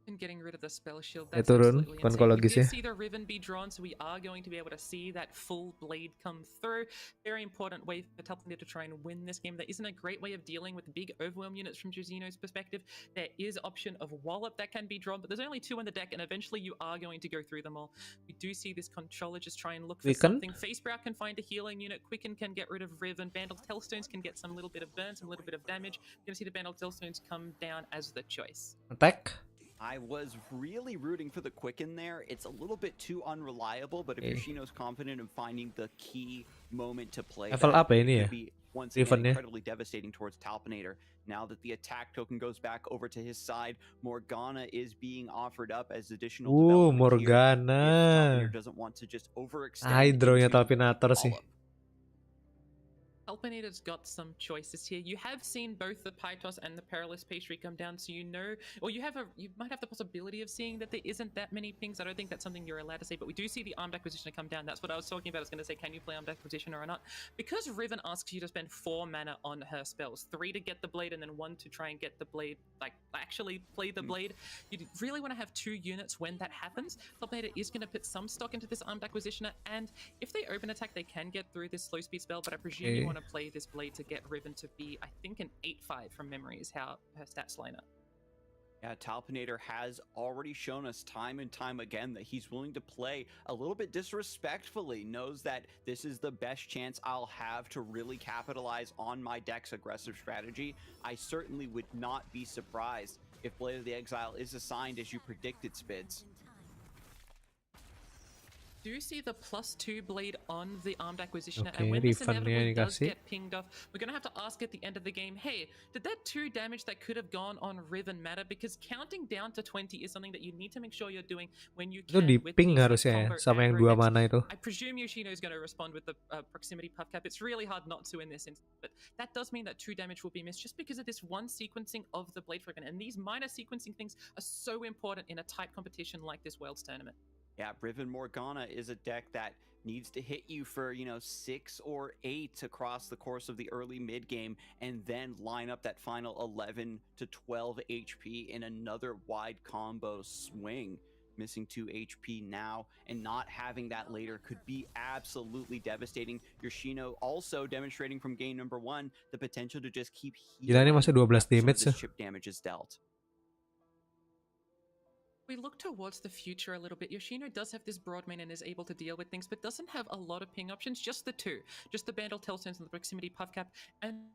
E: And getting rid of the spell shield,
A: Ya
E: that's
A: turun,
E: absolutely
A: kan
E: insane.
A: kalau
E: We
A: lagi sih.
E: did see the Riven be drawn, so we are going to be able to see that full blade come through. Very important way for Talpinator to try and win this game. That isn't a great way of dealing with big overwhelm units from Jerzino's perspective. There is option of Wallop that can be drawn, but there's only 2 in the deck, and eventually you are going to go through them all. We do see this controller just try and look for something. Facebrow can find a healing unit. Quicken can get rid of Riven. Bandle Tellstones can get some little bit of burn, some little bit of damage. You're going to see the Bandle Tellstones come down as the choice.
A: Attack.
F: I was really rooting for the Quicken there. It's a little bit too unreliable, but if Yoshino's confident in finding the key moment to play,
A: level up ini ya.
F: Once again, incredibly devastating towards Talpinator. Now that the attack token goes back over to his side, Morgana is being offered up as additional development.
A: Morgana.
F: Talpinator doesn't want to just overextend.
A: Hydro-nya Talpinator sih.
E: Talpinator's got some choices here. You have seen both the Pytos and the Perilous Pastry come down, so you know, or you might have the possibility of seeing that there isn't that many pings. I don't think that's something you're allowed to say, but we do see the Armed Acquisitioner come down. That's what I was talking about. I was going to say, can you play Armed Acquisitioner or not? Because Riven asks you to spend 4 mana on her spells, 3 to get the blade and then 1 to try and get the blade, like actually play the blade. You really want to have 2 units when that happens. Talpinator is going to put some stock into this Armed Acquisitioner, and if they open attack, they can get through this slow speed spell, but I presume you want to play this blade to get Riven to be, I think, an 8/5 from memory is how her stats line up.
F: Yeah, Talpinator has already shown us time and time again that he's willing to play a little bit disrespectfully, knows that this is the best chance I'll have to really capitalize on my deck's aggressive strategy. I certainly would not be surprised if Blade of the Exile is assigned as you predicted, Spids.
E: Do see the +2 blade on the Armed Acquisitioner, and when this inevitably does get pinged off, we're going to have to ask at the end of the game, hey, did that 2 damage that could have gone on Riven matter? Because counting down to 20 is something that you need to make sure you're doing when you can.
A: Itu di ping harusnya ya, sama yang 2 mana itu.
E: I presume Yoshino is going to respond with the proximity puff cap. It's really hard not to in this instance, but that does mean that 2 damage will be missed just because of this one sequencing of the blade fragment, and these minor sequencing things are so important in a tight competition like this Worlds tournament.
F: Yeah, Riven Morgana is a deck that needs to hit you for, 6 or 8 across the course of the early mid game, and then line up that final 11 to 12 HP in another wide combo swing. Missing 2 HP now and not having that later could be absolutely devastating. Yoshino also demonstrating from game number 1 the potential to just keep
A: healing. Gila, ini masih 12 damage
F: chip damage is dealt.
E: We look towards the future a little bit. Yoshino does have this broad main and is able to deal with things, but doesn't have a lot of ping options, just the 2. Just the Bandle Tellstones and the Proximity Puff Cap. And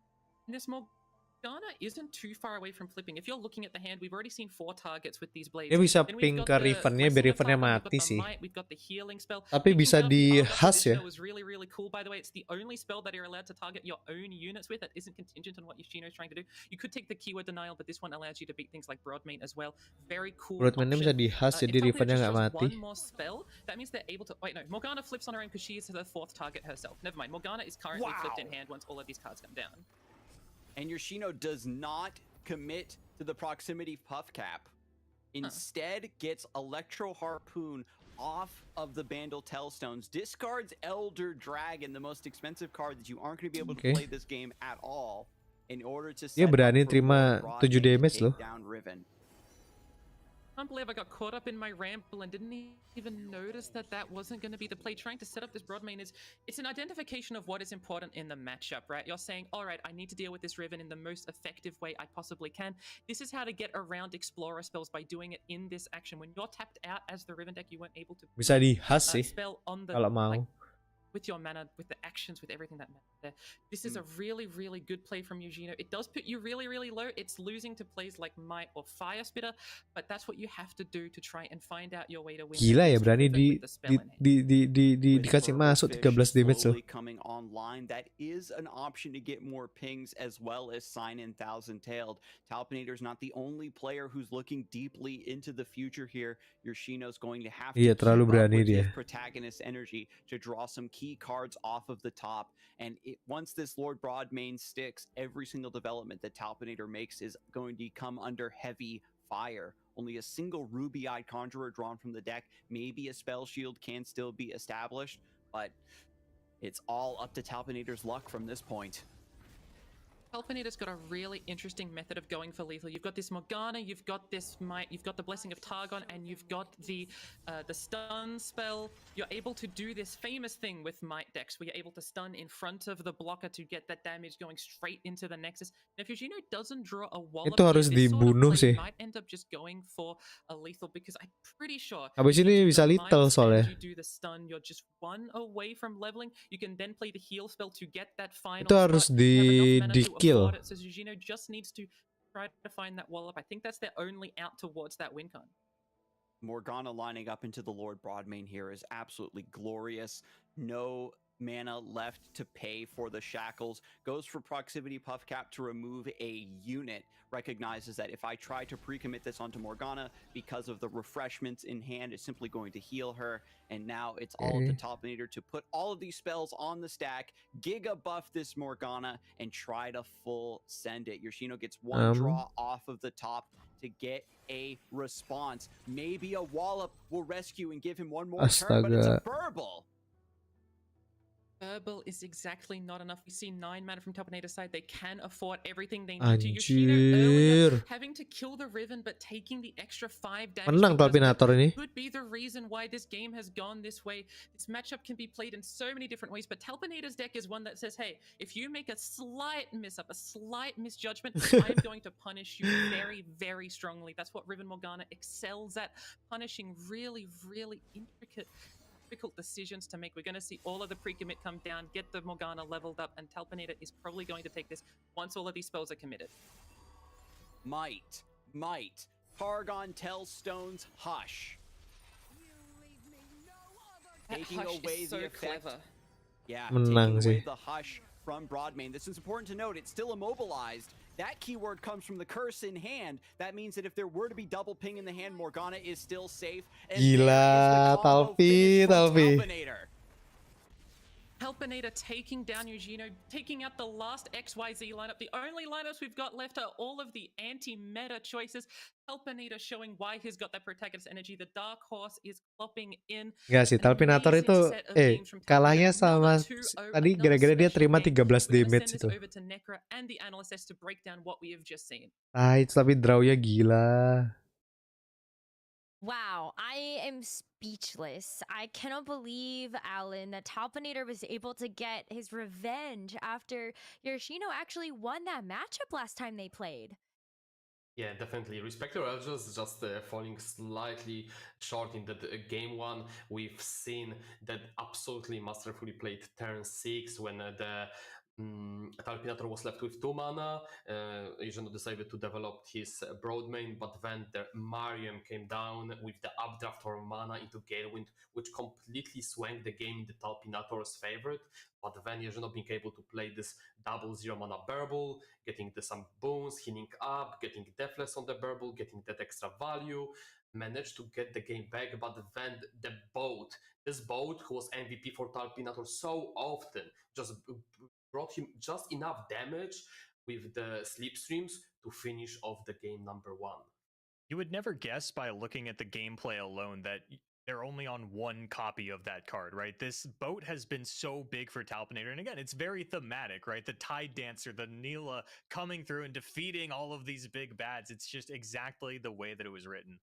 E: this Morgana isn't too far away from flipping. If you're looking at the hand, we've already seen 4 targets with these blades.
A: Dia bisa ping ke Rivennya, biar Rivennya mati sih. Tapi bisa di has ya.
E: Was really, really cool, by the way. It's the only spell that you're allowed to target your own units with that isn't contingent on what Yoshino is trying to do. You could take the keyword denial, but this one allows you to beat things like Broadmain as well. Very cool.
A: Broadmainnya bisa di has, jadi Rivennya nggak mati.
E: One more spell, that means they're able to. Wait, no. Morgana flips on her own because she is the 4th target herself. Never mind. Morgana is currently flipped in hand once all of these cards come down.
F: And Yoshino does not commit to the proximity puff cap. Instead, gets Electro Harpoon off of the Bandle Tellstones, discards Elder Dragon, the most expensive card that you aren't going to be able to play this game at all, in order to
A: dia berani terima 7 damage loh.
E: can't believe I got caught up in my ramble and didn't even notice that that wasn't going to be the play. Trying to set up this broad main it's an identification of what is important in the matchup, right? You're saying, all right, I need to deal with this Riven in the most effective way I possibly can. This is how to get around Explorer spells by doing it in this action. When you're tapped out as the Riven deck, you weren't able to
A: bisa dihas sih
E: spell on the
A: kalau mau.
E: with your mana, with the actions, with everything that matters there. This is a really, really good play from Eugenio. It does put you really, really low. It's losing to plays like Might or Fire Spitter, but that's what you have to do to try and find out your way to win.
A: Gila ya, berani dikasih masuk 13 damage loh.
F: Coming online, that is an option to get more pings as well as sign in Thousand Tailed. Talpinator's not the only player who's looking deeply into the future here. Yoshino's going to have to
A: terlalu berani
F: keep up with
A: dia.
F: his protagonist energy to draw some key cards off of the top. And once this Lord Broadmain sticks, every single development that Talpinator makes is going to come under heavy fire. Only a single Ruby-Eyed Conjurer drawn from the deck, maybe a Spell Shield can still be established, but it's all up to Talpinator's luck from this point.
E: Talpinator's got a really interesting method of going for lethal. You've got this Morgana, you've got this Might, you've got the Blessing of Targon, and you've got the stun spell. You're able to do this famous thing with Might decks where you're able to stun in front of the blocker to get that damage going straight into the Nexus. Now, if Eugenio doesn't draw a wallop,
A: itu harus dibunuh sih.
E: might end up just going for a lethal because I'm pretty sure.
A: Habis ini bisa lethal soalnya.
E: You do the stun, you're just one away from leveling. You can then play the heal spell to get that final.
A: Itu harus di kill.
E: So Eugenio just needs to try to find that wall up. I think that's their only out towards that win con.
F: Morgana lining up into the Lord Broadmain here is absolutely glorious. No mana left to pay for the shackles. Goes for proximity puff cap to remove a unit. Recognizes that if I try to pre-commit this onto Morgana because of the refreshments in hand, it's simply going to heal her. And now it's all up to Talpinator to put all of these spells on the stack, giga buff this Morgana, and try to full send it. Yoshino gets one draw off of the top to get a response. Maybe a wallop will rescue and give him one more turn, but it's a Burble.
E: Burble is exactly not enough. We see 9 mana from Talpinator's side. They can afford everything they need to. Yoshino earlier having to kill the Riven, but taking the extra 5 damage.
A: Menang Talpinator ini.
E: Could be the reason why this game has gone this way. This matchup can be played in so many different ways, but Talpinator's deck is one that says, hey, if you make a slight miss-up, a slight misjudgment, I'm going to punish you very, very strongly. That's what Riven Morgana excels at, punishing really, really intricate, difficult decisions to make. We're going to see all of the pre-commit come down, get the Morgana leveled up, and Talpinator is probably going to take this once all of these spells are committed.
F: Might. Targon tells Stones, hush. Taking away the effect.
E: Clever.
F: Yeah, taking away the hush from Broadmain. This is important to note. It's still immobilized. That keyword comes from the curse in hand. That means that if there were to be double ping in the hand, Morgana is still safe. And
A: gila, Talpi.
E: Talpinator taking down Eugenio, taking out the last XYZ lineup. The only lineups we've got left are all of the anti-meta choices. Talpinator showing why he's got that protagonist energy. The Dark Horse is clopping in.
A: Enggak sih, Talpinator itu kalahnya sama tadi gara-gara dia terima 13 damage itu. Itu tapi draw-nya gila.
D: Wow, I am speechless. I cannot believe, Alan, that Talpinator was able to get his revenge after Yoshino actually won that matchup last time they played.
B: Yeah, definitely. Respector Elgers just falling slightly short in that game one. We've seen that absolutely masterfully played turn 6 when the Talpinator was left with 2 mana. Eugenio decided to develop his Broadmain, but then the Mariam came down with the updraft for mana into Galewind, which completely swung the game in the Talpinator's favor. But then Eugenio being able to play this double 0 mana Burble, getting some boons, healing up, getting Deathless on the Burble, getting that extra value, managed to get the game back. But then this boat who was MVP for Talpinator so often, just brought him just enough damage with the slipstreams to finish off the game number 1.
C: You would never guess by looking at the gameplay alone that they're only on one copy of that card, right? This boat has been so big for Talpinator, and again, it's very thematic, right? The Tide Dancer, the Neela coming through and defeating all of these big bads. It's just exactly the way that it was written.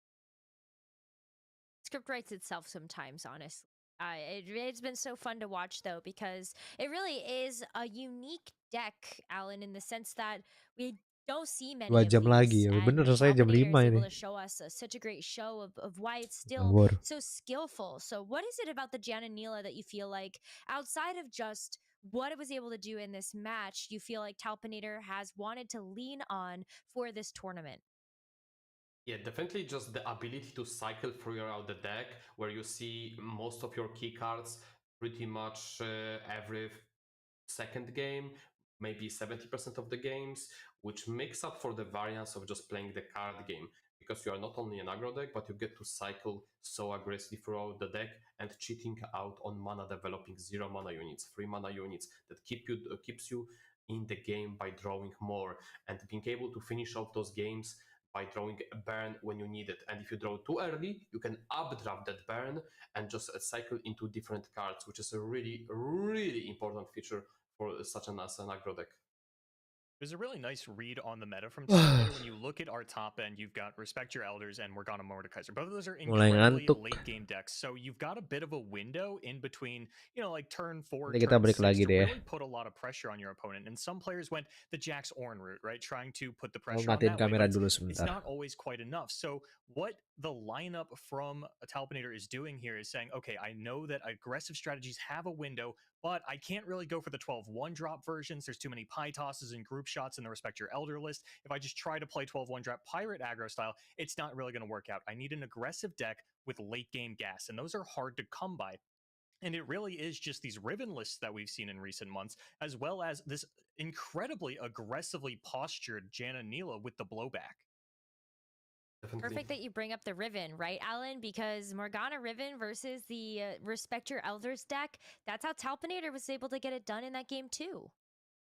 D: script writes itself sometimes, honestly. It's been so fun to watch, though, because it really is a unique deck, Alan, in the sense that we don't see many
A: 2
D: of
A: jam lagi
D: these.
A: ya.
D: And
A: Bener saya jam
D: Talpinator
A: 5
D: is
A: ini.
D: able to show us such a great show of why it's still
A: Ngawur.
D: so skillful. So what is it about the Jananila that you feel like, outside of just what it was able to do in this match, you feel like Talpinator has wanted to lean on for this tournament?
B: Yeah, definitely just the ability to cycle throughout the deck, where you see most of your key cards pretty much every second game, maybe 70% of the games, which makes up for the variance of just playing the card game. Because you are not only an aggro deck, but you get to cycle so aggressively throughout the deck and cheating out on mana, developing 0 mana units, 3 mana units that keeps you in the game by drawing more and being able to finish off those games by drawing a burn when you need it. And if you draw too early, you can updraft that burn and just cycle into different cards, which is a really, really important feature for such an as an aggro deck.
C: There's a really nice read on the meta from Talpinator. When you look at our top end, you've got Respect Your Elders and Morgana Mordekaiser. Both of those are incredibly late game decks. So you've got a bit of a window in between, you know, like turn 4,
A: Nanti kita
C: turn
A: break
C: 6
A: lagi
C: to
A: deh.
C: really put a lot of pressure on your opponent. And some players went the Jax Ornn route, right? Trying to put the pressure on
A: matiin
C: that way.
A: kamera
C: But
A: dulu
C: it's
A: sebentar.
C: not always quite enough. So what the lineup from Talpinator is doing here is saying, okay, I know that aggressive strategies have a window, but I can't really go for the 12 1-drop versions. There's too many pie tosses and group shots in the Respect Your Elder list. If I just try to play 12 1-drop pirate aggro style, it's not really going to work out. I need an aggressive deck with late game gas, and those are hard to come by. And it really is just these Riven lists that we've seen in recent months, as well as this incredibly aggressively postured Jananila with the blowback.
B: Definitely.
D: Perfect that you bring up the Riven, right, Alan? Because Morgana Riven versus the Respect Your Elders deck, that's how Talpinator was able to get it done in that game too.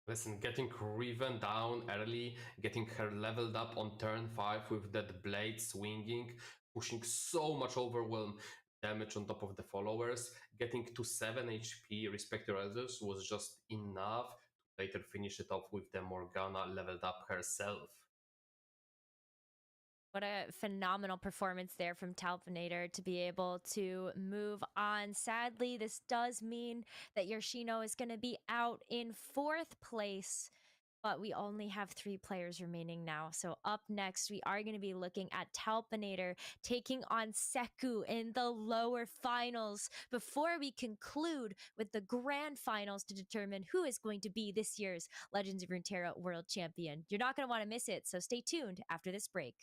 B: Listen, getting Riven down early, getting her leveled up on turn 5 with that blade swinging, pushing so much overwhelm damage on top of the followers, getting to 7 HP Respect Your Elders was just enough to later finish it off with the Morgana leveled up herself.
D: What a phenomenal performance there from Talpinator to be able to move on. Sadly, this does mean that Yoshino is going to be out in 4th place, but we only have 3 players remaining now. So up next, we are going to be looking at Talpinator taking on Seku in the lower finals before we conclude with the grand finals to determine who is going to be this year's Legends of Runeterra World Champion. You're not going to want to miss it, so stay tuned after this break.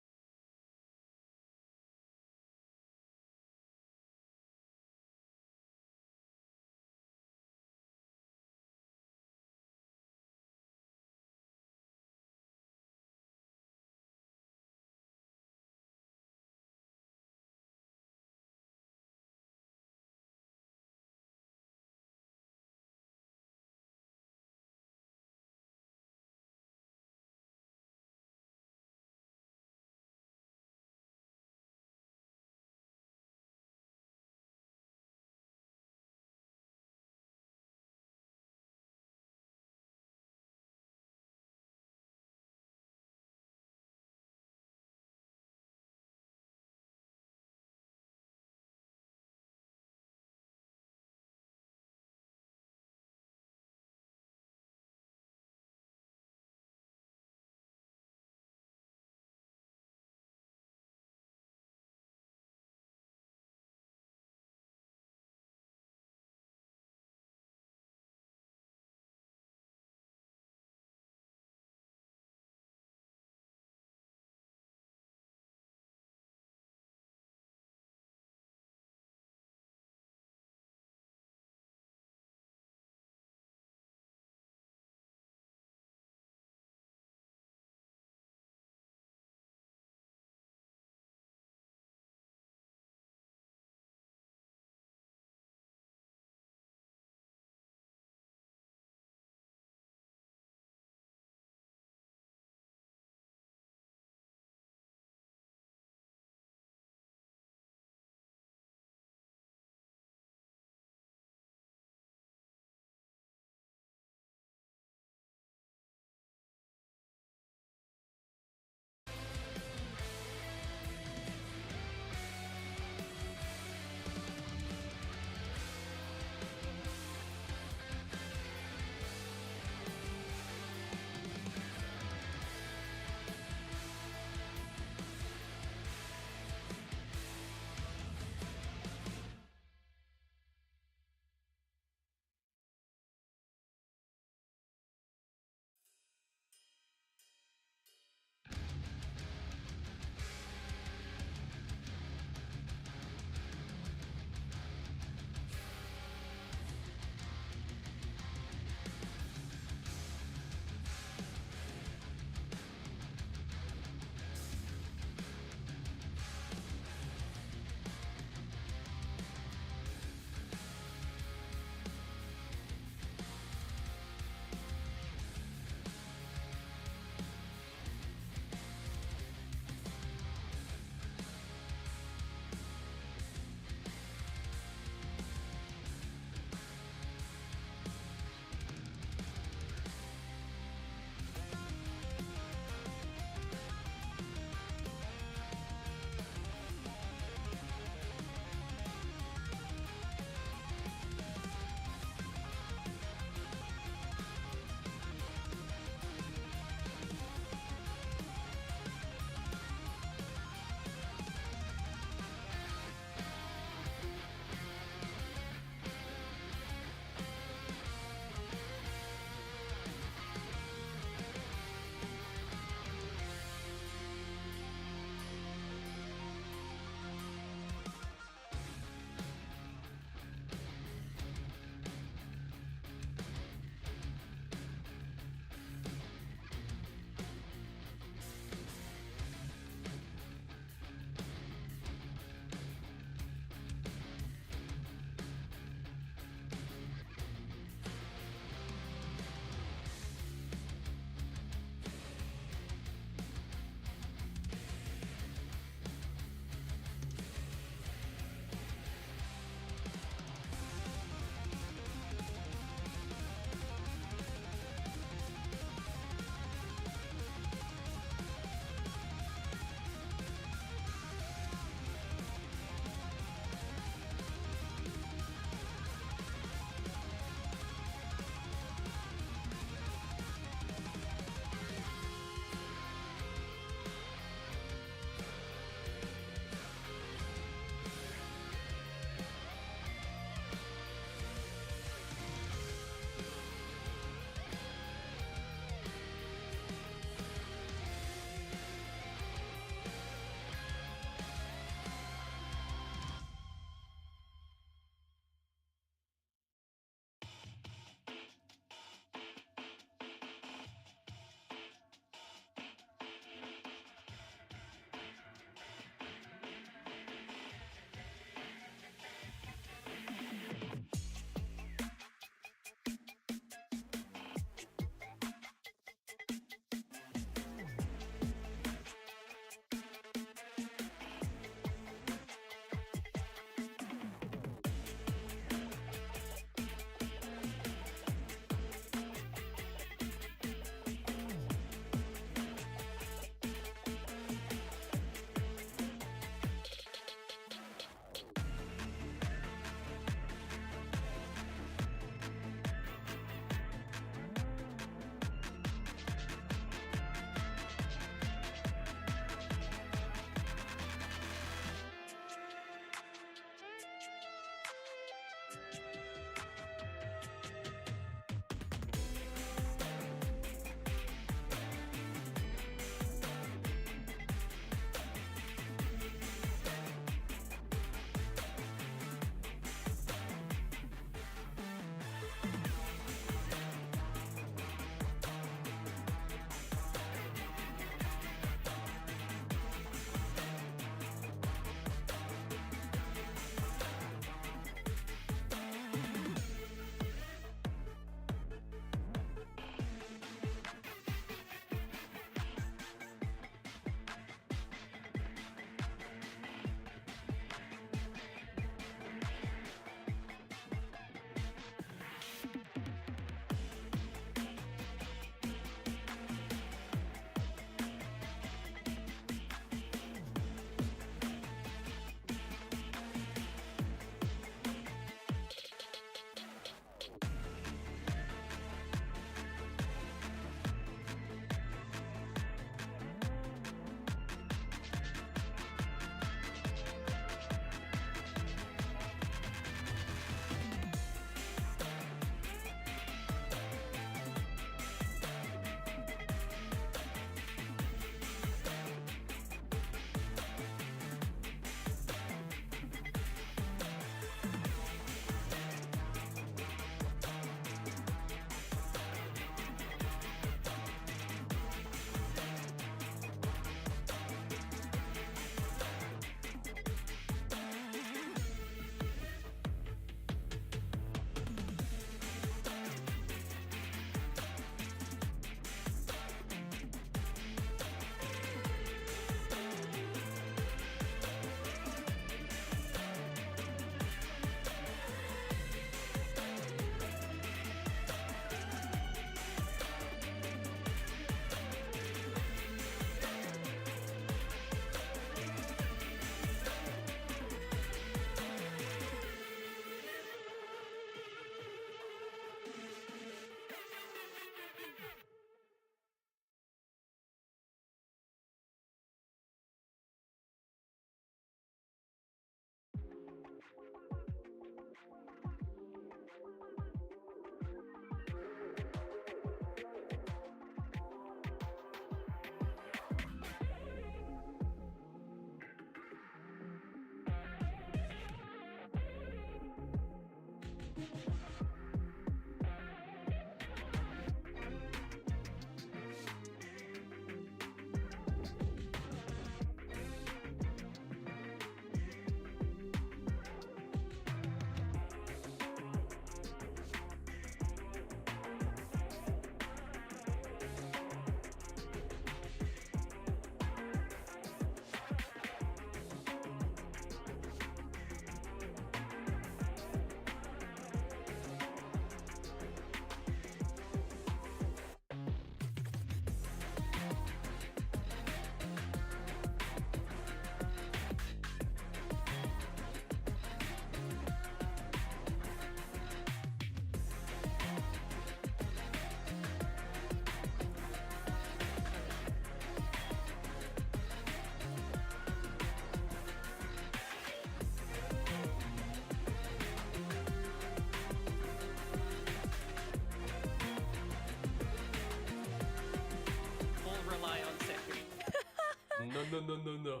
B: No.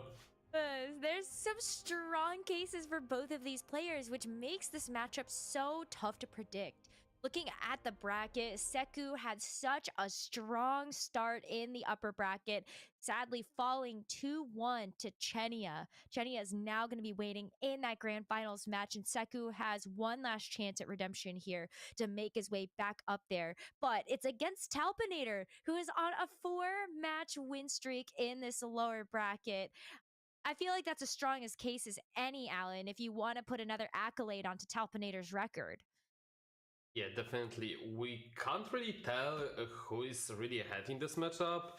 D: There's some strong cases for both of these players, which makes this matchup so tough to predict. Looking at the bracket, Seku had such a strong start in the upper bracket, sadly falling 2-1 to Chenia. Chenia is now going to be waiting in that grand finals match, and Seku has one last chance at redemption here to make his way back up there. But it's against Talpinator, who is on a 4-match win streak in this lower bracket. I feel like that's as strong as case as any, Alan, if you want to put another accolade onto Talpinator's record.
B: Yeah, definitely. We can't really tell who is really ahead in this matchup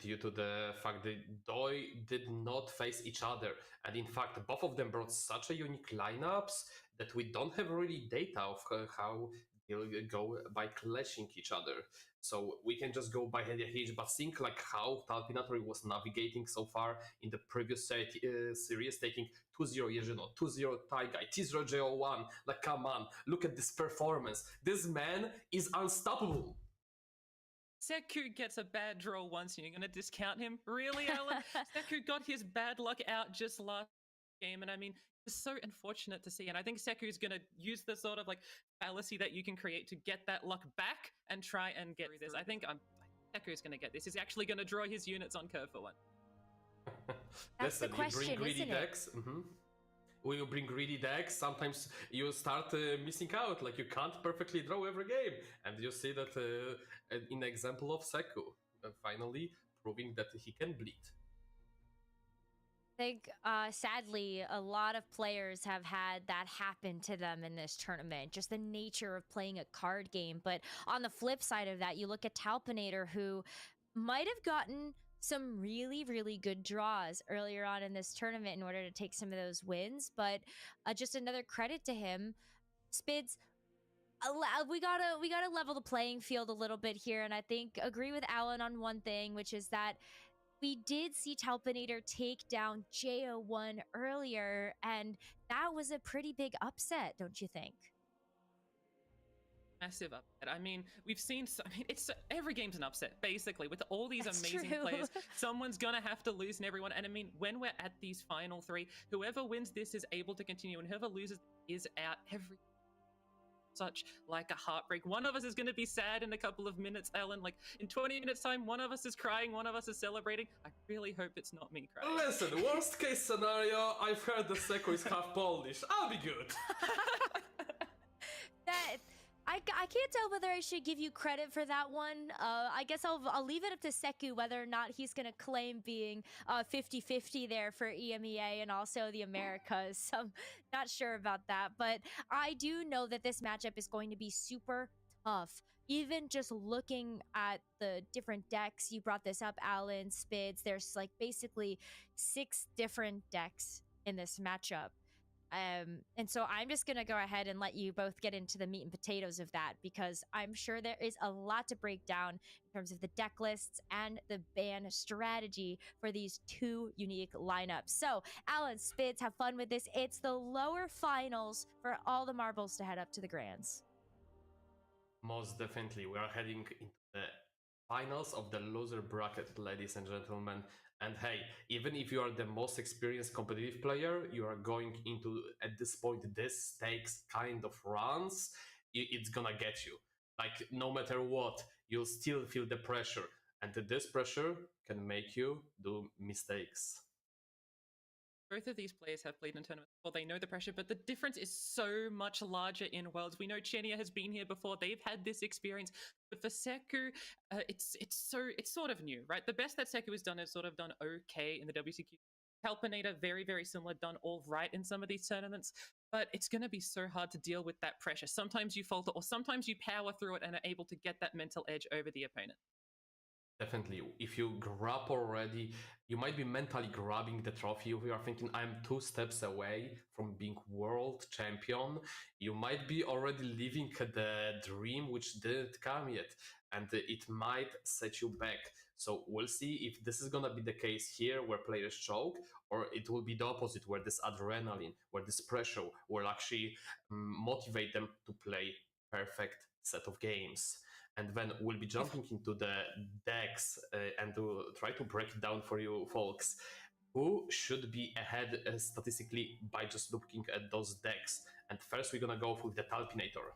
B: due to the fact that Doi did not face each other. And in fact, both of them brought such a unique lineups that we don't have really data of how they'll go by clashing each other. So we can just go by head-to-head, but think like how Talpinator was navigating so far in the previous series, taking 2-0 Yezhino, 2-0 Taigai, 2-0 JO1. Like, come on, look at this performance. This man is unstoppable.
E: Seku gets a bad draw once and you're going to discount him? Really, Alan? Seku got his bad luck out just last game, and I mean, it's so unfortunate to see, and I think Seku is going to use the sort of like fallacy that you can create to get that luck back and try and get this. I think Seku is going to get this. He's actually going to draw his units on curve for one.
D: That's the question,
B: you bring greedy
D: isn't
B: decks. When you bring greedy decks, sometimes you start missing out. Like, you can't perfectly draw every game, and you see that in the example of Seku, finally proving that he can bleed.
D: I think, sadly, a lot of players have had that happen to them in this tournament, just the nature of playing a card game. But on the flip side of that, you look at Talpinator, who might have gotten some really, really good draws earlier on in this tournament in order to take some of those wins. But just another credit to him. Spids, we gotta level the playing field a little bit here, and I think agree with Alan on one thing, which is that we did see Talpinator take down JO1 earlier, and that was a pretty big upset, don't you think?
E: Massive upset. I mean, we've seen, it's every game's an upset, basically, with all these amazing players. Someone's gonna have to lose in everyone. And I mean, when we're at these final three, whoever wins this is able to continue, and whoever loses is out every such like a heartbreak. One of us is going to be sad in a couple of minutes, Alan. Like in 20 minutes time, one of us is crying, one of us is celebrating. I really hope it's not me crying.
B: Listen, worst case scenario, I've heard the Seku is half Polish. I'll be good.
D: I can't tell whether I should give you credit for that one. I guess I'll leave it up to Seku whether or not he's going to claim being 50-50 there for EMEA and also the Americas. So I'm not sure about that. But I do know that this matchup is going to be super tough. Even just looking at the different decks, you brought this up, Alan, Spids. There's like basically 6 different decks in this matchup. And so I'm just going to go ahead and let you both get into the meat and potatoes of that, because I'm sure there is a lot to break down in terms of the deck lists and the ban strategy for these 2 unique lineups. So, Alan, Spids, have fun with this. It's the lower finals for all the marbles to head up to the grands.
B: Most definitely. We are heading into the finals of the loser bracket, ladies and gentlemen. And hey, even if you are the most experienced competitive player, you are going into, at this point, this stakes kind of runs, it's gonna get you. Like, no matter what, you'll still feel the pressure. And this pressure can make you do mistakes.
E: Both of these players have played in tournaments before. They know the pressure, but the difference is so much larger in Worlds. We know Chenia has been here before. They've had this experience. But for Seku, it's sort of new, right? The best that Seku has done is sort of done okay in the WCQ. Talpinator, very, very similar, done all right in some of these tournaments. But it's going to be so hard to deal with that pressure. Sometimes you falter, or sometimes you power through it and are able to get that mental edge over the opponent.
B: Definitely. If you grab already, you might be mentally grabbing the trophy. If you are thinking, I'm 2 steps away from being world champion, you might be already living the dream which didn't come yet. And it might set you back. So we'll see if this is going to be the case here where players choke, or it will be the opposite, where this adrenaline, where this pressure will actually motivate them to play perfect set of games. And then we'll be jumping into the decks and to try to break it down for you folks. who should be ahead statistically by just looking at those decks. And first we're gonna go with the Talpinator.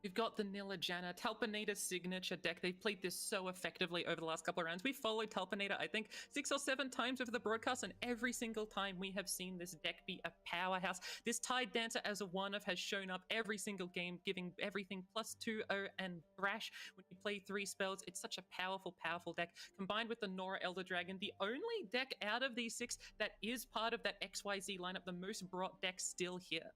E: We've got the Nilla Janna, Talpinator signature deck. They've played this so effectively over the last couple of rounds. We followed Talpinator, I think, 6 or 7 times over the broadcast, and every single time we have seen this deck be a powerhouse. This Tide Dancer as a 1-of has shown up every single game, giving everything +2/0 and Thrash. When you play 3 spells, it's such a powerful, powerful deck. Combined with the Nora Elder Dragon, the only deck out of these 6 that is part of that XYZ lineup, the most brought deck still here.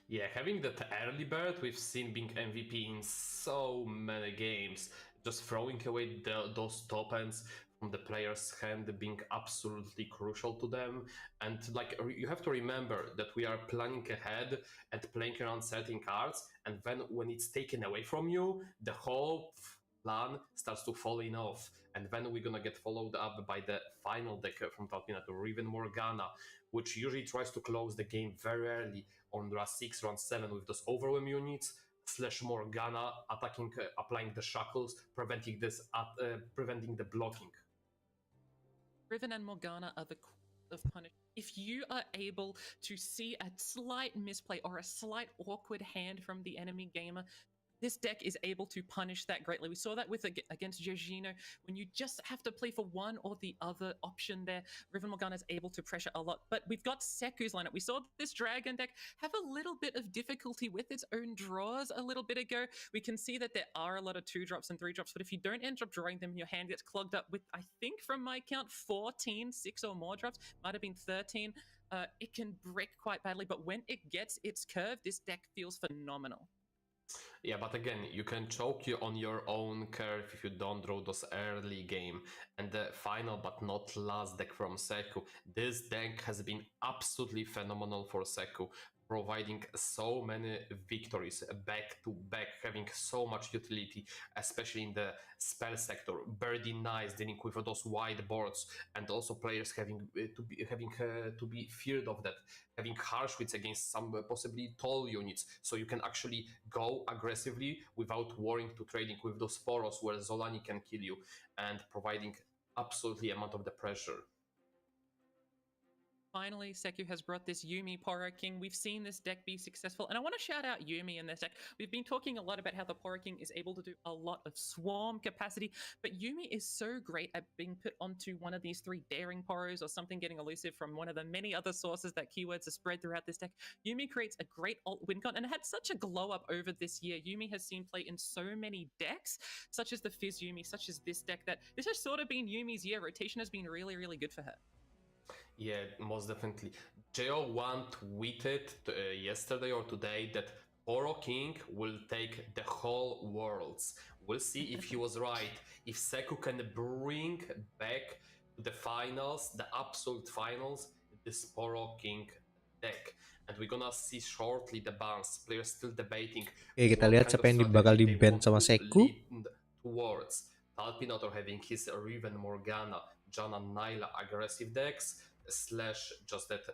B: Yeah, having that early bird, we've seen being MVP in so many games. Just throwing away those top ends from the player's hand being absolutely crucial to them. And like, you have to remember that we are planning ahead and playing around certain cards, and then when it's taken away from you, the whole plan starts to falling off. And then we're gonna get followed up by the final deck from Talpinator, Riven Morgana, which usually tries to close the game very early on round 6, round 7 with those overwhelm units, / Morgana attacking, applying the shackles, preventing the blocking.
E: Riven and Morgana are the queens of punishment. If you are able to see a slight misplay or a slight awkward hand from the enemy gamer, this deck is able to punish that greatly. We saw that with against Jorginho. When you just have to play for one or the other option there, Riven Morgana is able to pressure a lot. But we've got Seku's lineup. We saw this Dragon deck have a little bit of difficulty with its own draws a little bit ago. We can see that there are a lot of 2-drops and 3-drops, but if you don't end up drawing them, your hand gets clogged up with, I think from my count, 14 6 or more drops. Might have been 13. It can break quite badly, but when it gets its curve, this deck feels phenomenal.
B: Yeah, but again, you can choke you on your own curve if you don't draw those early game. And the final but not last deck from Seku. This deck has been absolutely phenomenal for Seku, providing so many victories back to back, having so much utility, especially in the spell sector. Birdie nice, dealing with those wide boards, and also players having to be feared of that, having harsh wits against some possibly tall units, so you can actually go aggressively without worrying to trading with those Poros where Zolani can kill you, and providing absolutely amount of the pressure.
E: Finally, Seku has brought this Yuumi Poro King. We've seen this deck be successful, and I want to shout out Yuumi in this deck. We've been talking a lot about how the Poro King is able to do a lot of swarm capacity, but Yuumi is so great at being put onto one of these 3 Daring Poros or something getting elusive from one of the many other sources that keywords are spread throughout this deck. Yuumi creates a great alt win con and had such a glow up over this year. Yuumi has seen play in so many decks, such as the Fizz Yuumi, such as this deck, that this has sort of been Yuumi's year. Rotation has been really, really good for her.
B: Yeah, most definitely. Jo1 tweeted yesterday or today that Poro King will take the whole worlds. We'll see if he was right. If Seku can bring back to the finals, the absolute finals, this Poro King deck. And we're gonna see shortly the bans. Players still debating.
A: Oke, kita lihat siapa yang bakal di-ban sama Seku.
B: Towards Talpinator having his Riven Morgana, Janna, Nyla aggressive decks, / just that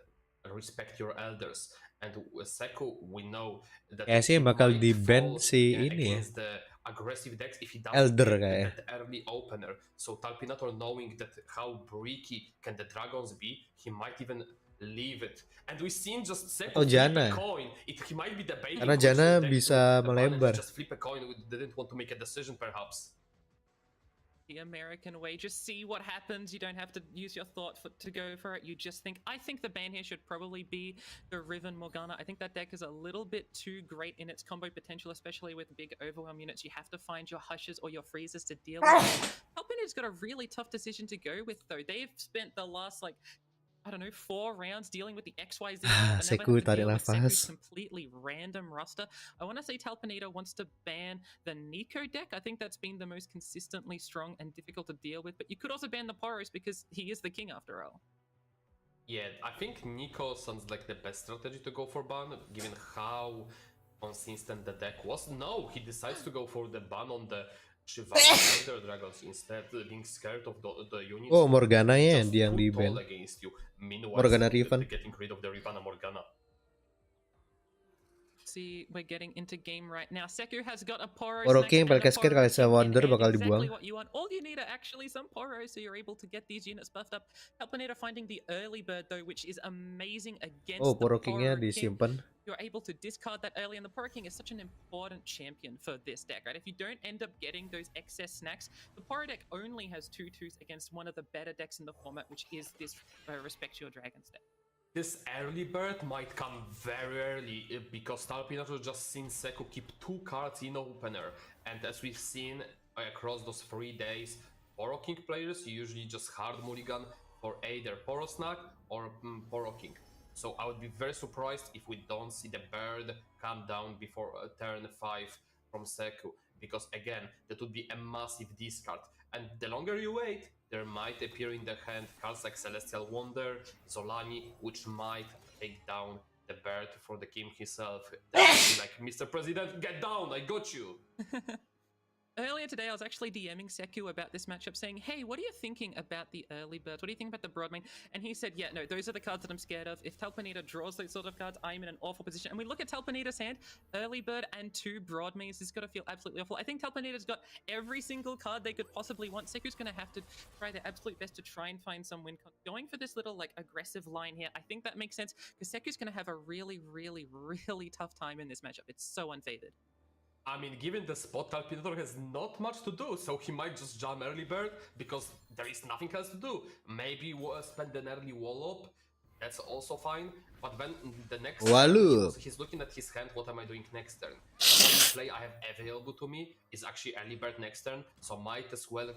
B: respect your elders. And Seku, we know that
A: sih bakal di-ban si ini ya,
B: the aggressive decks if he doesn't
A: Elder
B: get that early opener. So Talpinator, knowing that how bricky can the dragons be, he might even leave it. And we've seen just Seku flip a coin. He might be debating
A: karena Janna bisa melebar.
B: Just flip a coin. We didn't want to make a decision perhaps.
E: The American way, just see what happens. You don't have to use your thought to go for it. You just think, I think the ban here should probably be the Riven Morgana. I think that deck is a little bit too great in its combo potential, especially with big overwhelm units. You have to find your hushes or your freezes to deal with. Talpinator's got a really tough decision to go with, though. They've spent the last, like, I don't know, 4 rounds dealing with the XYZ.
A: Seku tarik nafas.
E: Completely random roster. I want to say Talpinator wants to ban the Nico deck. I think that's been the most consistently strong and difficult to deal with. But you could also ban the Poros because he is the king after all.
B: Yeah, I think Nico sounds like the best strategy to go for ban, given how consistent the deck was. No, he decides to go for the ban on the Shiva Dragons instead, being scared of the units.
A: Oh, Morgana ya yang di-ban. Morgana Riven.
B: Getting rid of the Riven Morgana.
E: see we're getting into game right now. Seku has got a Poro.
A: King Pelkesket kali Wonder bakal dibuang.
E: What you want. All you need are actually some Poro, so you're able to get these units buffed up. Telpinator finding the early bird though, which is amazing against the Poro
A: Kingnya disimpan.
E: You're able to discard that early, and the Poro King is such an important champion for this deck, right? If you don't end up getting those excess snacks, the Poro deck only has 2/2s against one of the better decks in the format, which is this Respect Your Dragons deck.
B: This early bird might come very early because Telpinator just seen Seku keep 2 cards in opener, and as we've seen across those 3 days, Poro King players usually just hard mulligan for either Poro Snack or Poro King. So I would be very surprised if we don't see the bird come down before turn 5 from Seku, because again, that would be a massive discard. And the longer you wait, there might appear in the hand cards like Celestial Wonder, Zolani, which might take down the bird for the king himself. Like, Mr. President, get down, I got you.
E: Earlier today, I was actually DMing Seku about this matchup, saying, hey, what are you thinking about the early birds? What do you think about the Broadmain? And he said, yeah, no, those are the cards that I'm scared of. If Telpinator draws those sort of cards, I'm in an awful position. And we look at Telpinator's hand, early bird and 2 Broadmains. This is going to feel absolutely awful. I think Telpinator's got every single card they could possibly want. Seku's going to have to try their absolute best to try and find some win. Going for this little, like, aggressive line here, I think that makes sense, because Seku's going to have a really, really, really tough time in this matchup. It's so unfavored.
B: I mean, given the spot, Telpinator has not much to do, so he might just jump early bird because there is nothing else to do. Maybe spend an early wall up, that's also fine. But when the next turn, he's looking at his hand, what am I doing next turn? The only play I have available to me is actually early bird next turn, so might as well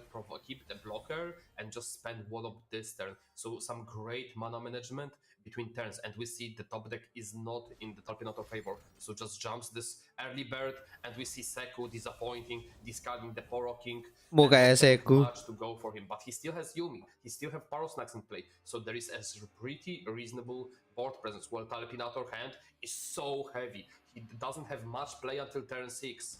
B: keep the blocker and just spend wall up this turn. So some great mana management between turns, and we see the top deck is not in the Telpinator favor, so just jumps this early bird, and we see Seku disappointing, discarding the Poro King. Much to go for him, but he still has Yumi, he still have Paro Snacks in play, so there is a pretty reasonable board presence. Well, Telpinator hand is so heavy, he doesn't have much play until turn 6.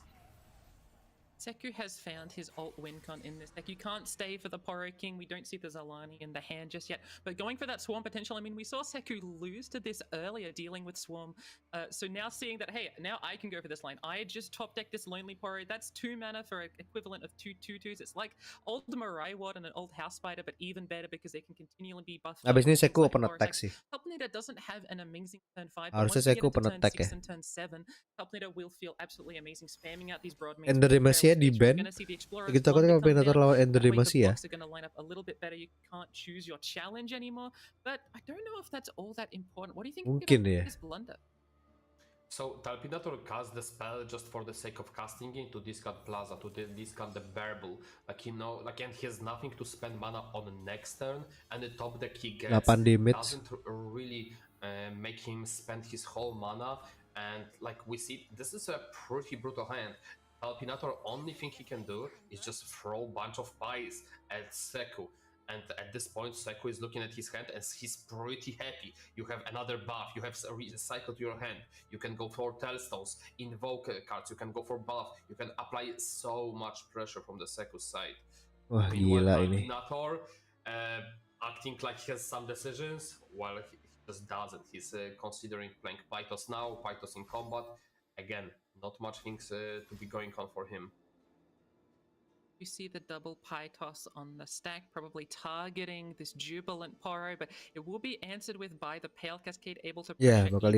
E: Seku has found his alt win con in this deck. You can't stay for the Poro King. We don't see the Zalani in the hand just yet. But going for that Swarm potential, I mean, we saw Seku lose to this earlier, dealing with Swarm. So now seeing that, hey, now I can go for this line. I just top deck this Lonely Poro. That's 2 mana for an equivalent of 2 2/2s. It's like old Mirai Ward and an old House Spider, but even better because they can continually be buffed.
A: Abis ini Seku open attack sih.
E: Telpinator doesn't have an amazing turn 5.
A: Harusnya Seku open attack ya.
E: And turn 7, Telpinator will feel absolutely amazing, spamming out these Broadmains.
A: Indonesia di ban. Kita takut kalau Predator lawan Indonesia ya.
E: A little bit better. You can't choose your challenge anymore, but I don't know if that's all that important. What do you think
A: Mungkin ya.
E: This blunder?
B: So Telpinator cast the spell just for the sake of casting it to discard Plaza, to discard the Burble. Like, you know, like, and he has nothing to spend mana on the next turn, and the top deck he gets doesn't really make him spend his whole mana. And like we see, this is a pretty brutal hand. Telpinator, only thing he can do is just throw a bunch of pies at Seku. And at this point, Seku is looking at his hand and he's pretty happy. You have another buff, you have recycled your hand, you can go for Telstones, invoke cards, you can go for buff, you can apply so much pressure from the Seku side.
A: Wah, gila ini.
B: Telpinator acting like he has some decisions, while he just doesn't. He's considering playing Pythos now, Pythos in combat. Again, not much things to be going on for him.
E: You see the double pie toss on the stack, probably targeting this Jubilant Poro, but it will be answered with by the Pale Cascade, able to
A: bakal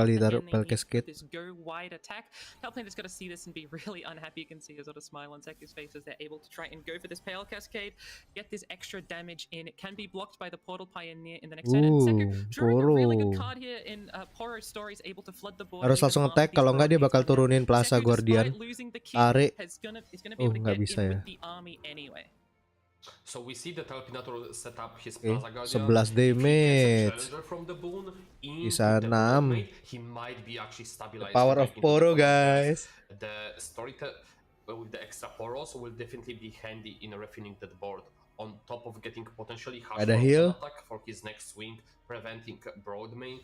A: ditaruh Pale Cascade.
E: This go wide attack. Telpinator's got to see this and be really unhappy. You can see a sort of smile on Seku's face as they're able to try and go for this Pale Cascade, get this extra damage in. It can be blocked by the Portal Pioneer in the next turn. And Seku drawing a really good card here in Poro Stories, able to flood the board.
A: Harus langsung attack, kalau nggak dia bakal turunin Plaza Guardian. Tarik. Nggak bisa ya.
B: So we see the Telpinator set up his Plaza Guardian.
A: 11 damage. Bisa 6.
B: He might be actually stabilized.
A: Power of Poro, guys.
B: The story with the extra Poros will definitely be handy in refining that board. On top of getting potentially harsh attack for his next swing, preventing Broadmain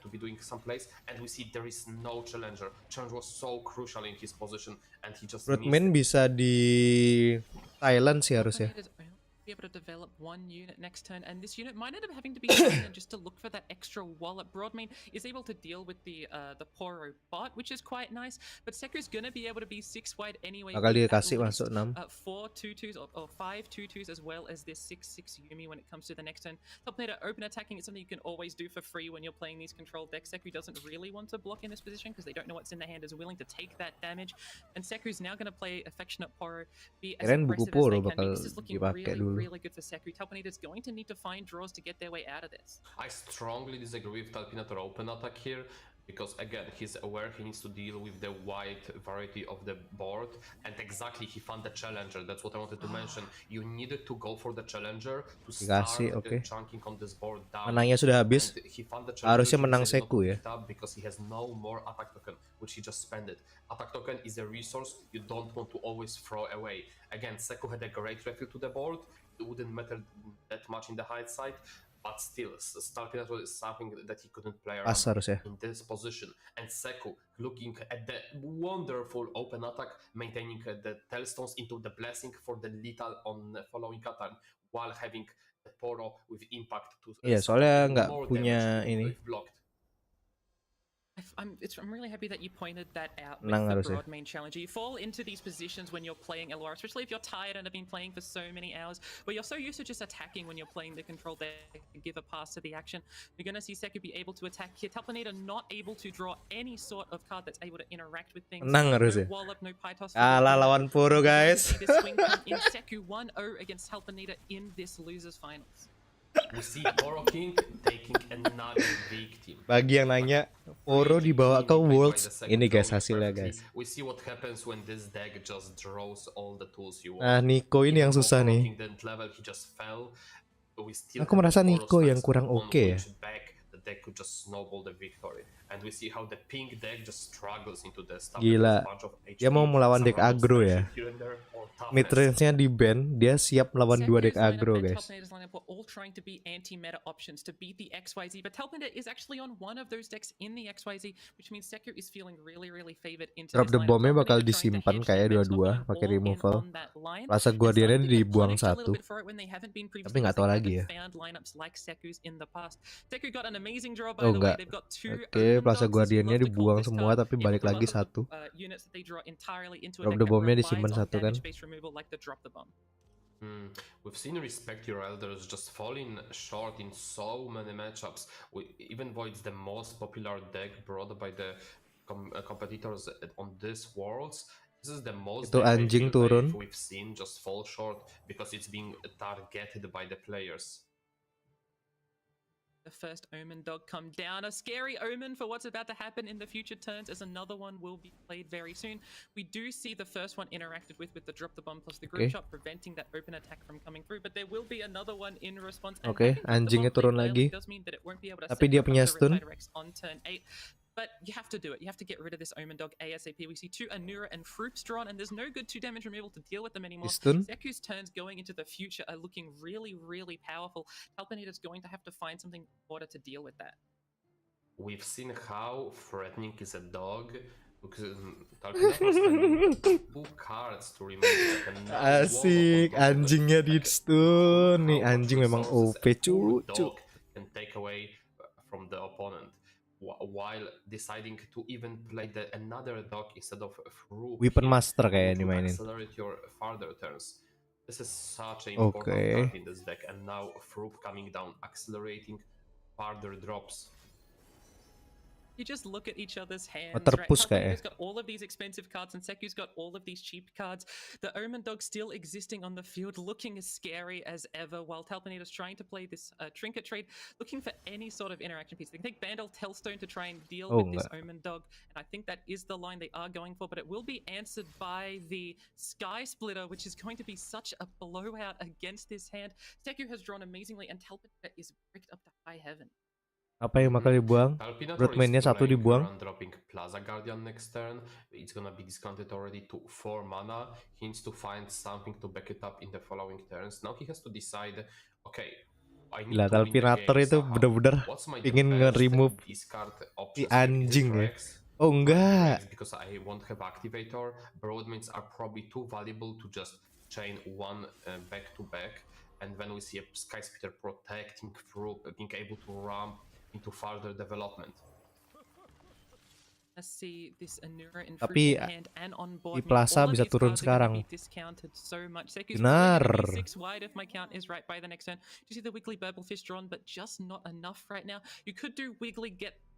B: to be doing some plays, and we see there is no challenger. Challenge was so crucial in his position, and he just
A: Broadmain bisa di Thailand sih harusnya.
E: Be able to develop one unit next turn, and this unit might end up having to be just to look for that extra extra wallop. Broadmain is able to deal with the Poro bot, which is quite nice. But Seku's gonna be able to be 6 wide anyway.
A: Bakal dia kasih masuk 6.
E: 4 2-2s or 5 2-2s as well as this 6-6 Yuumi when it comes to the next turn. Top laner open attacking is something you can always do for free when you're playing these control decks. Seku doesn't really want to block in this position because they don't know what's in their hand, is willing to take that damage. And Seku's now going to play Affectionate Poro, be as aggressive as they can be. This is looking really good for Seku. Talpinator's going to need to find draws to get their way out of this.
B: I strongly disagree with Talpinator open attack here, because again, he's aware he needs to deal with the wide variety of the board, and exactly he found the challenger. That's what I wanted to mention. You needed to go for the challenger to start chunking on this board down.
A: Mananya sudah habis. Harusnya menang Seku ya.
B: Because he has no more attack token, which he just spent it. Attack token is a resource you don't want to always throw away. Again, Seku had a great refill to the board. It wouldn't matter that much in the high side. But still, Talpinator is something that he couldn't play around in this position. And Seku, looking at the wonderful open attack, maintaining the Tailstones into the blessing for the lethal on following pattern, while having the Poro with impact to
A: soalnya nggak punya ini.
E: I'm really happy that you pointed that out with the Broadmain Challenger. You fall into these positions when you're playing LR, especially if you're tired and have been playing for so many hours, where you're so used to just attacking when you're playing the control deck and give a pass to the action. You're going to see Seku be able to attack here. Talpinator not able to draw any sort of card that's able to interact with things.
A: Menang harusnya.
E: No wallop, no Pytos.
A: Kalah lawan Poro, guys.
E: In Seku 1-0 against Talpinator in this losers finals.
B: We see Poro King taking another victim.
A: Bagi yang nanya, Poro dibawa ke Worlds. Ini guys hasilnya guys.
B: We see what happens when this deck just draws all the tools you want.
A: Nah, Nico ini yang susah nih. Aku merasa Nico yang kurang oke ya.
B: Deck could just snowball the victory, and we see how the pink deck just struggles into the stuff.
A: Gila, dia mau melawan deck aggro ya. Midrange-nya di ban, dia siap melawan 2 deck aggro guys.
E: All trying to be anti-meta options to beat the XYZ, but Talpinator is actually on one of those decks in the XYZ, which means Seku is feeling really favored into
A: Drop the bomb-nya bakal disimpan kayak dua-dua pakai removal. Plaza Guardian-nya dibuang 1. Tapi nggak tahu lagi ya. Oh enggak. Oke, Plaza Guardian-nya dibuang semua tapi balik lagi 1. Drop the bomb-nya disimpan 1 kan.
B: We've seen Respect Your Elders just falling short in so many matchups. Even though it's the most popular deck brought by the competitors on this Worlds, this is the most
A: itu anjing turun.
B: We've seen just fall short because it's being targeted by the players.
E: The first Omen dog come down. A scary omen for what's about to happen in the future turns, as another one will be played very soon. We do see the first one interacted with the drop the bomb plus the group shot, preventing that open attack from coming through. But there will be another one in response.
A: Oke, anjingnya turun lagi. Tapi dia punya stun.
E: On turn 8. But you have to do it. You have to get rid of this Omen Dog ASAP. We see 2 Anura and Froops drawn, and there's no good 2 damage removal to deal with them anymore. Seku's turns going into the future are looking really powerful. Talpinator's going to have to find something in order to deal with that.
B: We've seen how threatening is a dog. Talpinator's spending 2 cards to remove.
A: Asik, anjingnya di stun. Nih anjing memang OP cucu.
B: Can take away from the opponent, while deciding to even play another dog instead of Fruit.
A: Weapon Master kayak dimainin.
B: Accelerate your further turns. This is such an important card in this deck, and now Fruit coming down, accelerating further drops.
E: You just look at each other's hands,
A: right?
E: Talpinator's got all of these expensive cards and Seku's got all of these cheap cards. The Omen Dog still existing on the field, looking as scary as ever, while Talpinator's trying to play this Trinket trade, looking for any sort of interaction piece. They can take Bandle Telstone to try and deal with this Omen Dog, and I think that is the line they are going for, but it will be answered by the Sky Splitter, which is going to be such a blowout against this hand. Seku has drawn amazingly, and Talpinator is bricked up to high heaven.
A: Apa yang bakal dibuang? Broadmain-nya 1 dibuang.
B: Dropping Plaza Guardian next turn. It's gonna be discounted already to 4 mana. He needs to find something to back it up in the following turns. Now he has to decide, okay, I need to
A: Talpinator itu bener-bener ingin nge-remove si anjing ya. Oh enggak.
B: Because I won't have activator. Broadmains are probably too valuable to just chain one back to back. And when we see a Sky Splitter protecting through, being able to ramp into further development.
A: Tapi di Plaza bisa turun sekarang. Benar.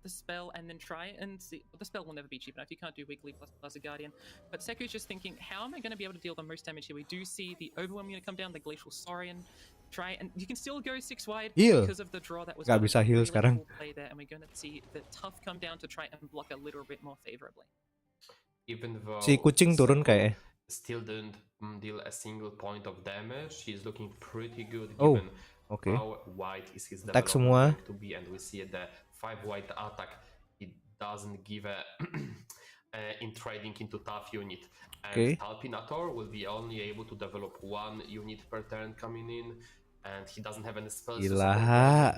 E: The spell and then try and see. Well, the spell will never be cheap enough. You can't do Wiggly plus a Guardian. But Seku's just thinking, how am I going to be able to deal the most damage here? We do see the Overwhelm unit come down, the Glacial Saurian. Try and you can still go 6 wide because of the draw that was
A: gak bisa heal
E: really
A: sekarang.
E: Cool play there, and we're going to see the Tough come down to try and block a little bit more favorably.
B: Even though
A: si kucing turun kayak
B: still didn't deal a single point of damage, he's looking pretty good given how wide is his development going to be, and we see the 5 white attack. It doesn't give a in trading into tough unit, and Talpinator will be only able to develop 1 unit per turn coming in, and he doesn't have any spells.
A: Gila,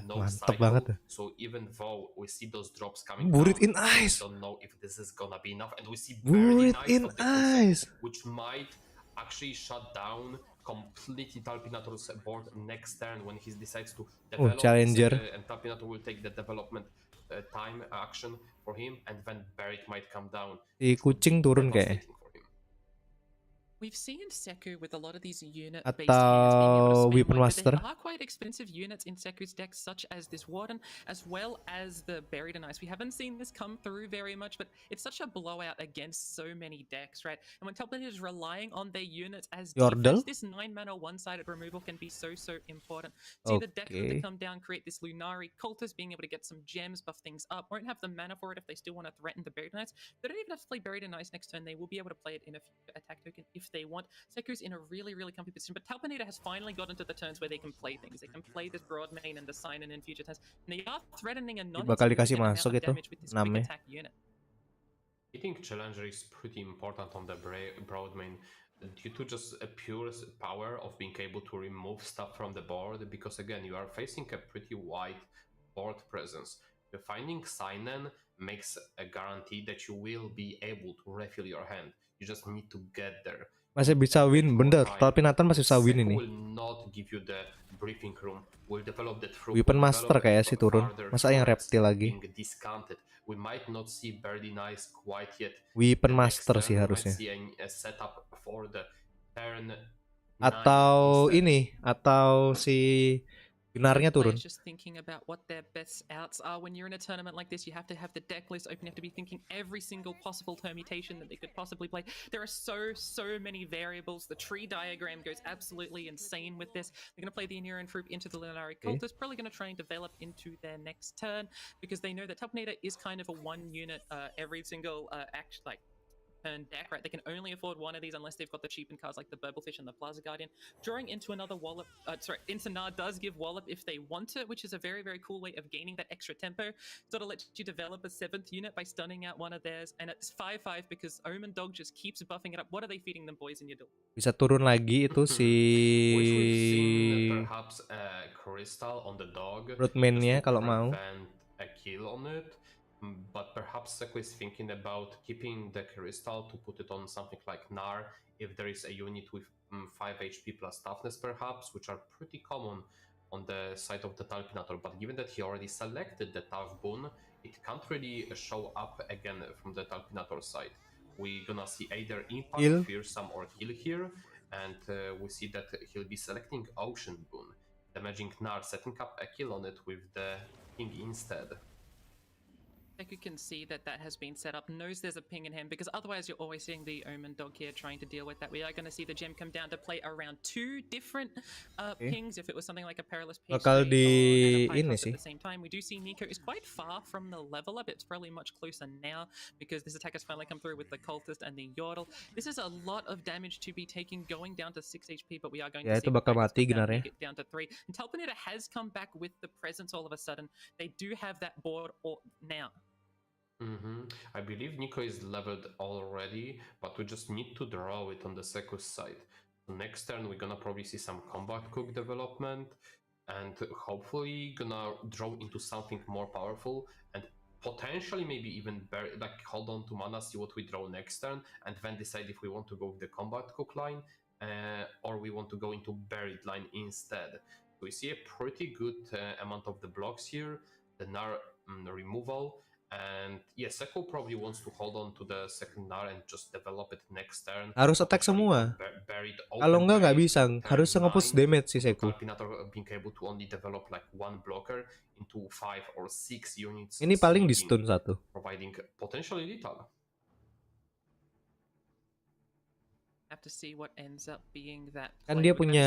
A: mantap banget.
B: So even though we see those drops coming
A: Buried
B: down,
A: in ice,
B: we don't know if this is gonna be enough, and we see
A: Buried in ice,
B: which might actually shut down completely Talpinator's board next turn when he decides to develop.
A: Challenger.
B: And Talpinator will take the development time action for him, and then Buried might come down.
A: Si kucing turun kayak.
E: We've seen Seku with a lot of these unit-based
A: Atau
E: hands being able to spend
A: Weapon
E: life,
A: Master.
E: but there are quite expensive units in Seku's deck, such as this Warden, as well as the Buried in Ice. We haven't seen this come through very much, but it's such a blowout against so many decks, right? And when top laners is relying on their units as defense, this 9-mana one-sided removal can be so important. See the deck that come down, create this Lunari Cultist, being able to get some gems, buff things up. Won't have the mana for it if they still want to threaten the Buried in Ice. They don't even have to play Buried in Ice next turn. They will be able to play it in a attack token if they want. Seku's in a really comfy position, but Talpinator has finally gotten to the turns where they can play things. They can play this broad main and the sign in future turns. And they are threatening a
A: Bakal dikasih masuk itu namanya.
B: I think Challenger is pretty important on the broad main due to just a pure power of being able to remove stuff from the board, because again you are facing a pretty wide board presence. Finding Sign-in makes a guarantee that you will be able to refill your hand. You just need to get there.
A: Masih bisa win, bener. Talpinator masih bisa win ini. Weapon Master kayak sih turun. Masa yang reptil lagi? Weapon Master sih harusnya. Atau ini, atau si Gunarnya turun.
E: Just thinking about what their best outs are. When you're in a tournament like this, you have to have the deck list open. You have to be thinking every single possible permutation that they could possibly play. There are so many variables. The tree diagram goes absolutely insane with this. They're going to play the Inuran Troop into the Lunari Cultist. Probably going to try and develop into their next turn, because they know that Talpinator is kind of a 1 unit every single act, like deck, right? They can only afford 1 of these unless they've got the cheapened cards like the Burblefish and the Plaza Guardian. Drawing into another Wallop, into Nar does give Wallop if they want it, which is a very cool way of gaining that extra tempo. Sort of lets you develop a 7th unit by stunning out one of theirs, and it's 5/5 because Omen Dog just keeps buffing it up. What are they feeding them, boys, in your door?
A: Bisa turun lagi itu si
B: perhaps Crystal on the dog.
A: Rootman-nya kalau mau.
B: A kill on it. But perhaps Seku is thinking about keeping the Crystal to put it on something like Nar, if there is a unit with 5 HP plus toughness perhaps, which are pretty common on the side of the Talpinator. But given that he already selected the tough boon, it can't really show up again from the Talpinator side. We're gonna see either Impact, Fearsome, or Heal here, and we see that he'll be selecting Ocean boon, damaging Nar, setting up a kill on it with the King instead.
E: Seku can see that has been set up, knows there's a ping in hand, because otherwise you're always seeing the Omen Dog here trying to deal with that. We are going to see the gem come down to play around 2 different pings if it was something like a Perilous Peach
A: bakal di
E: ini
A: sih.
E: At the same time, we do see Nico is quite far from the level up. It's probably much closer now because this attack has finally come through with the Cultist and the Yordle. This is a lot of damage to be taking, going down to 6 HP, but we are going to see
A: itu bakal mati Gunarnya.
E: Down to 3. And Talpinator has come back with the presence all of a sudden. They do have that board now.
B: I believe Nico is leveled already, but we just need to draw it on the Seku's side. Next turn we're gonna probably see some combat cook development, and hopefully gonna draw into something more powerful, and potentially maybe even hold on to mana, see what we draw next turn, and then decide if we want to go with the combat cook line or we want to go into buried line instead. We see a pretty good amount of the blocks here. the Nar removal. And yeah, Seko probably wants to hold on to the second Nar and just develop it next turn.
A: Harus attack semua. Kalau nggak bisa. Harus nge-push damage si Seku.
B: Being able to only develop like one blocker into 5 or 6 units.
A: Ini paling di stun satu.
B: Providing potentially lethal.
E: Have to see what ends up being that.
A: Kan dia punya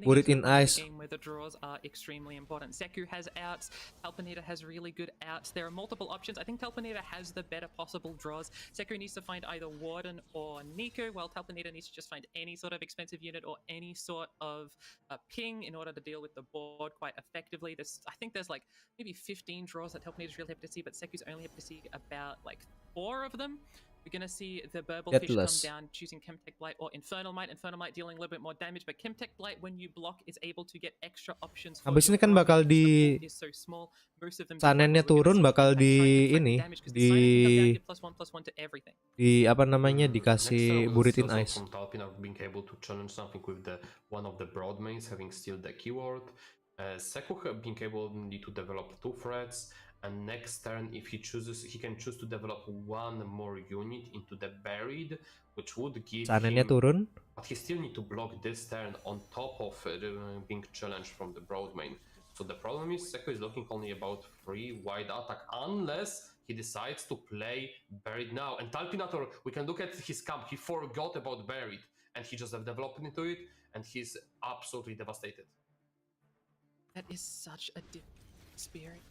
A: buat in ice.
E: Where the draws are extremely important. Seku has outs. Talpanita has really good outs. There are multiple options. I think Talpanita has the better possible draws. Seku needs to find either Warden or Nico, while Talpanita needs to just find any sort of expensive unit or any sort of ping in order to deal with the board quite effectively. I think there's like maybe 15 draws that Talpanita's really happy to see, but Seku's only happy to see about like 4 of them. We're going to see the Burble Fish come down, choosing Chemtech Blight or Infernal Might. Infernal Might dealing a little bit more damage, but Chemtech Blight, when you block, is able to get extra options.
A: Habis ini kan bakal di sanennya turun, bakal di ini di apa namanya dikasih burit in ice.
B: Being able to challenge something with the one of the broad mains having still the keyword. Seku being able to develop 2 threats. And next turn, if he chooses, he can choose to develop 1 more unit into the buried, which would give
A: sanennya
B: him,
A: turun.
B: but he still need to block this turn on top of being challenged from the broad main. So the problem is Seku is looking only about 3 wide attack, unless he decides to play buried now. And Talpinator, we can look at his camp, he forgot about buried, and he just have developed into it, and he's absolutely devastated.
E: That is such a different experience.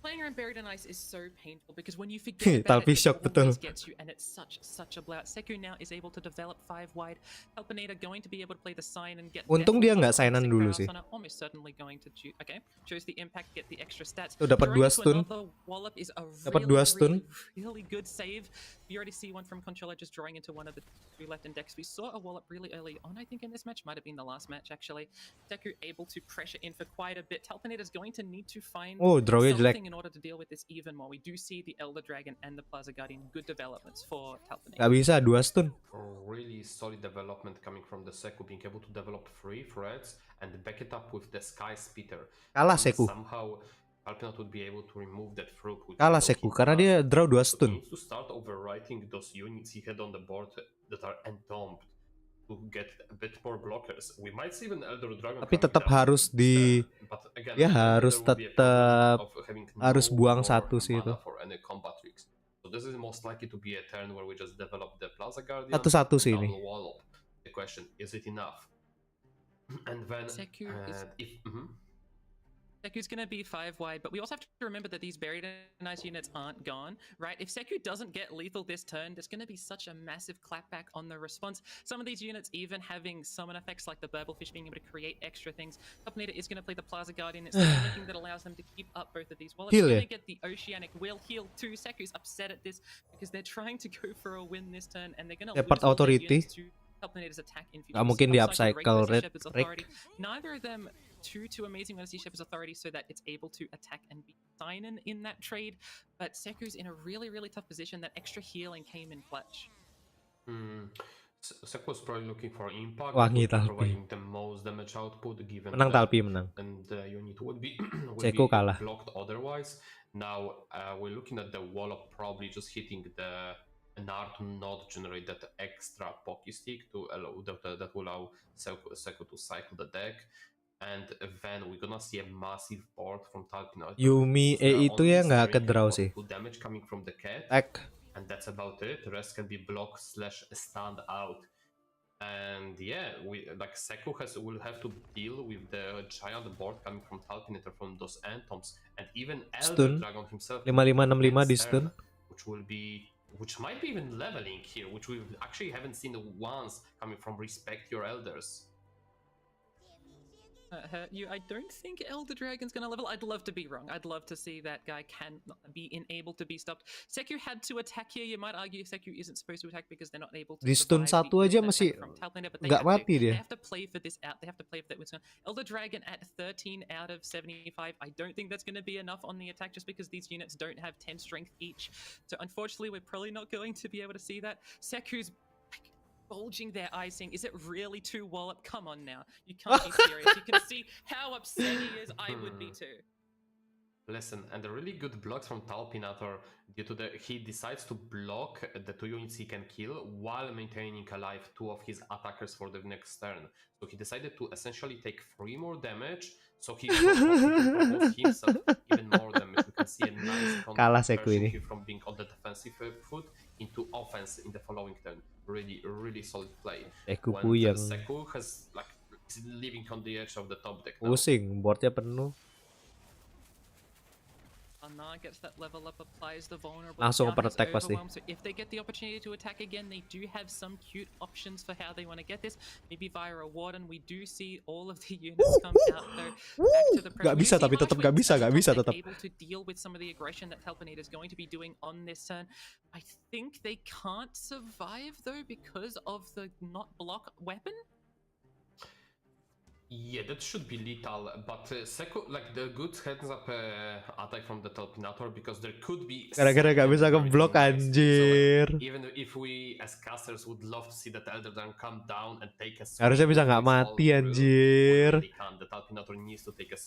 E: Playing around Buried in Ice is so painful because when you forget about it, it always gets you, and it's such a blowout. Seku now is able to develop 5 wide. Helpanita going to be able to play the sign and get.
A: Untung dia nggak signan dulu sih.
E: Almost certainly going to shows the impact, get the extra stats.
A: Tuh dapat 2 stun. Dapat 2 stun.
E: Really good save. You already see one from Conchola just drawing into one of the 2 left index. We saw a wallop really early on. I think in this match might have been the last match actually. Seku able to pressure in for quite a bit. Talpanita is going to need to find. Something in order to deal with this even more. We do see the Elder Dragon and the Plaza Guardian good developments for Talpanita.
A: Gak bisa 2 stun.
B: Really solid development coming from the Seku, being able to develop 3 threats and back it up with the Sky Spitter.
A: Kalah Seku.
B: Somehow Talpanita would be able to remove that fruit.
A: Kalah Seku karena dia draw 2 stun.
B: He needs to start overwriting those units he had on the board that are entombed to get a bit more blockers. We might see even Elder Dragon.
A: Tapi tetap harus di ya harus tetap harus buang 1 sih itu.
B: So this is most likely to be a turn where we just develop the Plaza Guardian.
A: 1-1 sih ini.
B: The question is it enough? And then
E: Seku's going to be 5 wide, but we also have to remember that these Buried in Ice units aren't gone, right? If Seku doesn't get lethal this turn, there's going to be such a massive clapback on the response. Some of these units even having summon effects like the Burble Fish being able to create extra things. Talpanita is going to play the Plaza Guardian. It's the only thing that allows them to keep up both of these. While it's going to get the Oceanic Will heal too. Seku's upset at this because they're trying to go for a win this turn and they're going to lose all their units to Talpanita's attack in future.
A: Mungkin di upcycle red.
E: Neither of them too amazing when I see Shepherd's Authority so that it's able to attack and be sign in that trade, but Seku's in a really tough position. That extra healing came in clutch.
B: Seku was probably looking for impact,
A: providing
B: the most damage output given
A: menang Talpi menang.
B: And the unit would be
A: Seku kalah.
B: Blocked otherwise. Now we're looking at the wall of probably just hitting the Nar to not generate that extra Pocky Stick to allow that will allow Seku to cycle the deck. And then we're gonna see a massive board from Talpina.
A: Yumi itu ya nggak ke draw sih.
B: Damage coming from the cat. And that's about it. The rest can be block / stand out. And yeah, Seku will have to deal with the giant board coming from Talpinator from those Antoms, and even Elder Dragon himself.
A: 5565 di stun.
B: Which might be even leveling here, which we actually haven't seen once coming from Respect Your Elders.
E: I don't think Elder Dragon's gonna level. I'd love to be wrong. I'd love to see that guy can be unable to be stopped. Seku had to attack here. You might argue Seku isn't supposed to attack because they're not able to.
A: Di stun 1 aja masih nggak mati dia.
E: They have to play for this out. They have to play for that win. Elder Dragon at 13 out of 75. I don't think that's going to be enough on the attack just because these units don't have 10 strength each. So unfortunately, we're probably not going to be able to see that. Seku's bulging their eyes saying, is it really 2 wallop? Come on now. You can't be serious. You can see how upset he is. I would be too.
B: Listen, and a really good blocks from Talpinator due to he decides to block the 2 units he can kill while maintaining alive 2 of his attackers for the next turn. So he decided to essentially take 3 more damage, so he promotes himself even more damage. We can see a nice conversion here from being on the defensive foot into offense in the following turn. Really, really solid play. When Seku has is living on the edge of the top deck now.
A: Pusing, boardnya penuh.
E: Gets that level up, applies the vulnerable.
A: Langsung attack pasti.
E: So if they get the opportunity to attack again, they do have some cute options for how they want to get this. Maybe via a warden. We do see all of the units come out though back to the
A: Gak bisa tapi tetap gak bisa tetap.
E: Able to deal with some of the aggression that Talpinator is going to be doing on this turn. I think they can't survive though because of the not block weapon.
B: Yeah, that should be lethal, but Seku, the good heads-up attack from the Talpinator, because there could be...
A: Gara-gara gak bisa ngeblok, anjir.
B: Even if we, as casters, would love to see that Elder Dragon come down and take a...
A: Harusnya bisa gak mati, anjir.
B: The Talpinator needs to take a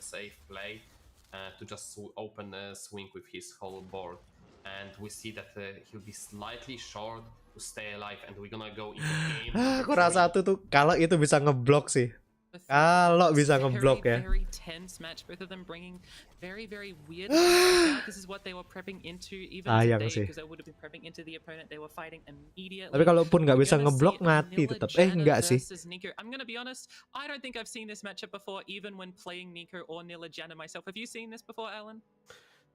B: safe play to just open a swing with his whole board. And we see that he'll be slightly short to stay alive, and we're gonna go into game.
A: Aku rasa tuh kalau itu bisa ngeblok sih. Kalau bisa ngeblok ya.
E: Very tense match, both of them bringing very weird. This is what they were prepping into even today, because they would have been prepping into the opponent they were fighting immediately.
A: Tapi kalaupun nggak bisa ngeblok mati tetap. Enggak sih.
E: I'm gonna be honest, I don't think I've seen this matchup before, even when playing Nico or Nilajana myself. Have you seen this before, Alan?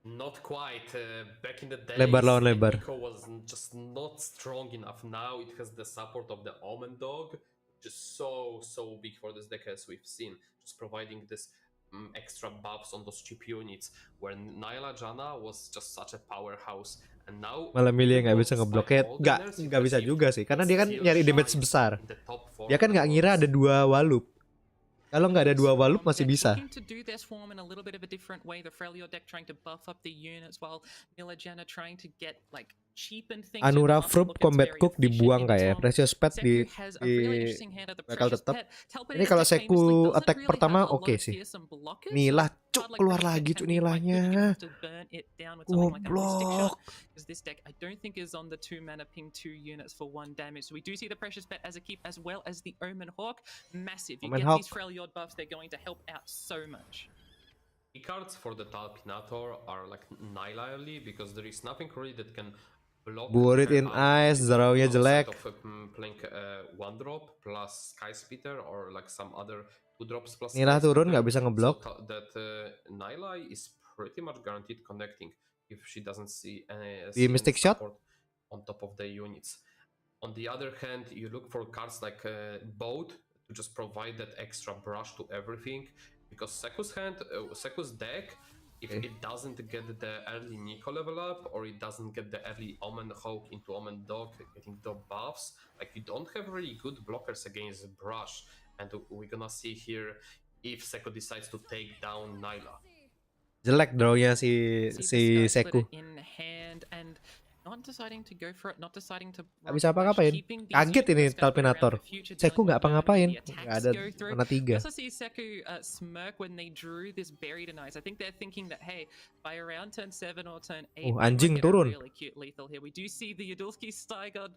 B: Not quite. Back in the day,
A: lebar lawan lebar.
B: Nico was just not strong enough. Now it has the support of the Omen Dog. Just so big for this deck, as we've seen, just providing this extra buffs on those cheap units, where Naila Jana was just such a powerhouse, and now
A: malah milih nggak bisa ngebloknya. Nggak bisa juga sih, karena dia kan nyari damage besar. Dia kan nggak ngira ada 2 walup. Kalau nggak ada 2 walup masih bisa. Anura Fruit Combat Cook dibuang kayak Precious Pet di bakal tetap. Ini kalau Seku attack pertama oke sih. Nilah cuk keluar lagi cuk nilahnya. Goblok.
E: This deck I don't think is on the 2 mana ping 2 units for 1 damage. So we do see the Precious Pet as a keep, as well as the Omen Hawk. Massive. You get these Freljord buffs, they're going to help out so much.
B: The cards for the Talpinator are Nyla early, because there is nothing really that can block.
A: Buried in Ice, Zero-nya jelek.
B: Playing 1 drop plus Sky Splitter or some other 2 drops plus.
A: Nilah turun nggak bisa ngeblok.
B: So that Nyla is pretty much guaranteed connecting if she doesn't see any
A: Mystic Shot
B: on top of the units. On the other hand, you look for cards like Boat to just provide that extra brush to everything, because Seku's deck, if it doesn't get the early Nico level up, or it doesn't get the early Omen Hawk into Omen Dog getting the buffs, you don't have really good blockers against Brush, and we're gonna see here if Seku decides to take down Nyla.
A: Jelek drawnya si Seku.
E: Not deciding to go for it, not deciding to.
A: Gak bisa apa-ngapain. Kaget ini Talpinator. Seku nggak apa-ngapain. Nggak ada mana 3.
E: I also see Seku smirk when they drew this Buried in Ice. I think they're thinking that, hey, by around turn 7 or turn 8,
A: anjing turun.
E: Really cute lethal here. We do see the Yudulski Stygod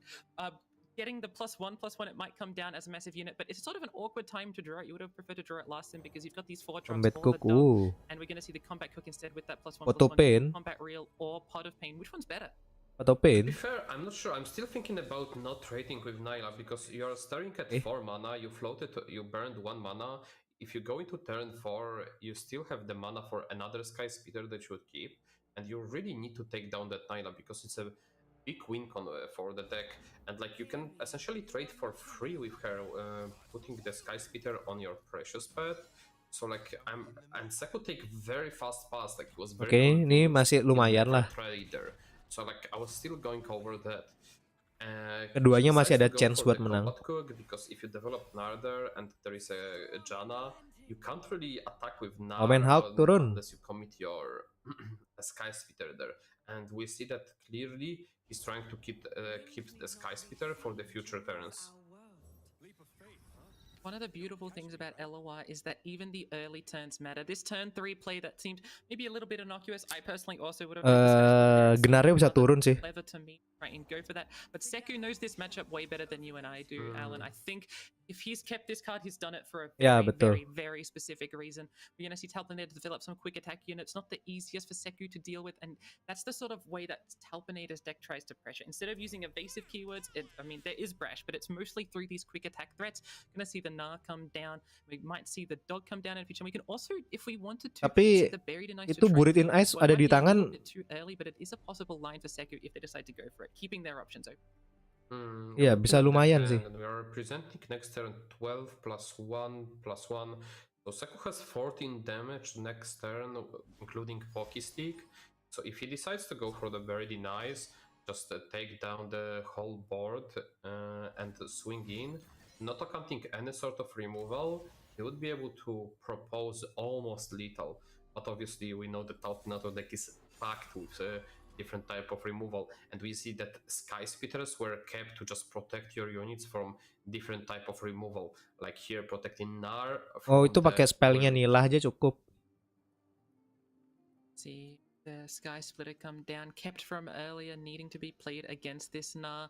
E: getting the +1/+1. It might come down as a massive unit, but it's sort of an awkward time to draw it. You would have preferred to draw it last time, because you've got these 4 drops, and we're going to see the Combat Cook instead with that +1/+1. Combat Reel or Pot of Pain. Which one's better?
B: To be fair, I'm not sure. I'm still thinking about not trading with Nyla, because you're starting at 4 mana, you burned 1 mana. If you go into turn 4, you still have the mana for another Sky Speeder that you would keep, and you really need to take down that Nyla, because it's a big win for the deck, and you can essentially trade for free with her, putting the Sky Speeder on your Precious Pet. So and Seku take very fast pass, it was very
A: ini masih lumayan lah.
B: So I was still going over that.
A: Keduanya masih ada chance buat menang.
B: Because if you develop Narder and there is a Jana, you can't really attack with Narder
A: Omen Hawk turun
B: unless you commit your Sky Splitter there. And we see that clearly he's trying to keep the Sky Splitter for the future turns.
E: One of the beautiful things about LOR is that even the early turns matter. This turn 3 play that seemed maybe a little bit innocuous. I personally also would have
A: Genarnya bisa turun sih.
E: Clever to me, right, and go for that. But Seku knows this matchup way better than you and I do, Alan. I think if he's kept this card, he's done it for a very specific reason. We're going to see Talpinator develop some quick attack units. Not the easiest for Seku to deal with, and that's the sort of way that Talpinator's deck tries to pressure. Instead of using evasive keywords, I mean, there is Brash, but it's mostly through these quick attack threats. We're going to see the Na come down. We might see the Dog come down in the future. We can also, if we wanted to,
A: tapi itu Buried in Ice ada di tangan.
E: Too early, but it is a possible line for Seku if they decide to go for it, keeping their options open.
A: Iya, bisa lumayan sih.
B: We are presenting next turn 12 +1 +1. So Seku has 14 damage next turn, including Pocky Stick. So if he decides to go for the very nice, just take down the whole board and swing in, not accounting any sort of removal, he would be able to propose almost lethal. But obviously we know that Talpinator deck is packed with different type of removal, and we see that Sky Spitters were kept to just protect your units from different type of removal, like here protecting Nar.
A: Oh, itu pakai spellnya Nilah aja cukup.
E: See the Sky Splitter come down, kept from earlier, needing to be played against this Nar.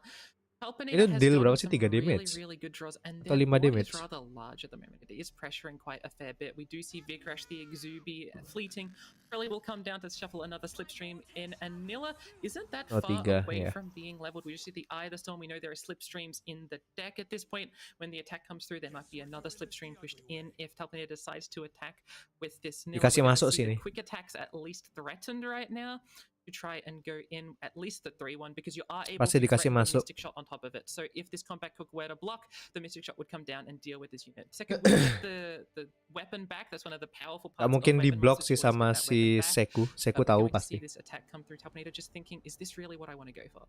A: Itu deal berapa sih? 3 damage? Atau 5 damage?
E: It's rather large at the moment. It is pressuring quite a fair bit. We do see Vigrash, the Exubi, fleeting. Probably will come down to shuffle another Slipstream in, and Nilla isn't that far away from being leveled. We just see the Eye of the Storm. We know there are Slipstreams in the deck at this point. When the attack comes through, there might be another Slipstream pushed in if Talpinator decides to attack with this Nilla.
A: Dikasih masuk sini.
E: Quick attacks at least threatened right now. To try and go in at least the 3-1, because you are able to threaten the Mystic Shot on top of it. So if this combat cook were to block, the Mystic Shot would come down and deal with this unit. Second, we get the weapon back. That's one of the powerful parts.
A: Mungkin di block sih sama si Seku. Seku tahu pasti.
E: See this attack come through Talpinator, just thinking, is this really what I want to go for?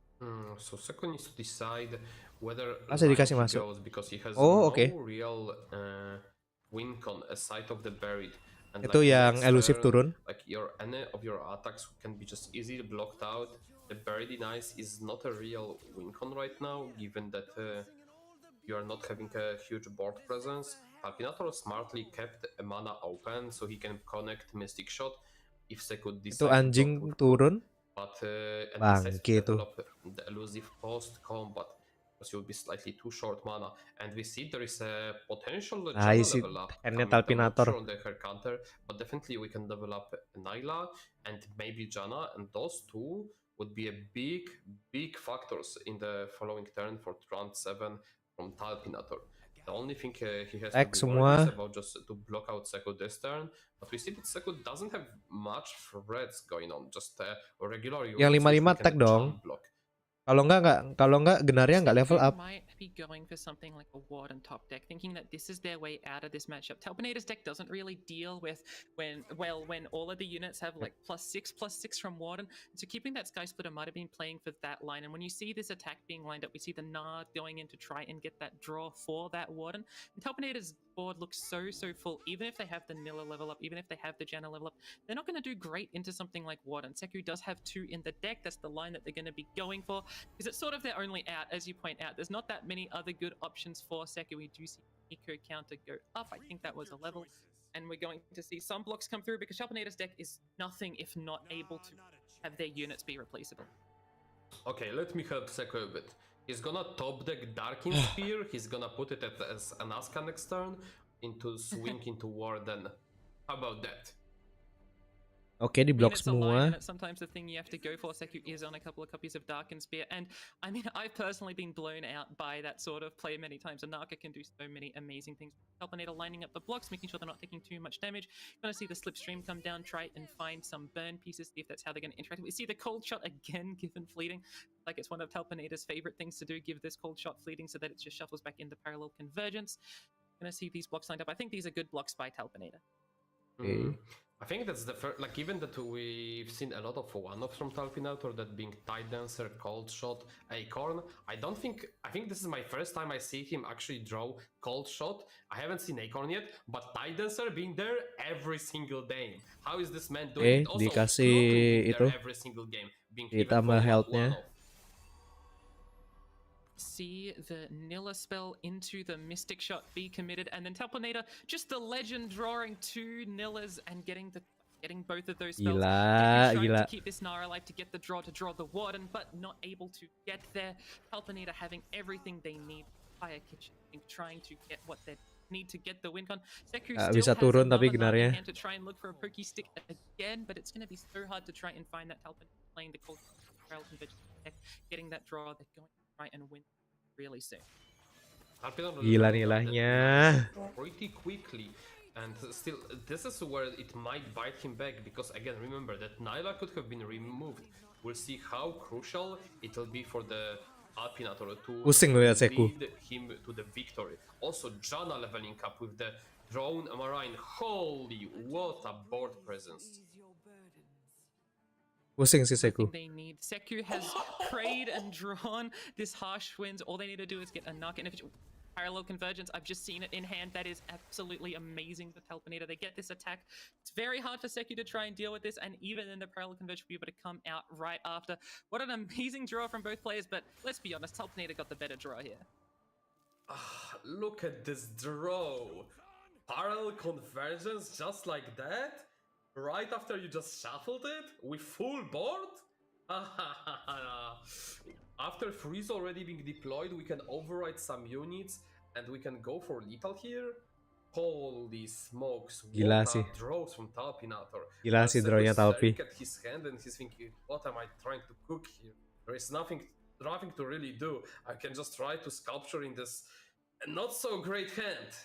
B: So Seku needs to decide whether
A: dikasih masuk.
B: goes, because he has no real win con aside of the buried. And
A: itu like yang elusive turun.
B: Like any of your attacks can be just easily blocked out. The Buried in Ice is not a real win con right now, given that you are not having a huge board presence. Talpinator smartly kept a mana open so he can connect Mystic Shot if Seku decides.
A: Itu anjing turun.
B: But
A: bangke itu.
B: The elusive post combat, because you'll be slightly too short mana, and we see there is a potential level up
A: Talpinator
B: on the her counter, but definitely we can develop Nyla and maybe Janna, and those two would be a big factors in the following turn for round 7 from Talpinator. The only thing he has to be worried is about just to block out Seku this turn, but we see that Seku doesn't have much threats going on, just regular units.
A: Yang 5-5 attack dong.
B: Block.
A: Kalau enggak Genarnya enggak level up.
E: Might be going for something like a Ward on top deck, thinking that this is their way out of this matchup. Talpinator's deck doesn't really deal with when all of the units have like +6/+6 from Warden. So keeping that Sky Splitter might have been playing for that line. And when you see this attack being lined up, we see the Nard going in to try and get that draw for that Warden. And Talpinator's board looks so full. Even if they have the Nilla level up, even if they have the Janna level up, they're not going to do great into something like Warden. Seku does have 2 in the deck. That's the line that they're going to be going for, because it's sort of their only out, as you point out. There's not that many other good options for Seku. We do see Eco counter go up. I think that was a level. And we're going to see some blocks come through, because Talpinator's deck is nothing if not able to have their units be replaceable.
B: Okay, let me help Seku a bit. He's gonna top deck Darkin Spear, he's gonna put it as an Aska next turn, into swing into Warden. How about that?
A: Oke, di blok semua.
E: Sometimes the thing you have to go for, Seku is on a couple of copies of Darkin Spear, and I mean, I've personally been blown out by that sort of play many times. Anaka can do so many amazing things. Talpinator lining up the blocks, making sure they're not taking too much damage. Gonna see the Slipstream come down, try and find some burn pieces, see if that's how they're gonna interact. We see the Cold Shot again given fleeting, like it's one of Talpinator's favorite things to do, give this Cold Shot fleeting so that it just shuffles back into parallel convergence. Gonna see these blocks lined up. I think these are good blocks by Talpinator.
A: Okay.
B: I think that's the first, like, given that we've seen a lot of one-offs from Talpinator, that being Tide Dancer, Cold Shot, Acorn, I think this is my first time I see him actually draw Cold Shot. I haven't seen Acorn yet, but Tide Dancer being there every single game. How is this man doing it? Also,
A: dikasih itu
B: every single game, being
A: ditambah health-nya.
E: see the Nilla spell into the Mystic Shot be committed, and then Telpanator, just the legend drawing 2 Nillas and getting both of those spells. Trying to keep this Nara alive to get the draw the Warden, but not able to get there. Telpanator having everything they need. Fire Kitchen trying to get what they need to get the win con. Seku
A: bisa turun tapi Ginarnya.
E: To try and look for a Poke Stick again, but it's going to be so hard to try and find that Telpanator playing the cold getting that draw. They're going to try and win really soon.
A: Gila nilainya.
B: Pretty quickly. And still, this is where it might bite him back, because again, remember that Nyla could have been removed. We'll see how crucial it'll be for the Alpinator to lead him to the victory. Also, Janna leveling up with the drone Marine. Holy, what a board presence.
A: Pusing si Seku.
E: They need. Seku has prayed and drawn this harsh winds. All they need to do is get a knock and if parallel convergence. I've just seen it in hand. That is absolutely amazing for Telpanator. They get this attack. It's very hard for Seku to try and deal with this, and even in the parallel convergence, be able to come out right after. What an amazing draw from both players, but let's be honest, Telpanator got the better draw here.
B: Look at this draw. Parallel convergence just like that? Right after you just shuffled it? With full board? After freeze already being deployed, we can override some units and we can go for lethal here. Holy smokes,
A: gila
B: what
A: sih.
B: Draws from Talpinator.
A: Gila sih drawnya Talpi.
B: At his hand and he's thinking, what am I trying to cook here? There is nothing to really do. I can just try to sculpture in this not so great hand.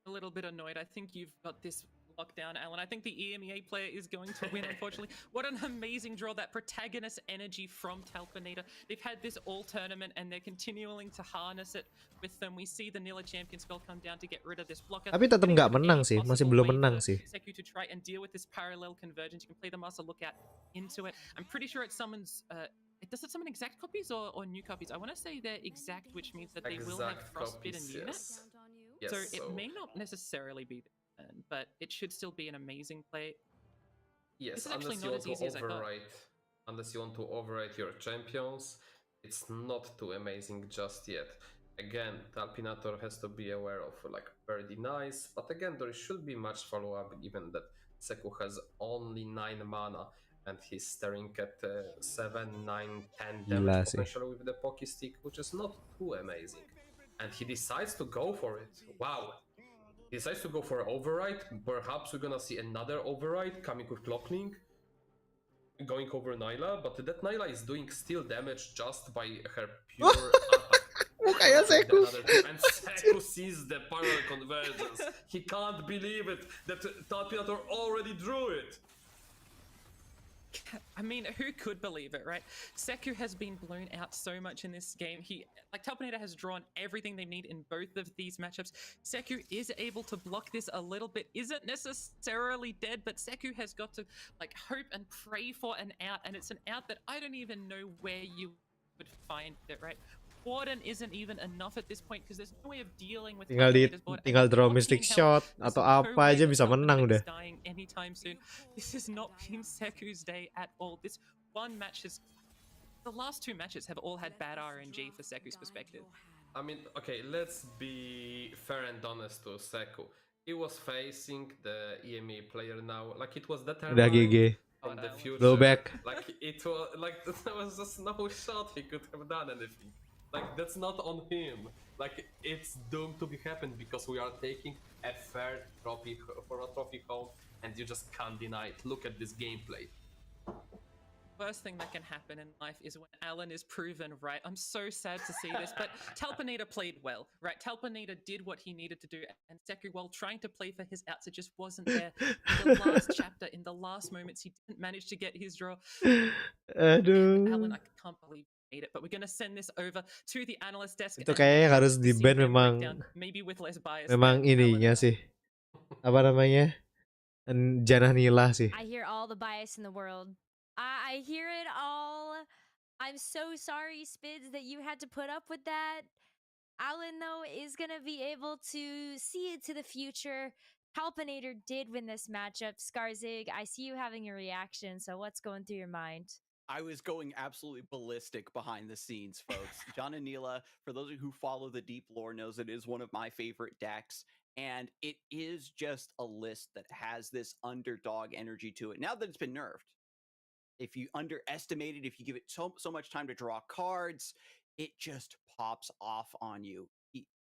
E: A little bit annoyed. I think you've got this lockdown, Alan. I think the EMEA player is going to win, unfortunately. What an amazing draw, that protagonist energy from Telpanator. They've had this all tournament and they're continuing to harness it with them. We see the Nilla champion skull come down to get rid of this blocker.
A: Tapi tetap nggak menang sih, masih belum menang sih.
E: Seku to try and deal with this parallel convergence. You can play the Master Lookout into it. I'm pretty sure it summons does it summon exact copies or new copies? I want to say they're exact, which means that they will have frostbitten units.
B: Yes,
E: so it may not necessarily be the turn, but it should still be an amazing play.
B: Yes, unless you want to override your champions, it's not too amazing just yet. Again, Talpinator has to be aware of like very nice, but again, there should be much follow-up given that Seku has only 9 mana and he's staring at 7, 9, 10 damage potential with the Poke Stick, which is not too amazing. And he decides to go for it. Wow. He decides to go for override. Perhaps we're gonna see another override coming with Clockling, going over Nyla, but that Nyla is doing still damage just by her pure attack.
A: Seku.
B: And Seku sees the parallel convergence. He can't believe it that Talpinator already drew it.
E: I mean, who could believe it, right? Seku has been blown out so much in this game. Talpinator has drawn everything they need in both of these matchups. Seku is able to block this a little bit. Isn't necessarily dead, but Seku has got to hope and pray for an out, and it's an out that I don't even know where you would find it, right? Warden isn't even enough at this point because there's no way of dealing with
A: tinggal draw Mystic Shot atau apa aja bisa menang udah.
E: Anytime soon. This has not been Seku's day at all. This one match the last 2 matches have all had bad RNG for Seku's perspective.
B: I mean, okay, let's be fair and honest to Seku. He was facing the EMA player now, like it was that
A: udah GG.
B: From the future.
A: Go back.
B: Like it was there was just no shot he could have done anything. Like, that's not on him. Like, it's doomed to be happened because we are taking a fair trophy for a trophy home and you just can't deny it. Look at this gameplay.
E: Worst thing that can happen in life is when Alan is proven right. I'm so sad to see this, but Talpinator played well, right? Talpinator did what he needed to do, and Seku, while trying to play for his outs, it just wasn't there. In the last chapter, in the last moments, he didn't manage to get his draw.
A: Aduh.
E: Alan, I can't believe it, but we're gonna send this over to the analyst desk.
A: Itu kayaknya harus di-ban memang.
E: Maybe with less bias.
A: Memang ininya sih. Apa namanya? Janah Nila sih.
D: I hear all the bias in the world. I hear it all. I'm so sorry, Spids, that you had to put up with that. Alan, though, is gonna be able to see it to the future. Talpinator did win this matchup. Skarzig, I see you having a reaction, so what's going through your mind?
F: I was going absolutely ballistic behind the scenes, folks. John and Neela, for those of you who follow the deep lore, knows it is one of my favorite decks. And it is just a list that has this underdog energy to it. Now that it's been nerfed, if you underestimate it, if you give it so much time to draw cards, it just pops off on you.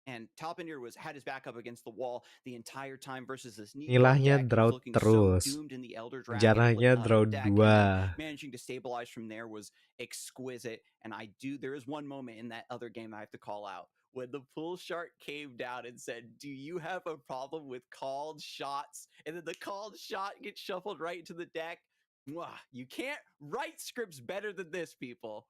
F: And Talpander had his back up against the wall the entire time versus this Nico
A: Nilahnya
F: deck. He
A: draw
F: was looking
A: terus.
F: so doomed in the Elder Dragon
A: Rencananya draw
F: deck,
A: 2.
F: and managing to stabilize from there was exquisite. And there is one moment in that other game I have to call out when the pool shark came down and said, "Do you have a problem with called shots?" And then the called shot gets shuffled right into the deck. Mwah, you can't write scripts better than this, people.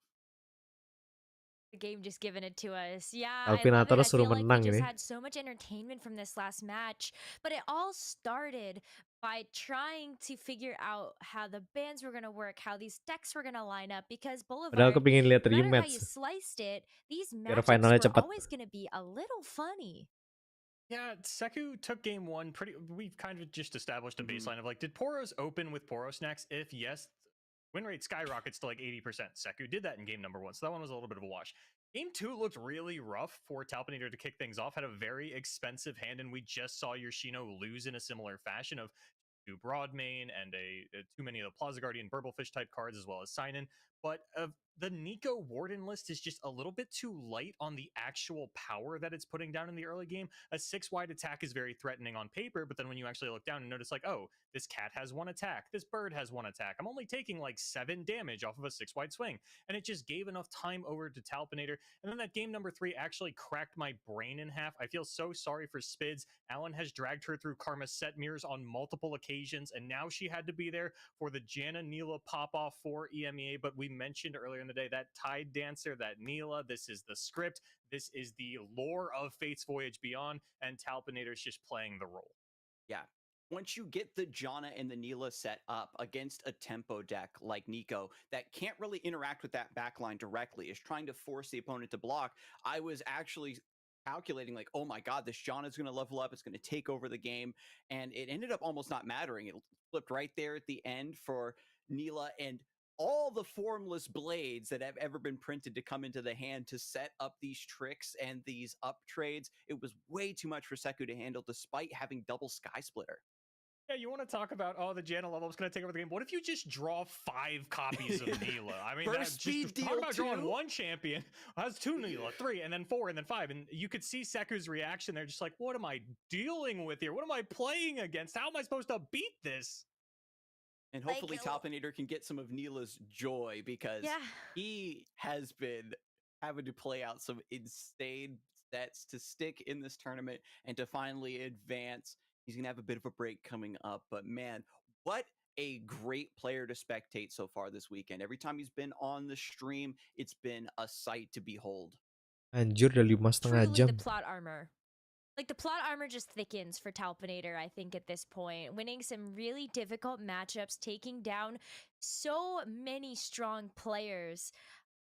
D: The game just giving it to us. Yeah,
A: Alpinator
D: I
A: suruh
D: feel like we
A: menang
D: just
A: ini.
D: had so much entertainment from this last match. But it all started by trying to figure out how the bands were going to work, how these decks were going to line up. Because
A: Padahal
D: Boulevard,
A: aku pengen lihat
D: no matter how
A: rematch.
D: you sliced it, these
A: Biar
D: matchups
A: finalnya
D: were
A: cepat.
D: always going to be a little funny.
C: Yeah, Seku took game one we've kind of just established a baseline of like, did Poros open with Poros next? If yes, win rate skyrockets to like 80%. Seku did that in game number one, so that one was a little bit of a wash. Game two looked really rough for Talpander to kick things off, had a very expensive hand, and we just saw Yoshino lose in a similar fashion of 2 Broadmane and too many of the Plaza Guardian Burblefish type cards as well as sign in. But the Nico Warden list is just a little bit too light on the actual power that it's putting down in the early game. A 6 wide attack is very threatening on paper, but then when you actually look down and notice like, oh, this cat has 1 attack, this bird has 1 attack, I'm only taking like 7 damage off of a 6 wide swing. And it just gave enough time over to Talpander. And then that game number 3 actually cracked my brain in half. I feel so sorry for Spids. Alan has dragged her through Karma set mirrors on multiple occasions, and now she had to be there for the Jana Neela pop-off for EMEA. But we mentioned earlier in the day that Tide Dancer, that Neela, this is the script, this is the lore of Fate's Voyage Beyond, and Talpanator's just playing the role.
F: Yeah. Once you get the Jana and the Neela set up against a tempo deck like Nico that can't really interact with that backline directly, is trying to force the opponent to block, I was actually calculating like, oh my god, this Jana is going to level up, it's going to take over the game, and it ended up almost not mattering. It flipped right there at the end for Neela, and all the formless blades that have ever been printed to come into the hand to set up these tricks and these up trades, it was way too much for Seku to handle despite having double Sky Splitter.
C: Yeah, you want to talk about, oh, the Jana level is going to take over the game. What if you just draw 5 copies of Neela? I mean, that's just talk about drawing 1 champion. Has 2 Neela, 3, and then 4, and then 5. And you could see Seku's reaction. They're just like, what am I dealing with here? What am I playing against? How am I supposed to beat this?
F: And hopefully Talpander can get some of Neela's joy, because he has been having to play out some insane sets to stick in this tournament and to finally advance. He's going to have a bit of a break coming up, but man, what a great player to spectate so far this weekend. Every time he's been on the stream, it's been a sight to behold.
A: Anjir, udah 5,5 jam.
D: The plot armor. Like, the plot armor just thickens for Talpander, I think, at this point. Winning some really difficult matchups, taking down so many strong players.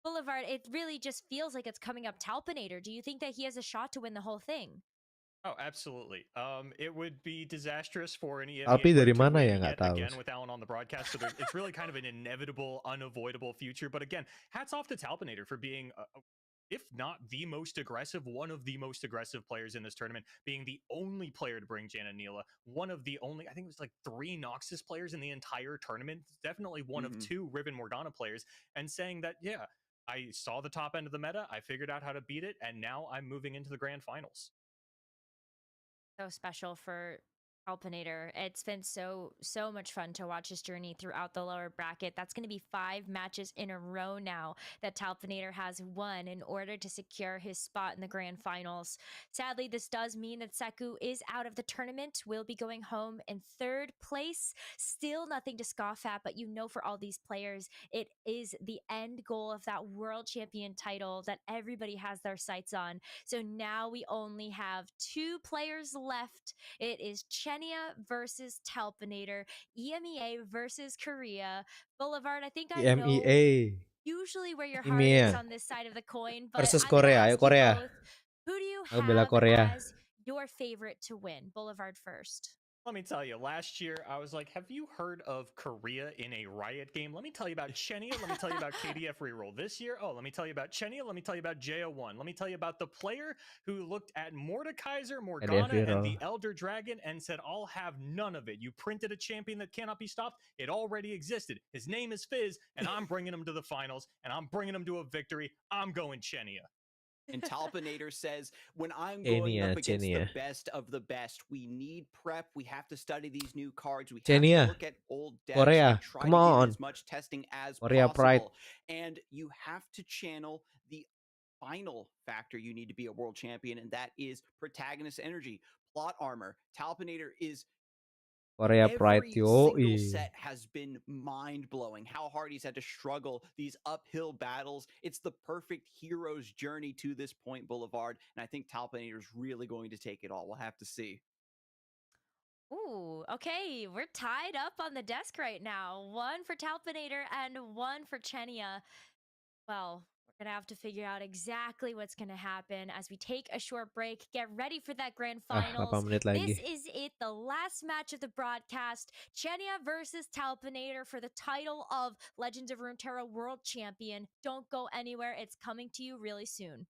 D: Boulevard, it really just feels like it's coming up Talpander. Do you think that he has a shot to win the whole thing?
C: Oh, absolutely. It would be disastrous for any
A: Alpi dari mana ya, nggak tahu.
C: Again, with Alan on the broadcast, so it's really kind of an inevitable, unavoidable future. But again, hats off to Talpander for being, if not the most aggressive, one of the most aggressive players in this tournament, being the only player to bring Jana Neela, one of the only, I think it was like 3 Noxus players in the entire tournament, definitely one of 2 Riven Morgana players, and saying that, yeah, I saw the top end of the meta, I figured out how to beat it, and now I'm moving into the grand finals.
D: So special for Talpander. It's been so much fun to watch his journey throughout the lower bracket. That's going to be 5 matches in a row now that Talpander has won in order to secure his spot in the grand finals. Sadly, this does mean that Seku is out of the tournament. Will be going home in 3rd place. Still nothing to scoff at, but you know, for all these players, it is the end goal of that world champion title that everybody has their sights on. So now we only have 2 players left. It is Chenia versus Talpander, EMEA versus Korea. Boulevard, I think I know usually where your heart is on this side of the coin, but
A: versus
D: I'm
A: Korea, ayo Korea.
D: Both, who do you
A: Aku bela
D: have
A: Korea.
D: as your favorite to win? Boulevard first.
C: Let me tell you, last year I was like, have you heard of Korea in a Riot game? Let me tell you about Chenia. Let me tell you about KDF Reroll. This year, oh, let me tell you about Chenia. Let me tell you about JO1. Let me tell you about the player who looked at Mordekaiser, Morgana, and the Elder Dragon and said, I'll have none of it. You printed a champion that cannot be stopped. It already existed. His name is Fizz, and I'm bringing him to the finals, and I'm bringing him to a victory. I'm going Chenia.
F: And Talpinator says, when I'm going up against the best of the best, we need prep. We have to study these new cards. We have to look at old decks and try to do as much testing as possible. And you have to channel the final factor you need to be a world champion, and that is protagonist energy, plot armor. Talpinator is every single set has been mind-blowing. How hard he's had to struggle these uphill battles. It's the perfect hero's journey to this point, Boulevard. And I think Talpinator is really going to take it all. We'll have to see.
D: Ooh, okay. We're tied up on the desk right now. One for Talpinator and one for Chenia. Well, we're going to have to figure out exactly what's going to happen as we take a short break. Get ready for that grand finals. This is it, the last match of the broadcast. Chenia versus Talpinator for the title of Legends of Runeterra World Champion. Don't go anywhere. It's coming to you really soon.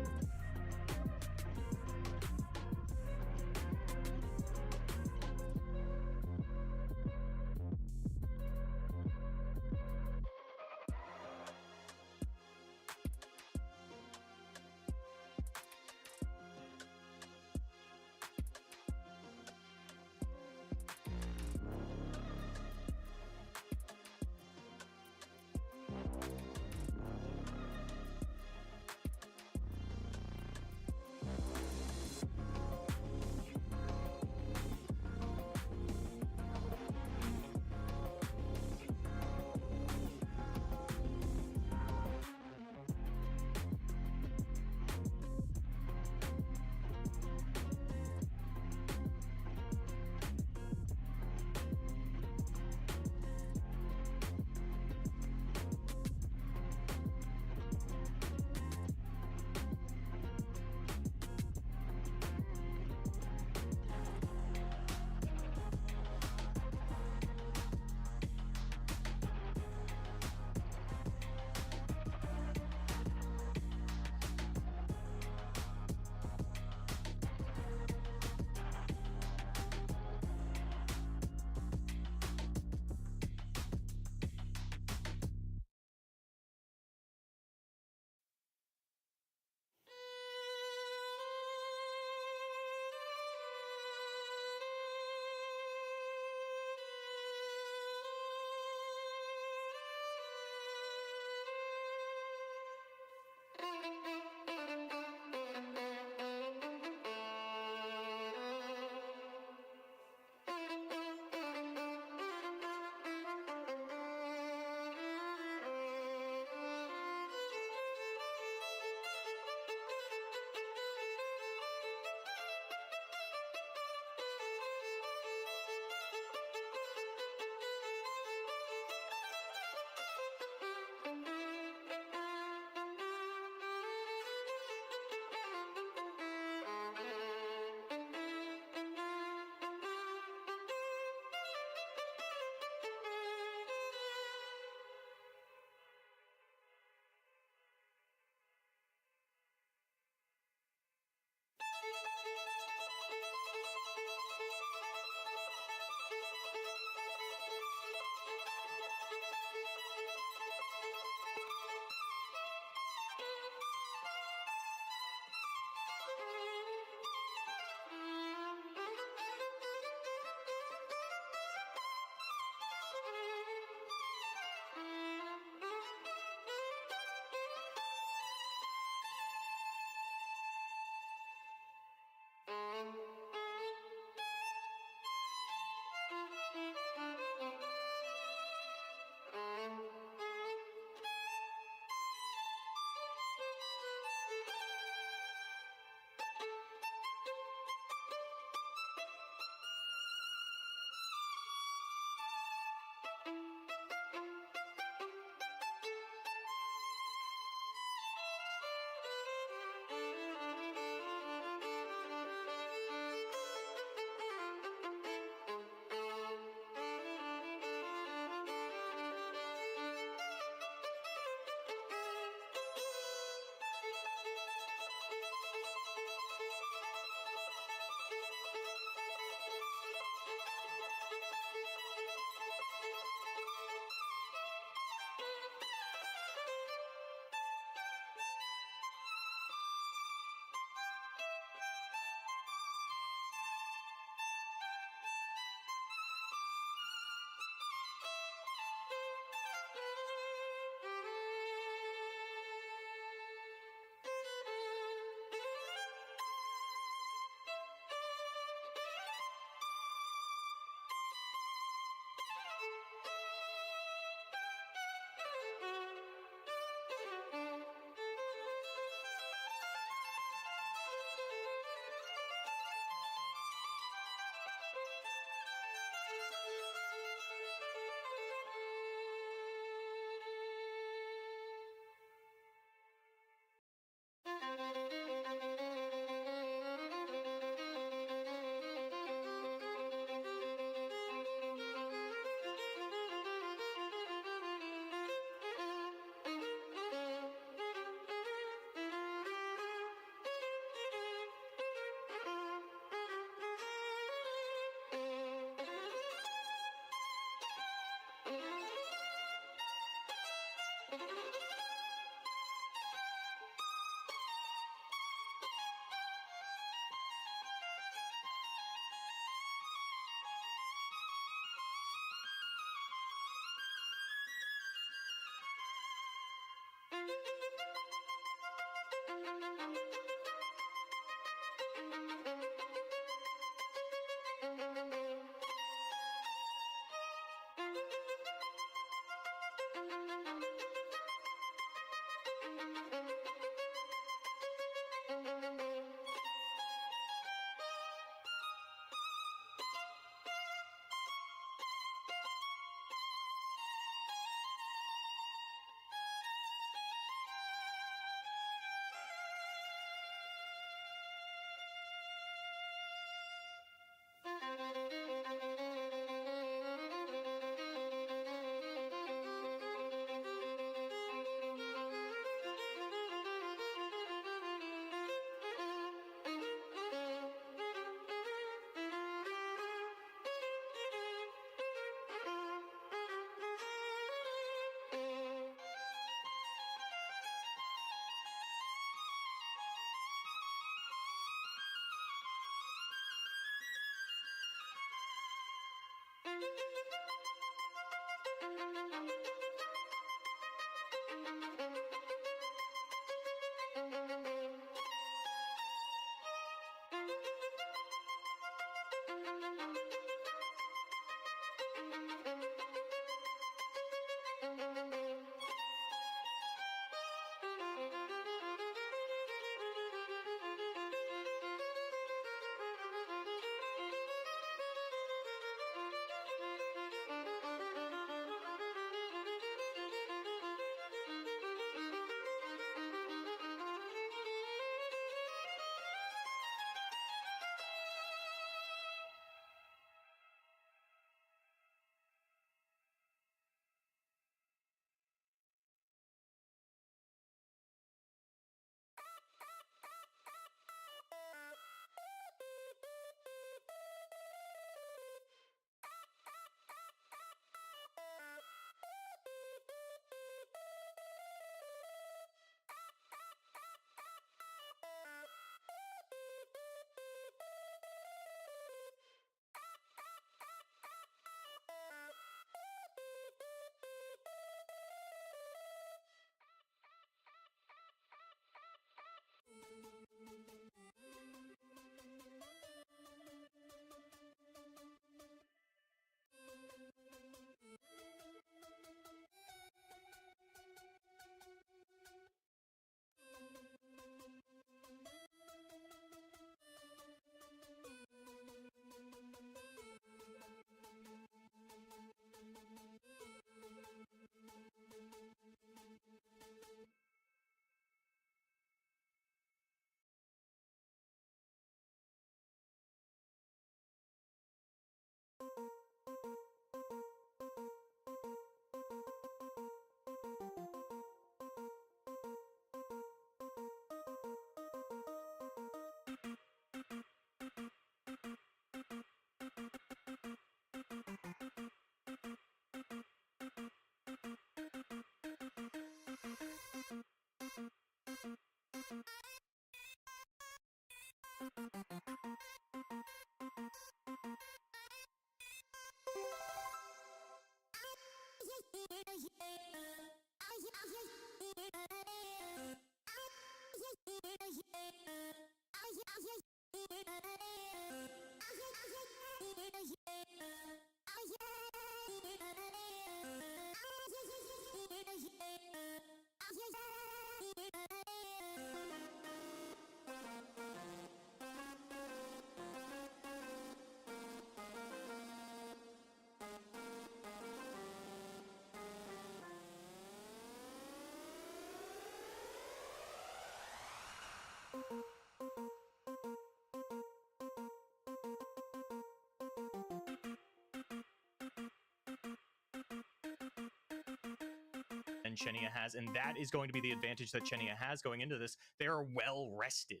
C: And Chenia has, and that is going to be the advantage that Chenia has going into this. They are well rested.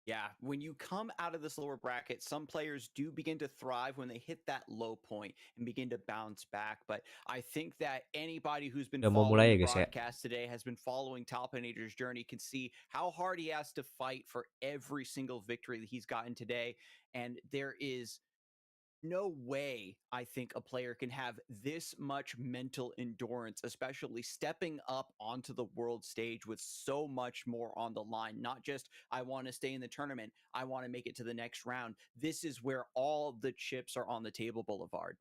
F: Yeah, when you come out of this lower bracket, some players do begin to thrive when they hit that low point and begin to bounce back. But I think that anybody who's been following the broadcast today, has been following Talpinator's journey, can see how hard he has to fight for every single victory that he's gotten today. And there is no way I think a player can have this much mental endurance, especially stepping up onto the world stage with so much more on the line. Not just, I want to stay in the tournament, I want to make it to the next round. This is where all the chips are on the table, Boulevard.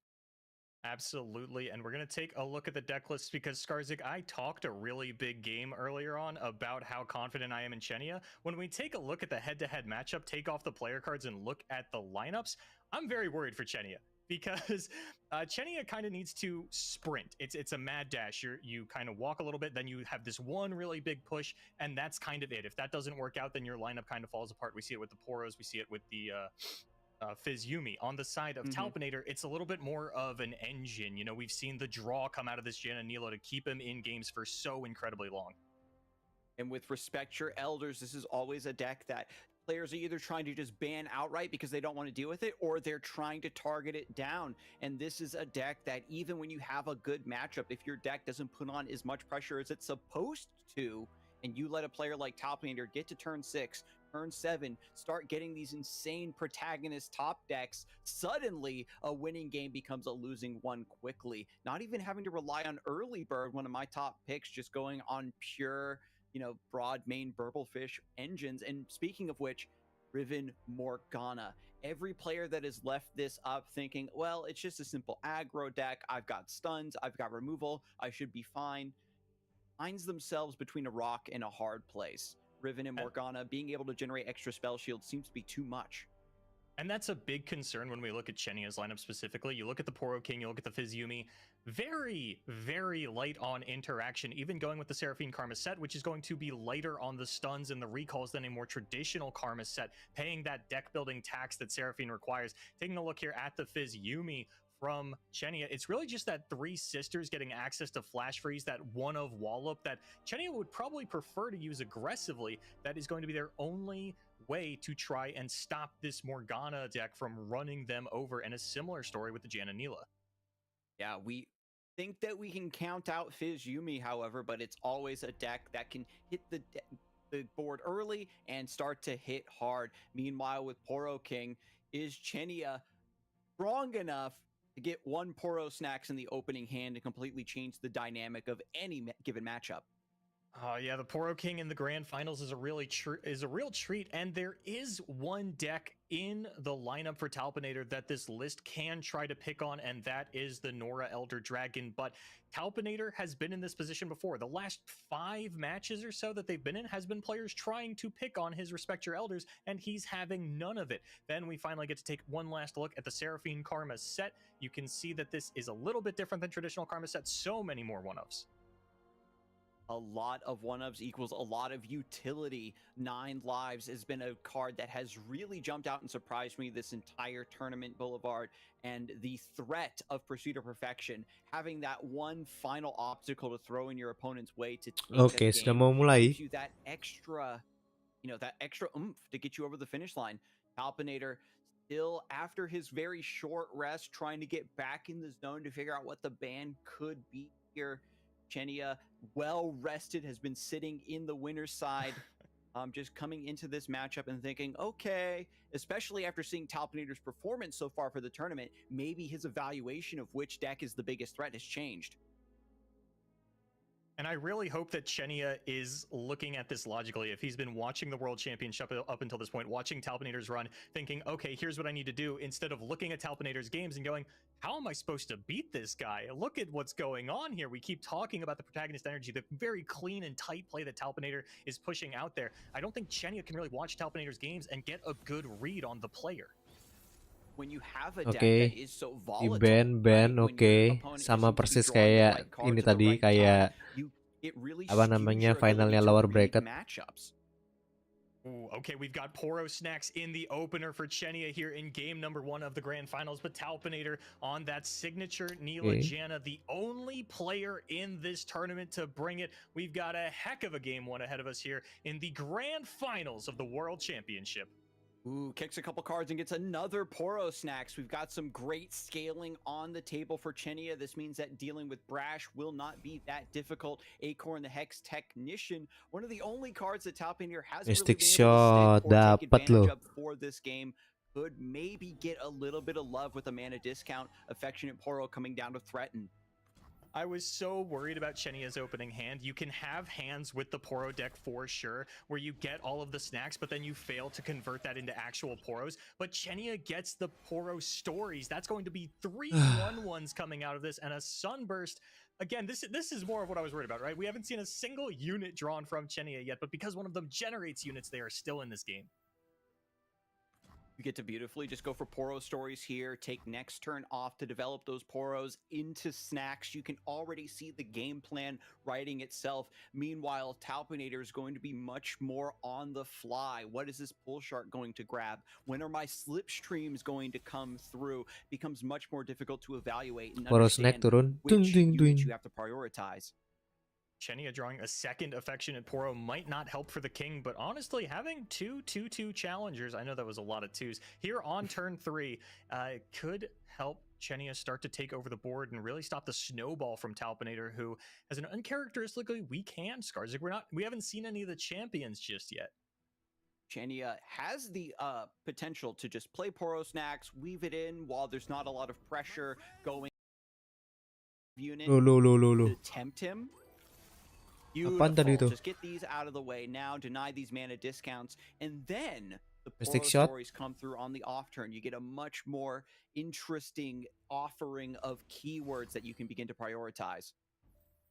C: Absolutely. And we're going to take a look at the deck list because, Skarzik, I talked a really big game earlier on about how confident I am in Chenia. When we take a look at the head-to-head matchup, take off the player cards and look at the lineups, I'm very worried for Chenia because Chenia kind of needs to sprint. It's a mad dash. You kind of walk a little bit, then you have this one really big push, and that's kind of it. If that doesn't work out, then your lineup kind of falls apart. We see it with the Poros. We see it with the Fizz Yuumi. On the side of Talpinator, it's a little bit more of an engine. You know, we've seen the draw come out of this Jan and Nilo to keep him in games for so incredibly long.
F: And with Respect Your Elders, this is always a deck that players are either trying to just ban outright because they don't want to deal with it, or they're trying to target it down. And this is a deck that even when you have a good matchup, if your deck doesn't put on as much pressure as it's supposed to, and you let a player like Talpinator get to turn 6, turn 7, start getting these insane protagonist top decks, suddenly a winning game becomes a losing one quickly. Not even having to rely on early bird, one of my top picks, just going on pure, broad main Burblefish engines. And speaking of which, Riven Morgana. Every player that has left this up thinking, well, it's just a simple aggro deck. I've got stuns, I've got removal, I should be fine, finds themselves between a rock and a hard place. Riven and Morgana being able to generate extra spell shields seems to be too much.
C: And that's a big concern when we look at Chenia's lineup specifically. You look at the Poro King, you look at the Fizz Yumi, very, very light on interaction, even going with the Seraphine Karma set, which is going to be lighter on the stuns and the recalls than a more traditional Karma set, paying that deck building tax that Seraphine requires. Taking a look here at the Fizz Yumi from Chenia, it's really just that Three Sisters getting access to Flash Freeze, that one of Wallop that Chenia would probably prefer to use aggressively. That is going to be their only way to try and stop this Morgana deck from running them over, and a similar story with the Janna Nila.
F: Yeah, we think that we can count out Fizz Yumi, however, but it's always a deck that can hit the board early and start to hit hard. Meanwhile, with Poro King, is Chenia strong enough to get one Poro Snacks in the opening hand to completely change the dynamic of any given matchup?
C: Yeah, the Poro King in the grand finals is a real treat, and there is one deck in the lineup for Talpinator that this list can try to pick on, and that is the Nora Elder Dragon. But Talpinator has been in this position before. The last 5 matches or so that they've been in has been players trying to pick on his Respect Your Elders, and he's having none of it. Then we finally get to take one last look at the Seraphine Karma set. You can see that this is a little bit different than traditional Karma sets. So many more one-ofs.
F: A lot of one-ups equals a lot of utility. 9 lives has been a card that has really jumped out and surprised me this entire tournament, Boulevard, and the threat of Pursuit of Perfection, having that one final obstacle to throw in your opponent's way to take
A: sudah mau mulai.
F: gives you that extra, that extra oomph to get you over the finish line. Talpinator still, after his very short rest, trying to get back in the zone to figure out what the ban could be here. Chenia, well rested, has been sitting in the winner's side, just coming into this matchup and thinking, okay, especially after seeing Talpinator's performance so far for the tournament, maybe his evaluation of which deck is the biggest threat has changed.
C: And I really hope that Chenia is looking at this logically. If he's been watching the World Championship up until this point, watching Talpinator's run, thinking, okay, here's what I need to do, instead of looking at Talpinator's games and going, how am I supposed to beat this guy? Look at what's going on here. We keep talking about the protagonist energy, the very clean and tight play that Talpinator is pushing out there. I don't think Chenia can really watch Talpinator's games and get a good read on the player.
F: When you have a deck that is so volatile,
A: ban, sama persis kayak ini tadi, kayak apa namanya, finalnya lower bracket.
C: Ooh, okay, we've got Poro Snacks in the opener for Chenia here in game number 1 of the grand finals, but Talpinator on that signature Nila Janna, the only player in this tournament to bring it. We've got a heck of a game 1 ahead of us here in the grand finals of the World Championship.
F: Ooh, kicks a couple cards and gets another Poro Snacks. We've got some great scaling on the table for Chenia. This means that dealing with Brash will not be that difficult. Acorn the Hex Technician, one of the only cards that Talpinator hasn't really been able to stick or take advantage of for this game. Could maybe get a little bit of love with a mana discount. Affectionate Poro coming down to threaten.
C: I was so worried about Chenia's opening hand. You can have hands with the Poro deck for sure, where you get all of the snacks, but then you fail to convert that into actual Poros. But Chenia gets the Poro stories. That's going to be 3 1-1s coming out of this, and a Sunburst. Again, this is more of what I was worried about, right? We haven't seen a single unit drawn from Chenia yet, but because one of them generates units, they are still in this game.
F: You get to beautifully just go for Poro stories here, take next turn off to develop those Poros into snacks. You can already see the game plan writing itself. Meanwhile, Talpinator is going to be much more on the fly. What is this Pull Shark going to grab? When are my slipstreams going to come through? Becomes much more difficult to evaluate and understand which units you have to prioritize.
C: Chenia drawing a second Affectionate Poro might not help for the king, but honestly, having 2/2/2 challengers, I know that was a lot of 2s, here on turn 3 could help Chenia start to take over the board and really stop the snowball from Talpinator, who has an uncharacteristically weak hand, Skarsgård. We haven't seen any of the champions just yet.
F: Chenia has the potential to just play Poro Snacks, weave it in while there's not a lot of pressure going unit to tempt him. Beautiful. Just get these out of the way now, deny these mana discounts, and then the Poro stories come through on the off turn. You get a much more interesting offering of keywords that you can begin to prioritize.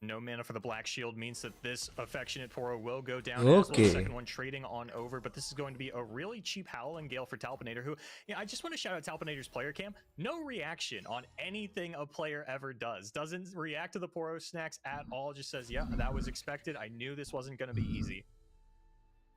C: No mana for the Black Shield means that this Affectionate Poro will go down as well. The second one trading on over, but this is going to be a really cheap Howling Gale for Talpinator, who, I just want to shout out Talpinator's player cam. No reaction on anything a player ever does. Doesn't react to the Poro snacks at all. Just says, yeah, that was expected. I knew this wasn't going to be easy.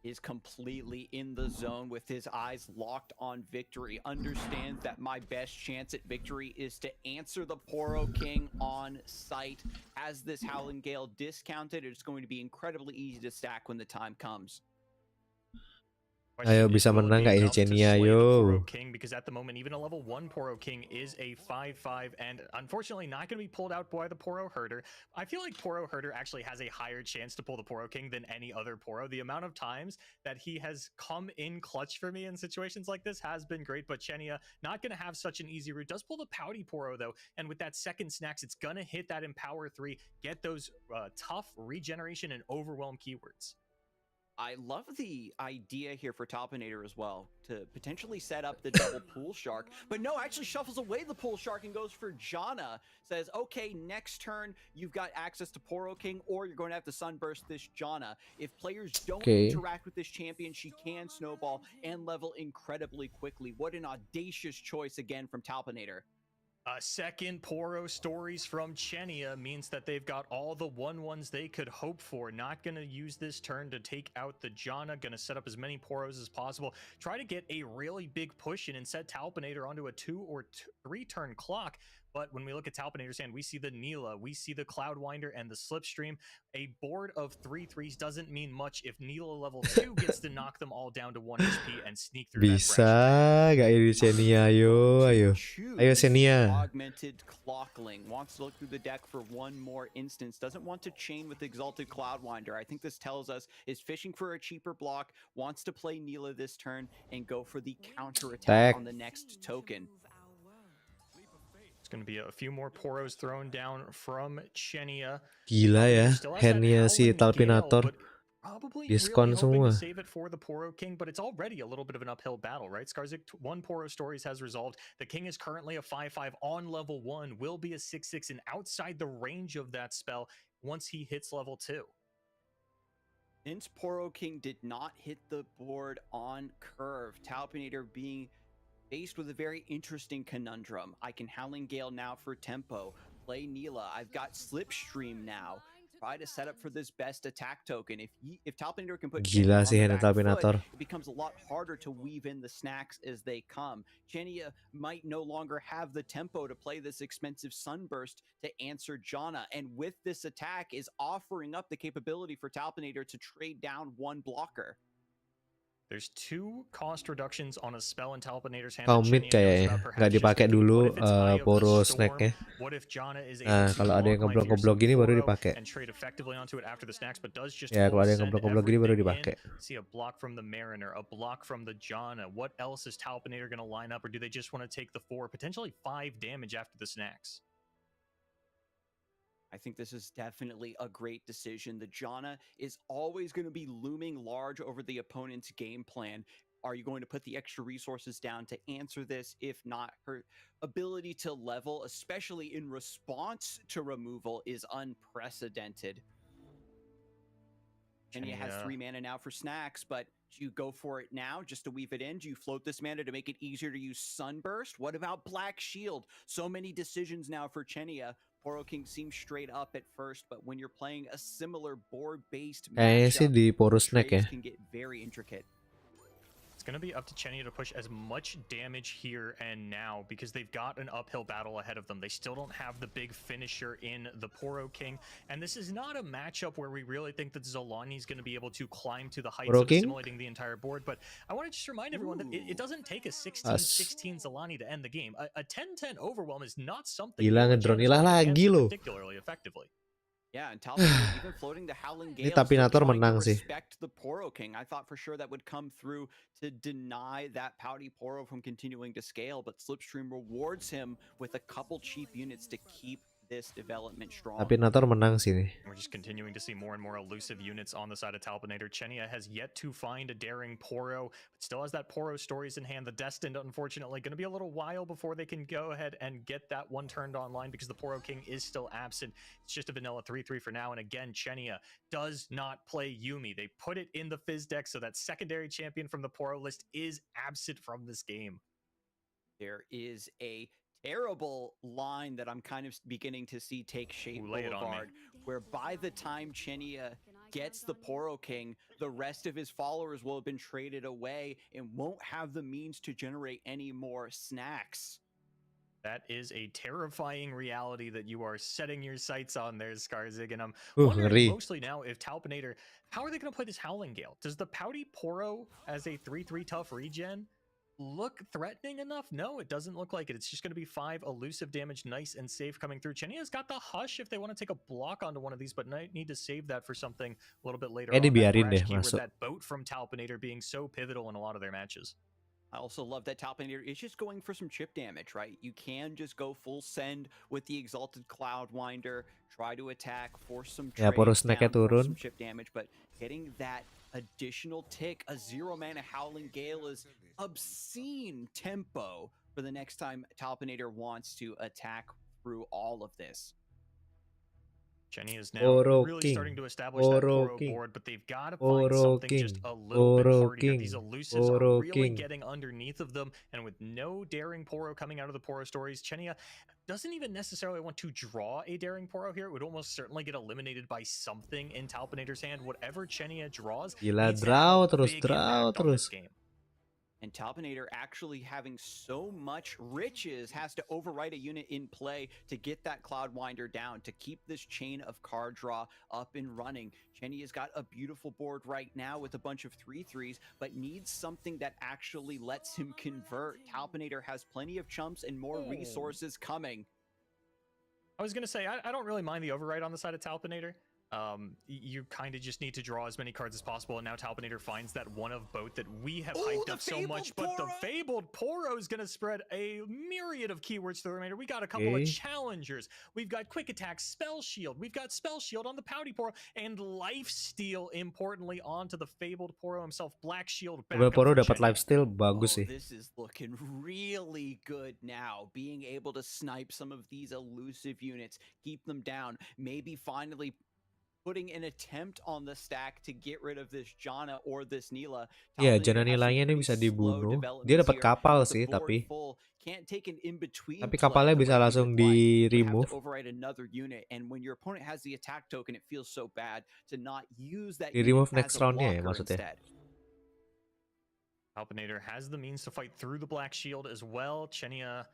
F: Is completely in the zone with his eyes locked on victory, understands that my best chance at victory is to answer the Poro King on site. As this Howling Gale discounted, it's going to be incredibly easy to stack when the time comes.
A: Ayo, bisa menang nggak ini Chenia, yo?
C: King, because at the moment, even a level 1 Poro King is a 5/5, and unfortunately not going to be pulled out by the Poro Herder. I feel like Poro Herder actually has a higher chance to pull the Poro King than any other Poro. The amount of times that he has come in clutch for me in situations like this has been great, but Chenia not going to have such an easy route. Does pull the Pouty Poro, though, and with that second snacks, it's going to hit that Empower 3, get those tough regeneration and overwhelm keywords.
F: I love the idea here for Talpinator as well, to potentially set up the double Pool Shark, but no, actually shuffles away the Pool Shark and goes for Janna. Says, okay, next turn, you've got access to Poro King, or you're going to have to Sunburst this Janna. If players don't interact with this champion, she can snowball and level incredibly quickly. What an audacious choice again from Talpinator.
C: Second Poro stories from Chenia means that they've got all the 1/1s they could hope for. Not going to use this turn to take out the Janna. Going to set up as many Poros as possible. Try to get a really big push in and set Talpinator onto a 2 or 3 turn clock. But when we look at Talpinator's hand, we see the Neela, we see the Cloudwinder, and the Slipstream. A board of 3/3s doesn't mean much if Neela level 2 gets to knock them all down to 1 HP and sneak through
A: Bisa gak ini Chenia? Ayo, ayo. Ayo Chenia.
F: Augmented Clockling wants to look through the deck for one more instance. Doesn't want to chain with Exalted Cloudwinder. I think this tells us is fishing for a cheaper block, wants to play Neela this turn and go for the counter attack on the next token.
C: It's going to be a few more Poros thrown down from Chenia.
A: Gila ya, handnya si Talpinator. Diskon semua.
C: Save it for the Poro King, but it's already a little bit of an uphill battle, right? Skarzik, 1 Poro stories has resolved. The King is currently a 5/5 on level 1, will be a 6/6 and outside the range of that spell once he hits level 2.
F: Since Poro King did not hit the board on curve, Talpinator being faced with a very interesting conundrum. I can Howling Gale now for tempo, play Neela. I've got Slipstream now. Try to set up for this best attack token. If Talpinator can put
A: Gila sih
F: on the back
A: Talpinator.
F: foot, it becomes a lot harder to weave in the snacks as they come. Chenia might no longer have the tempo to play this expensive Sunburst to answer Janna, and with this attack is offering up the capability for Talpinator to trade down 1 blocker.
C: There's 2 cost reductions on a spell in Talpinator's hand.
A: Commit kayaknya, nggak dipakai dulu Poro snacknya. Nah, kalau ada yang ngeblok-ngeblok gini baru dipakai. Ya, kalau ada yang ngeblok-ngeblok gini baru dipakai.
C: See a block from the Mariner, a block from the Janna. What else is Talpinator going to line up, or do they just want to take the 4, potentially 5 damage after the snacks?
F: I think this is definitely a great decision. The Janna is always going to be looming large over the opponent's game plan. Are you going to put the extra resources down to answer this? If not, her ability to level, especially in response to removal, is unprecedented. Chenia has 3 mana now for snacks, but do you go for it now just to weave it in? Do you float this mana to make it easier to use Sunburst? What about Black Shield? So many decisions now for Chenia. Poro King seems straight up at first, but when you're playing a similar board-based
A: kayaknya sih di Poro Snack ya.
F: Can get very intricate.
C: It's going to be up to Chenia to push as much damage here and now because they've got an uphill battle ahead of them. They still don't have the big finisher in the Poro King, and this is not a matchup where we really think that Zolani's going to be able to climb to the heights of assimilating the entire board. But I want to just remind everyone that it doesn't take a 16-16 Zolani to end the game. A 10-10 overwhelm is not something particularly effectively.
F: Yeah, and Talpinator even floating the Howling Gale.
A: Talpinator menang sih.
F: Respect the Poro King. I thought for sure that would come through to deny that Pouty Poro from continuing to scale, but Slipstream rewards him with a couple cheap units to keep this development strong.
A: Tapi Nator menang sini.
C: We're just continuing to see more and more elusive units on the side of Talpinator. Chenia has yet to find a daring Poro, but still has that Poro stories in hand. The Destined, unfortunately, going to be a little while before they can go ahead and get that one turned online because the Poro King is still absent. It's just a vanilla 3-3 for now. And again, Chenia does not play Yuumi. They put it in the Fizz deck, so that secondary champion from the Poro list is absent from this game.
F: There is a terrible line that I'm kind of beginning to see take shape, Boulevard, where by the time Chenia gets the Poro King, the rest of his followers will have been traded away and won't have the means to generate any more snacks.
C: That is a terrifying reality that you are setting your sights on there, Skarzig, and I'm wondering mostly now if Talpinator, how are they going to play this Howling Gale? Does the Pouty Poro as a 3-3 tough regen look threatening enough? No, it doesn't look like it. It's just going to be 5 elusive damage, nice and safe coming through. Chenia's got the Hush if they want to take a block onto one of these, but might need to save that for something a little bit later on.
A: Dibiarin deh masuk.
C: With that boat from Talpinator being so pivotal in a lot of their matches.
F: I also love that Talpinator is just going for some chip damage, right? You can just go full send with the Exalted Cloudwinder, try to attack, force some trade down, force some chip damage, but getting that additional tick, a 0-mana Howling Gale is obscene tempo for the next time Talpinator wants to attack through all of this.
C: Chenia is now really starting to establish that Poro board, but they've got to find something just a little bit harder. These elusives are really getting underneath of them, and with no daring Poro coming out of the Poro stories, Chenia doesn't even necessarily want to draw a daring Poro here. It would almost certainly get eliminated by something in Talpinator's hand. Whatever Chenia draws,
A: draw terus.
F: And Talpinator actually having so much riches has to overwrite a unit in play to get that Cloudwinder down, to keep this chain of card draw up and running. Chenia's got a beautiful board right now with a bunch of 3-3s, but needs something that actually lets him convert. Talpinator has plenty of chumps and more resources coming.
C: I was going to say, I don't really mind the overwrite on the side of Talpinator. You kind of just need to draw as many cards as possible, and now Talpinator finds that one of both that we have hyped up so much, but the Fabled Poro is going to spread a myriad of keywords to the remainder. We got a couple of challengers. We've got Quick Attack, Spell Shield. We've got Spell Shield on the Pouty Poro, and Lifesteal, importantly, onto the Fabled Poro himself. Black Shield back up
A: Poro dapat Lifesteal, bagus sih.
F: This is looking really good now, being able to snipe some of these elusive units, keep them down, maybe finally putting an attempt on the stack to get rid of this Janna or this Nila.
A: Iya, Janna Nilanya ini bisa dibunuh. Dia dapat kapal sih, tapi kapalnya bisa langsung di remove. Di remove next roundnya ya maksudnya.
C: Talpinator has the means to fight through the Black Shield as well. Chenia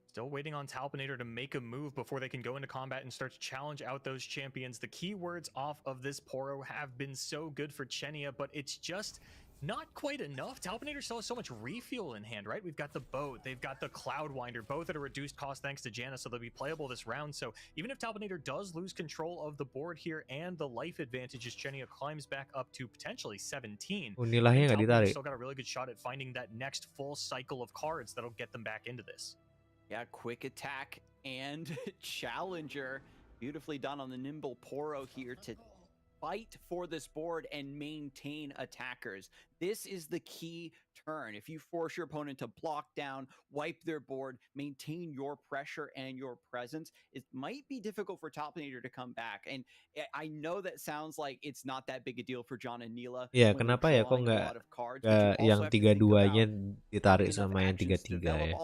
C: still waiting on Talpinator to make a move before they can go into combat and start to challenge out those champions. The keywords off of this Poro have been so good for Chenia, but it's just not quite enough. Talpinator still has so much refuel in hand, right? We've got the boat, they've got the Cloudwinder, both at a reduced cost thanks to Janna, so they'll be playable this round. So even if Talpinator does lose control of the board here and the life advantages, Chenia climbs back up to potentially 17. Talpinator still got a really good shot at finding that next full cycle of cards that'll get them back into this.
F: Yeah, Quick Attack and Challenger. Beautifully done on the Nimble Poro here to fight for this board and maintain attackers. This is the key turn. If you force your opponent to block down, wipe their board, maintain your pressure and your presence, it might be difficult for Talpinator to come back. And I know that sounds like it's not that big a deal for John and Nila.
A: Ya, kenapa ya kok nggak yang 3-2-nya ditarik sama yang 3-3 ya?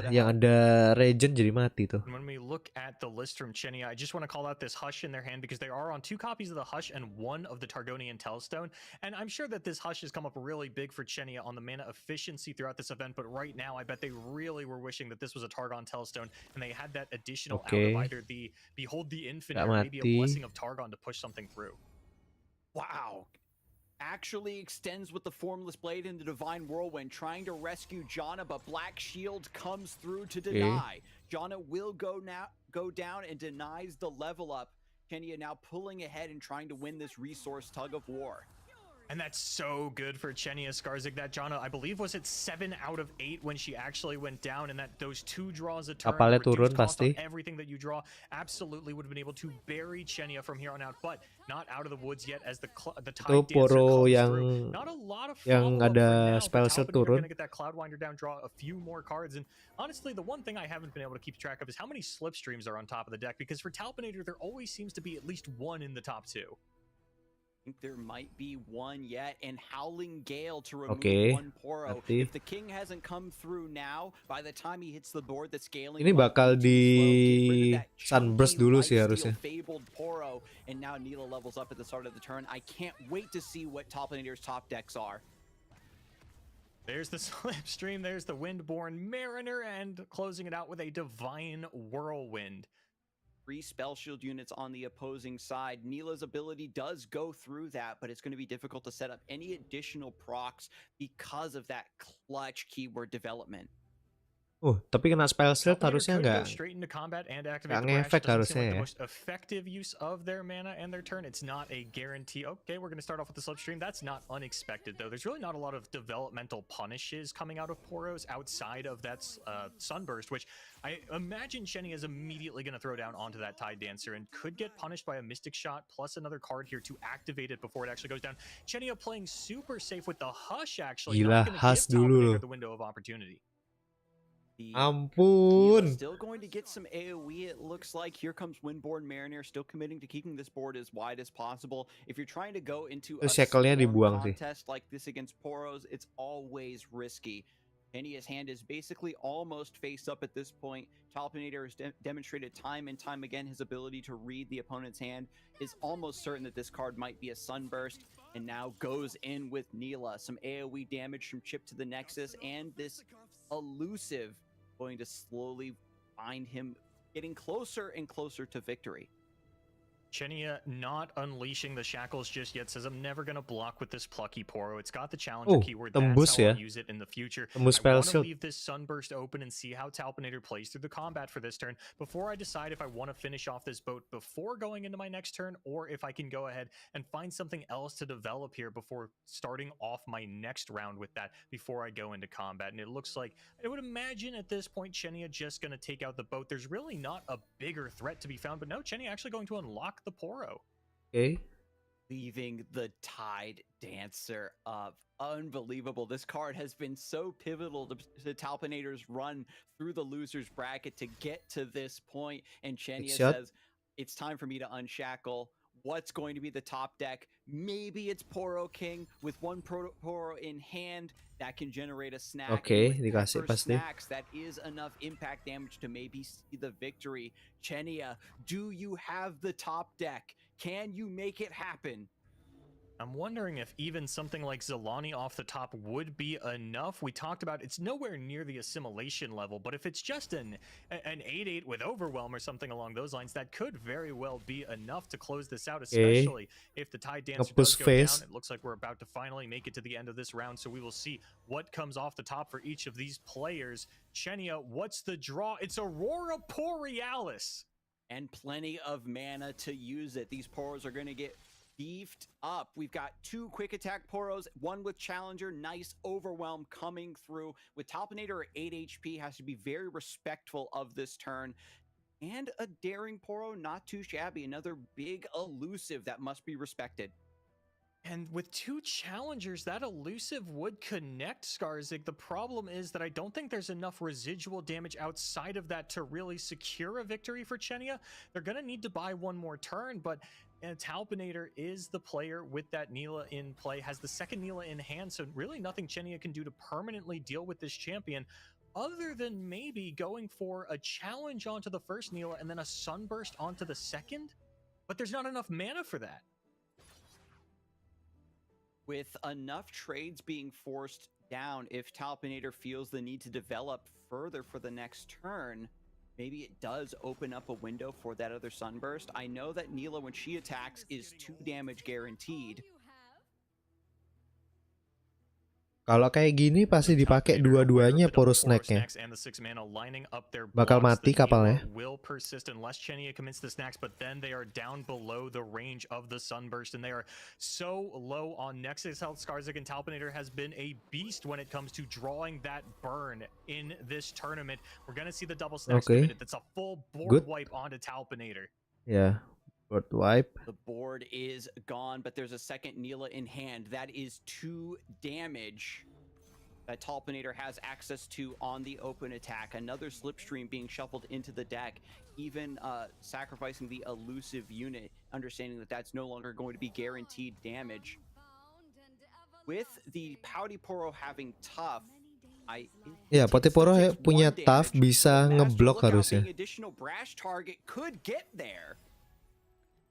A: Yang ada regen jadi mati tuh.
C: When we look at the list from Chenia, I just want to call out this Hush in their hand because they are on 2 copies of the Hush and 1 of the Targonian Telstone. And I'm sure that this Hush has come up really big for Chenia on the mana efficiency throughout this event, but right now I bet they really were wishing that this was a Targon Telstone and they had that additional out of either the Behold the Infinite or maybe a Blessing of Targon to push something through.
F: Wow. Actually extends with the Formless Blade in the Divine Whirlwind, trying to rescue Janna, but Black Shield comes through to deny. Janna will go down and denies the level up. Chenia now pulling ahead and trying to win this resource tug of war.
C: And that's so good for Chenia Skarsgård. That Jana, I believe, was it 7 out of 8 when she actually went down, and that those 2 draws a turn,
A: Kapalnya turun
C: cost on
A: pasti.
C: everything that you draw, absolutely would have been able to bury Chenia from here on out, but not out of the woods yet as the Tide Dancer comes through. Not a lot of follow-up for now, but Talpaneer going to get that Cloudwinder down, draw a few more cards, and honestly, the one thing I haven't been able to keep track of is how many slipstreams are on top of the deck, because for Talpaneer, there always seems to be at least one in the top 2.
F: I think there might be one yet, and Howling Gale to remove one Poro. If the king hasn't come through now, by the time he hits the board, the scaling
A: ini bakal di sunburst dulu sih harusnya.
F: Fabled Poro, and now Neela levels up at the start of the turn. I can't wait to see what Talpaneer's top decks are.
C: There's the Slipstream, there's the Windborn Mariner, and closing it out with a Divine Whirlwind.
F: 3 spell shield units on the opposing side. Neela's ability does go through that, but it's going to be difficult to set up any additional procs because of that clutch keyword development.
A: Tapi kena spell shield harusnya nggak ngefek harusnya ya.
C: Most effective use of their mana and their turn. It's not a guarantee. Okay, we're going to start off with the Slipstream. That's not unexpected, though. There's really not a lot of developmental punishes coming out of Poros outside of that Sunburst, which I imagine Chenia is immediately going to throw down onto that Tide Dancer and could get punished by a Mystic Shot plus another card here to activate it before it actually goes down. Chenia playing super safe with the Hush, actually.
A: Gila, Hush dulu.
C: The window of opportunity.
A: Ampun.
F: Still going to get some AoE, it looks like. Here comes Windborn Mariner, still committing to keeping this board as wide as possible. If you're trying to go into a contest like this against Poros, it's always risky. Chenia's hand is basically almost face up at this point. Talpaneer has demonstrated time and time again his ability to read the opponent's hand. Is almost certain that this card might be a Sunburst, and now goes in with Neela. Some AoE damage from Chip to the Nexus, and this elusive going to slowly find him getting closer and closer to victory.
C: Chenia not unleashing the shackles just yet, says I'm never going to block with this Plucky Poro. It's got the challenger keyword. That's how I'll use it in the future. I want to leave this Sunburst open and see how Talpaneer plays through the combat for this turn before I decide if I want to finish off this boat before going into my next turn, or if I can go ahead and find something else to develop here before starting off my next round with that before I go into combat. And it looks like, I would imagine at this point, Chenia just going to take out the boat. There's really not a bigger threat to be found, but no, Chenia actually going to unlock the Poro.
A: Okay.
F: Leaving the Tide Dancer up. Unbelievable. This card has been so pivotal to Talpaneer's run through the loser's bracket to get to this point. And Chenia says, it's time for me to unshackle. What's going to be the top deck? Maybe it's Poro King with one Poro in hand that can generate a snack.
A: Okay, dikasih pasti.
F: Snacks, that is enough impact damage to maybe see the victory. Chenia, do you have the top deck? Can you make it happen?
C: I'm wondering if even something like Zilani off the top would be enough. We talked about it's nowhere near the assimilation level, but if it's just an 8/8 with Overwhelm or something along those lines, that could very well be enough to close this out, especially if the Tide Dancer does go down. It looks like we're about to finally make it to the end of this round, so we will see what comes off the top for each of these players. Chenia, what's the draw? It's Aurora Borealis.
F: And plenty of mana to use it. These Poros are going to get beefed up. We've got 2 quick attack Poros, one with Challenger, nice Overwhelm coming through. With Talpaneer at 8 HP, has to be very respectful of this turn. And a Daring Poro, not too shabby. Another big elusive that must be respected.
C: And with 2 challengers, that elusive would connect Skarsgård. The problem is that I don't think there's enough residual damage outside of that to really secure a victory for Chenia. They're going to need to buy one more turn, but Talpaneer is the player with that Neela in play, has the second Neela in hand, so really nothing Chenia can do to permanently deal with this champion, other than maybe going for a challenge onto the first Neela and then a Sunburst onto the second. But there's not enough mana for that.
F: With enough trades being forced down, if Talpaneer feels the need to develop further for the next turn, maybe it does open up a window for that other Sunburst. I know that Neela, when she attacks, is 2 damage guaranteed.
A: Kalau kayak gini pasti dipakai dua-duanya poros snack-nya. Bakal mati kapalnya.
C: Will persist unless Chenia commits the snacks, but then they are down below the range of the sunburst, and they are so low on Nexus health. Skarzik and Talpinator has been a beast when it comes to drawing that burn in this tournament. We're gonna see the double snacks in a minute. That's a full board wipe onto Talpinator.
A: Yeah. Board wipe.
F: The board is gone, but there's a second Neela in hand. That is 2 damage that Talpinator has access to on the open attack. Another slipstream being shuffled into the deck, even sacrificing the elusive unit, understanding that that's no longer going to be guaranteed damage. With the Pouty Poro having tough,
A: ya, Pouty Poro punya tough, bisa ngeblok harusnya.
F: Additional brash target could get there.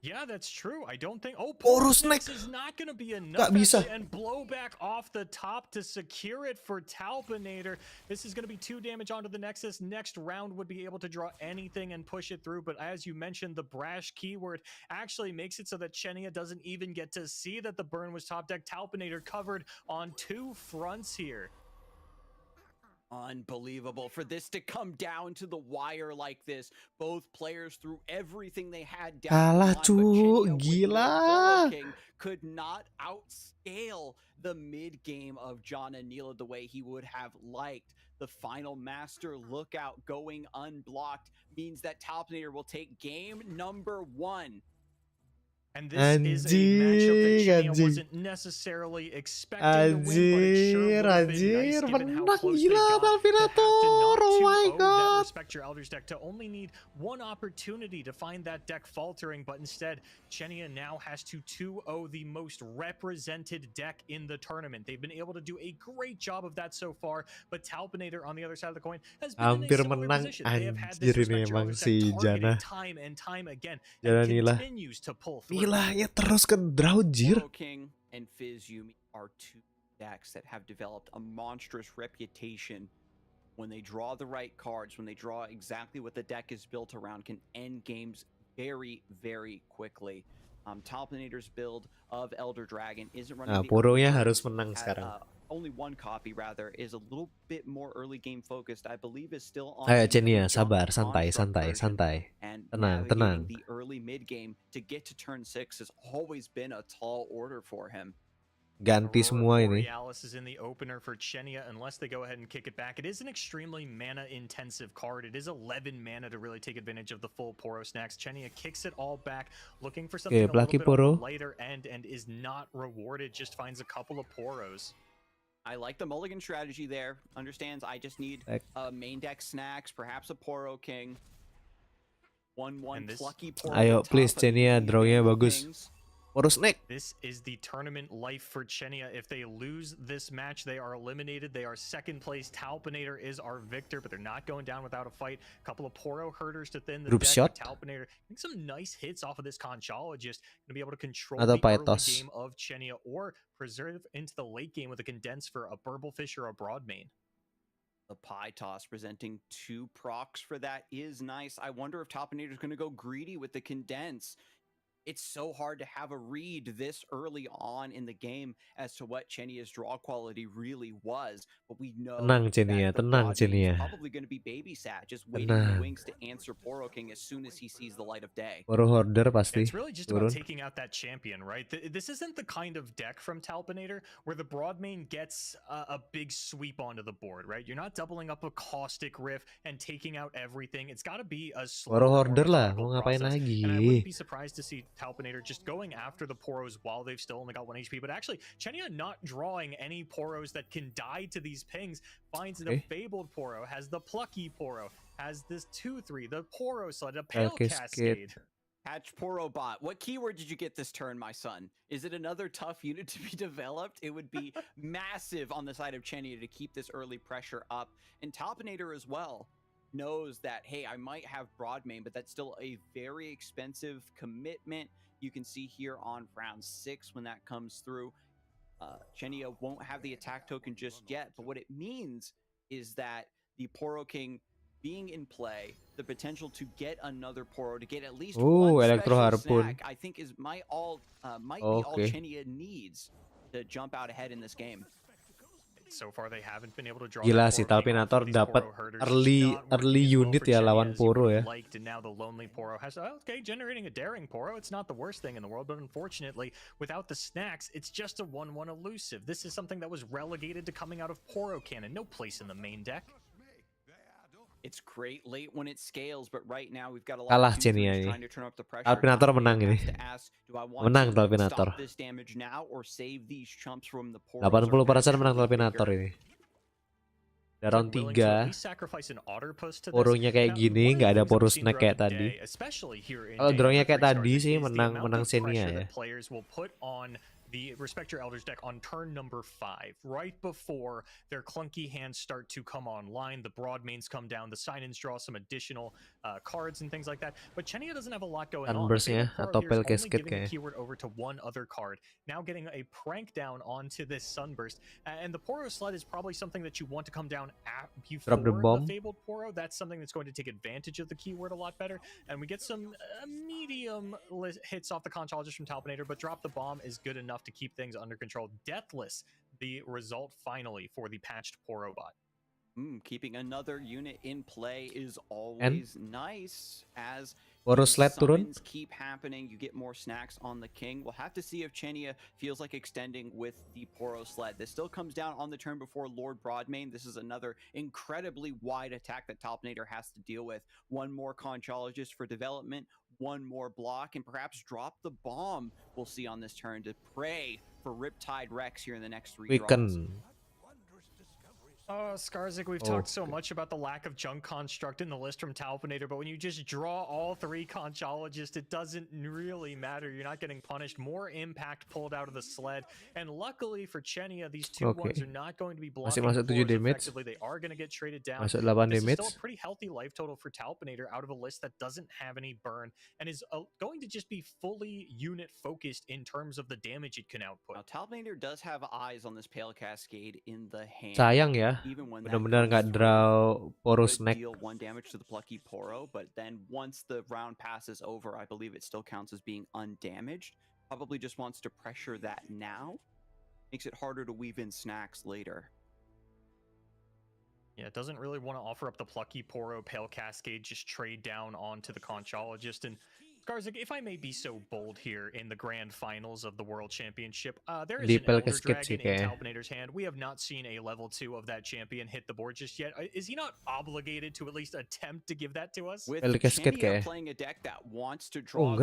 C: Yeah, that's true. I don't think. Oh,
A: Snack
C: is not going to be enough. And blow back off the top to secure it for Talpinator. This is going to be 2 damage onto the Nexus. Next round would be able to draw anything and push it through. But as you mentioned, the brash keyword actually makes it so that Chenia doesn't even get to see that the burn was top deck. Talpinator covered on 2 fronts here.
F: Unbelievable for this to come down to the wire like this. Both players threw everything they had down.
A: Kalah cu, gila.
F: Could not outscale the mid game of John and Neela the way he would have liked. The final master lookout going unblocked means that Talpinator will take game number 1.
C: And this is a matchup that Chenia wasn't necessarily expecting to win, but it sure would have been nice given how close they got to have to not 2-0 that Respect Your Elders deck to only need 1 opportunity to find that deck faltering, but instead Chenia now has to 2-0 the most represented deck in the tournament. They've been able to do a great job of that so far, but Talpinator on the other side of the coin has been in a similar position. They have had this Respect Your Elders deck targeted time and time again and continues to pull through.
A: Gila, ya terus ke draw, jir.
F: King and Fizz Yumi are 2 decks that have developed a monstrous reputation. When they draw the right cards, when they draw exactly what the deck is built around, can end games very, very quickly. Talpinator's build of Elder Dragon isn't running.
A: Poronya harus menang sekarang.
F: Only 1 copy rather is a little bit more early game focused. I believe is still on.
A: Ayo Chenia, sabar, santai. Tenang.
F: The early mid game to get to turn 6 has always been a tall order for him.
A: Ganti semua ini.
C: Borealis is in the opener for Chenia unless they go ahead and kick it back. It is an extremely mana intensive card. It is 11 mana to really take advantage of the full Poro snacks. Chenia kicks it all back, looking for something a little bit on the lighter end and is not rewarded. Just finds a couple of Poros.
F: I like the mulligan strategy there. Understands I just need main deck snacks, perhaps a Poro King. 1/1 plucky Poro.
A: Ayo please Chenia, drawnya bagus. Poro snack.
C: This is the tournament life for Chenia. If they lose this match, they are eliminated. They are 2nd place. Talpinator is our victor, but they're not going down without a fight. A couple of Poro herders to thin the
A: Group
C: deck.
A: shot.
C: Talpinator getting some nice hits off of this Conchologist. Going to be able to control
A: Atau
C: the early
A: Pythos.
C: game of Chenia or preserve into the late game with a Condense for a Burblefish or a Broadmane.
F: The Pie Toss presenting 2 procs for that is nice. I wonder if Talpinator is going to go greedy with the Condense. It's so hard to have a read this early on in the game as to what Chenia's draw quality really was, but we know
A: tenang Chenia.
F: probably going to be babysat, just waiting in the wings to answer Poro King as soon as he sees the light of day.
A: Poro Hoarder pasti.
C: It's really just about taking out that champion, right? This isn't the kind of deck from Talpinator where the Broadmane gets a big sweep onto the board, right? You're not doubling up a Caustic Riff and taking out everything. It's got to be a slow
A: Poro Hoarder lah, mau ngapain lagi?
C: And I wouldn't be surprised to see Talpinator just going after the Poros while they've still only got 1 HP, but actually Chenia not drawing any Poros that can die to these pings, finds the Fabled Poro, has the Plucky Poro, has this 2/3, the Poro Sled, a Pale Cascade.
F: Hatch Poro Bot, what keyword did you get this turn, my son? Is it another tough unit to be developed? It would be massive on the side of Chenia to keep this early pressure up, and Talpinator as well knows that, hey, I might have Broadmane, but that's still a very expensive commitment. You can see here on round 6 when that comes through, Chenia won't have the attack token just yet, but what it means is that the Poro King being in play, the potential to get another Poro, to get at least one special snack, I think might be all Chenia needs to jump out ahead in this game.
C: So far they haven't been able to draw.
A: Gila sih, Talpinator dapat early unit ya lawan Poro ya.
C: And now the lonely Poro has okay, generating a daring Poro. It's not the worst thing in the world, but unfortunately, without the snacks, it's just a 1/1 elusive. This is something that was relegated to coming out of Poro cannon. No place in the main deck.
F: It's great late when it scales, but right now we've got a lot
A: Kalah
F: of
A: Chenia ini.
F: trying to turn up the pressure.
A: Talpinator menang ini. Menang Talpinator. 80% menang Talpinator ini. Di round 3 Poronya kayak gini, nggak ada Poro snack kayak tadi. Kalau drawnya kayak tadi sih menang Xenia ya.
C: The Respect Your Elders deck on turn number 5, right before their clunky hands start to come online. The broad mains come down, the sign-ins draw some additional cards and things like that. But Chenia doesn't have a lot going on.
A: Sunburstnya atau Pel Cascade
C: kayaknya. Keyword over to one other card. Now getting a prank down onto this Sunburst. And the Poro sled is probably something that you want to come down before the Fabled Poro. That's something that's going to take advantage of the keyword a lot better. And we get some medium hits off the Conchologist from Talpinator, but Drop the Bomb is good enough to keep things under control. Deathless, the result finally for the patched Poro bot.
F: Keeping another unit in play is always nice as
A: Poro sled turun.
F: Keep happening. You get more snacks on the king. We'll have to see if Chenia feels like extending with the Poro sled. This still comes down on the turn before Lord Broadmane. This is another incredibly wide attack that Talpinator has to deal with. One more Conchologist for development, one more block, and perhaps Drop the Bomb we'll see on this turn to pray for Riptide Rex here in the next 3 draws.
C: Skarzik, we've talked so much about the lack of junk construct in the list from Talpinator, but when you just draw all 3 Conchologists, it doesn't really matter. You're not getting punished. More impact pulled out of the sled, and luckily for Chenia, these 2/1s are not going to be blocking effectively. They are going to get traded down. This is still a pretty healthy life total for Talpinator out of a list that doesn't have any burn, and is going to just be fully unit focused in terms of the damage it can output.
F: Now, Talpinator does have eyes on this Pale Cascade in the hand.
A: Sayang ya. Benar-benar nggak draw Poro snack.
F: Deal 1 damage to the plucky Poro, but then once the round passes over, I believe it still counts as being undamaged. Probably just wants to pressure that now. Makes it harder to weave in snacks later.
C: Yeah, it doesn't really want to offer up the plucky Poro Pale Cascade, just trade down onto the Conchologist. And Skarzik, if I may be so bold here in the grand finals of the World Championship, there is an Elder Dragon in Talpinator's hand. We have not seen a level 2 of that champion hit the board just yet. Is he not obligated to at least attempt to give that to us?
F: With Chenia playing a deck that wants to draw as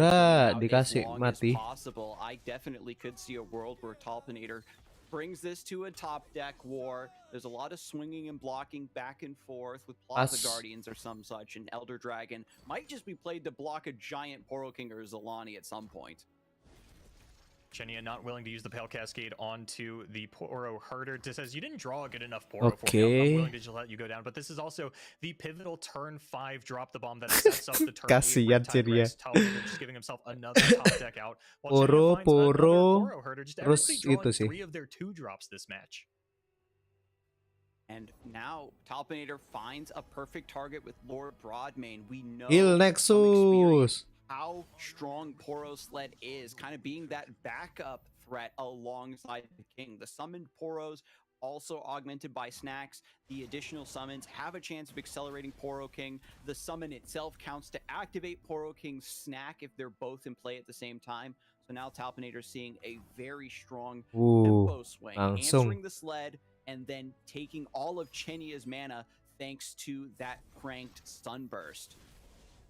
F: long as possible, I definitely could see a world where Talpinator brings this to a top deck war. There's a lot of swinging and blocking back and forth with Plaza Guardians or some such, and Elder Dragon might just be played to block a giant Poro King or Zolani at some point.
C: Chenia not willing to use the Pale Cascade onto the Poro Herder. Just says, you didn't draw a good enough Poro for me. I'm willing to just let you go down. But this is also the pivotal turn 5 Drop the Bomb that sets up the turn 8 Rex. Talpinator just giving himself another top deck out.
A: Poro
C: Herder. Just
A: terus itu sih.
C: 3 of their 2 drops this match.
F: And now Talpinator finds a perfect target with Lord Broadmane. We know
A: Il Nexus
F: how strong Poro Sled is, kind of being that backup threat alongside the king. The summoned Poros also augmented by snacks. The additional summons have a chance of accelerating Poro King. The summon itself counts to activate Poro King's snack if they're both in play at the same time. So now Talpinator seeing a very strong tempo swing, answering the sled, and then taking all of Chenia's mana thanks to that pranked Sunburst.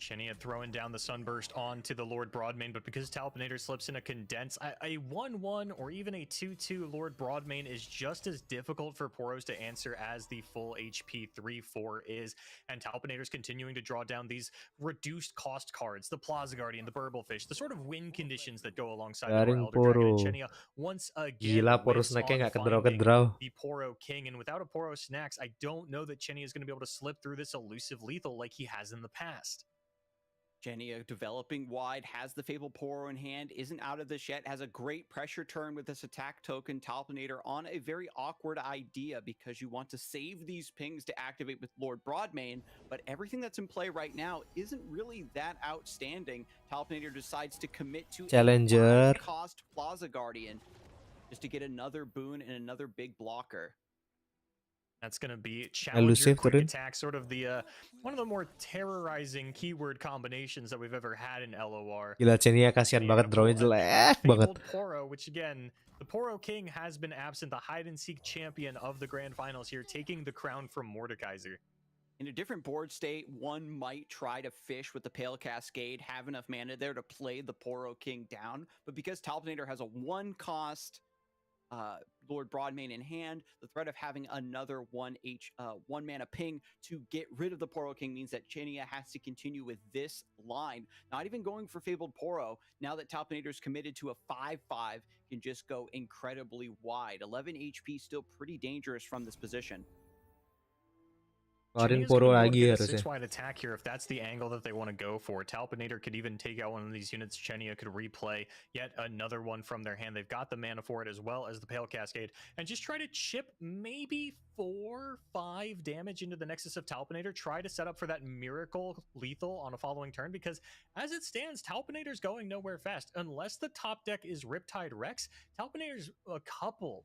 C: Chenia throwing down the Sunburst onto the Lord Broadmane, but because Talpinator slips in a Condense, a 1/1 or even a 2/2 Lord Broadmane is just as difficult for Poros to answer as the full HP 3/4 is, and Talpinator's continuing to draw down these reduced cost cards, the Plaza Guardian, the Burblefish, the sort of win conditions that go alongside the Elder Dragon, and Chenia once again
A: Poro snacknya nggak kedraw
C: the Poro King, and without a Poro Snacks, I don't know that Chenia is going to be able to slip through this elusive lethal like he has in the past.
F: Chenia developing wide, has the Fabled Poro in hand, isn't out of this yet, has a great pressure turn with this attack token. Talpinator on a very awkward idea because you want to save these pings to activate with Lord Broadmane, but everything that's in play right now isn't really that outstanding. Talpinator decides to commit to
A: Challenger
F: a cost Plaza Guardian just to get another boon and another big blocker.
C: That's going to be Challenger Quick Attack, sort of the one of the more terrorizing keyword combinations that we've ever had in LOR.
A: Gila, Chenia kasihan banget, drawnya jelek banget.
C: Poro, which again, the Poro King has been absent, the hide-and-seek champion of the Grand Finals here, taking the crown from Mordekaiser.
F: In a different board state, one might try to fish with the Pale Cascade, have enough mana there to play the Poro King down, but because Talpinator has a one-cost Lord Broadmane in hand, the threat of having another one mana ping to get rid of the Poro King means that Chenia has to continue with this line, not even going for Fabled Poro. Now that Talpinator's committed to a 5/5, can just go incredibly wide. 11 HP, still pretty dangerous from this position.
A: Keluarin Poro lagi harusnya.
C: 6-wide attack here if that's the angle that they want to go for. Talpinator could even take out one of these units. Chenia could replay yet another one from their hand. They've got the mana for it as well as the Pale Cascade, and just try to chip maybe 4-5 damage into the Nexus of Talpinator. Try to set up for that miracle lethal on a following turn, because as it stands, Talpinator's going nowhere fast. Unless the top deck is Riptide Rex, Talpinator's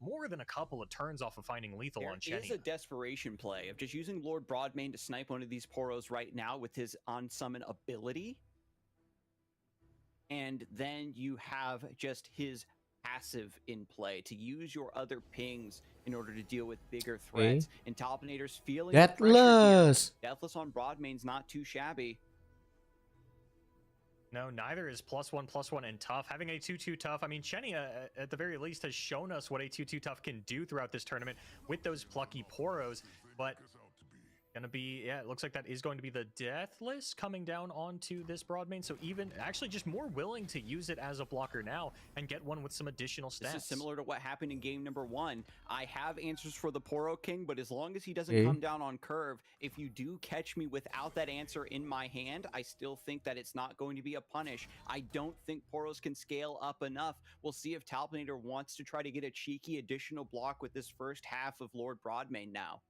C: more than a couple of turns off of finding lethal on Chenia.
F: There is a desperation play of just using Lord Broadmane to snipe one of these Poros right now with his on-summon ability. And then you have just his passive in play to use your other pings in order to deal with bigger threats. And Talpinator's feeling
A: Deathless.
F: Deathless on Broadmane's not too shabby.
C: No, neither is +1/+1 and tough. Having a 2/2 tough, I mean, Chenia at the very least has shown us what a 2/2 tough can do throughout this tournament with those plucky Poros, but gonna be, yeah, it looks like that is going to be the Deathless coming down onto this Broadmane, so even actually just more willing to use it as a blocker now and get one with some additional stats.
F: This is similar to what happened in game number 1. I have answers for the Poro King, but as long as he doesn't come down on curve, if you do catch me without that answer in my hand, I still think that it's not going to be a punish. I don't think Poros can scale up enough. We'll see if Talpinator wants to try to get a cheeky additional block with this first half of Lord Broadmane now.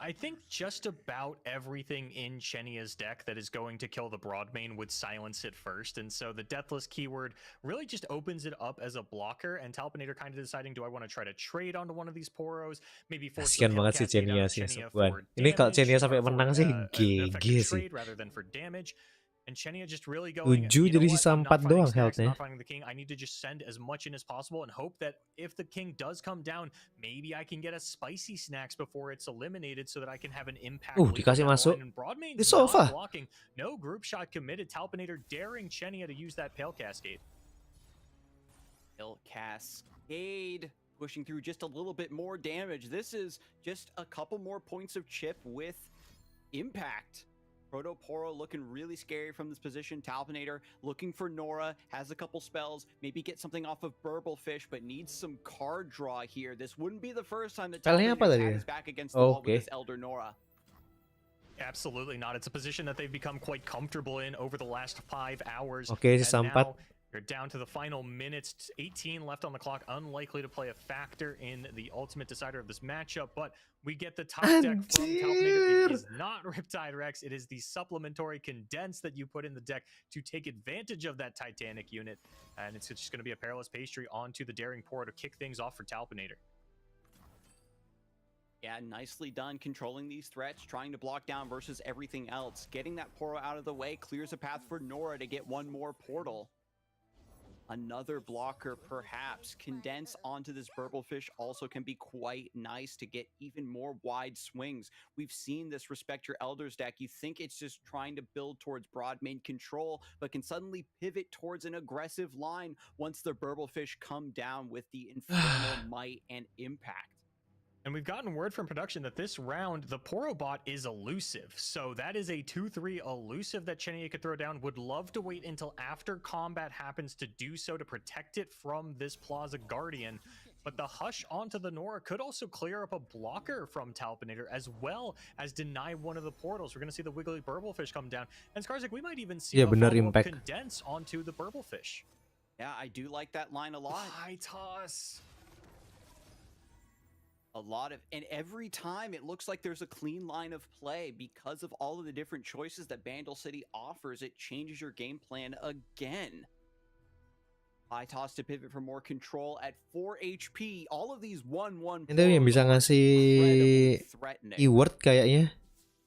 C: I think just about everything in Chenia's deck that is going to kill the Broadmane would silence it first, and so the Deathless keyword really just opens it up as a blocker, and Talpinator kind of deciding, do I want to try to trade onto one of these Poros, maybe force
A: Kasian banget si Chenia sih, ini kalau Chenia sampai menang sih GG sih.
C: Rather than for damage. And Chenia just really going,
A: 7 jadi sisa 4 doang health-nya.
C: Finding the king, I need to just send as much in as possible and hope that if the king does come down, maybe I can get a spicy snacks before it's eliminated so that I can have an impact.
A: Dikasih masuk. Di sofa.
C: Blocking. No group shot committed. Talpinator daring Chenia to use that Pale Cascade.
F: Pale Cascade pushing through just a little bit more damage. This is just a couple more points of chip with impact. Proto Poro looking really scary from this position. Talpinator looking for Nora, has a couple spells, maybe get something off of Burblefish, but needs some card draw here. This wouldn't be the first time that Talpinator had his back against the wall with this Elder Nora.
C: Absolutely not. It's a position that they've become quite comfortable in over the last 5 hours.
A: Sampat.
C: You're down to the final minutes, 18 left on the clock, unlikely to play a factor in the ultimate decider of this matchup, but we get the top deck from Talpinator. It is not Riptide Rex, it is the supplementary condense that you put in the deck to take advantage of that Titanic unit, and it's just going to be a Perilous Pastry onto the Daring Poro to kick things off for Talpinator.
F: Yeah, nicely done controlling these threats, trying to block down versus everything else. Getting that Poro out of the way clears a path for Nora to get one more portal. Another blocker, perhaps. Condense onto this Burblefish also can be quite nice to get even more wide swings. We've seen this Respect Your Elders deck. You think it's just trying to build towards Broadmane control, but can suddenly pivot towards an aggressive line once the Burblefish come down with the Infernal Might and Impact.
C: And we've gotten word from production that this round, the Poro bot is elusive. So that is a 2/3 elusive that Chenia could throw down. Would love to wait until after combat happens to do so to protect it from this Plaza Guardian. But the Hush onto the Nora could also clear up a blocker from Talpinator, as well as deny one of the portals. We're going to see the Wiggly Burblefish come down. And Skarsik, we might even see a condense onto the Burblefish.
F: Yeah, I do like that line a lot.
C: High toss.
F: A lot of, and every time it looks like there's a clean line of play because of all of the different choices that Bandle City offers. It changes your game plan again. I toss to pivot for more control at 4 HP. All of these 1/1.
A: Itu yang bisa ngasih keyword kayaknya.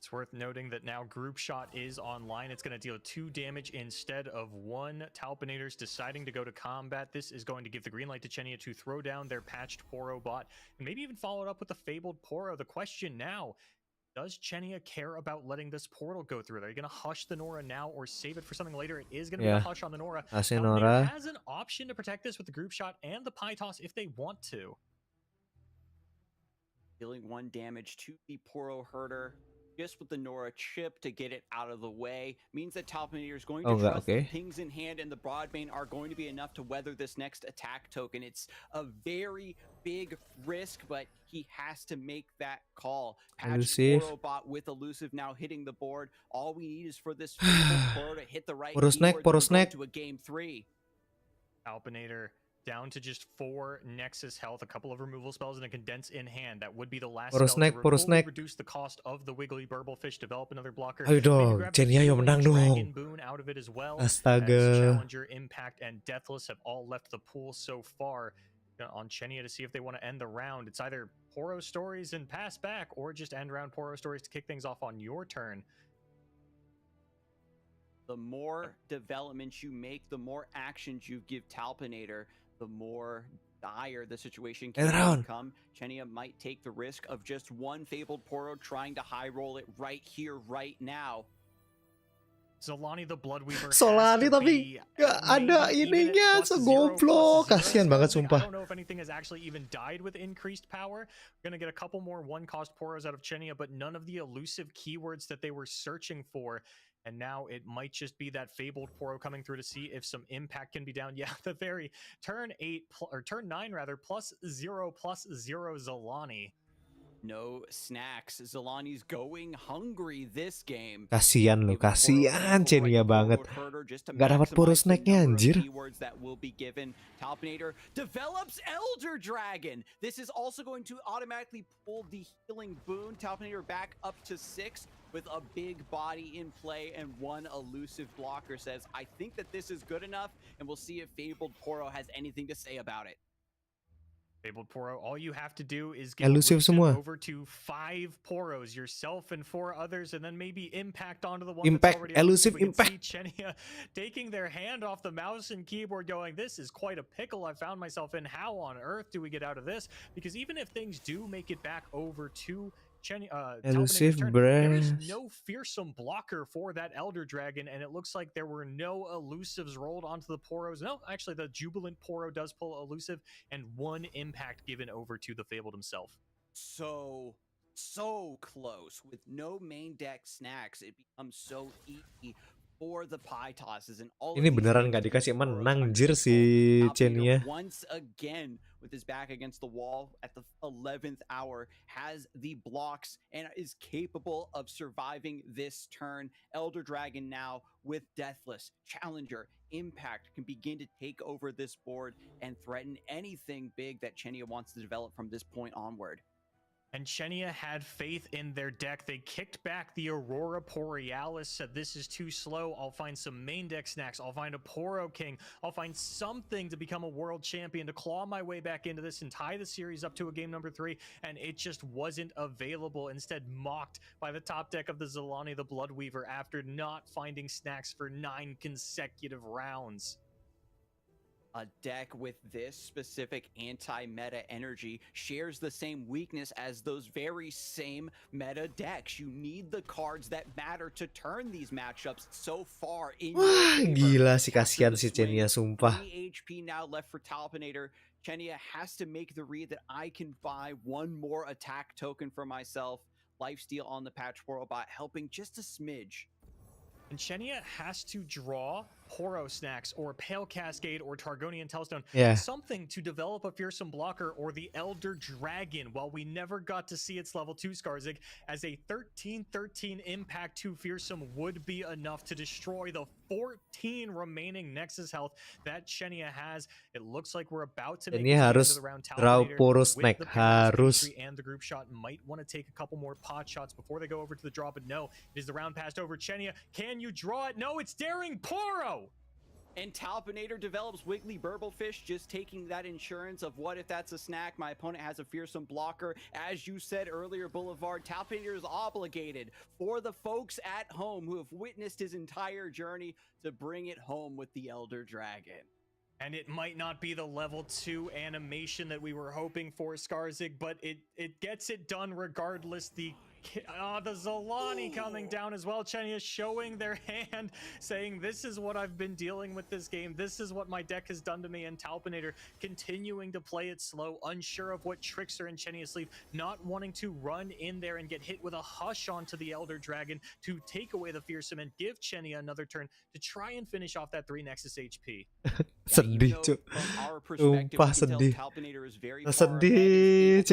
C: It's worth noting that now Group Shot is online. It's going to deal 2 damage instead of 1. Talpinator's deciding to go to combat. This is going to give the green light to Chenia to throw down their patched Poro bot and maybe even follow it up with the Fabled Poro. The question now, does Chenia care about letting this portal go through? Are they going to hush the Nora now or save it for something later? It is going to be a hush on the Nora.
A: Nora
C: has an option to protect this with the Group Shot and the Pie Toss if they want to.
F: Dealing 1 damage to the Poro Herder. Just with the Nora chip to get it out of the way means that Talpinator is going to trust the pings in hand, and the Broadbane are going to be enough to weather this next attack token. It's a very big risk, but he has to make that call. Patch Porobot with Elusive now hitting the board. All we need is for this Poro to hit the right keywords to a game 3.
C: Talpinator down to just 4 Nexus health, a couple of removal spells, and a Condense in hand. That would be the last spell to reduce the cost of the Wiggly Burblefish, develop another blocker.
A: Ayo dong, Chenia yang menang dong.
C: Boon out of it as well.
A: Astaga.
C: Challenger, Impact, and Deathless have all left the pool so far. On Chenia to see if they want to end the round. It's either Poro Stories and pass back, or just end round Poro Stories to kick things off on your turn.
F: The more developments you make, the more actions you give Talpinator, the more dire the situation can become. Chenia might take the risk of just 1 Fabled Poro trying to high roll it right here, right now.
C: Zolani the Bloodweaver.
A: Solani tapi gak ada ininya, segoblok. Kasian banget sumpah.
C: I don't know if anything has actually even died with increased power. We're gonna get a couple more 1-cost Poros out of Chenia, but none of the elusive keywords that they were searching for. And now it might just be that Fabled Poro coming through to see if some impact can be down. Yeah, the very turn 9 rather, +0/+0 Zolani.
F: No snacks. Zolani's going hungry this game.
A: Kasian lo, kasian Chenia banget. Gak dapat Poro snacknya anjir.
F: That will be given. Talpinator develops Elder Dragon. This is also going to automatically pull the healing boon. Talpinator back up to 6 with a big body in play, and 1 elusive blocker says, I think that this is good enough, and we'll see if Fabled Poro has anything to say about it.
C: Fabled Poro, all you have to do is get over to 5 Poros, yourself and 4 others, and then maybe impact onto the one that's already
A: elusive impact.
C: Chenia taking their hand off the mouse and keyboard going, this is quite a pickle I found myself in. How on earth do we get out of this? Because even if things do make it back over to
A: elusive
C: there is no fearsome blocker for that Elder Dragon, and it looks like there were no elusives rolled onto the Poros. No, actually the Jubilant Poro does pull elusive, and 1 impact given over to the Fabled himself.
F: So close. With no main deck snacks, it becomes so easy for the Pie Tosses, and all
A: ini beneran gak dikasih menang jir si Chenia.
F: Once again with his back against the wall at the 11th hour, has the blocks and is capable of surviving this turn. Elder Dragon now with Deathless, Challenger, Impact can begin to take over this board and threaten anything big that Chenia wants to develop from this point onward.
C: And Chenia had faith in their deck. They kicked back the Aurora Borealis, said this is too slow. I'll find some main deck snacks. I'll find a Poro King. I'll find something to become a world champion, to claw my way back into this and tie the series up to a game number 3. And it just wasn't available. Instead, mocked by the top deck of the Zolani the Bloodweaver after not finding snacks for 9 consecutive rounds.
F: A deck with this specific anti-meta energy shares the same weakness as those very same meta decks. You need the cards that matter to turn these matchups so far in your favor.
A: Gila sih, kasihan si Chenia sumpah.
F: 3 HP now left for Talpinator. Chenia has to make the read that I can buy 1 more attack token for myself. Lifesteal on the Patch Porobot helping just a smidge.
C: And Chenia has to draw Poro Snacks or Pale Cascade or Targonian Telestone, something to develop a fearsome blocker, or the Elder Dragon. While we never got to see its level 2 Skarzig, as a 13/13 impact to fearsome would be enough to destroy the 14 remaining Nexus health that Chenia has. It looks like we're about to make it into the round.
A: Draw Poro Snack, harus.
C: And the group shot might want to take a couple more pot shots before they go over to the draw, but no, it is the round passed over. Chenia, can you draw it? No, it's Daring Poro!
F: And Talpinator develops Wiggly Burblefish, just taking that insurance of what if that's a snack? My opponent has a fearsome blocker. As you said earlier, Boulevard, Talpinator is obligated for the folks at home who have witnessed his entire journey to bring it home with the Elder Dragon.
C: And it might not be the level 2 animation that we were hoping for, Skarzik, but it gets it done regardless. The Zolani coming down as well. Chenya showing their hand, saying this is what I've been dealing with this game. This is what my deck has done to me. And Talpinator continuing to play it slow, unsure of what tricks are in Chenya's sleeve, not wanting to run in there and get hit with a hush onto the Elder Dragon to take away the fearsome and give Chenya another turn to try and finish off that 3 Nexus HP.
A: Sedih, Cuk. Sumpah sedih. Sedih,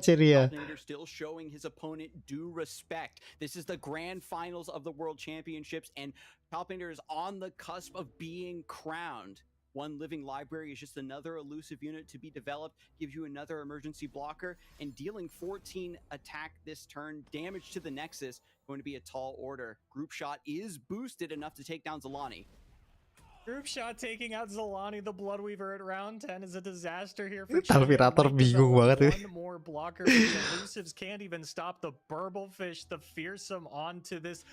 A: Chenya.
F: Still showing his opponent due respect. This is the grand finals of the World Championships, and Talpinator is on the cusp of being crowned. One living library is just another elusive unit to be developed, gives you another emergency blocker, and dealing 14 attack this turn. Damage to the Nexus, going to be a tall order. Group shot is boosted enough to take down Zolani.
C: Group shot taking out Zolani, the Bloodweaver at round 10 is a disaster here for
A: Talpinator bingung banget.
C: One more blocker. The elusives can't even stop the Burblefish, the fearsome onto this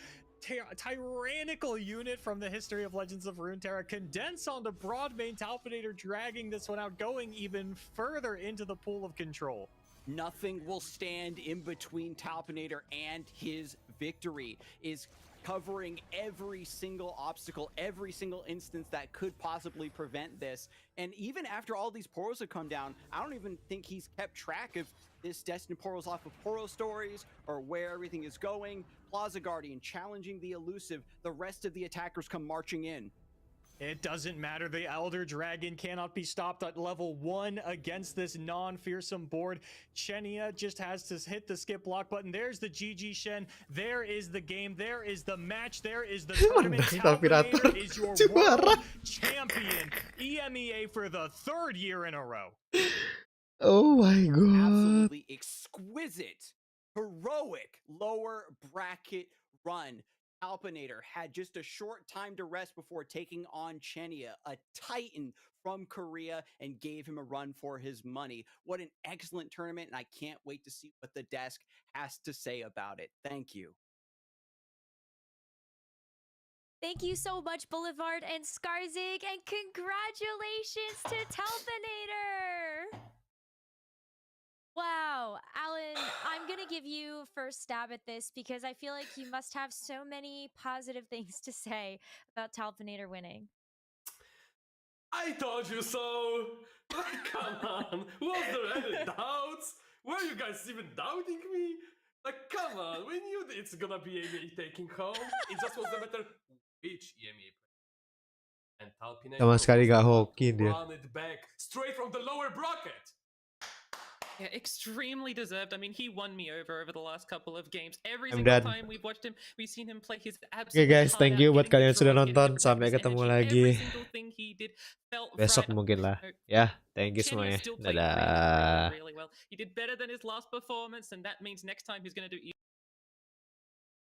C: tyrannical unit from the history of Legends of Runeterra. Condense onto Broadmain. Talpinator dragging this one out, going even further into the pool of control.
F: Nothing will stand in between Talpinator and his victory. Is covering every single obstacle, every single instance that could possibly prevent this. And even after all these Poros have come down, I don't even think he's kept track of this Destiny Poros off of Poro stories or where everything is going. Plaza Guardian challenging the elusive. The rest of the attackers come marching in.
C: It doesn't matter. The Elder Dragon cannot be stopped at level 1 against this non-fearsome board. Chenya just has to hit the skip block button. There's the GG Shen. There is the game. There is the match. There is the tournament. Talpinator is your world champion. EMEA for the 3rd year in a row.
A: Oh my god.
F: Absolutely exquisite, heroic lower bracket run. Talpinator had just a short time to rest before taking on Chenya, a titan from Korea, and gave him a run for his money. What an excellent tournament, and I can't wait to see what the desk has to say about it. Thank you.
D: Thank you so much, Boulevard and Skarzik, and congratulations to Talpinator! Wow, Alan, I'm going to give you first stab at this because I feel like you must have so many positive things to say about Talpinator winning.
B: I told you so! Like, come on! Was there any doubts? Were you guys even doubting me? Like, come on, we knew that it's gonna be EMEA taking home. It just was a matter which EMEA player. And Talpinator
A: Sama sekali gak hoki dia.
B: run it back straight from the lower bracket.
E: Yeah, extremely deserved. I mean, he won me over the last couple of games. Every single time we've watched him, we've seen him play his absolute.
A: Oke guys, thank you buat kalian sudah nonton. Sampai ketemu lagi besok mungkin lah. Ya, thank you semuanya. Dadah.
E: He did better than his last performance, and that means next time he's going to do